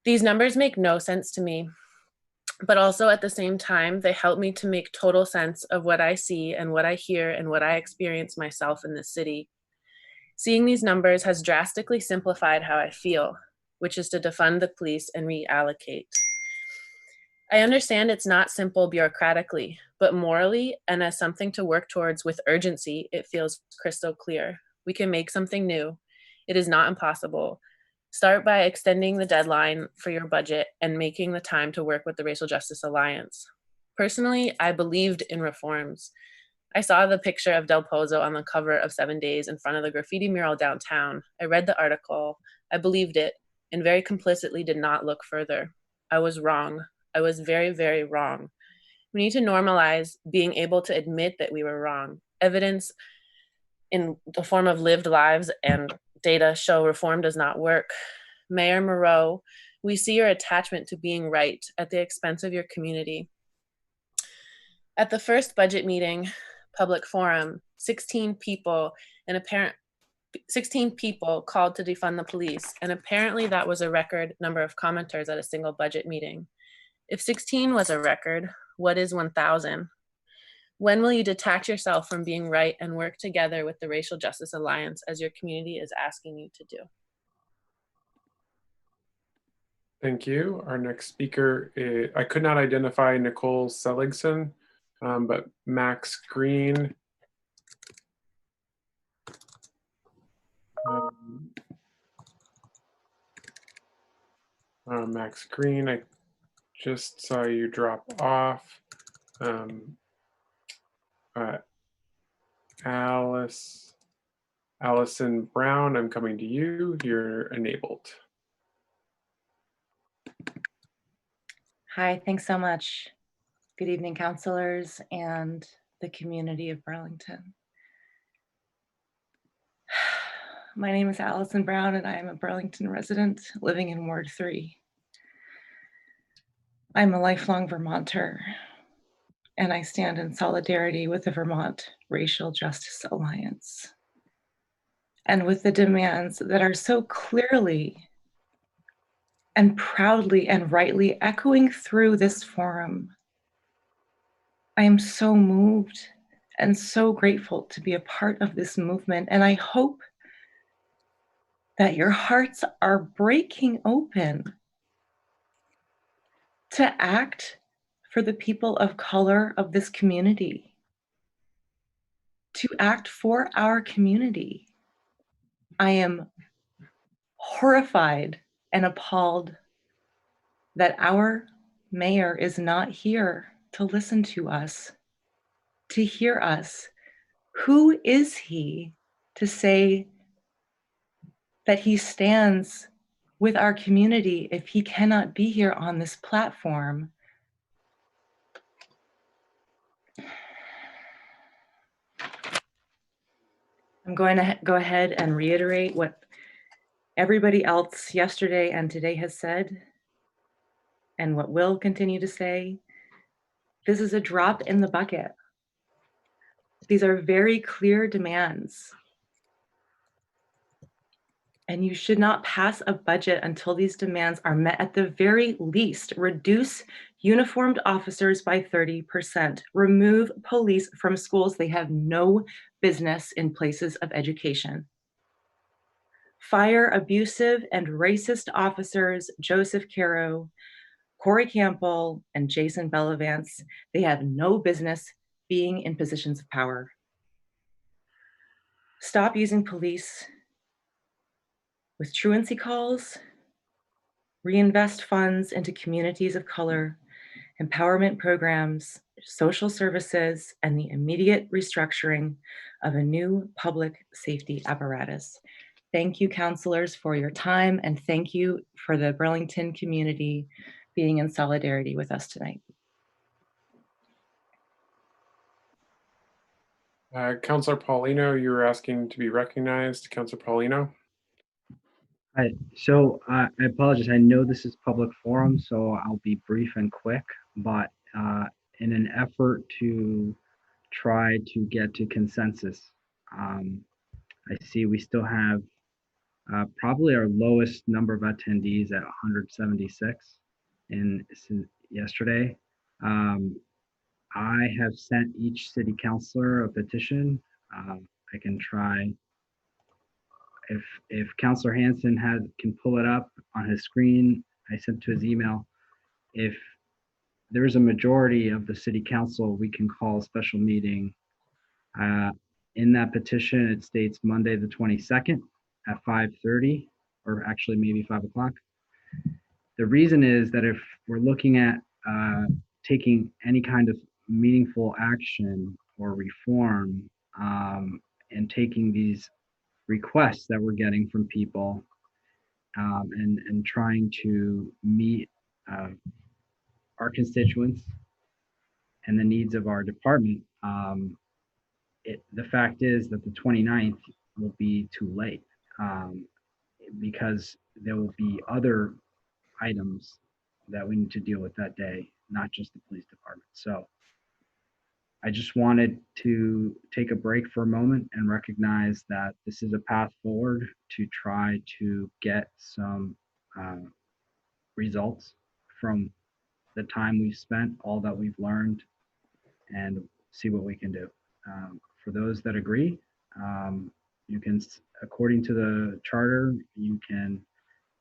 These numbers make no sense to me, but also at the same time, they help me to make total sense of what I see and what I hear and what I experience myself in this city. Seeing these numbers has drastically simplified how I feel, which is to defund the police and reallocate. I understand it's not simple bureaucratically, but morally and as something to work towards with urgency, it feels crystal clear. We can make something new. It is not impossible. Start by extending the deadline for your budget and making the time to work with the Racial Justice Alliance. Personally, I believed in reforms. I saw the picture of Del Pozo on the cover of 7 Days in front of the graffiti mural downtown. I read the article, I believed it, and very complicitly did not look further. I was wrong. I was very, very wrong. We need to normalize being able to admit that we were wrong. Evidence in the form of lived lives and data show reform does not work. Mayor Moreau, we see your attachment to being right at the expense of your community. At the first budget meeting, public forum, 16 people called to defund the police, and apparently that was a record number of commenters at a single budget meeting. If 16 was a record, what is 1,000? When will you detach yourself from being right and work together with the Racial Justice Alliance as your community is asking you to do? Thank you. Our next speaker, I could not identify Nicole Seligson, but Max Green. Max Green, I just saw you drop off. Allison Brown, I'm coming to you. You're enabled. Hi, thanks so much. Good evening, counselors and the community of Burlington. My name is Allison Brown and I am a Burlington resident living in Ward 3. I'm a lifelong Vermonter and I stand in solidarity with the Vermont Racial Justice Alliance and with the demands that are so clearly and proudly and rightly echoing through this forum. I am so moved and so grateful to be a part of this movement, and I hope that your hearts are breaking open to act for the people of color of this community, to act for our community. I am horrified and appalled that our mayor is not here to listen to us, to hear us. Who is he to say that he stands with our community if he cannot be here on this platform? I'm going to go ahead and reiterate what everybody else yesterday and today has said, and what will continue to say. This is a drop in the bucket. These are very clear demands. And you should not pass a budget until these demands are met. At the very least, reduce uniformed officers by 30%, remove police from schools they have no business in places of education. Fire abusive and racist officers Joseph Caro, Corey Campbell, and Jason Bellavance. They have no business being in positions of power. Stop using police with truancy calls, reinvest funds into communities of color, empowerment programs, social services, and the immediate restructuring of a new public safety apparatus. Thank you, counselors, for your time, and thank you for the Burlington community being in solidarity with us tonight. Councilor Paulino, you were asking to be recognized. Councilor Paulino. Hi. So I apologize. I know this is public forum, so I'll be brief and quick, but in an effort to try to get to consensus, I see we still have probably our lowest number of attendees at 176 since yesterday. I have sent each city councilor a petition. I can try if Councillor Hanson can pull it up on his screen, I sent to his email. If there's a majority of the city council, we can call a special meeting. In that petition, it states Monday the 22nd at 5:30, or actually maybe 5 o'clock. The reason is that if we're looking at taking any kind of meaningful action or reform, and taking these requests that we're getting from people, and trying to meet our constituents and the needs of our department, the fact is that the 29th will be too late, because there will be other items that we need to deal with that day, not just the police department. So I just wanted to take a break for a moment and recognize that this is a path forward to try to get some results from the time we've spent, all that we've learned, and see what we can do. For those that agree, you can, according to the charter, you can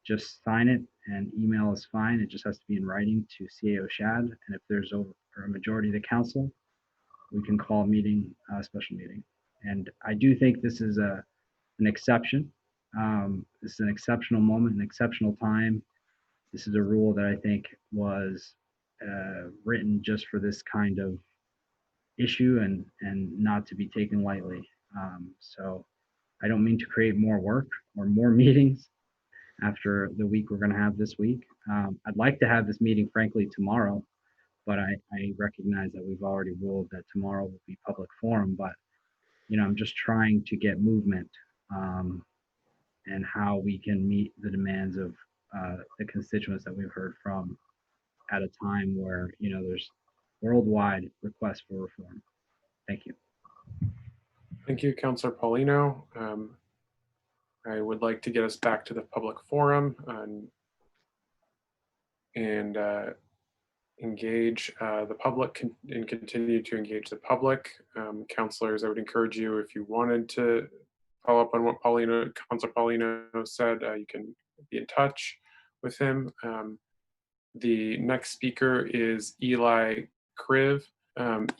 just sign it, and email is fine. It just has to be in writing to CAO Shad. And if there's a majority of the council, we can call a meeting, a special meeting. And I do think this is an exception. This is an exceptional moment, an exceptional time. This is a rule that I think was written just for this kind of issue, and not to be taken lightly. So I don't mean to create more work or more meetings after the week we're going to have this week. I'd like to have this meeting, frankly, tomorrow, but I recognize that we've already ruled that tomorrow will be public forum. But I'm just trying to get movement, and how we can meet the demands of the constituents that we've heard from at a time where there's worldwide requests for reform. Thank you. Thank you, Councillor Paulino. I would like to get us back to the public forum and engage the public and continue to engage the public. Councillors, I would encourage you, if you wanted to follow up on what Councillor Paulino said, you can be in touch with him. The next speaker is Eli Kriv.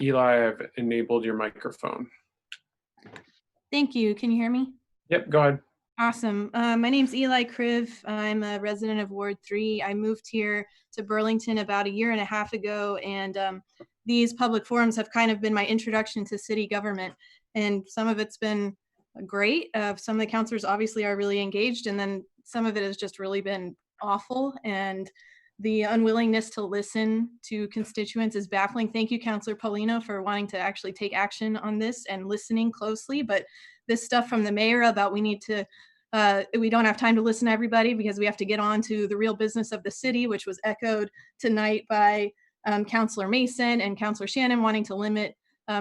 Eli, I've enabled your microphone. Thank you. Can you hear me? Yep, go ahead. Awesome. My name's Eli Kriv. I'm a resident of Ward 3. I moved here to Burlington about 1.5 years ago, and these public forums have kind of been my introduction to city government. And some of it's been great. Some of the councilors obviously are really engaged, and then some of it has just really been awful. And the unwillingness to listen to constituents is baffling. Thank you, Councillor Paulino, for wanting to actually take action on this and listening closely. But this stuff from the mayor about we don't have time to listen to everybody because we have to get on to the real business of the city, which was echoed tonight by Councillor Mason and Councillor Shannon wanting to limit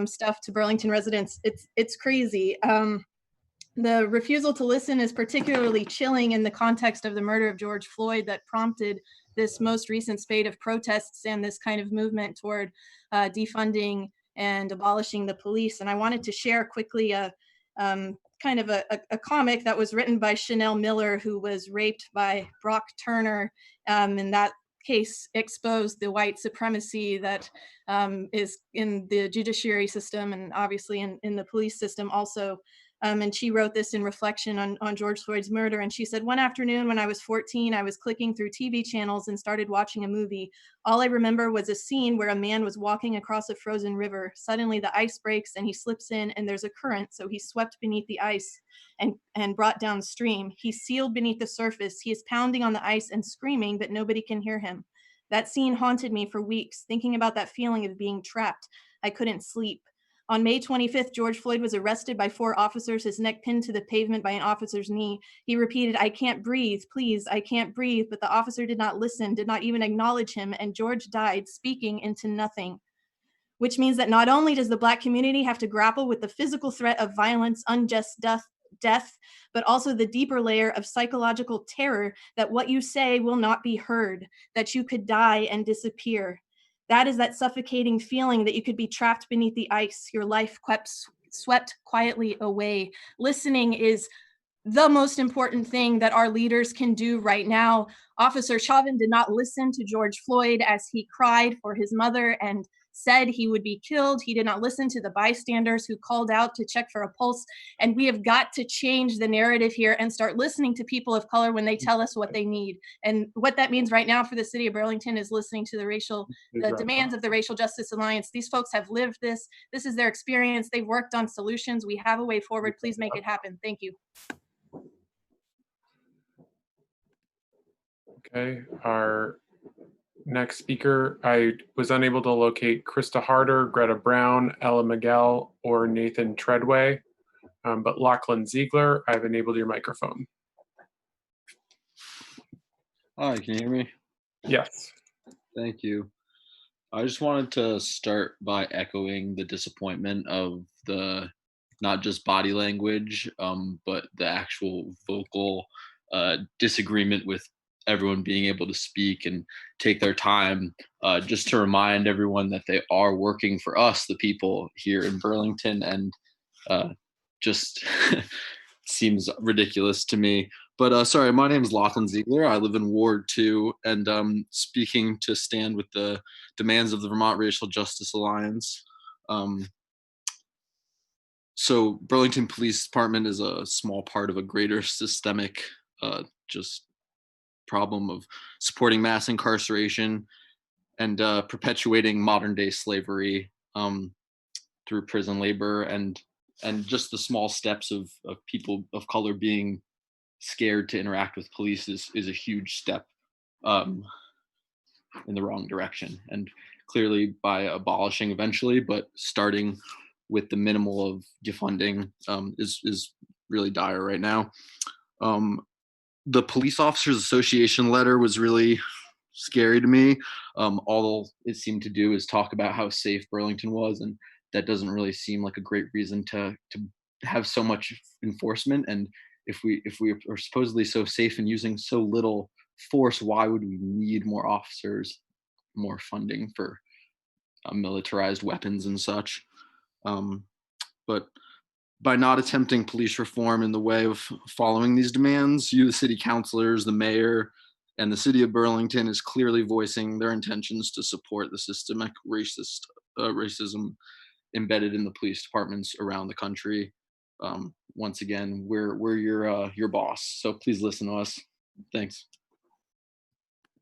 stuff to Burlington residents. It's crazy. The refusal to listen is particularly chilling in the context of the murder of George Floyd that prompted this most recent spate of protests and this kind of movement toward defunding and abolishing the police. And I wanted to share quickly a comic that was written by Chanel Miller, who was raped by Brock Turner. In that case, exposed the white supremacy that is in the judiciary system and obviously in the police system also. And she wrote this in reflection on George Floyd's murder. And she said, "One afternoon when I was 14, I was clicking through TV channels and started watching a movie. All I remember was a scene where a man was walking across a frozen river. Suddenly the ice breaks and he slips in and there's a current. So he's swept beneath the ice and brought downstream. He's sealed beneath the surface. He is pounding on the ice and screaming, but nobody can hear him. That scene haunted me for weeks, thinking about that feeling of being trapped. I couldn't sleep. On May 25th, George Floyd was arrested by 4 officers, his neck pinned to the pavement by an officer's knee. He repeated, 'I can't breathe, please, I can't breathe,' but the officer did not listen, did not even acknowledge him, and George died, speaking into nothing." Which means that not only does the Black community have to grapple with the physical threat of violence, unjust death, but also the deeper layer of psychological terror that what you say will not be heard, that you could die and disappear. That is that suffocating feeling that you could be trapped beneath the ice, your life swept quietly away. Listening is the most important thing that our leaders can do right now. Officer Chauvin did not listen to George Floyd as he cried for his mother and said he would be killed. He did not listen to the bystanders who called out to check for a pulse. And we have got to change the narrative here and start listening to people of color when they tell us what they need. And what that means right now for the city of Burlington is listening to the demands of the Racial Justice Alliance. These folks have lived this. This is their experience. They've worked on solutions. We have a way forward. Please make it happen. Thank you. Okay, our next speaker, I was unable to locate Krista Harder, Greta Brown, Ella Miguel, or Nathan Treadway, but Lachlan Ziegler, I've enabled your microphone. Hi, can you hear me? Yes. Thank you. I just wanted to start by echoing the disappointment of the not just body language, but the actual vocal disagreement with everyone being able to speak and take their time, just to remind everyone that they are working for us, the people here in Burlington, and just seems ridiculous to me. But sorry, my name is Lachlan Ziegler. I live in Ward 2, and speaking to stand with the demands of the Vermont Racial Justice Alliance. So Burlington Police Department is a small part of a greater systemic just problem of supporting mass incarceration and perpetuating modern day slavery through prison labor and just the small steps of people of color being scared to interact with police is a huge step in the wrong direction. And clearly by abolishing eventually, but starting with the minimal of defunding is really dire right now. The Police Officers Association letter was really scary to me. All it seemed to do is talk about how safe Burlington was, and that doesn't really seem like a great reason to have so much enforcement. And if we are supposedly so safe and using so little force, why would we need more officers, more funding for militarized weapons and such? But by not attempting police reform in the way of following these demands, you, the city councilors, the mayor, and the city of Burlington is clearly voicing their intentions to support the systemic racism embedded in the police departments around the country. Once again, we're your boss, so please listen to us. Thanks.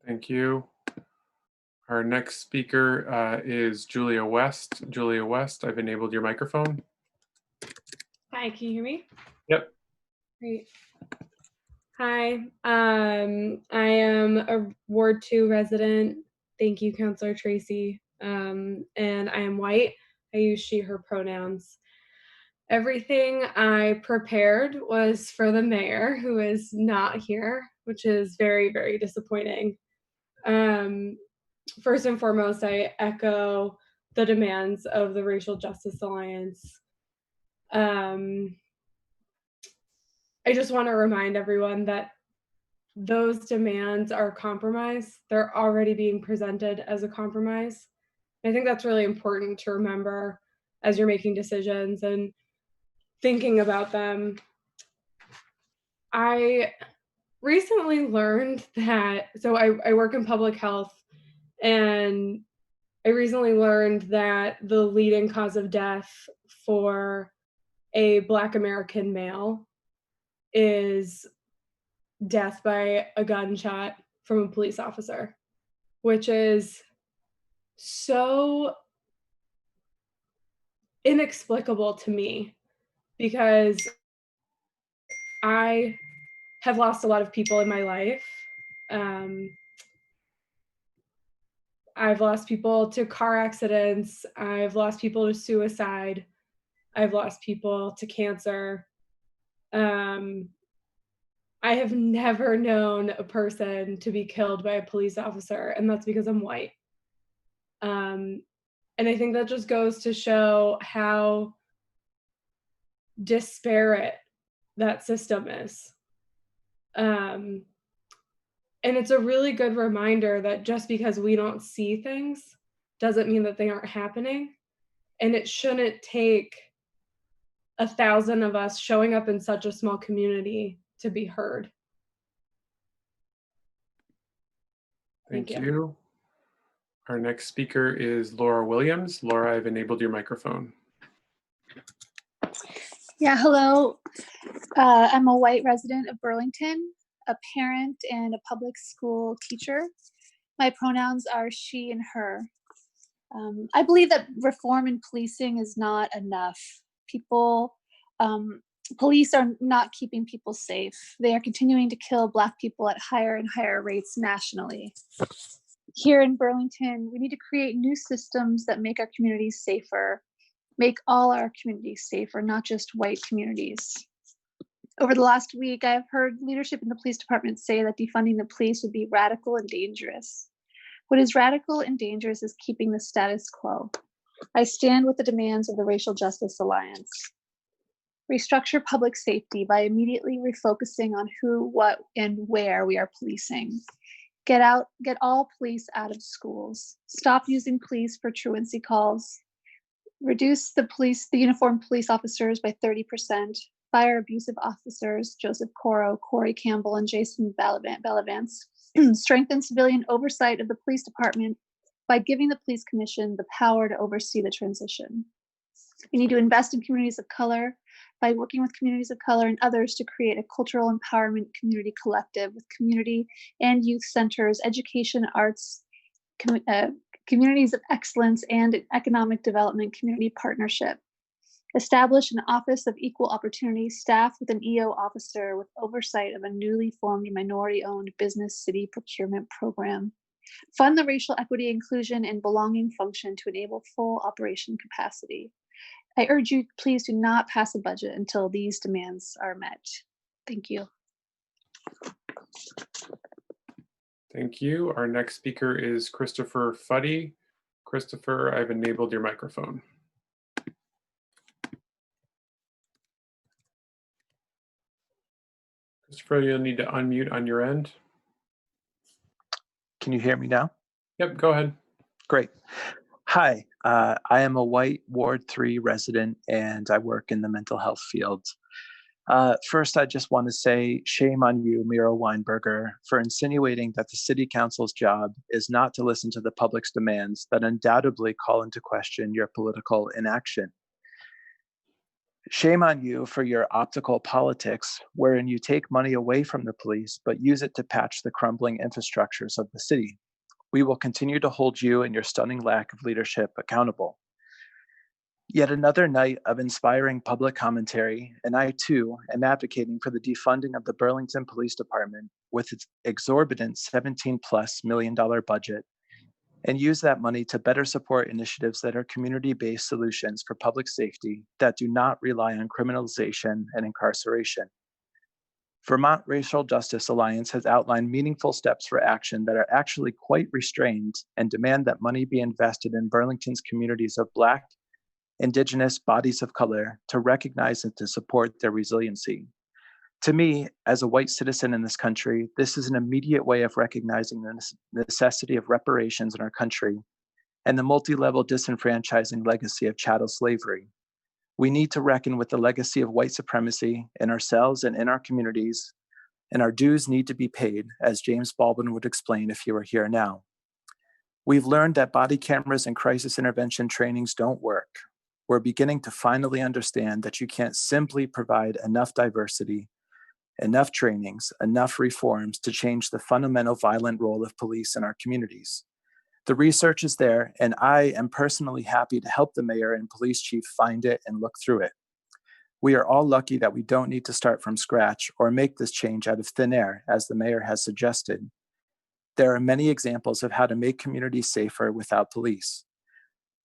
Thank you. Our next speaker is Julia West. Julia West, I've enabled your microphone. Hi, can you hear me? Yep. Great. Hi, I am a Ward 2 resident. Thank you, Councilor Tracy. And I am white. I use she, her pronouns. Everything I prepared was for the mayor, who is not here, which is very, very disappointing. First and foremost, I echo the demands of the Racial Justice Alliance. I just want to remind everyone that those demands are a compromise. They're already being presented as a compromise. I think that's really important to remember as you're making decisions and thinking about them. I recently learned that, so I work in public health, and I recently learned that the leading cause of death for a Black American male is death by a gunshot from a police officer, which is so inexplicable to me because I have lost a lot of people in my life. I've lost people to car accidents. I've lost people to suicide. I've lost people to cancer. I have never known a person to be killed by a police officer, and that's because I'm white. And I think that just goes to show how disparate that system is. And it's a really good reminder that just because we don't see things doesn't mean that they aren't happening. And it shouldn't take 1,000 of us showing up in such a small community to be heard. Thank you. Our next speaker is Laura Williams. Laura, I've enabled your microphone. Yeah, hello. I'm a white resident of Burlington, a parent and a public school teacher. My pronouns are she and her. I believe that reform in policing is not enough. Police are not keeping people safe. They are continuing to kill Black people at higher and higher rates nationally. Here in Burlington, we need to create new systems that make our communities safer, make all our communities safer, not just white communities. Over the last week, I've heard leadership in the police department say that defunding the police would be radical and dangerous. What is radical and dangerous is keeping the status quo. I stand with the demands of the Racial Justice Alliance. Restructure public safety by immediately refocusing on who, what, and where we are policing. Get all police out of schools. Stop using police for truancy calls. Reduce the uniformed police officers by 30%. Fire abusive officers, Joseph Coro, Corey Campbell, and Jason Bellavance. Strengthen civilian oversight of the police department by giving the police commission the power to oversee the transition. We need to invest in communities of color by working with communities of color and others to create a cultural empowerment community collective with community and youth centers, education, arts, communities of excellence, and economic development community partnership. Establish an Office of Equal Opportunity staffed with an EO officer with oversight of a newly formed minority-owned business city procurement program. Fund the racial equity, inclusion, and belonging function to enable full operation capacity. I urge you, please do not pass a budget until these demands are met. Thank you. Thank you. Our next speaker is Christopher Fuddy. Christopher, I've enabled your microphone. Christopher, you'll need to unmute on your end. Can you hear me now? Yep, go ahead. Great. Hi, I am a white Ward 3 resident and I work in the mental health field. First, I just want to say shame on you, Mira Weinberger, for insinuating that the City Council's job is not to listen to the public's demands that undoubtedly call into question your political inaction. Shame on you for your optical politics, wherein you take money away from the police but use it to patch the crumbling infrastructures of the city. We will continue to hold you and your stunning lack of leadership accountable. Yet another night of inspiring public commentary, and I too am advocating for the defunding of the Burlington Police Department with its exorbitant $17+ million budget, and use that money to better support initiatives that are community-based solutions for public safety that do not rely on criminalization and incarceration. Vermont Racial Justice Alliance has outlined meaningful steps for action that are actually quite restrained and demand that money be invested in Burlington's communities of Black, Indigenous, bodies of color to recognize and to support their resiliency. To me, as a white citizen in this country, this is an immediate way of recognizing the necessity of reparations in our country and the multi-level disenfranchising legacy of chattel slavery. We need to reckon with the legacy of white supremacy in ourselves and in our communities, and our dues need to be paid, as James Baldwin would explain if he were here now. We've learned that body cameras and crisis intervention trainings don't work. We're beginning to finally understand that you can't simply provide enough diversity, enough trainings, enough reforms to change the fundamental violent role of police in our communities. The research is there, and I am personally happy to help the mayor and police chief find it and look through it. We are all lucky that we don't need to start from scratch or make this change out of thin air, as the mayor has suggested. There are many examples of how to make communities safer without police.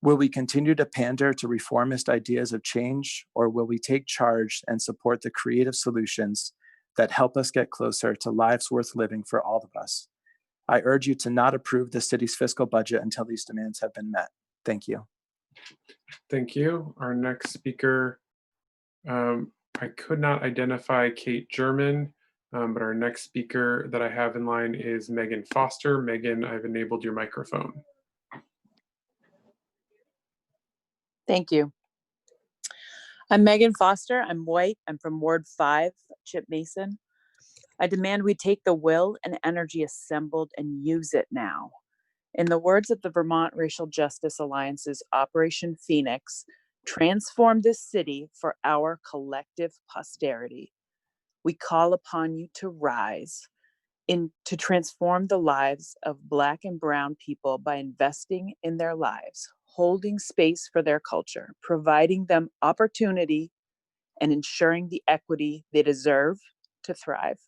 Will we continue to pander to reformist ideas of change, or will we take charge and support the creative solutions that help us get closer to lives worth living for all of us? I urge you to not approve the city's fiscal budget until these demands have been met. Thank you. Thank you. Our next speaker, I could not identify Kate German, but our next speaker that I have in line is Megan Foster. Megan, I've enabled your microphone. Thank you. I'm Megan Foster. I'm white. I'm from Ward 5, Chip Mason. I demand we take the will and energy assembled and use it now. In the words of the Vermont Racial Justice Alliance's Operation Phoenix, transform this city for our collective posterity. We call upon you to rise to transform the lives of Black and Brown people by investing in their lives, holding space for their culture, providing them opportunity, and ensuring the equity they deserve to thrive.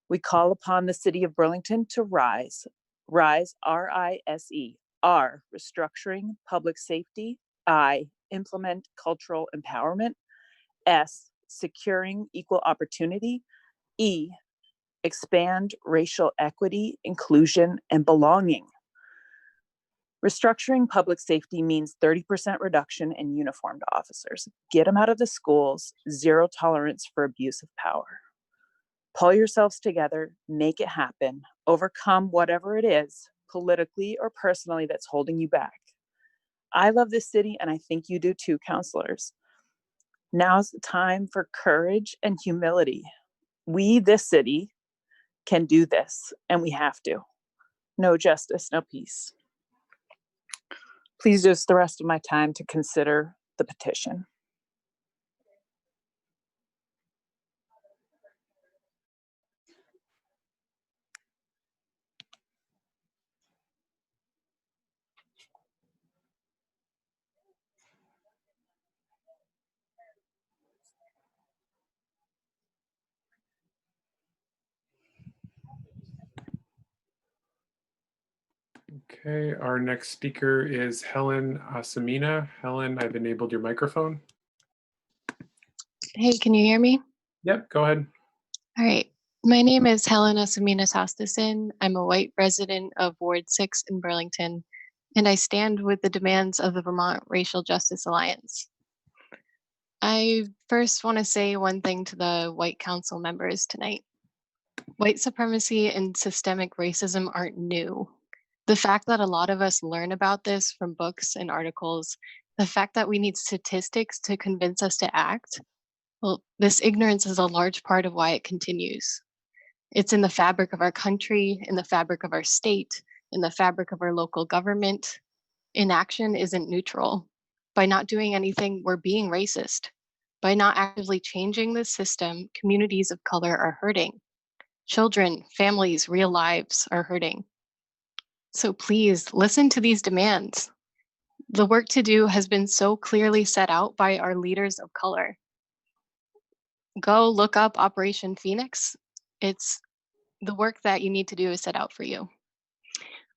We call upon the City of Burlington to rise, R-I-S-E, R, restructuring public safety, I, implement cultural empowerment, S, securing equal opportunity, E, expand racial equity, inclusion, and belonging. Restructuring public safety means 30% reduction in uniformed officers. Get them out of the schools, zero tolerance for abuse of power. Pull yourselves together, make it happen, overcome whatever it is, politically or personally, that's holding you back. I love this city, and I think you do too, counselors. Now's the time for courage and humility. We, this city, can do this, and we have to. No justice, no peace. Please use the rest of my time to consider the petition. Okay, our next speaker is Helen Asamina. Helen, I've enabled your microphone. Hey, can you hear me? Yep, go ahead. All right. My name is Helen Asamina Sastason. I'm a white resident of Ward 6 in Burlington, and I stand with the demands of the Vermont Racial Justice Alliance. I first want to say one thing to the white council members tonight. White supremacy and systemic racism aren't new. The fact that a lot of us learn about this from books and articles, the fact that we need statistics to convince us to act, well, this ignorance is a large part of why it continues. It's in the fabric of our country, in the fabric of our state, in the fabric of our local government. Inaction isn't neutral. By not doing anything, we're being racist. By not actively changing this system, communities of color are hurting. Children, families, real lives are hurting. So please listen to these demands. The work to do has been so clearly set out by our leaders of color. Go look up Operation Phoenix. It's the work that you need to do is set out for you.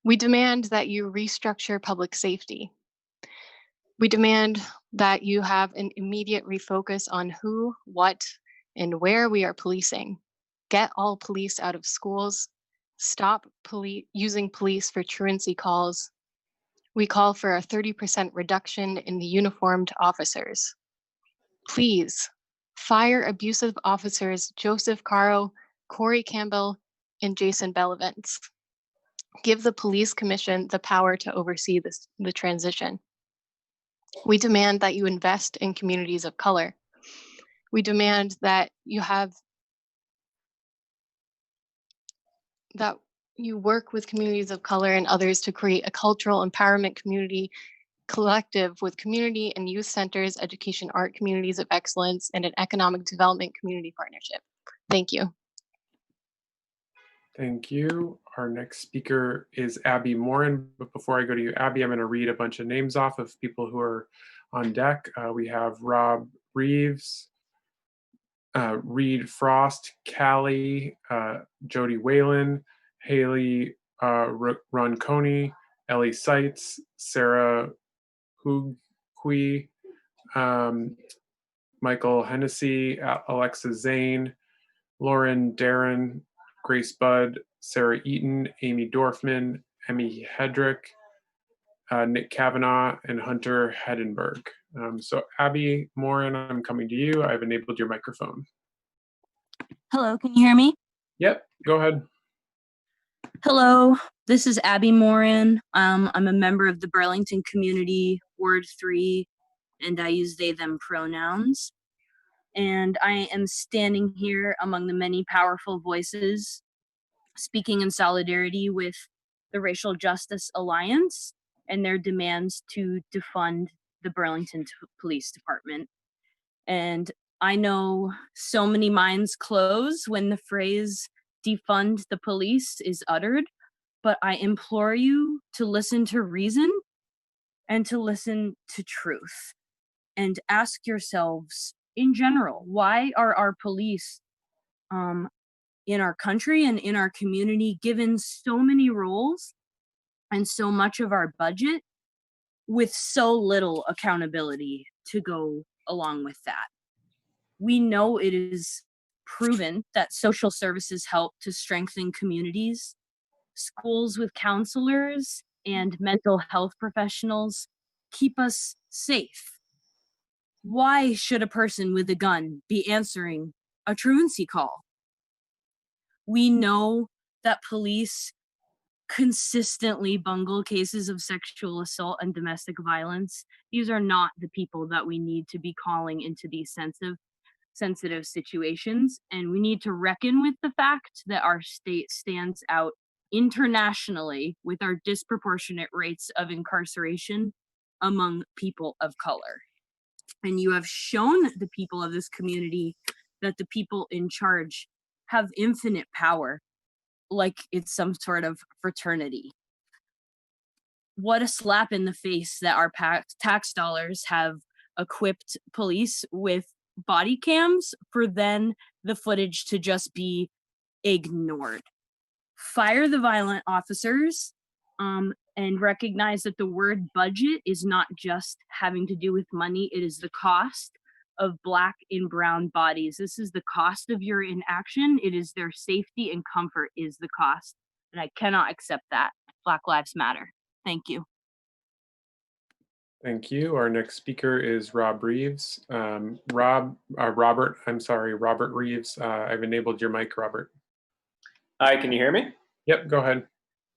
We demand that you restructure public safety. We demand that you have an immediate refocus on who, what, and where we are policing. Get all police out of schools. Stop using police for truancy calls. We call for a 30% reduction in the uniformed officers. Please fire abusive officers Joseph Caro, Corey Campbell, and Jason Bellavance. Give the police commission the power to oversee the transition. We demand that you invest in communities of color. We demand that you work with communities of color and others to create a cultural empowerment community collective with community and youth centers, education art communities of excellence, and an economic development community partnership. Thank you. Thank you. Our next speaker is Abby Morin. But before I go to you, Abby, I'm going to read a bunch of names off of people who are on deck. We have Rob Reeves, Reed Frost, Callie, Jody Whalen, Haley Ronconi, Ellie Seitz, Sarah Hugui, Michael Hennessy, Alexa Zane, Lauren Darren, Grace Budd, Sarah Eaton, Amy Dorfman, Emmy Hedrick, Nick Kavanaugh, and Hunter Hedenberg. So Abby Morin, I'm coming to you. I've enabled your microphone. Hello, can you hear me? Yep, go ahead. Hello, this is Abby Morin. I'm a member of the Burlington community, Ward 3. and I use they, them pronouns. And I am standing here among the many powerful voices speaking in solidarity with the Racial Justice Alliance and their demands to defund the Burlington Police Department. And I know so many minds close when the phrase defund the police is uttered, but I implore you to listen to reason and to listen to truth and ask yourselves in general, why are our police in our country and in our community given so many roles and so much of our budget with so little accountability to go along with that? We know it is proven that social services help to strengthen communities. Schools with counselors and mental health professionals keep us safe. Why should a person with a gun be answering a truancy call? We know that police consistently bungle cases of sexual assault and domestic violence. These are not the people that we need to be calling into these sensitive situations, and we need to reckon with the fact that our state stands out internationally with our disproportionate rates of incarceration among people of color. And you have shown the people of this community that the people in charge have infinite power, like it's some sort of fraternity. What a slap in the face that our tax dollars have equipped police with body cams for then the footage to just be ignored. Fire the violent officers, and recognize that the word budget is not just having to do with money, it is the cost of Black and brown bodies. This is the cost of your inaction. It is their safety and comfort is the cost. And I cannot accept that. Black Lives Matter. Thank you. Thank you. Our next speaker is Rob Reeves. Robert Reeves. I've enabled your mic, Robert. Hi, can you hear me? Yep, go ahead.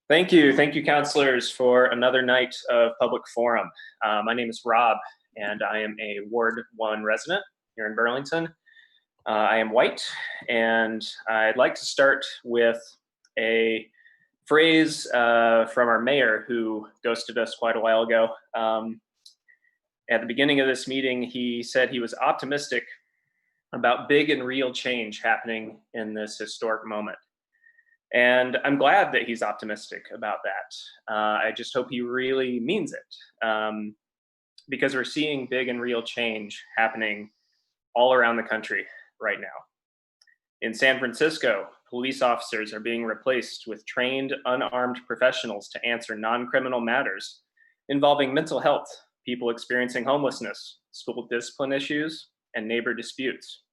Thank you. Thank you, counselors, for another night of public forum. My name is Rob, and I am a Ward 1 resident here in Burlington. I am white, and I'd like to start with a phrase from our mayor who ghosted us quite a while ago. At the beginning of this meeting, he said he was optimistic about big and real change happening in this historic moment. And I'm glad that he's optimistic about that. I just hope he really means it, because we're seeing big and real change happening all around the country right now. In San Francisco, police officers are being replaced with trained, unarmed professionals to answer non-criminal matters involving mental health, people experiencing homelessness, school discipline issues, and neighbor disputes.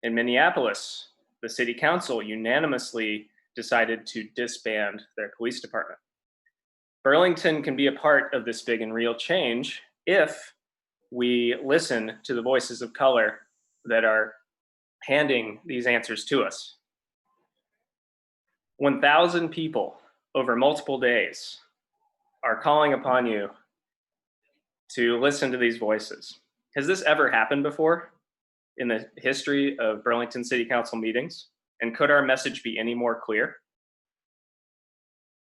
In Minneapolis, the city council unanimously decided to disband their police department. Burlington can be a part of this big and real change if we listen to the voices of color that are handing these answers to us. 1,000 people over multiple days are calling upon you to listen to these voices. Has this ever happened before in the history of Burlington City Council meetings? And could our message be any more clear?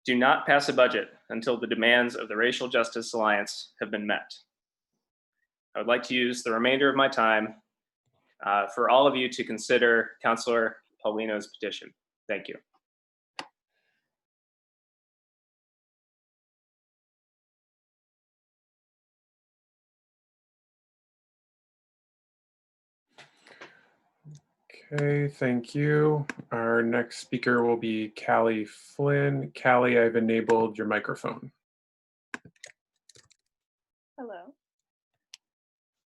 Do not pass a budget until the demands of the Racial Justice Alliance have been met. I would like to use the remainder of my time for all of you to consider Councilor Paulino's petition. Thank you. Okay, thank you. Our next speaker will be Callie Flynn. Callie, I've enabled your microphone. Hello.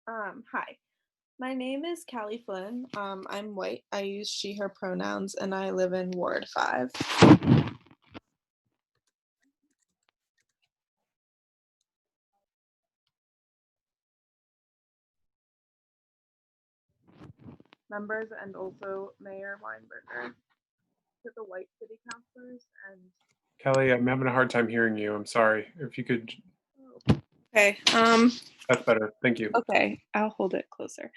Hi, my name is Callie Flynn. I'm white. I use she, her pronouns, and I live in Ward 5. Members and also Mayor Weinberger, to the white city councilors and Kelly, I'm having a hard time hearing you. I'm sorry. If you could. Okay. That's better. Thank you. Okay, I'll hold it closer.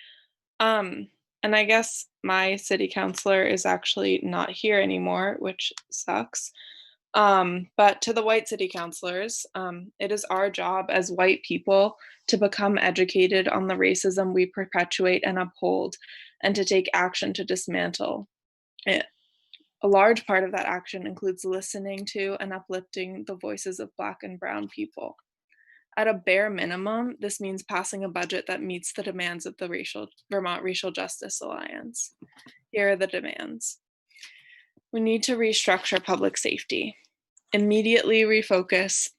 And I guess my city councilor is actually not here anymore, which sucks. But to the white city councilors, it is our job as white people to become educated on the racism we perpetuate and uphold, and to take action to dismantle it. A large part of that action includes listening to and uplifting the voices of Black and Brown people. At a bare minimum, this means passing a budget that meets the demands of the Vermont Racial Justice Alliance. Here are the demands. We need to restructure public safety. Immediately refocus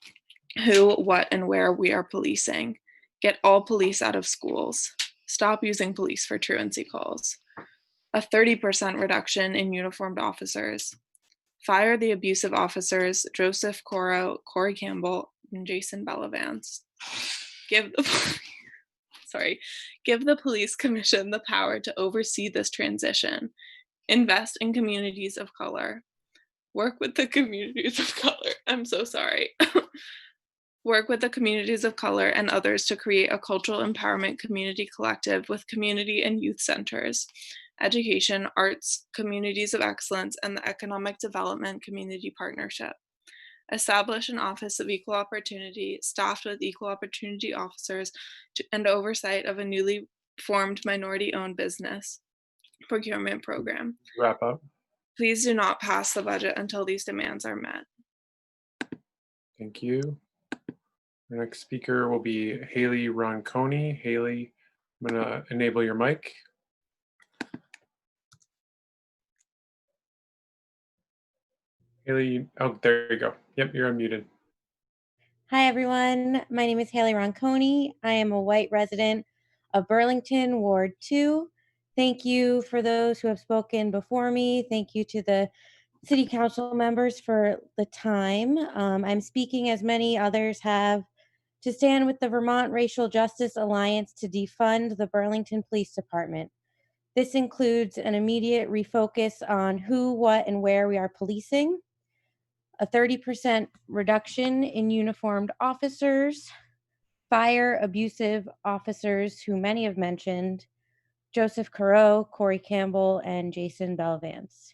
who, what, and where we are policing. Get all police out of schools. Stop using police for truancy calls. A 30% reduction in uniformed officers. Fire the abusive officers Joseph Coro, Corey Campbell, and Jason Bellavance. Give the police commission the power to oversee this transition. Invest in communities of color. Work with the communities of color. I'm so sorry. Work with the communities of color and others to create a cultural empowerment community collective with community and youth centers, education, arts, communities of excellence, and the economic development community partnership. Establish an office of equal opportunity, staffed with equal opportunity officers and oversight of a newly formed minority-owned business procurement program. Wrap up. Please do not pass the budget until these demands are met. Thank you. Our next speaker will be Haley Ronconi. Haley, I'm going to enable your mic. Haley, oh, there you go. Yep, you're unmuted. Hi, everyone. My name is Haley Ronconi. I am a white resident of Burlington, Ward 2. Thank you for those who have spoken before me. Thank you to the city council members for the time. I'm speaking, as many others have, to stand with the Vermont Racial Justice Alliance to defund the Burlington Police Department. This includes an immediate refocus on who, what, and where we are policing, a 30% reduction in uniformed officers, fire abusive officers who many have mentioned, Joseph Coro, Corey Campbell, and Jason Bellavance,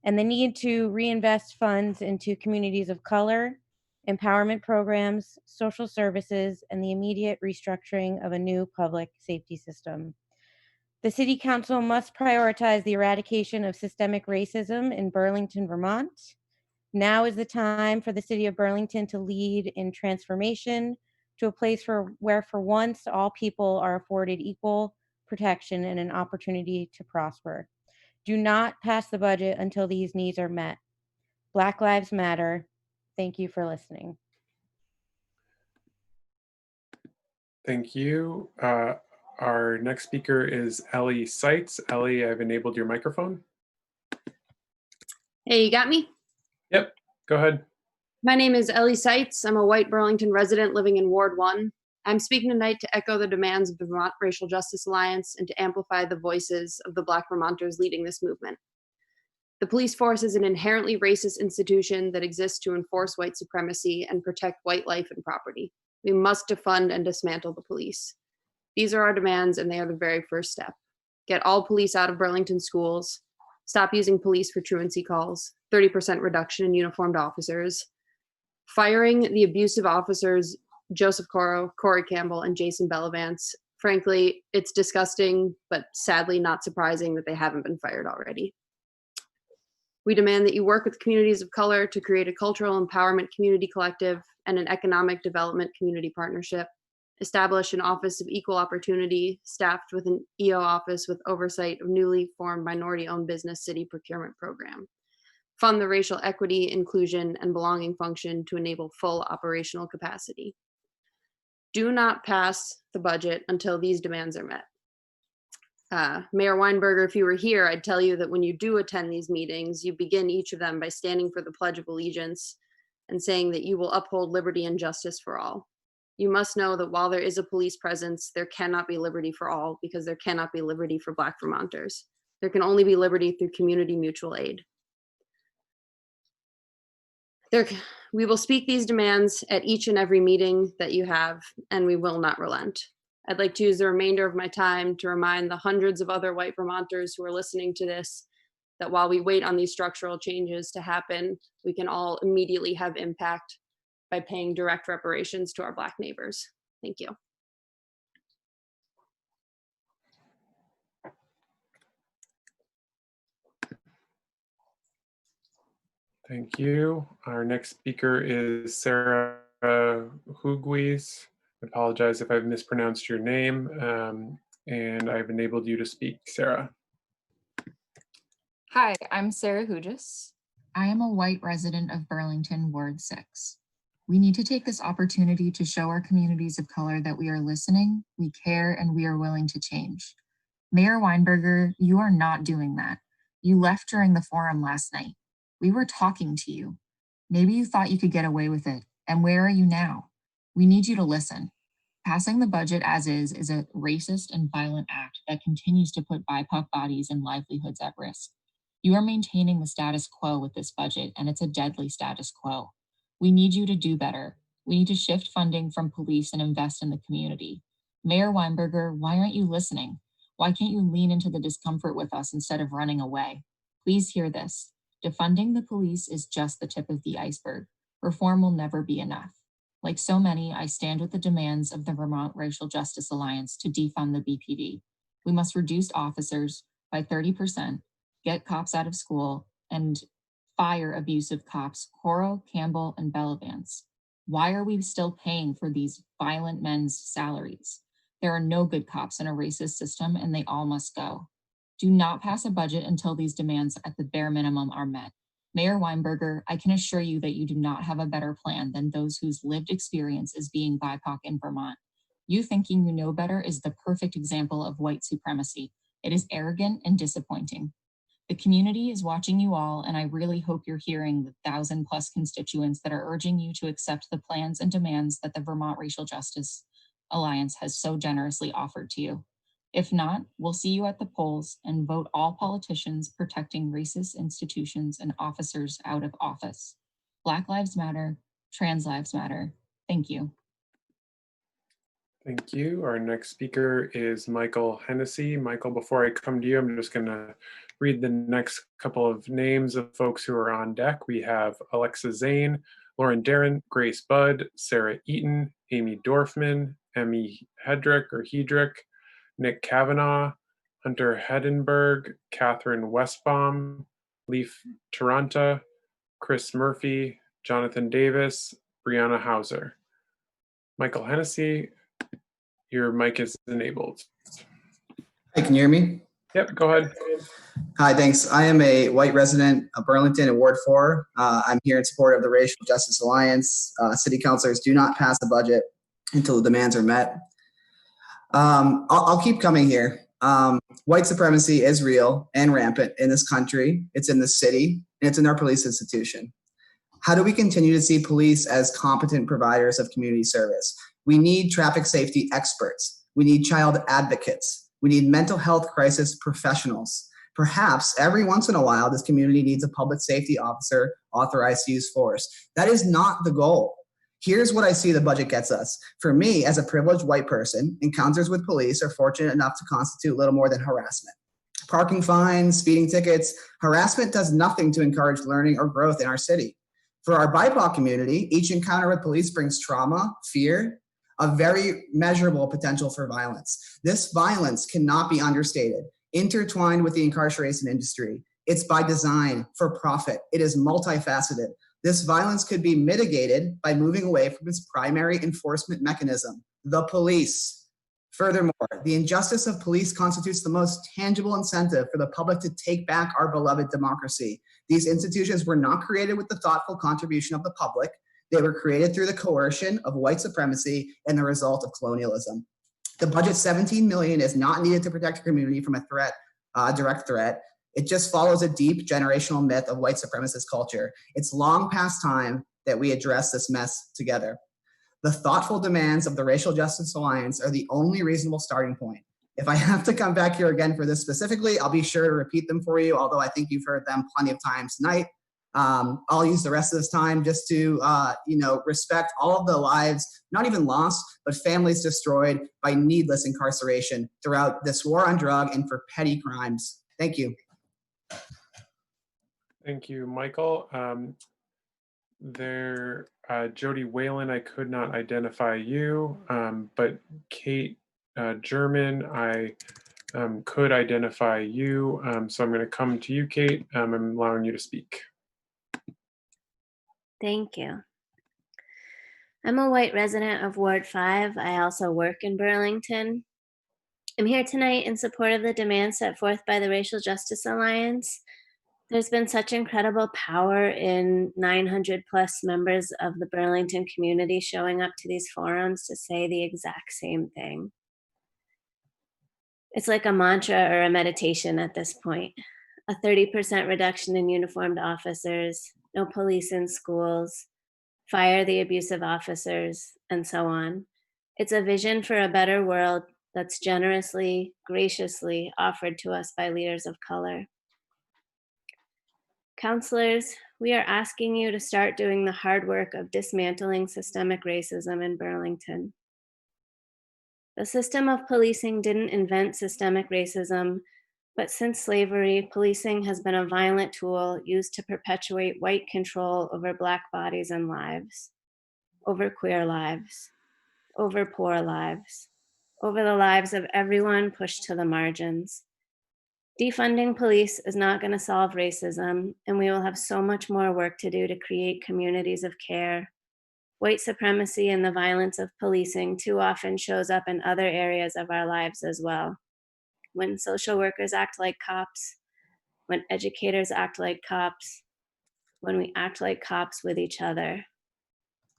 and the need to reinvest funds into communities of color, empowerment programs, social services, and the immediate restructuring of a new public safety system. The City Council must prioritize the eradication of systemic racism in Burlington, Vermont. Now is the time for the City of Burlington to lead in transformation to a place where for once all people are afforded equal protection and an opportunity to prosper. Do not pass the budget until these needs are met. Black Lives Matter. Thank you for listening. Thank you. Our next speaker is Ellie Seitz. Ellie, I've enabled your microphone. Hey, you got me? Yep, go ahead. My name is Ellie Seitz. I'm a white Burlington resident living in Ward 1. I'm speaking tonight to echo the demands of the Vermont Racial Justice Alliance and to amplify the voices of the Black Vermonters leading this movement. The police force is an inherently racist institution that exists to enforce white supremacy and protect white life and property. We must defund and dismantle the police. These are our demands, and they are the very first step. Get all police out of Burlington schools, stop using police for truancy calls, 30% reduction in uniformed officers, firing the abusive officers Joseph Coro, Corey Campbell, and Jason Bellavance. Frankly, it's disgusting, but sadly not surprising that they haven't been fired already. We demand that you work with communities of color to create a cultural empowerment community collective and an economic development community partnership. Establish an office of equal opportunity, staffed with an EO office with oversight of newly formed minority-owned business city procurement program. Fund the racial equity, inclusion, and belonging function to enable full operational capacity. Do not pass the budget until these demands are met. Mayor Weinberger, if you were here, I'd tell you that when you do attend these meetings, you begin each of them by standing for the Pledge of Allegiance and saying that you will uphold liberty and justice for all. You must know that while there is a police presence, there cannot be liberty for all because there cannot be liberty for Black Vermonters. There can only be liberty through community mutual aid. We will speak these demands at each and every meeting that you have, and we will not relent. I'd like to use the remainder of my time to remind the hundreds of other white Vermonters who are listening to this that while we wait on these structural changes to happen, we can all immediately have impact by paying direct reparations to our Black neighbors. Thank you. Thank you. Our next speaker is Sarah Hugues. I apologize if I've mispronounced your name, and I've enabled you to speak, Sarah. Hi, I'm Sarah Hugues. I am a white resident of Burlington, Ward 6. We need to take this opportunity to show our communities of color that we are listening, we care, and we are willing to change. Mayor Weinberger, you are not doing that. You left during the forum last night. We were talking to you. Maybe you thought you could get away with it. And where are you now? We need you to listen. Passing the budget as is a racist and violent act that continues to put BIPOC bodies and livelihoods at risk. You are maintaining the status quo with this budget, and it's a deadly status quo. We need you to do better. We need to shift funding from police and invest in the community. Mayor Weinberger, why aren't you listening? Why can't you lean into the discomfort with us instead of running away? Please hear this. Defunding the police is just the tip of the iceberg. Reform will never be enough. Like so many, I stand with the demands of the Vermont Racial Justice Alliance to defund the BPD. We must reduce officers by 30%, get cops out of school, and fire abusive cops, Coro, Campbell, and Bellavance. Why are we still paying for these violent men's salaries? There are no good cops in a racist system, and they all must go. Do not pass a budget until these demands at the bare minimum are met. Mayor Weinberger, I can assure you that you do not have a better plan than those whose lived experience is being BIPOC in Vermont. You thinking you know better is the perfect example of white supremacy. It is arrogant and disappointing. The community is watching you all, and I really hope you're hearing the 1,000+ constituents that are urging you to accept the plans and demands that the Vermont Racial Justice Alliance has so generously offered to you. If not, we'll see you at the polls and vote all politicians protecting racist institutions and officers out of office. Black Lives Matter, Trans Lives Matter. Thank you. Thank you. Our next speaker is Michael Hennessy. Michael, before I come to you, I'm just going to read the next couple of names of folks who are on deck. We have Alexa Zane, Lauren Darren, Grace Budd, Sarah Eaton, Amy Dorfman, Emmy Hedrick, Nick Kavanaugh, Hunter Hedenberg, Catherine Westbaum, Leif Taranta, Chris Murphy, Jonathan Davis, Brianna Hauser. Michael Hennessy, your mic is enabled. Hi, can you hear me? Yep, go ahead. Hi, thanks. I am a white resident of Burlington in Ward 4. I'm here in support of the Racial Justice Alliance. City councilors do not pass the budget until the demands are met. I'll keep coming here. White supremacy is real and rampant in this country. It's in the city, and it's in our police institution. How do we continue to see police as competent providers of community service? We need traffic safety experts. We need child advocates. We need mental health crisis professionals. Perhaps every once in a while, this community needs a public safety officer authorized to use force. That is not the goal. Here's what I see the budget gets us. For me, as a privileged white person, encounters with police are fortunate enough to constitute little more than harassment. Parking fines, speeding tickets, harassment does nothing to encourage learning or growth in our city. For our BIPOC community, each encounter with police brings trauma, fear, a very measurable potential for violence. This violence cannot be understated, intertwined with the incarceration industry. It's by design, for profit. It is multifaceted. This violence could be mitigated by moving away from its primary enforcement mechanism, the police. Furthermore, the injustice of police constitutes the most tangible incentive for the public to take back our beloved democracy. These institutions were not created with the thoughtful contribution of the public. They were created through the coercion of white supremacy and the result of colonialism. The budget $17 million is not needed to protect your community from a direct threat. It just follows a deep generational myth of white supremacist culture. It's long past time that we address this mess together. The thoughtful demands of the Racial Justice Alliance are the only reasonable starting point. If I have to come back here again for this specifically, I'll be sure to repeat them for you, although I think you've heard them plenty of times tonight. I'll use the rest of this time just to, respect all of the lives, not even lost, but families destroyed by needless incarceration throughout this war on drug and for petty crimes. Thank you. Thank you, Michael. Jody Whalen, I could not identify you, but Kate German, I could identify you. So I'm going to come to you, Kate. I'm allowing you to speak. Thank you. I'm a white resident of Ward 5. I also work in Burlington. I'm here tonight in support of the demands set forth by the Racial Justice Alliance. There's been such incredible power in 900 plus members of the Burlington community showing up to these forums to say the exact same thing. It's like a mantra or a meditation at this point. A 30% reduction in uniformed officers, no police in schools, fire the abusive officers, and so on. It's a vision for a better world that's generously, graciously offered to us by leaders of color. Counselors, we are asking you to start doing the hard work of dismantling systemic racism in Burlington. The system of policing didn't invent systemic racism, but since slavery, policing has been a violent tool used to perpetuate white control over Black bodies and lives, over queer lives, over poor lives, over the lives of everyone pushed to the margins. Defunding police is not going to solve racism, and we will have so much more work to do to create communities of care. White supremacy and the violence of policing too often shows up in other areas of our lives as well. When social workers act like cops, when educators act like cops, when we act like cops with each other.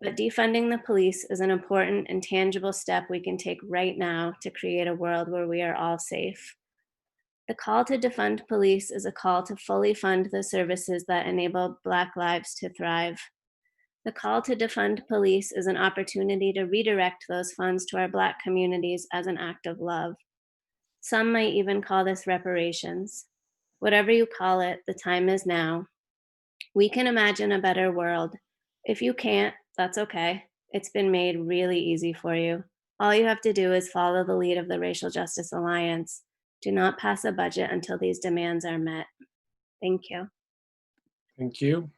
But defunding the police is an important and tangible step we can take right now to create a world where we are all safe. The call to defund police is a call to fully fund the services that enable Black lives to thrive. The call to defund police is an opportunity to redirect those funds to our Black communities as an act of love. Some might even call this reparations. Whatever you call it, the time is now. We can imagine a better world. If you can't, that's okay. It's been made really easy for you. All you have to do is follow the lead of the Racial Justice Alliance. Do not pass a budget until these demands are met. Thank you. Thank you.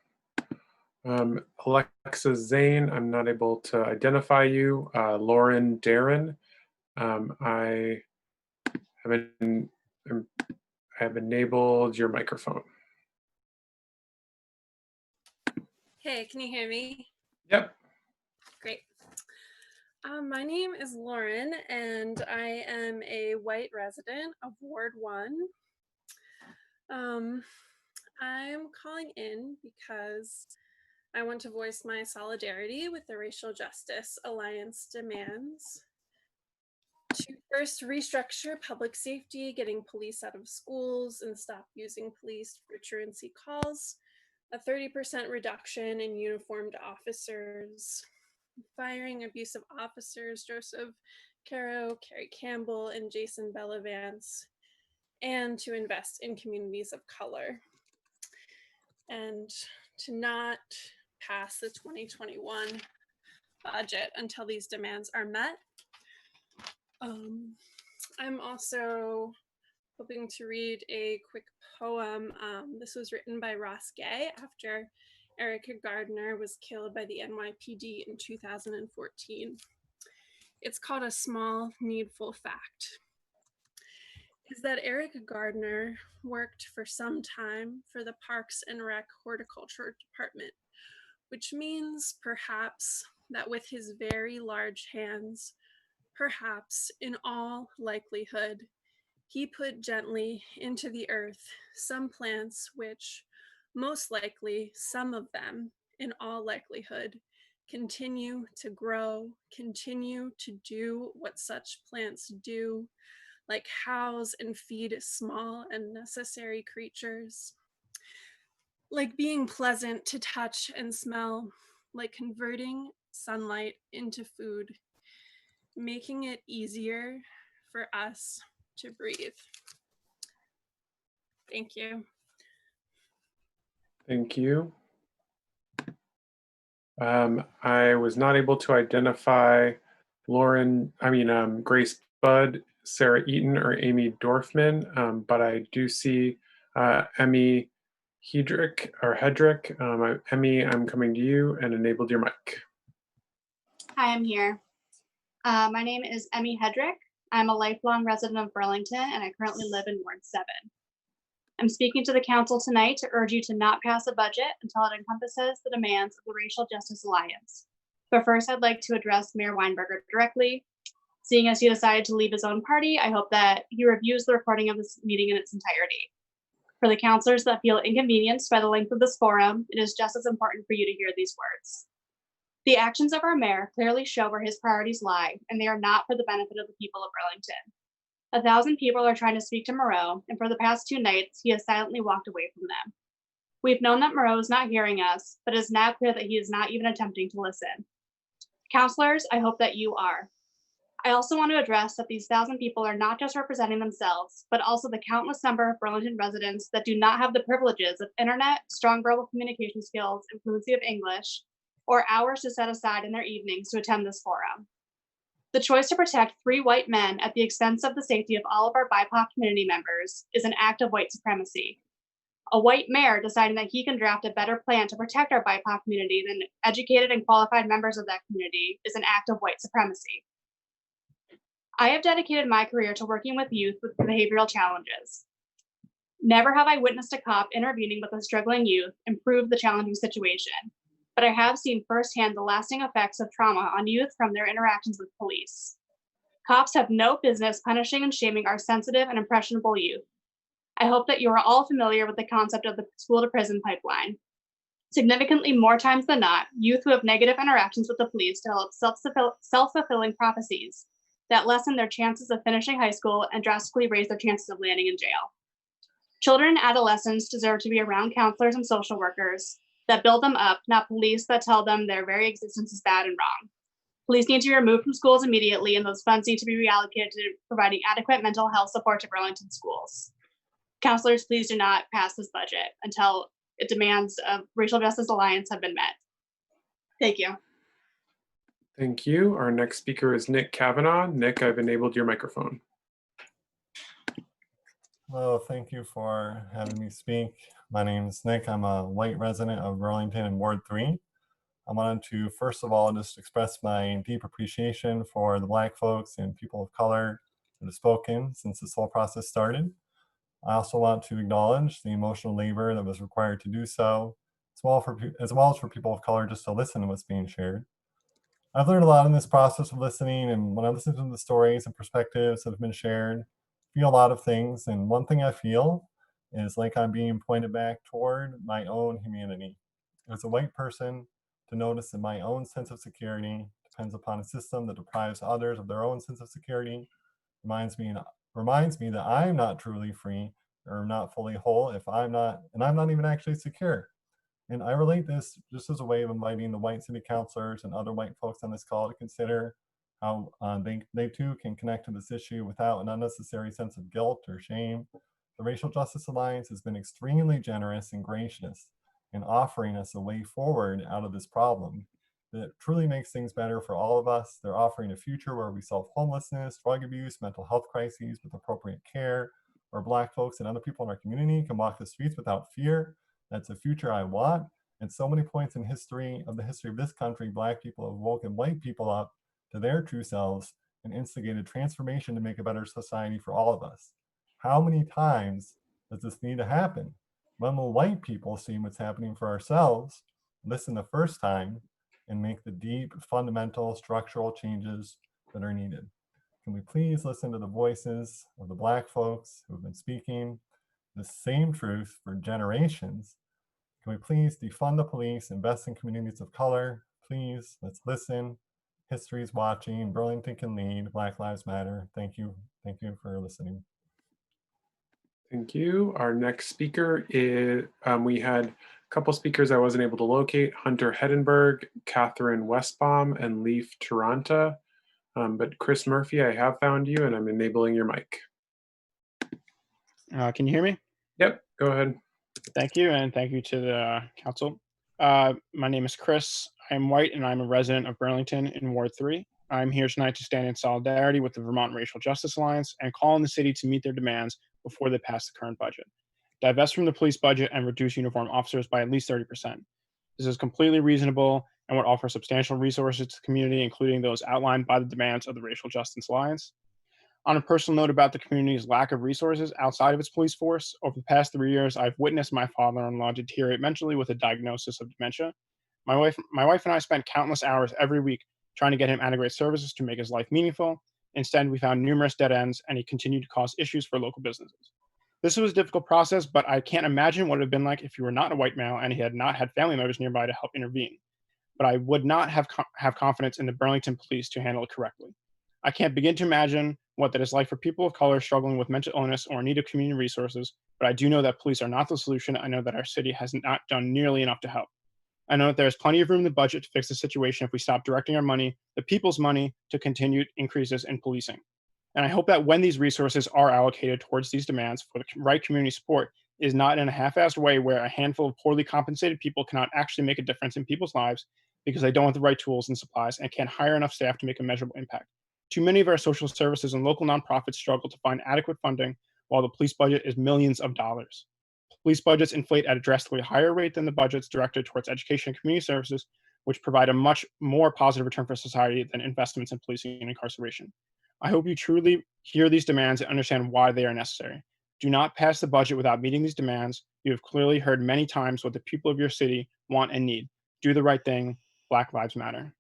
Alexa Zane, I'm not able to identify you. Lauren Darren, I have enabled your microphone. Hey, can you hear me? Yep. Great. My name is Lauren, and I am a white resident of Ward 1. I'm calling in because I want to voice my solidarity with the Racial Justice Alliance demands to first restructure public safety, getting police out of schools and stop using police for truancy calls, a 30% reduction in uniformed officers, firing abusive officers, Joseph Caro, Carrie Campbell, and Jason Bellavance, and to invest in communities of color, and to not pass the 2021 budget until these demands are met. I'm also hoping to read a quick poem. This was written by Ross Gay after Erica Gardner was killed by the NYPD in 2014. It's called A Small Needful Fact. Is that Erica Gardner worked for some time for the Parks and Rec Horticulture Department, which means perhaps that with his very large hands, perhaps in all likelihood, he put gently into the earth some plants which, most likely, some of them, in all likelihood, continue to grow, continue to do what such plants do, like house and feed small and necessary creatures, like being pleasant to touch and smell, like converting sunlight into food, making it easier for us to breathe. Thank you. Thank you. I was not able to identify Grace Budd, Sarah Eaton, or Amy Dorfman, but I do see Emmy Hedrick. Emmy, I'm coming to you and enabled your mic. Hi, I'm here. My name is Emmy Hedrick. I'm a lifelong resident of Burlington, and I currently live in Ward 7. I'm speaking to the council tonight to urge you to not pass a budget until it encompasses the demands of the Racial Justice Alliance. But first, I'd like to address Mayor Weinberger directly. Seeing as he decided to leave his own party, I hope that he reviews the recording of this meeting in its entirety. For the councilors that feel inconvenienced by the length of this forum, it is just as important for you to hear these words. The actions of our mayor clearly show where his priorities lie, and they are not for the benefit of the people of Burlington. 1,000 people are trying to speak to Moreau, and for the past 2 nights, he has silently walked away from them. We've known that Moreau is not hearing us, but it is now clear that he is not even attempting to listen. Counselors, I hope that you are. I also want to address that these 1,000 people are not just representing themselves, but also the countless number of Burlington residents that do not have the privileges of internet, strong verbal communication skills, and fluency of English, or hours to set aside in their evenings to attend this forum. The choice to protect 3 white men at the expense of the safety of all of our BIPOC community members is an act of white supremacy. A white mayor deciding that he can draft a better plan to protect our BIPOC community than educated and qualified members of that community is an act of white supremacy. I have dedicated my career to working with youth with behavioral challenges. Never have I witnessed a cop intervening with a struggling youth improve the challenging situation, but I have seen firsthand the lasting effects of trauma on youth from their interactions with police. Cops have no business punishing and shaming our sensitive and impressionable youth. I hope that you are all familiar with the concept of the school to prison pipeline. Significantly more times than not, youth who have negative interactions with the police develop self-fulfilling prophecies that lessen their chances of finishing high school and drastically raise their chances of landing in jail. Children and adolescents deserve to be around counselors and social workers that build them up, not police that tell them their very existence is bad and wrong. Police need to be removed from schools immediately, and those funds need to be reallocated to providing adequate mental health support to Burlington schools. Counselors, please do not pass this budget until the demands of Racial Justice Alliance have been met. Thank you. Thank you. Our next speaker is Nick Kavanaugh. Nick, I've enabled your microphone. Hello, thank you for having me speak. My name is Nick. I'm a white resident of Burlington in Ward 3. I wanted to, first of all, just express my deep appreciation for the Black folks and people of color that have spoken since this whole process started. I also want to acknowledge the emotional labor that was required to do so, as well as for people of color just to listen to what's being shared. I've learned a lot in this process of listening, and when I listen to the stories and perspectives that have been shared, I feel a lot of things, and one thing I feel is like I'm being pointed back toward my own humanity. As a white person, to notice that my own sense of security depends upon a system that deprives others of their own sense of security reminds me that I'm not truly free or not fully whole if I'm not even actually secure. And I relate this just as a way of inviting the white city councilors and other white folks on this call to consider how they too can connect to this issue without an unnecessary sense of guilt or shame. The Racial Justice Alliance has been extremely generous and gracious in offering us a way forward out of this problem that truly makes things better for all of us. They're offering a future where we solve homelessness, drug abuse, mental health crises with appropriate care, where Black folks and other people in our community can walk the streets without fear. That's a future I want. At so many points in the history of this country, Black people have woken white people up to their true selves and instigated transformation to make a better society for all of us. How many times does this need to happen? When will white people see what's happening for ourselves, listen the first time, and make the deep, fundamental, structural changes that are needed? Can we please listen to the voices of the Black folks who have been speaking the same truth for generations? Can we please defund the police, invest in communities of color? Please, let's listen. History is watching. Burlington can lead. Black Lives Matter. Thank you. Thank you for listening. Thank you. Our next speaker is, we had a couple speakers I wasn't able to locate, Hunter Hedenberg, Catherine Westbaum, and Leif Taranta. But Chris Murphy, I have found you and I'm enabling your mic. Can you hear me? Yep, go ahead. Thank you, and thank you to the council. My name is Chris. I am white and I'm a resident of Burlington in Ward 3. I'm here tonight to stand in solidarity with the Vermont Racial Justice Alliance and call on the city to meet their demands before they pass the current budget. Divest from the police budget and reduce uniformed officers by at least 30%. This is completely reasonable and would offer substantial resources to the community, including those outlined by the demands of the Racial Justice Alliance. On a personal note about the community's lack of resources outside of its police force, over the past 3 years, I've witnessed my father-in-law deteriorate mentally with a diagnosis of dementia. My wife and I spent countless hours every week trying to get him integrated services to make his life meaningful. Instead, we found numerous dead ends, and he continued to cause issues for local businesses. This was a difficult process, but I can't imagine what it would have been like if he were not a white male and he had not had family members nearby to help intervene. But I would not have confidence in the Burlington police to handle it correctly. I can't begin to imagine what that is like for people of color struggling with mental illness or in need of community resources, but I do know that police are not the solution. I know that our city has not done nearly enough to help. I know that there is plenty of room in the budget to fix the situation if we stop directing our money, the people's money, to continued increases in policing. And I hope that when these resources are allocated towards these demands for the right community support, is not in a half-assed way where a handful of poorly compensated people cannot actually make a difference in people's lives because they don't have the right tools and supplies and can't hire enough staff to make a measurable impact. Too many of our social services and local nonprofits struggle to find adequate funding while the police budget is millions of dollars. Police budgets inflate at a drastically higher rate than the budgets directed towards education and community services, which provide a much more positive return for society than investments in policing and incarceration. I hope you truly hear these demands and understand why they are necessary. Do not pass the budget without meeting these demands. You have clearly heard many times what the people of your city want and need. Do the right thing. Black Lives Matter.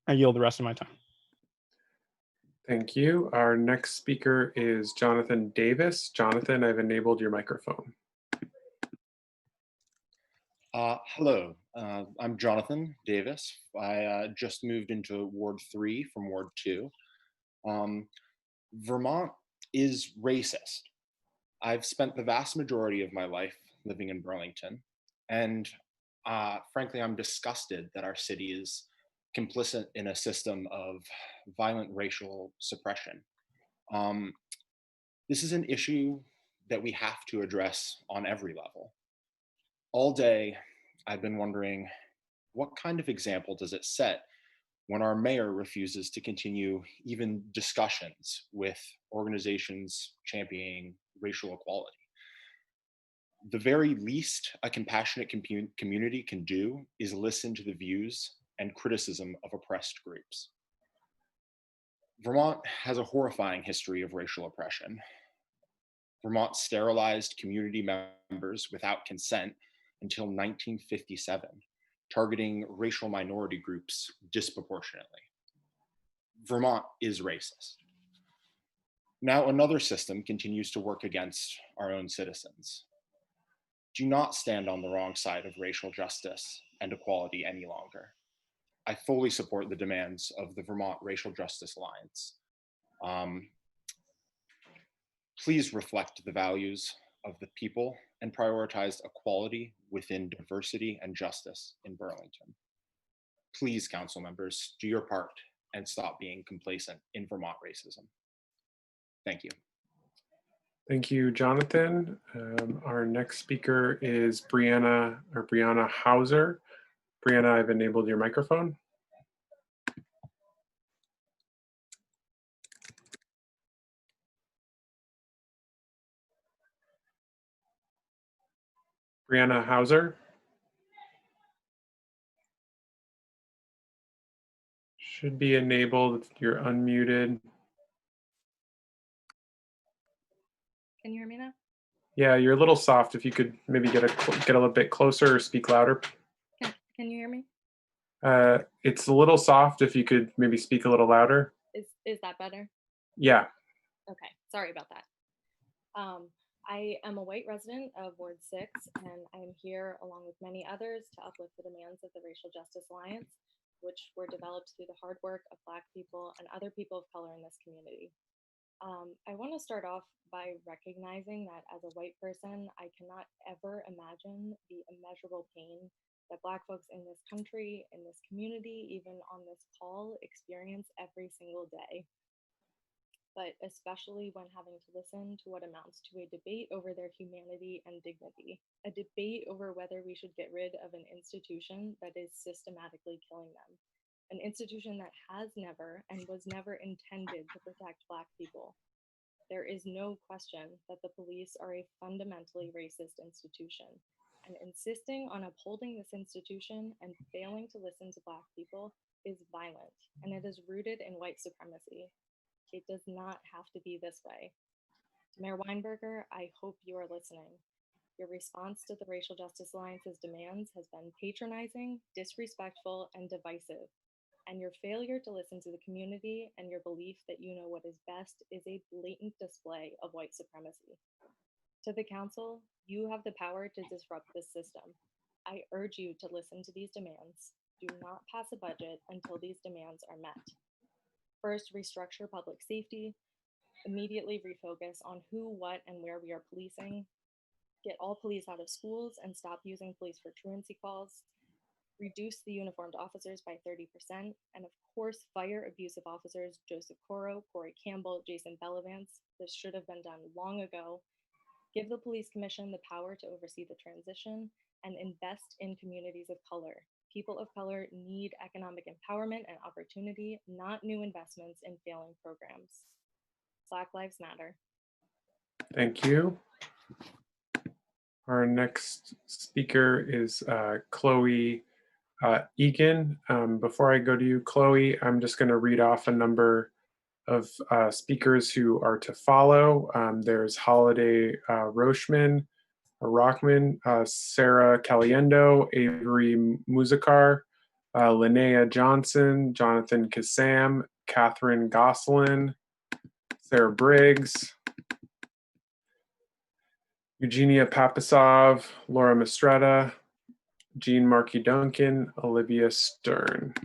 I yield the rest of my time. Thank you. Our next speaker is Jonathan Davis. Jonathan, I've enabled your microphone. Hello, I'm Jonathan Davis. I just moved into Ward 3 from Ward 2. Vermont is racist. I've spent the vast majority of my life living in Burlington, and frankly, I'm disgusted that our city is complicit in a system of violent racial suppression. This is an issue that we have to address on every level. All day, I've been wondering, what kind of example does it set when our mayor refuses to continue even discussions with organizations championing racial equality? The very least a compassionate community can do is listen to the views and criticism of oppressed groups. Vermont has a horrifying history of racial oppression. Vermont sterilized community members without consent until 1957, targeting racial minority groups disproportionately. Vermont is racist. Now another system continues to work against our own citizens. Do not stand on the wrong side of racial justice and equality any longer. I fully support the demands of the Vermont Racial Justice Alliance. Please reflect the values of the people and prioritize equality within diversity and justice in Burlington. Please, council members, do your part and stop being complacent in Vermont racism. Thank you. Thank you, Jonathan. Our next speaker is Brianna Hauser. Brianna, I've enabled your microphone. Brianna Hauser. Should be enabled. You're unmuted. Can you hear me now? Yeah, you're a little soft. If you could maybe get a little bit closer or speak louder. Can you hear me? It's a little soft. If you could maybe speak a little louder. Is that better? Yeah. Okay, sorry about that. I am a white resident of Ward 6, and I am here along with many others to uplift the demands of the Racial Justice Alliance, which were developed through the hard work of Black people and other people of color in this community. I want to start off by recognizing that as a white person, I cannot ever imagine the immeasurable pain that Black folks in this country, in this community, even on this call, experience every single day. But especially when having to listen to what amounts to a debate over their humanity and dignity. a debate over whether we should get rid of an institution that is systematically killing them, an institution that has never and was never intended to protect Black people. There is no question that the police are a fundamentally racist institution, and insisting on upholding this institution and failing to listen to Black people is violent, and it is rooted in white supremacy. It does not have to be this way. Mayor Weinberger, I hope you are listening. Your response to the Racial Justice Alliance's demands has been patronizing, disrespectful, and divisive. And your failure to listen to the community and your belief that you know what is best is a blatant display of white supremacy. To the council, you have the power to disrupt this system. I urge you to listen to these demands. Do not pass a budget until these demands are met. First, restructure public safety. Immediately refocus on who, what, and where we are policing. Get all police out of schools and stop using police for truancy calls. Reduce the uniformed officers by 30%, and of course, fire abusive officers Joseph Coro, Corey Campbell, Jason Bellavance. This should have been done long ago. Give the police commission the power to oversee the transition and invest in communities of color. People of color need economic empowerment and opportunity, not new investments in failing programs. Black Lives Matter. Thank you. Our next speaker is Chloe Egan. Before I go to you, Chloe, I'm just going to read off a number of speakers who are to follow. There's Holiday Rochman, Rockman, Sarah Caliendo, Avery Muzikar, Linnea Johnson, Jonathan Kassam, Catherine Gosselin, Sarah Briggs, Eugenia Papasov, Laura Mistretta, Jean Markey Duncan, Olivia Stern.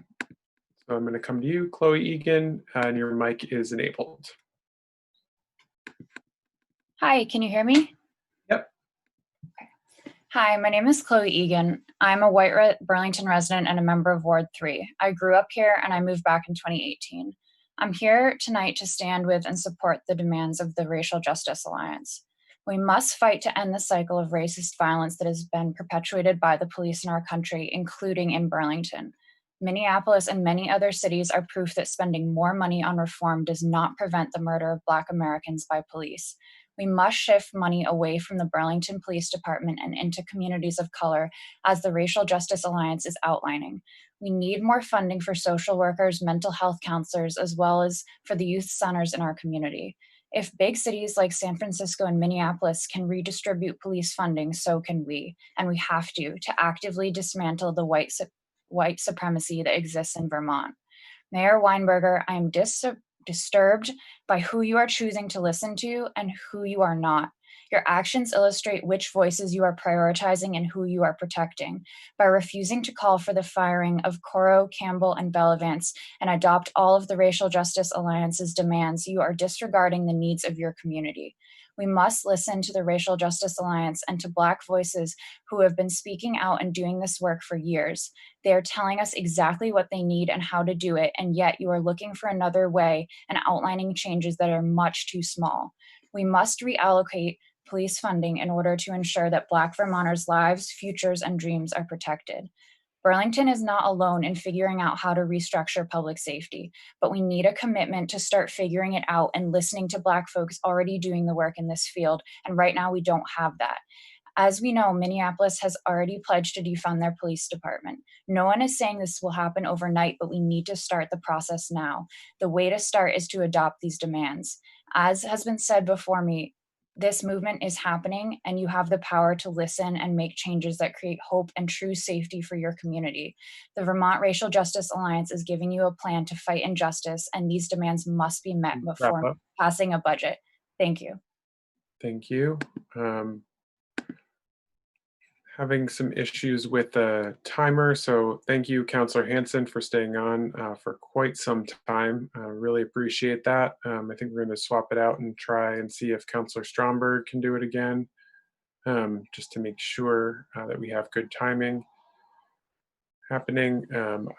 So I'm going to come to you, Chloe Egan, and your mic is enabled. Hi, can you hear me? Yep. Okay. Hi, my name is Chloe Egan. I'm a white Burlington resident and a member of Ward 3. I grew up here and I moved back in 2018. I'm here tonight to stand with and support the demands of the Racial Justice Alliance. We must fight to end the cycle of racist violence that has been perpetuated by the police in our country, including in Burlington. Minneapolis and many other cities are proof that spending more money on reform does not prevent the murder of Black Americans by police. We must shift money away from the Burlington Police Department and into communities of color, as the Racial Justice Alliance is outlining. We need more funding for social workers, mental health counselors, as well as for the youth centers in our community. If big cities like San Francisco and Minneapolis can redistribute police funding, so can we. And we have to actively dismantle the white supremacy that exists in Vermont. Mayor Weinberger, I am disturbed by who you are choosing to listen to and who you are not. Your actions illustrate which voices you are prioritizing and who you are protecting. By refusing to call for the firing of Coro, Campbell, and Bellavance and adopt all of the Racial Justice Alliance's demands, you are disregarding the needs of your community. We must listen to the Racial Justice Alliance and to Black voices who have been speaking out and doing this work for years. They are telling us exactly what they need and how to do it, and yet you are looking for another way and outlining changes that are much too small. We must reallocate police funding in order to ensure that Black Vermonters' lives, futures, and dreams are protected. Burlington is not alone in figuring out how to restructure public safety, but we need a commitment to start figuring it out and listening to Black folks already doing the work in this field, and right now we don't have that. As we know, Minneapolis has already pledged to defund their police department. No one is saying this will happen overnight, but we need to start the process now. The way to start is to adopt these demands. As has been said before me, this movement is happening, and you have the power to listen and make changes that create hope and true safety for your community. The Vermont Racial Justice Alliance is giving you a plan to fight injustice, and these demands must be met before passing a budget. Thank you. Thank you. Having some issues with the timer, so thank you, Councillor Hanson, for staying on for quite some time. Really appreciate that. I think we're going to swap it out and try and see if Councillor Stromberg can do it again, just to make sure that we have good timing happening.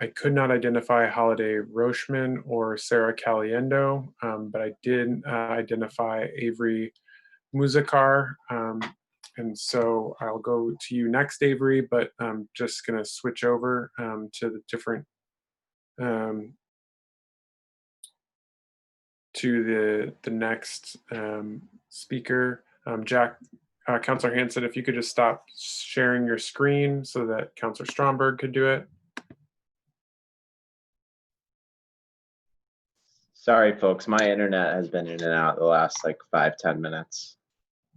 I could not identify Holiday Rochman or Sarah Caliendo, but I did identify Avery Muzikar. And so I'll go to you next, Avery, but I'm just going to switch over to the different, to the next speaker. Jack, Councilor Hanson, if you could just stop sharing your screen so that Councilor Stromberg could do it. Sorry, folks, my internet has been in and out the last like 5-10 minutes.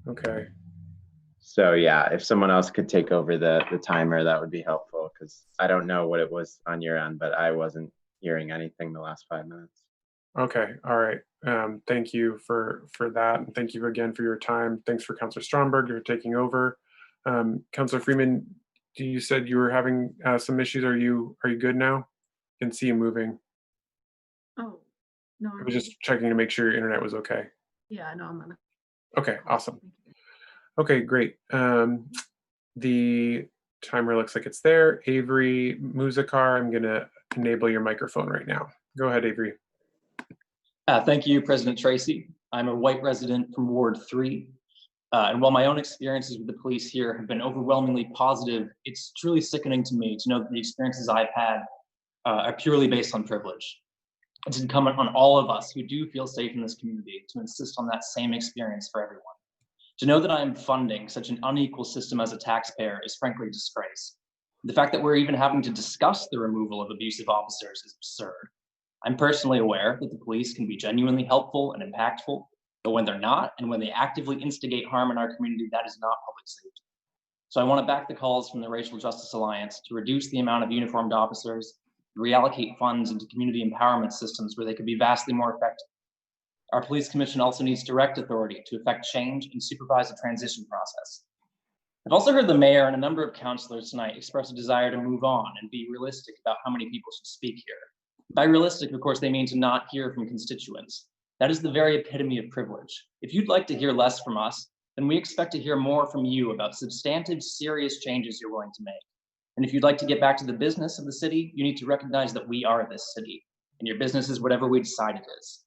Okay. So yeah, if someone else could take over the timer, that would be helpful, because I don't know what it was on your end, but I wasn't hearing anything the last 5 minutes. Okay, all right. Thank you for that, and thank you again for your time. Thanks for Councilor Stromberg for taking over. Councilor Freeman, you said you were having some issues. Are you good now? I can see you moving. Oh, no. I was just checking to make sure your internet was okay. Yeah, no, I'm on it. Okay, awesome. Okay, great. The timer looks like it's there. Avery Muzakar, I'm gonna enable your microphone right now. Go ahead, Avery. Thank you, President Tracy. I'm a white resident from Ward 3. And while my own experiences with the police here have been overwhelmingly positive, it's truly sickening to me to know that the experiences I've had are purely based on privilege. It's incumbent on all of us who do feel safe in this community to insist on that same experience for everyone. To know that I'm funding such an unequal system as a taxpayer is frankly a disgrace. The fact that we're even having to discuss the removal of abusive officers is absurd. I'm personally aware that the police can be genuinely helpful and impactful, but when they're not, and when they actively instigate harm in our community, that is not public safety. So I want to back the calls from the Racial Justice Alliance to reduce the amount of uniformed officers, reallocate funds into community empowerment systems where they could be vastly more effective. Our police commission also needs direct authority to effect change and supervise the transition process. I've also heard the mayor and a number of councilors tonight express a desire to move on and be realistic about how many people should speak here. By realistic, of course, they mean to not hear from constituents. That is the very epitome of privilege. If you'd like to hear less from us, then we expect to hear more from you about substantive, serious changes you're willing to make. And if you'd like to get back to the business of the city, you need to recognize that we are this city, and your business is whatever we decide it is.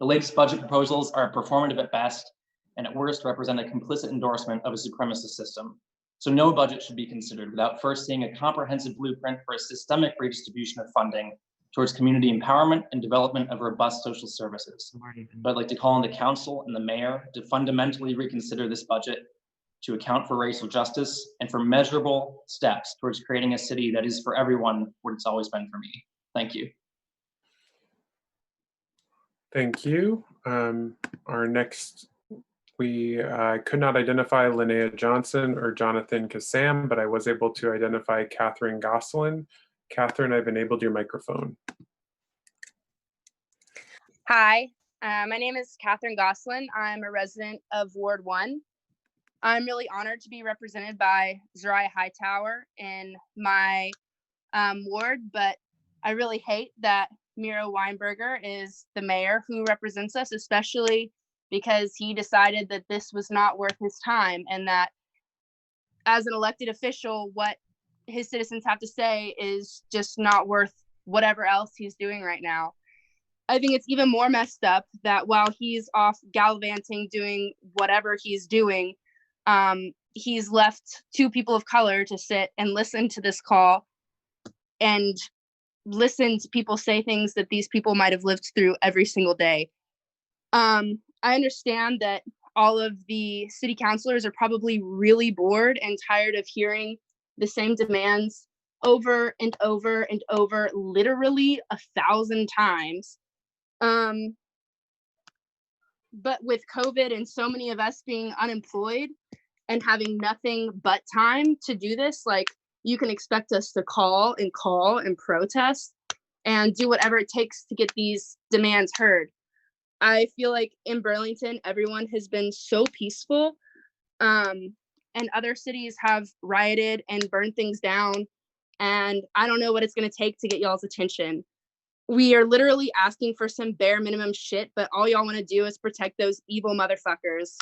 The latest budget proposals are performative at best, and at worst represent a complicit endorsement of a supremacist system. So no budget should be considered without first seeing a comprehensive blueprint for a systemic redistribution of funding towards community empowerment and development of robust social services. But I'd like to call on the council and the mayor to fundamentally reconsider this budget to account for racial justice and for measurable steps towards creating a city that is for everyone what it's always been for me. Thank you. Thank you. Our next, we could not identify Linnea Johnson or Jonathan Kassam, but I was able to identify Catherine Gosselin. Catherine, I've enabled your microphone. Hi, my name is Catherine Gosselin. I'm a resident of Ward 1. I'm really honored to be represented by Zariah Hightower in my ward, but I really hate that Miro Weinberger is the mayor who represents us, especially because he decided that this was not worth his time, and that as an elected official, what his citizens have to say is just not worth whatever else he's doing right now. I think it's even more messed up that while he's off gallivanting, doing whatever he's doing, he's left two people of color to sit and listen to this call and listen to people say things that these people might have lived through every single day. I understand that all of the city councilors are probably really bored and tired of hearing the same demands over and over and over, literally 1,000 times. But with COVID and so many of us being unemployed and having nothing but time to do this, like, you can expect us to call and protest and do whatever it takes to get these demands heard. I feel like in Burlington, everyone has been so peaceful, and other cities have rioted and burned things down. And I don't know what it's going to take to get y'all's attention. We are literally asking for some bare minimum shit, but all y'all want to do is protect those evil motherfuckers.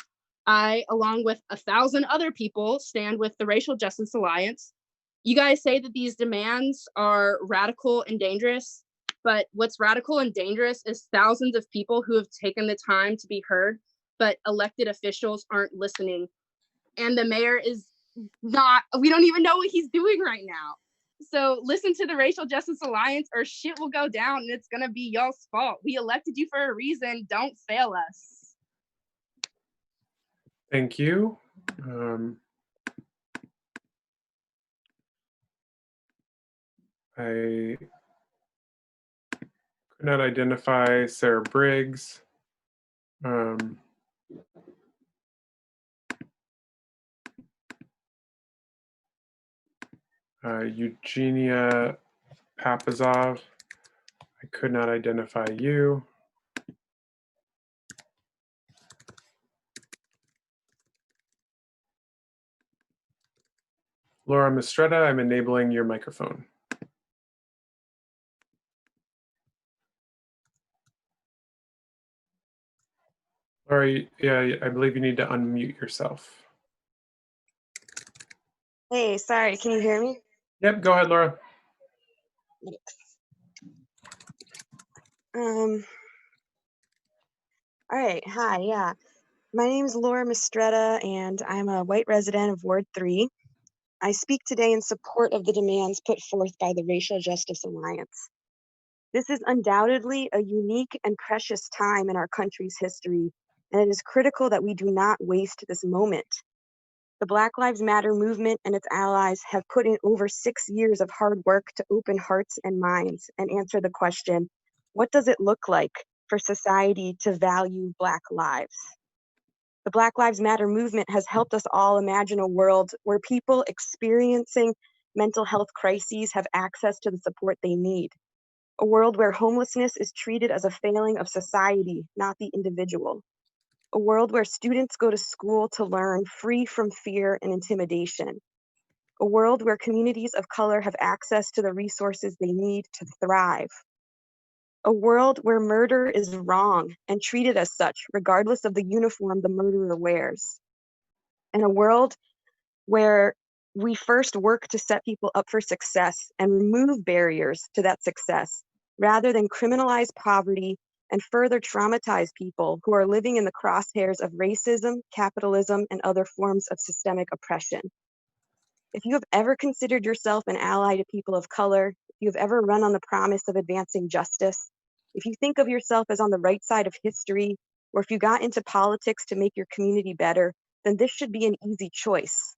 I, along with 1,000 other people, stand with the Racial Justice Alliance. You guys say that these demands are radical and dangerous, but what's radical and dangerous is thousands of people who have taken the time to be heard, but elected officials aren't listening. and the mayor is not, we don't even know what he's doing right now. So listen to the Racial Justice Alliance or shit will go down and it's gonna be y'all's fault. We elected you for a reason. Don't fail us. Thank you. I could not identify Sarah Briggs. Eugenia Papazov. I could not identify you. Laura Mistretta, I'm enabling your microphone. Laura, yeah, I believe you need to unmute yourself. Hey, sorry, can you hear me? Yep, go ahead, Laura. All right, hi, yeah. My name is Laura Mistretta, and I'm a white resident of Ward 3. I speak today in support of the demands put forth by the Racial Justice Alliance. This is undoubtedly a unique and precious time in our country's history, and it is critical that we do not waste this moment. The Black Lives Matter movement and its allies have put in over 6 years of hard work to open hearts and minds and answer the question, what does it look like for society to value Black lives? The Black Lives Matter movement has helped us all imagine a world where people experiencing mental health crises have access to the support they need. A world where homelessness is treated as a failing of society, not the individual. A world where students go to school to learn free from fear and intimidation. A world where communities of color have access to the resources they need to thrive. A world where murder is wrong and treated as such, regardless of the uniform the murderer wears. And a world where we first work to set people up for success and remove barriers to that success, rather than criminalize poverty and further traumatize people who are living in the crosshairs of racism, capitalism, and other forms of systemic oppression. If you have ever considered yourself an ally to people of color, if you have ever run on the promise of advancing justice, if you think of yourself as on the right side of history, or if you got into politics to make your community better, then this should be an easy choice.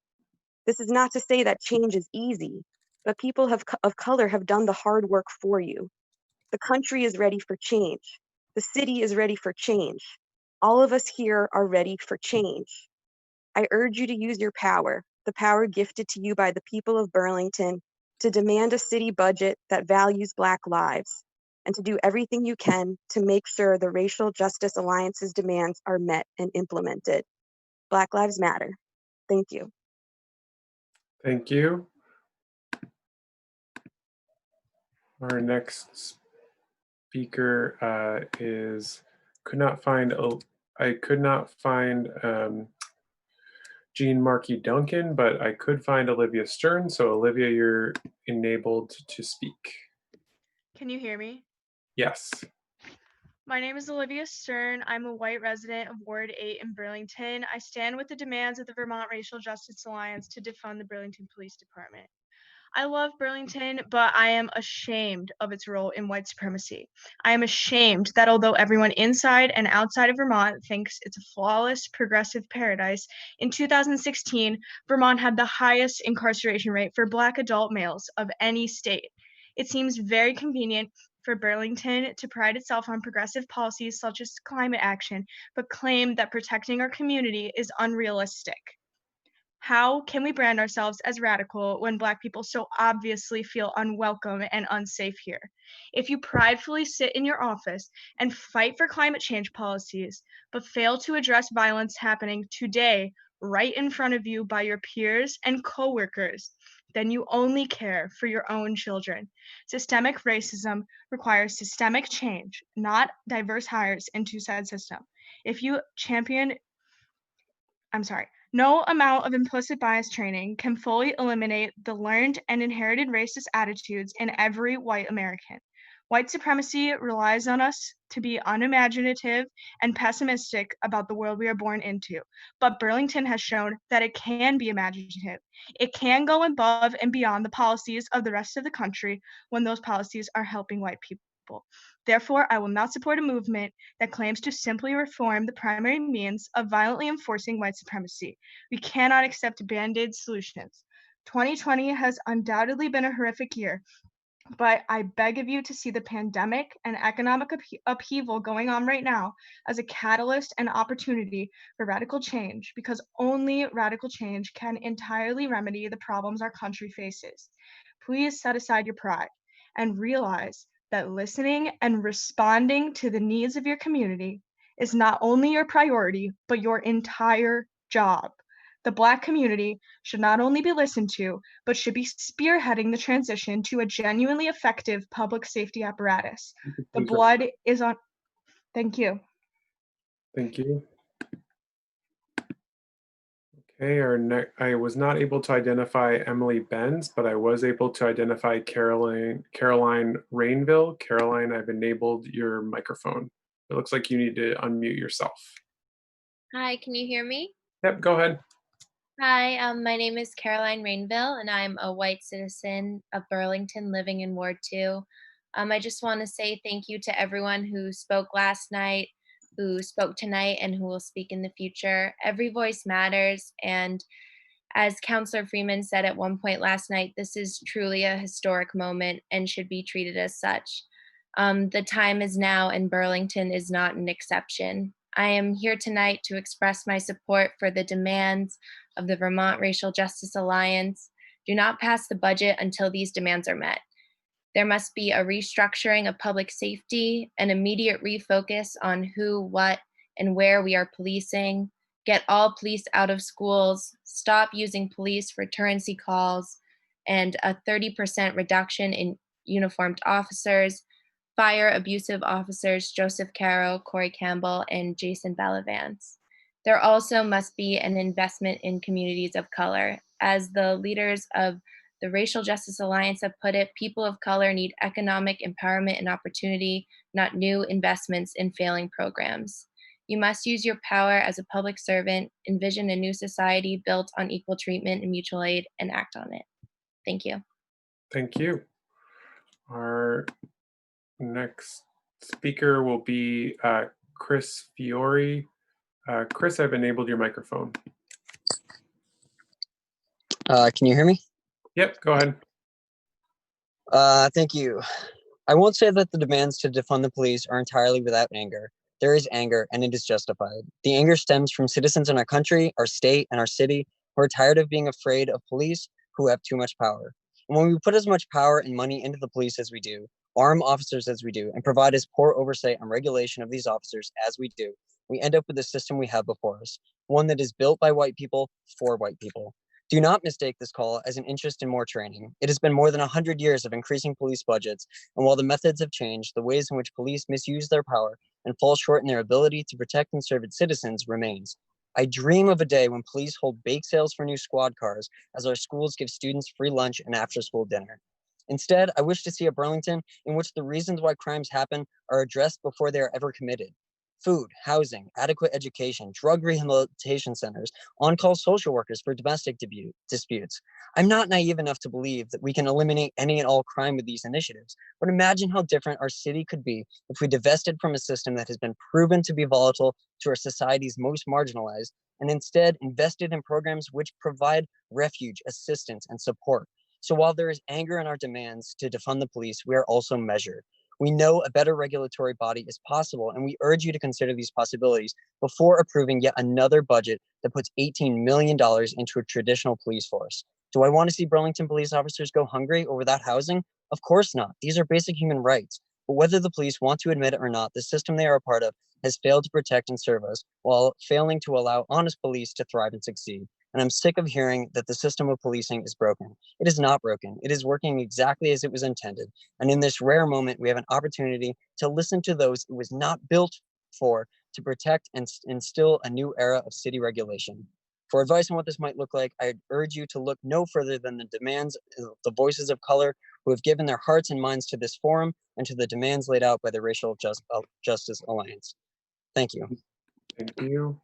This is not to say that change is easy, but people of color have done the hard work for you. The country is ready for change. The city is ready for change. All of us here are ready for change. I urge you to use your power, the power gifted to you by the people of Burlington, to demand a city budget that values Black lives, and to do everything you can to make sure the Racial Justice Alliance's demands are met and implemented. Black Lives Matter. Thank you. Thank you. Our next speaker is, I could not find Jean Markey Duncan, but I could find Olivia Stern. So Olivia, you're enabled to speak. Can you hear me? Yes. My name is Olivia Stern. I'm a white resident of Ward 8 in Burlington. I stand with the demands of the Vermont Racial Justice Alliance to defund the Burlington Police Department. I love Burlington, but I am ashamed of its role in white supremacy. I am ashamed that although everyone inside and outside of Vermont thinks it's a flawless, progressive paradise, in 2016, Vermont had the highest incarceration rate for Black adult males of any state. It seems very convenient for Burlington to pride itself on progressive policies such as climate action, but claim that protecting our community is unrealistic. How can we brand ourselves as radical when Black people so obviously feel unwelcome and unsafe here? If you pridefully sit in your office and fight for climate change policies, but fail to address violence happening today right in front of you by your peers and coworkers, then you only care for your own children. Systemic racism requires systemic change, not diverse hires into said system. If you champion, no amount of implicit bias training can fully eliminate the learned and inherited racist attitudes in every white American. White supremacy relies on us to be unimaginative and pessimistic about the world we are born into. But Burlington has shown that it can be imaginative. It can go above and beyond the policies of the rest of the country when those policies are helping white people. Therefore, I will not support a movement that claims to simply reform the primary means of violently enforcing white supremacy. We cannot accept band-aid solutions. 2020 has undoubtedly been a horrific year, but I beg of you to see the pandemic and economic upheaval going on right now as a catalyst and opportunity for radical change, because only radical change can entirely remedy the problems our country faces. Please set aside your pride and realize that listening and responding to the needs of your community is not only your priority, but your entire job. The Black community should not only be listened to, but should be spearheading the transition to a genuinely effective public safety apparatus. The Please. blood is on. Thank you. Thank you. Okay, I was not able to identify Emily Benz, but I was able to identify Caroline Rainville. Caroline, I've enabled your microphone. It looks like you need to unmute yourself. Hi, can you hear me? Yep, go ahead. Hi, my name is Caroline Rainville, and I'm a white citizen of Burlington living in Ward 2. I just want to say thank you to everyone who spoke last night, who spoke tonight, and who will speak in the future. Every voice matters, and as Councillor Freeman said at one point last night, this is truly a historic moment and should be treated as such. The time is now, and Burlington is not an exception. I am here tonight to express my support for the demands of the Vermont Racial Justice Alliance. Do not pass the budget until these demands are met. There must be a restructuring of public safety, an immediate refocus on who, what, and where we are policing, get all police out of schools, stop using police for truancy calls, and a 30% reduction in uniformed officers, fire abusive officers Joseph Caro, Corey Campbell, and Jason Bellavance. There also must be an investment in communities of color. As the leaders of the Racial Justice Alliance have put it, people of color need economic empowerment and opportunity, not new investments in failing programs. You must use your power as a public servant, envision a new society built on equal treatment and mutual aid, and act on it. Thank you. Thank you. Our next speaker will be Chris Fiore. Chris, I've enabled your microphone. Can you hear me? Yep, go ahead. Thank you. I won't say that the demands to defund the police are entirely without anger. There is anger, and it is justified. The anger stems from citizens in our country, our state, and our city who are tired of being afraid of police who have too much power. And when we put as much power and money into the police as we do, arm officers as we do, and provide as poor oversight and regulation of these officers as we do, we end up with the system we have before us, one that is built by white people for white people. Do not mistake this call as an interest in more training. It has been more than 100 years of increasing police budgets, and while the methods have changed, the ways in which police misuse their power and fall short in their ability to protect and serve its citizens remains. I dream of a day when police hold bake sales for new squad cars as our schools give students free lunch and after-school dinner. Instead, I wish to see a Burlington in which the reasons why crimes happen are addressed before they are ever committed. Food, housing, adequate education, drug rehabilitation centers, on-call social workers for domestic disputes. I'm not naive enough to believe that we can eliminate any and all crime with these initiatives, but imagine how different our city could be if we divested from a system that has been proven to be volatile to our society's most marginalized, and instead invested in programs which provide refuge, assistance, and support. So while there is anger in our demands to defund the police, we are also measured. We know a better regulatory body is possible, and we urge you to consider these possibilities before approving yet another budget that puts $18 million into a traditional police force. Do I want to see Burlington police officers go hungry or without housing? Of course not. These are basic human rights. But whether the police want to admit it or not, the system they are a part of has failed to protect and serve us, while failing to allow honest police to thrive and succeed. And I'm sick of hearing that the system of policing is broken. It is not broken. It is working exactly as it was intended. And in this rare moment, we have an opportunity to listen to those it was not built for, to protect and instill a new era of city regulation. For advice on what this might look like, I urge you to look no further than the demands of the voices of color who have given their hearts and minds to this forum and to the demands laid out by the Racial Justice Alliance. Thank you. Thank you.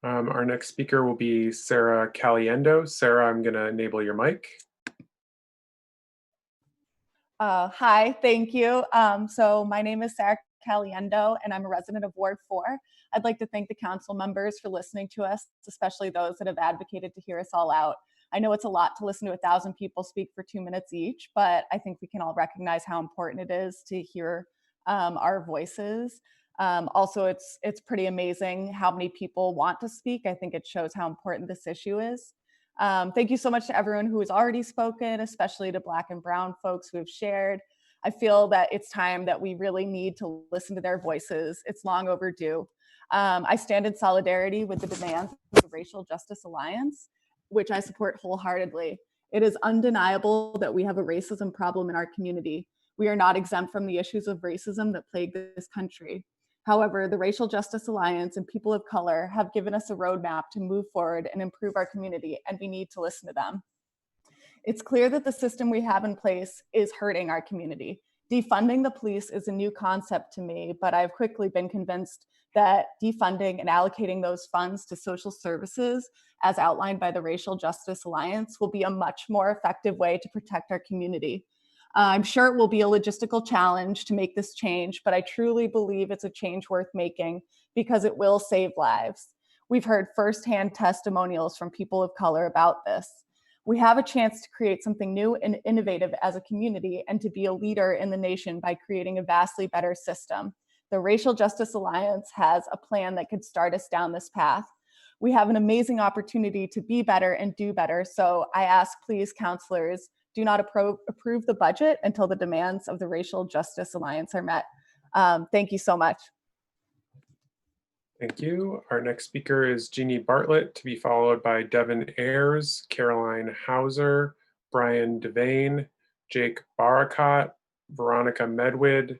Our next speaker will be Sarah Caliendo. Sarah, I'm going to enable your mic. Hi, thank you. So my name is Sarah Caliendo, and I'm a resident of Ward 4. I'd like to thank the council members for listening to us, especially those that have advocated to hear us all out. I know it's a lot to listen to 1,000 people speak for 2 minutes each, but I think we can all recognize how important it is to hear our voices. Also, it's pretty amazing how many people want to speak. I think it shows how important this issue is. Thank you so much to everyone who has already spoken, especially to Black and Brown folks who have shared. I feel that it's time that we really need to listen to their voices. It's long overdue. I stand in solidarity with the demands of the Racial Justice Alliance, which I support wholeheartedly. It is undeniable that we have a racism problem in our community. We are not exempt from the issues of racism that plague this country. However, the Racial Justice Alliance and people of color have given us a roadmap to move forward and improve our community, and we need to listen to them. It's clear that the system we have in place is hurting our community. Defunding the police is a new concept to me, but I've quickly been convinced that defunding and allocating those funds to social services, as outlined by the Racial Justice Alliance, will be a much more effective way to protect our community. I'm sure it will be a logistical challenge to make this change, but I truly believe it's a change worth making because it will save lives. We've heard firsthand testimonials from people of color about this. We have a chance to create something new and innovative as a community and to be a leader in the nation by creating a vastly better system. The Racial Justice Alliance has a plan that could start us down this path. We have an amazing opportunity to be better and do better. So I ask, please, counselors, do not approve the budget until the demands of the Racial Justice Alliance are met. Thank you so much. Thank you. Our next speaker is Jeannie Bartlett, to be followed by Devin Ayers, Caroline Hauser, Brian Devane, Jake Barakat, Veronica Medwid,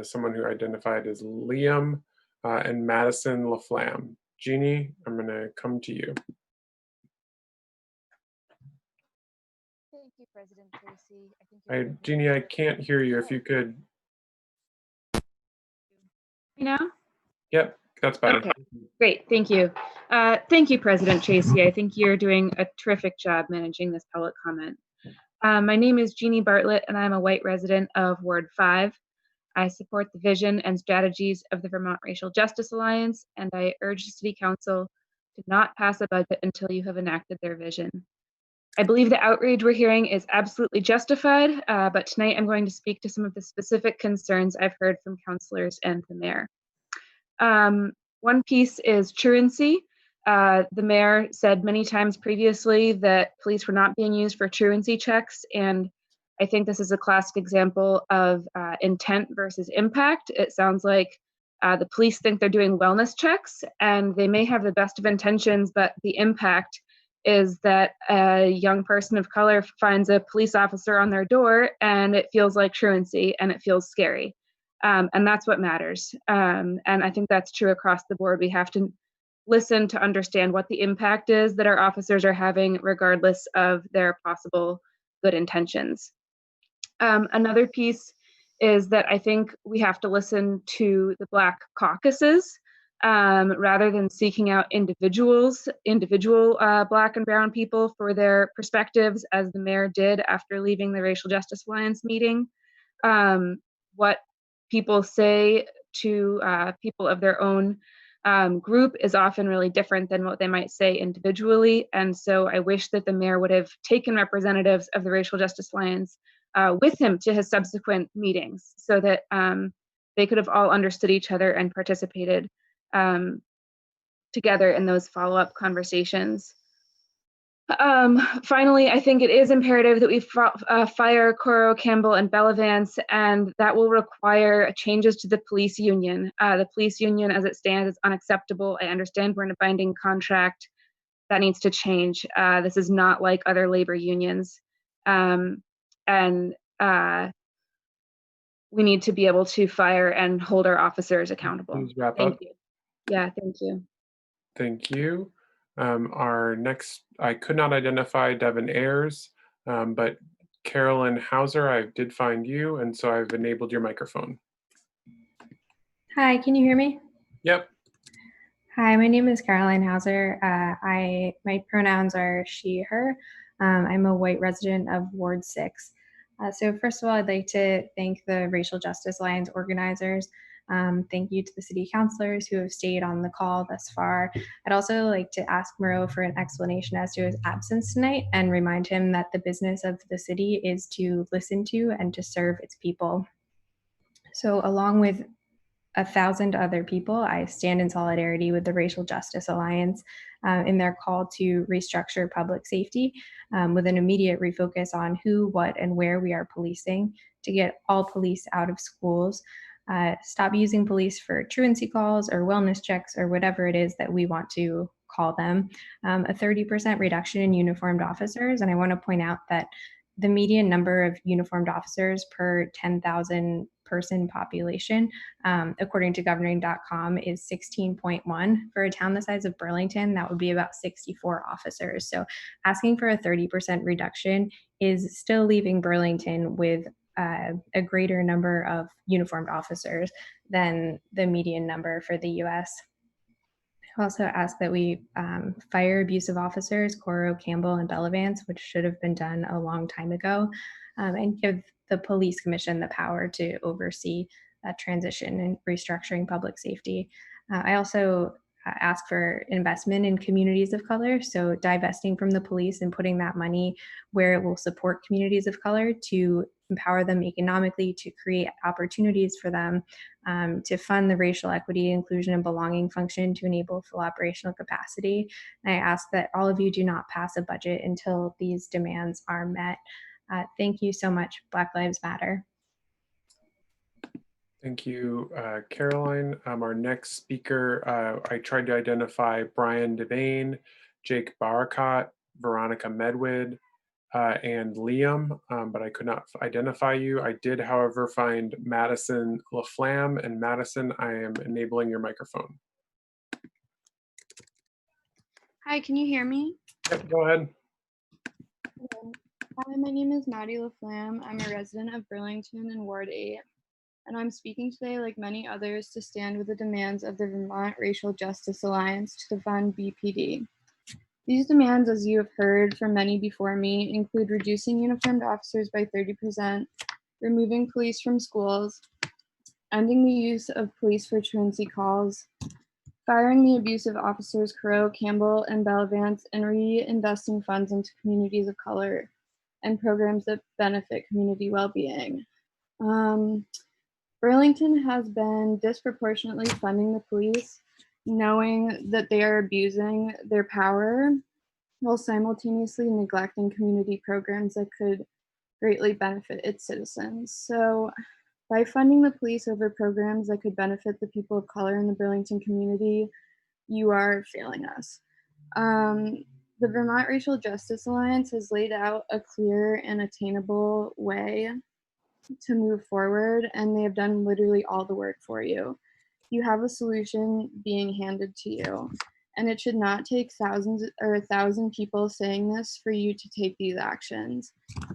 someone who identified as Liam, and Madison LaFlamme. Jeannie, I'm going to come to you. Thank you, President Tracy. Jeannie, I can't hear you. If you could. You know? Yep, that's better. Okay, great, thank you. Thank you, President Tracy. I think you're doing a terrific job managing this public comment. My name is Jeannie Bartlett, and I'm a white resident of Ward 5. I support the vision and strategies of the Vermont Racial Justice Alliance, and I urge the City Council to not pass a budget until you have enacted their vision. I believe the outrage we're hearing is absolutely justified, but tonight I'm going to speak to some of the specific concerns I've heard from councilors and the mayor. One piece is truancy. The mayor said many times previously that police were not being used for truancy checks, and I think this is a classic example of intent versus impact. It sounds like the police think they're doing wellness checks, and they may have the best of intentions, but the impact is that a young person of color finds a police officer on their door and it feels like truancy and it feels scary. And that's what matters. And I think that's true across the board. We have to listen to understand what the impact is that our officers are having, regardless of their possible good intentions. Another piece is that I think we have to listen to the Black caucuses rather than seeking out individual Black and Brown people for their perspectives, as the mayor did after leaving the Racial Justice Alliance meeting. What people say to people of their own group is often really different than what they might say individually. And so I wish that the mayor would have taken representatives of the Racial Justice Alliance with him to his subsequent meetings so that they could have all understood each other and participated together in those follow-up conversations. Finally, I think it is imperative that we fire Coro, Campbell, and Bellavance, and that will require changes to the police union. The police union as it stands is unacceptable. I understand we're in a binding contract. That needs to change. This is not like other labor unions. We need to be able to fire and hold our officers accountable. Please wrap Thank up. you. Yeah, thank you. Thank you. Our next, I could not identify Devin Ayers, but Carolyn Hauser, I did find you, and so I've enabled your microphone. Hi, can you hear me? Yep. Hi, my name is Caroline Hauser. My pronouns are she, her. I'm a white resident of Ward 6. So first of all, I'd like to thank the Racial Justice Alliance organizers. Thank you to the city councilors who have stayed on the call thus far. I'd also like to ask Moreau for an explanation as to his absence tonight and remind him that the business of the city is to listen to and to serve its people. So along with 1,000 other people, I stand in solidarity with the Racial Justice Alliance in their call to restructure public safety with an immediate refocus on who, what, and where we are policing to get all police out of schools, stop using police for truancy calls or wellness checks or whatever it is that we want to call them, a 30% reduction in uniformed officers. And I want to point out that the median number of uniformed officers per 10,000 person population, according to governing.com, is 16.1. For a town the size of Burlington, that would be about 64 officers. So asking for a 30% reduction is still leaving Burlington with a greater number of uniformed officers than the median number for the US. I also ask that we fire abusive officers, Coro, Campbell, and Bellavance, which should have been done a long time ago, and give the police commission the power to oversee that transition and restructuring public safety. I also ask for investment in communities of color, so divesting from the police and putting that money where it will support communities of color to empower them economically, to create opportunities for them, to fund the racial equity, inclusion, and belonging function to enable full operational capacity. And I ask that all of you do not pass a budget until these demands are met. Thank you so much. Black Lives Matter. Thank you, Caroline. Our next speaker, I tried to identify Brian Devane, Jake Barakat, Veronica Medwid, and Liam, but I could not identify you. I did, however, find Madison LaFlamme, and Madison, I am enabling your microphone. Hi, can you hear me? Yep, go ahead. Hi, my name is Maddie LaFlamme. I'm a resident of Burlington in Ward 8, and I'm speaking today, like many others, to stand with the demands of the Vermont Racial Justice Alliance to defund BPD. These demands, as you have heard from many before me, include reducing uniformed officers by 30%, removing police from schools, ending the use of police for truancy calls, firing the abusive officers Coro, Campbell, and Bellavance, and reinvesting funds into communities of color and programs that benefit community well-being. Burlington has been disproportionately funding the police, knowing that they are abusing their power while simultaneously neglecting community programs that could greatly benefit its citizens. So by funding the police over programs that could benefit the people of color in the Burlington community, you are failing us. The Vermont Racial Justice Alliance has laid out a clear and attainable way to move forward, and they have done literally all the work for you. You have a solution being handed to you, and it should not take thousands or 1,000 people saying this for you to take these actions.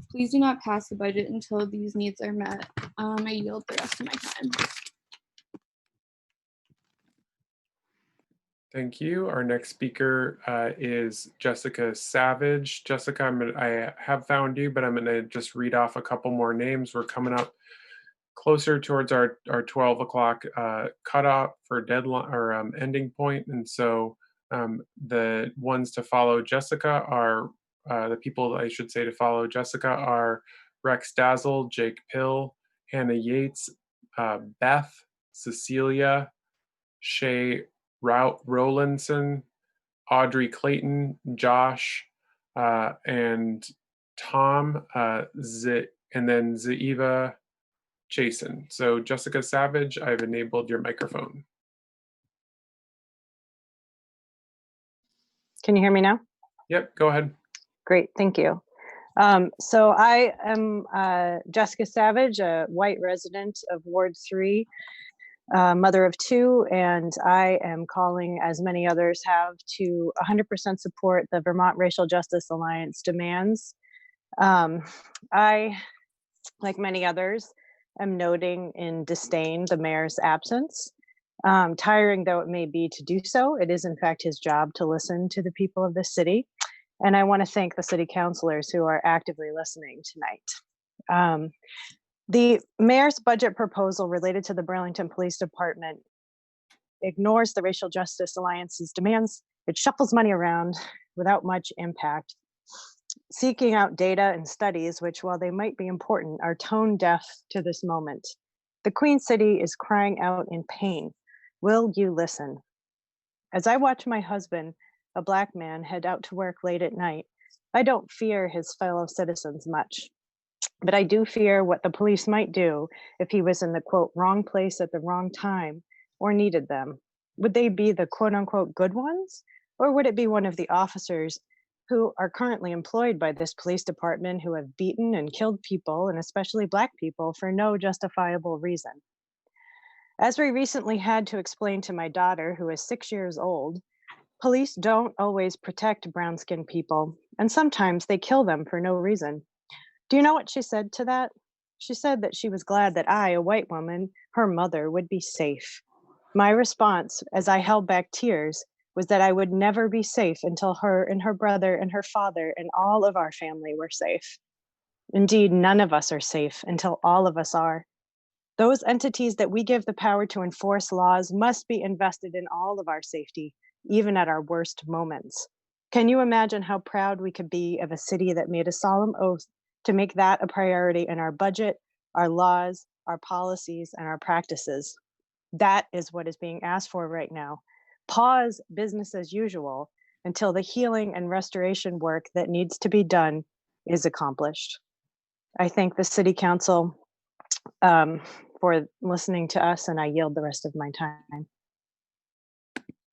Please do not pass the budget until these needs are met. I yield the rest of my time. Thank you. Our next speaker is Jessica Savage. Jessica, I have found you, but I'm going to just read off a couple more names. We're coming up closer towards our 12 o'clock cutoff for deadline or ending point. And so the ones to follow Jessica are, the people I should say to follow Jessica are Rex Dazzle, Jake Pill, Hannah Yates, Beth, Cecilia, Shay Rowlandson, Audrey Clayton, Josh, and Tom, and then Zaiva Jason. So Jessica Savage, I've enabled your microphone. Can you hear me now? Yep, go ahead. Great, thank you. So I am Jessica Savage, a white resident of Ward 3, mother of 2, and I am calling, as many others have, to 100% support the Vermont Racial Justice Alliance demands I, like many others, am noting in disdain the mayor's absence. Tiring though it may be to do so, it is in fact his job to listen to the people of this city. And I want to thank the city councilors who are actively listening tonight. The mayor's budget proposal related to the Burlington Police Department ignores the Racial Justice Alliance's demands. It shuffles money around without much impact, seeking out data and studies, which, while they might be important, are tone deaf to this moment. The Queen City is crying out in pain. Will you listen? As I watch my husband, a Black man, head out to work late at night, I don't fear his fellow citizens much. But I do fear what the police might do if he was in the quote wrong place at the wrong time or needed them. Would they be the quote unquote good ones? Or would it be one of the officers who are currently employed by this police department who have beaten and killed people, and especially Black people, for no justifiable reason? As we recently had to explain to my daughter, who is 6 years old, police don't always protect brown-skinned people, and sometimes they kill them for no reason. Do you know what she said to that? She said that she was glad that I, a white woman, her mother, would be safe. My response, as I held back tears, was that I would never be safe until her and her brother and her father and all of our family were safe. Indeed, none of us are safe until all of us are. Those entities that we give the power to enforce laws must be invested in all of our safety, even at our worst moments. Can you imagine how proud we could be of a city that made a solemn oath to make that a priority in our budget, our laws, our policies, and our practices? That is what is being asked for right now. Pause business as usual until the healing and restoration work that needs to be done is accomplished. I thank the City Council for listening to us, and I yield the rest of my time.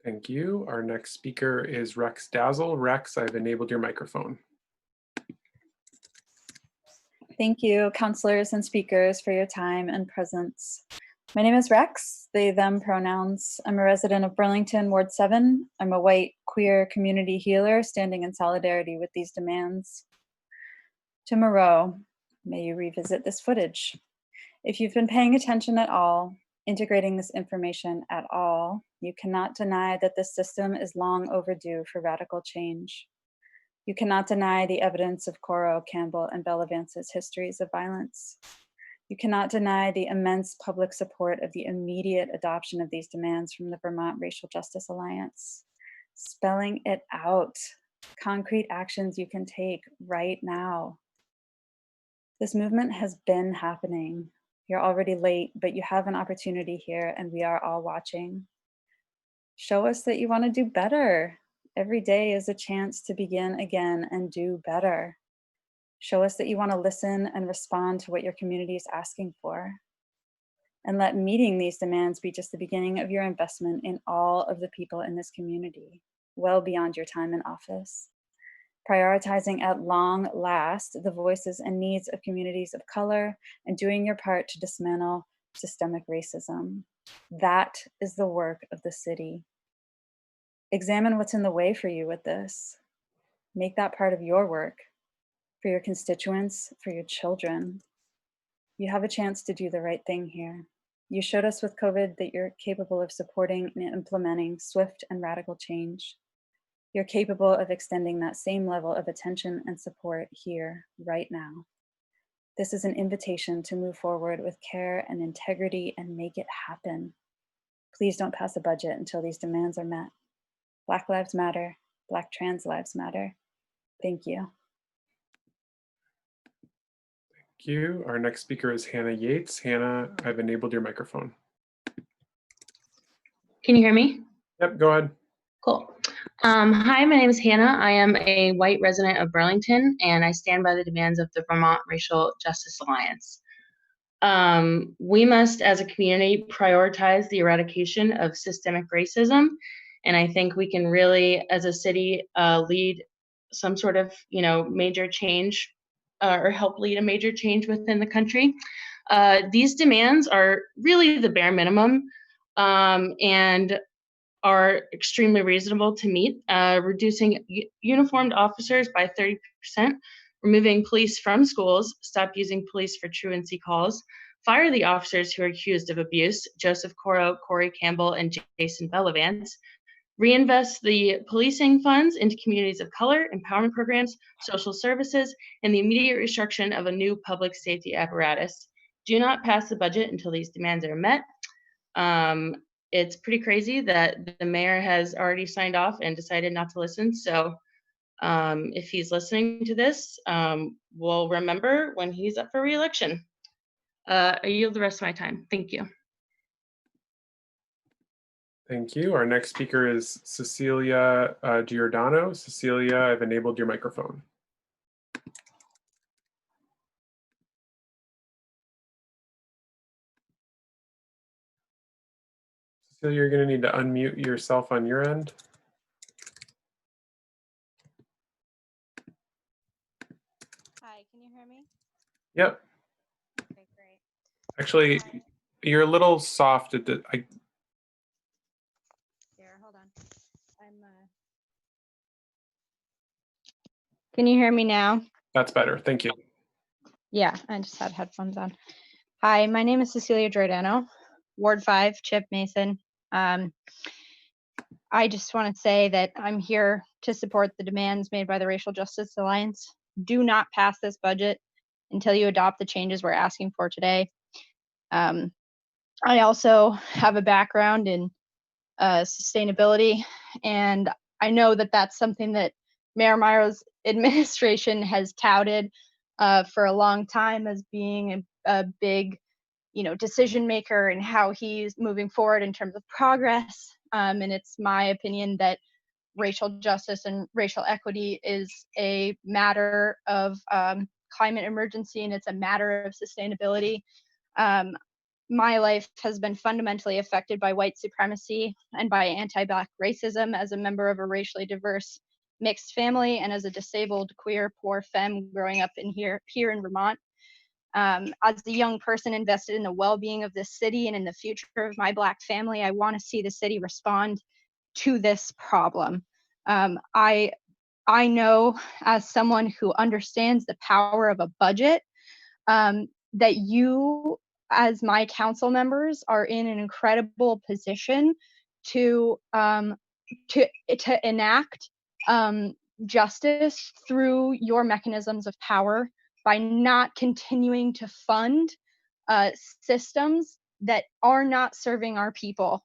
Thank you. Our next speaker is Rex Dazzle. Rex, I've enabled your microphone. Thank you, counselors and speakers, for your time and presence. My name is Rex, they, them pronouns. I'm a resident of Burlington, Ward 7. I'm a white, queer community healer standing in solidarity with these demands. To Moreau, may you revisit this footage. If you've been paying attention at all, integrating this information at all, you cannot deny that this system is long overdue for radical change. You cannot deny the evidence of Coro, Campbell, and Belavance's histories of violence. You cannot deny the immense public support of the immediate adoption of these demands from the Vermont Racial Justice Alliance. Spelling it out, concrete actions you can take right now. This movement has been happening. You're already late, but you have an opportunity here, and we are all watching. Show us that you want to do better. Every day is a chance to begin again and do better. Show us that you want to listen and respond to what your community is asking for. And let meeting these demands be just the beginning of your investment in all of the people in this community, well beyond your time in office. Prioritizing at long last the voices and needs of communities of color and doing your part to dismantle systemic racism. That is the work of the city. Examine what's in the way for you with this. Make that part of your work. For your constituents, for your children. You have a chance to do the right thing here. You showed us with COVID that you're capable of supporting and implementing swift and radical change. You're capable of extending that same level of attention and support here, right now. This is an invitation to move forward with care and integrity and make it happen. Please don't pass a budget until these demands are met. Black lives matter. Black trans lives matter. Thank you. Thank you. Our next speaker is Hannah Yates. Hannah, I've enabled your microphone. Can you hear me? Yep, go ahead. Cool. Hi, my name is Hannah. I am a white resident of Burlington, and I stand by the demands of the Vermont Racial Justice Alliance. We must, as a community, prioritize the eradication of systemic racism, and I think we can really, as a city, lead some sort of, major change or help lead a major change within the country. These demands are really the bare minimum and are extremely reasonable to meet. Reducing uniformed officers by 30%, removing police from schools, stop using police for truancy calls, fire the officers who are accused of abuse, Joseph Coro, Corey Campbell, and Jason Bellavance, reinvest the policing funds into communities of color, empowerment programs, social services, and the immediate restructuring of a new public safety apparatus. Do not pass the budget until these demands are met. It's pretty crazy that the mayor has already signed off and decided not to listen. So if he's listening to this, we'll remember when he's up for re-election. I yield the rest of my time. Thank you. Thank you. Our next speaker is Cecilia Giordano. Cecilia, I've enabled your microphone. Cecilia, you're going to need to unmute yourself on your end. Hi, can you hear me? Yep. Okay, great. Actually, you're a little soft at the. Here, hold on. Can you hear me now? That's better. Thank you. Yeah, I just had headphones on. Hi, my name is Cecilia Giordano, Ward 5, Chip Mason. I just want to say that I'm here to support the demands made by the Racial Justice Alliance. Do not pass this budget until you adopt the changes we're asking for today. I also have a background in sustainability, and I know that that's something that Mayor Myro's administration has touted for a long time as being a big, decision maker and how he's moving forward in terms of progress. And it's my opinion that racial justice and racial equity is a matter of climate emergency, and it's a matter of sustainability. My life has been fundamentally affected by white supremacy and by anti-Black racism as a member of a racially diverse mixed family and as a disabled queer poor femme growing up in here in Vermont. As a young person invested in the well-being of this city and in the future of my Black family, I want to see the city respond to this problem. I know, as someone who understands the power of a budget, that you, as my council members, are in an incredible position to enact justice through your mechanisms of power by not continuing to fund systems that are not serving our people.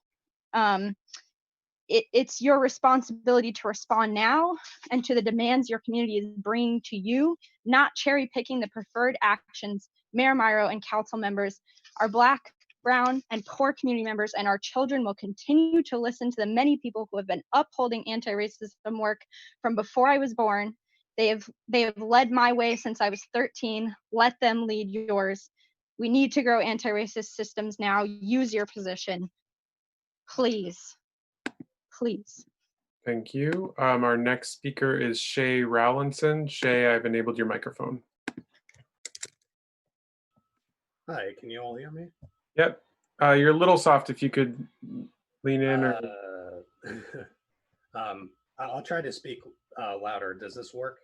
It's your responsibility to respond now and to the demands your community is bringing to you, not cherry picking the preferred actions Mayor Myro and council members. Our Black, brown, and poor community members and our children will continue to listen to the many people who have been upholding anti-racism work from before I was born. They have led my way since I was 13. Let them lead yours. We need to grow anti-racist systems now. Use your position. Please. Please. Thank you. Our next speaker is Shay Rowlinson. Shay, I've enabled your microphone. Hi, can you all hear me? Yep. You're a little soft. If you could lean in or. I'll try to speak louder. Does this work?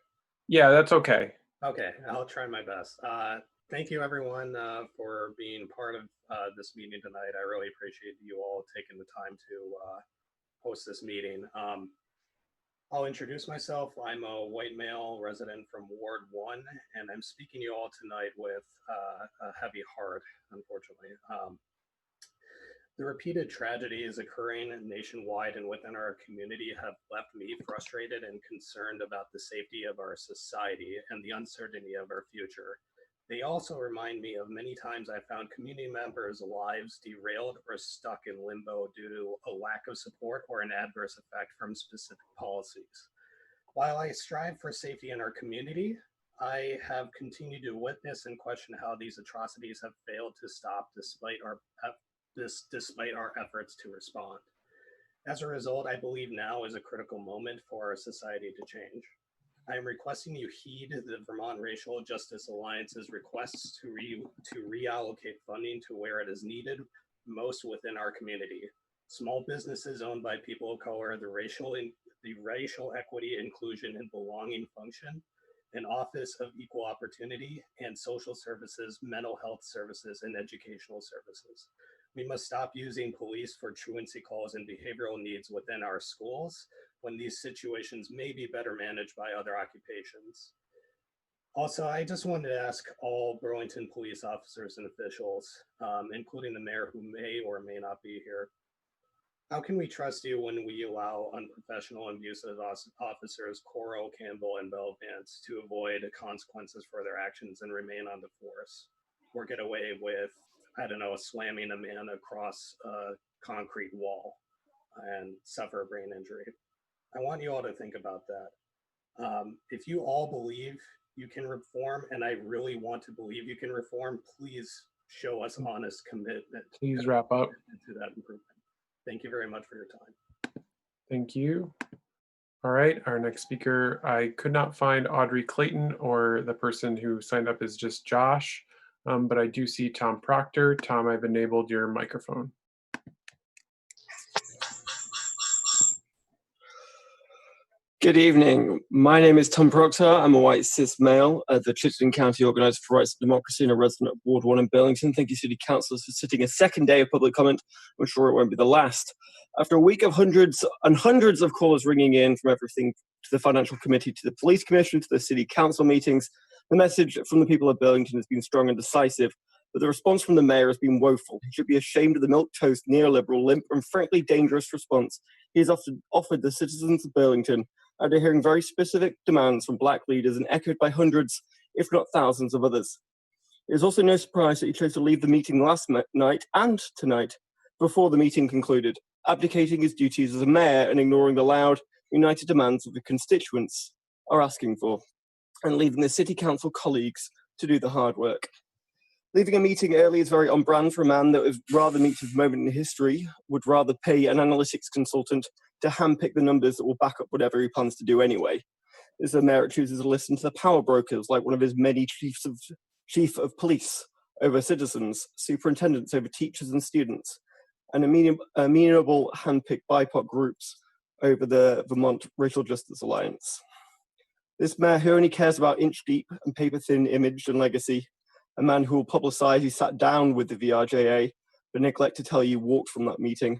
Yeah, that's okay. Okay, I'll try my best. Thank you everyone for being part of this meeting tonight. I really appreciate you all taking the time to host this meeting. I'll introduce myself. I'm a white male resident from Ward 1, and I'm speaking to you all tonight with a heavy heart, unfortunately. The repeated tragedies occurring nationwide and within our community have left me frustrated and concerned about the safety of our society and the uncertainty of our future. They also remind me of many times I found community members' lives derailed or stuck in limbo due to a lack of support or an adverse effect from specific policies. While I strive for safety in our community, I have continued to witness and question how these atrocities have failed to stop despite our efforts to respond. As a result, I believe now is a critical moment for our society to change. I am requesting you heed the Vermont Racial Justice Alliance's requests to reallocate funding to where it is needed most within our community. Small businesses owned by people of color, the racial equity, inclusion, and belonging function, an Office of Equal Opportunity and Social Services, Mental Health Services, and Educational Services. We must stop using police for truancy calls and behavioral needs within our schools when these situations may be better managed by other occupations. Also, I just wanted to ask all Burlington police officers and officials, including the mayor who may or may not be here, how can we trust you when we allow unprofessional and abusive officers, Coro, Campbell, and Bell Vance to avoid consequences for their actions and remain on the force or get away with, I don't know, slamming a man across a concrete wall and suffer a brain injury? I want you all to think about that. If you all believe you can reform, and I really want to believe you can reform, please show us honest commitment. Please wrap up. To that improvement. Thank you very much for your time. Thank you. All right, our next speaker, I could not find Audrey Clayton or the person who signed up as just Josh, but I do see Tom Proctor. Tom, I've enabled your microphone. Good evening. My name is Tom Proctor. I'm a white cis male at the Chittenden County Organized for Rights and Democracy and a resident of Ward 1 in Burlington. Thank you, City Councillors, for sitting a second day of public comment. I'm sure it won't be the last. After a week of hundreds and hundreds of callers ringing in from everything to the Financial Committee, to the Police Commission, to the City Council meetings, the message from the people of Burlington has been strong and decisive, but the response from the Mayor has been woeful. He should be ashamed of the milquetoast, neoliberal, limp, and frankly dangerous response he has offered the citizens of Burlington after hearing very specific demands from Black leaders and echoed by hundreds, if not thousands, of others. It is also no surprise that he chose to leave the meeting last night and tonight before the meeting concluded, abdicating his duties as a mayor and ignoring the loud, united demands of the constituents are asking for, and leaving the city council colleagues to do the hard work. Leaving a meeting early is very on brand for a man that would rather meet his moment in history, would rather pay an analytics consultant to handpick the numbers that will back up whatever he plans to do anyway. Is the mayor chooses to listen to the power brokers like one of his many chief of police over citizens, superintendents over teachers and students, and amenable handpicked BIPOC groups over the Vermont Racial Justice Alliance. This mayor who only cares about inch deep and paper thin image and legacy, a man who will publicize he sat down with the VRJA, but neglect to tell you walked from that meeting.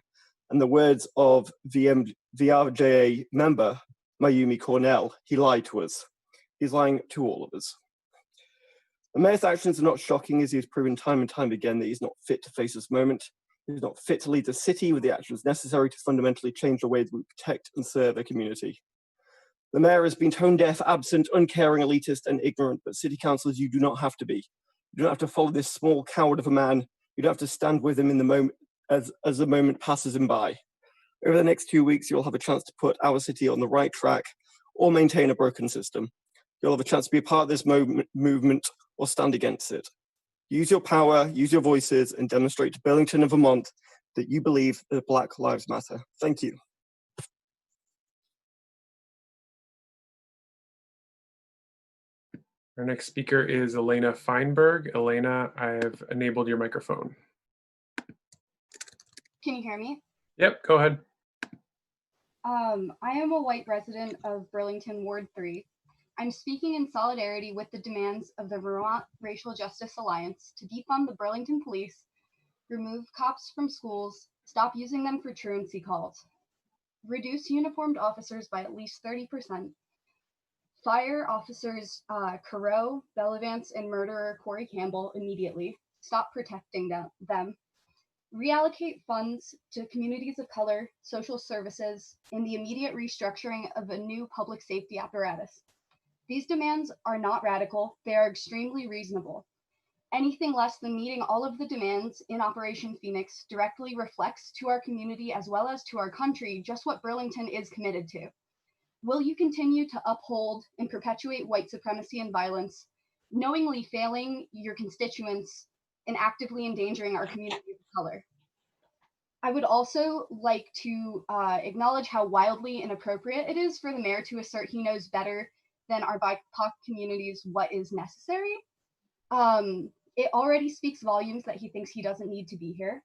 And the words of VRJA member Mayumi Cornell, he lied to us. He's lying to all of us. The mayor's actions are not shocking, as he has proven time and time again that he's not fit to face this moment. He's not fit to lead the city with the actions necessary to fundamentally change the way that we protect and serve a community. The mayor has been tone deaf, absent, uncaring, elitist, and ignorant, but city councillors, you do not have to be. You don't have to follow this small coward of a man. You don't have to stand with him in the moment as the moment passes him by. Over the next 2 weeks, you'll have a chance to put our city on the right track or maintain a broken system. You'll have a chance to be a part of this movement or stand against it. Use your power, use your voices, and demonstrate to Burlington and Vermont that you believe that Black Lives Matter. Thank you. Our next speaker is Elena Feinberg. Elena, I have enabled your microphone. Can you hear me? Yep, go ahead. I am a white resident of Burlington Ward 3. I'm speaking in solidarity with the demands of the Vermont Racial Justice Alliance to defund the Burlington Police, remove cops from schools, stop using them for truancy calls, reduce uniformed officers by at least 30%, fire officers Coro, Bellavance, and murderer Corey Campbell immediately, stop protecting them, reallocate funds to communities of color, social services, and the immediate restructuring of a new public safety apparatus. These demands are not radical, they are extremely reasonable. Anything less than meeting all of the demands in Operation Phoenix directly reflects to our community as well as to our country just what Burlington is committed to. Will you continue to uphold and perpetuate white supremacy and violence, knowingly failing your constituents and actively endangering our community of color? I would also like to acknowledge how wildly inappropriate it is for the mayor to assert he knows better than our BIPOC communities what is necessary. It already speaks volumes that he thinks he doesn't need to be here.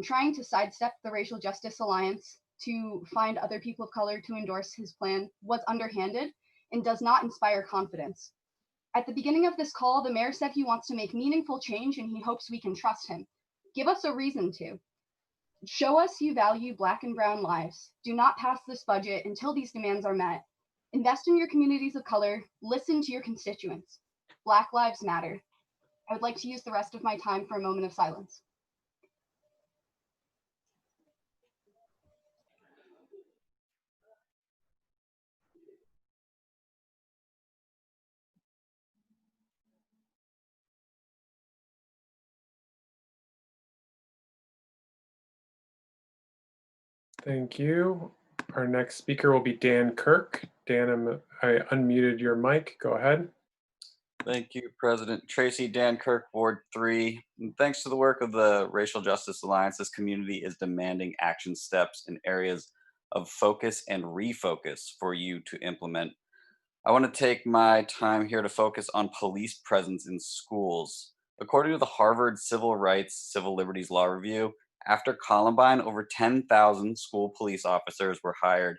Trying to sidestep the Racial Justice Alliance to find other people of color to endorse his plan was underhanded and does not inspire confidence. At the beginning of this call, the mayor said he wants to make meaningful change and he hopes we can trust him. Give us a reason to. Show us you value Black and brown lives. Do not pass this budget until these demands are met. Invest in your communities of color. Listen to your constituents. Black lives matter. I would like to use the rest of my time for a moment of silence. Thank you. Our next speaker will be Dan Kirk. Dan, I unmuted your mic. Go ahead. Thank you, President Tracy. Dan Kirk, Ward 3. And thanks to the work of the Racial Justice Alliance, this community is demanding action steps in areas of focus and refocus for you to implement. I want to take my time here to focus on police presence in schools. According to the Harvard Civil Rights, Civil Liberties Law Review, after Columbine, over 10,000 school police officers were hired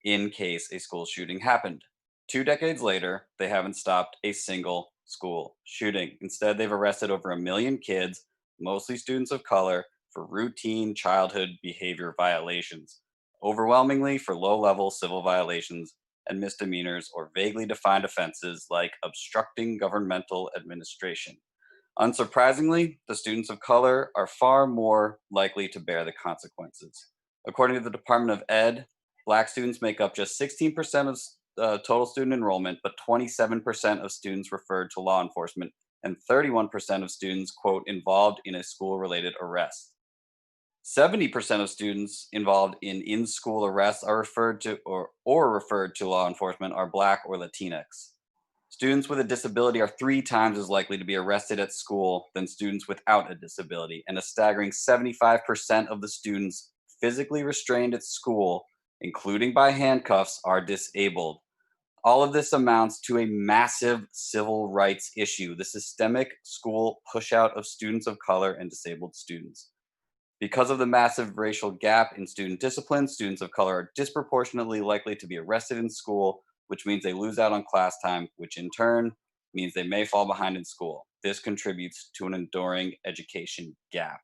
in case a school shooting happened. 2 decades later, they haven't stopped a single school shooting. Instead, they've arrested over 1 million kids, mostly students of color, for routine childhood behavior violations, overwhelmingly for low-level civil violations and misdemeanors or vaguely defined offenses like obstructing governmental administration. Unsurprisingly, the students of color are far more likely to bear the consequences. According to the Department of Ed, Black students make up just 16% of total student enrollment, but 27% of students referred to law enforcement and 31% of students, quote, involved in a school-related arrest. 70% of students involved in in-school arrests are referred to or referred to law enforcement are Black or Latinx. Students with a disability are 3 times as likely to be arrested at school than students without a disability, and a staggering 75% of the students physically restrained at school, including by handcuffs, are disabled. All of this amounts to a massive civil rights issue, the systemic school pushout of students of color and disabled students. Because of the massive racial gap in student discipline, students of color are disproportionately likely to be arrested in school, which means they lose out on class time, which in turn means they may fall behind in school. This contributes to an enduring education gap.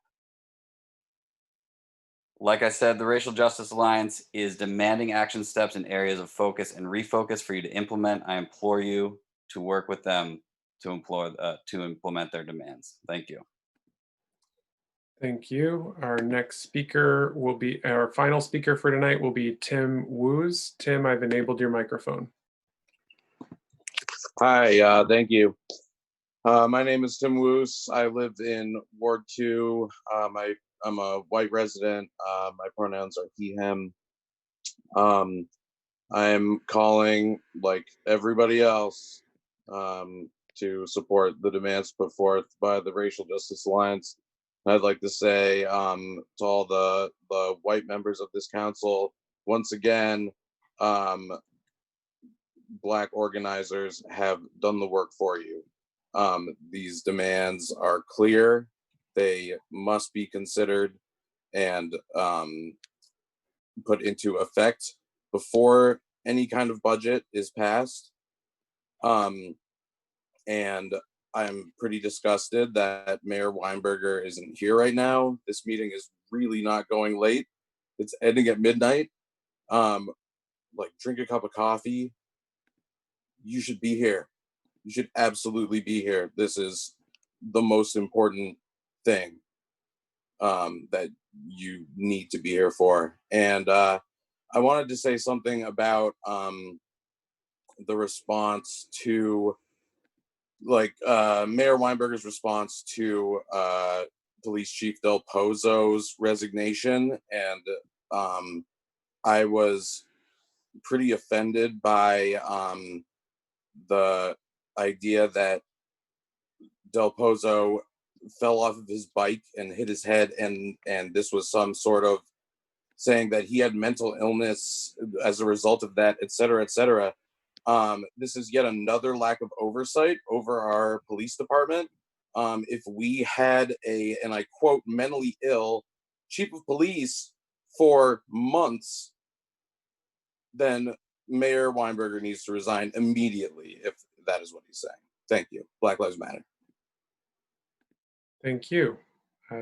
Like I said, the Racial Justice Alliance is demanding action steps in areas of focus and refocus for you to implement. I implore you to work with them to implement their demands. Thank you. Thank you. Our next speaker will be, our final speaker for tonight will be Tim Woos. Tim, I've enabled your microphone. Hi, thank you. My name is Tim Woos. I live in Ward 2. I'm a white resident. My pronouns are he, him. I'm calling, like everybody else, to support the demands put forth by the Racial Justice Alliance. I'd like to say to all the white members of this council, once again, Black organizers have done the work for you. These demands are clear. They must be considered and put into effect before any kind of budget is passed. And I'm pretty disgusted that Mayor Weinberger isn't here right now. This meeting is really not going late. It's ending at midnight. Like, drink a cup of coffee. You should be here. You should absolutely be here. This is the most important thing that you need to be here for. And I wanted to say something about the response to, like, Mayor Weinberger's response to Police Chief Del Pozo's resignation. And I was pretty offended by the idea that Del Pozo fell off of his bike and hit his head, and this was some sort of saying that he had mental illness as a result of that, et cetera, et cetera. This is yet another lack of oversight over our police department. If we had a, and I quote, mentally ill chief of police for months, then Mayor Weinberger needs to resign immediately if that is what he's saying. Thank you. Black Lives Matter. Thank you.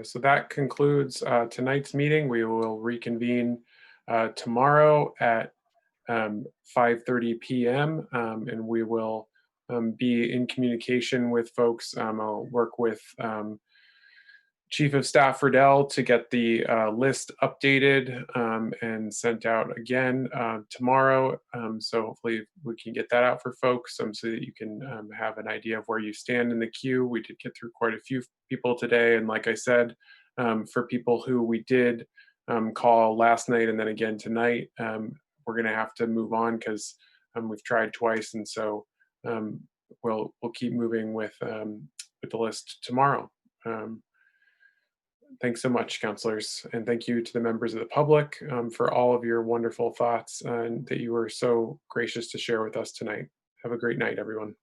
So that concludes tonight's meeting. We will reconvene tomorrow at 5:30 p.m. And we will be in communication with folks. I'll work with Chief of Staff Riddell to get the list updated and sent out again tomorrow. So hopefully we can get that out for folks so that you can have an idea of where you stand in the queue. We did get through quite a few people today. And like I said, for people who we did call last night and then again tonight, we're gonna have to move on because we've tried twice. And so we'll keep moving with the list tomorrow. Thanks so much, counselors, and thank you to the members of the public for all of your wonderful thoughts and that you were so gracious to share with us tonight. Have a great night, everyone.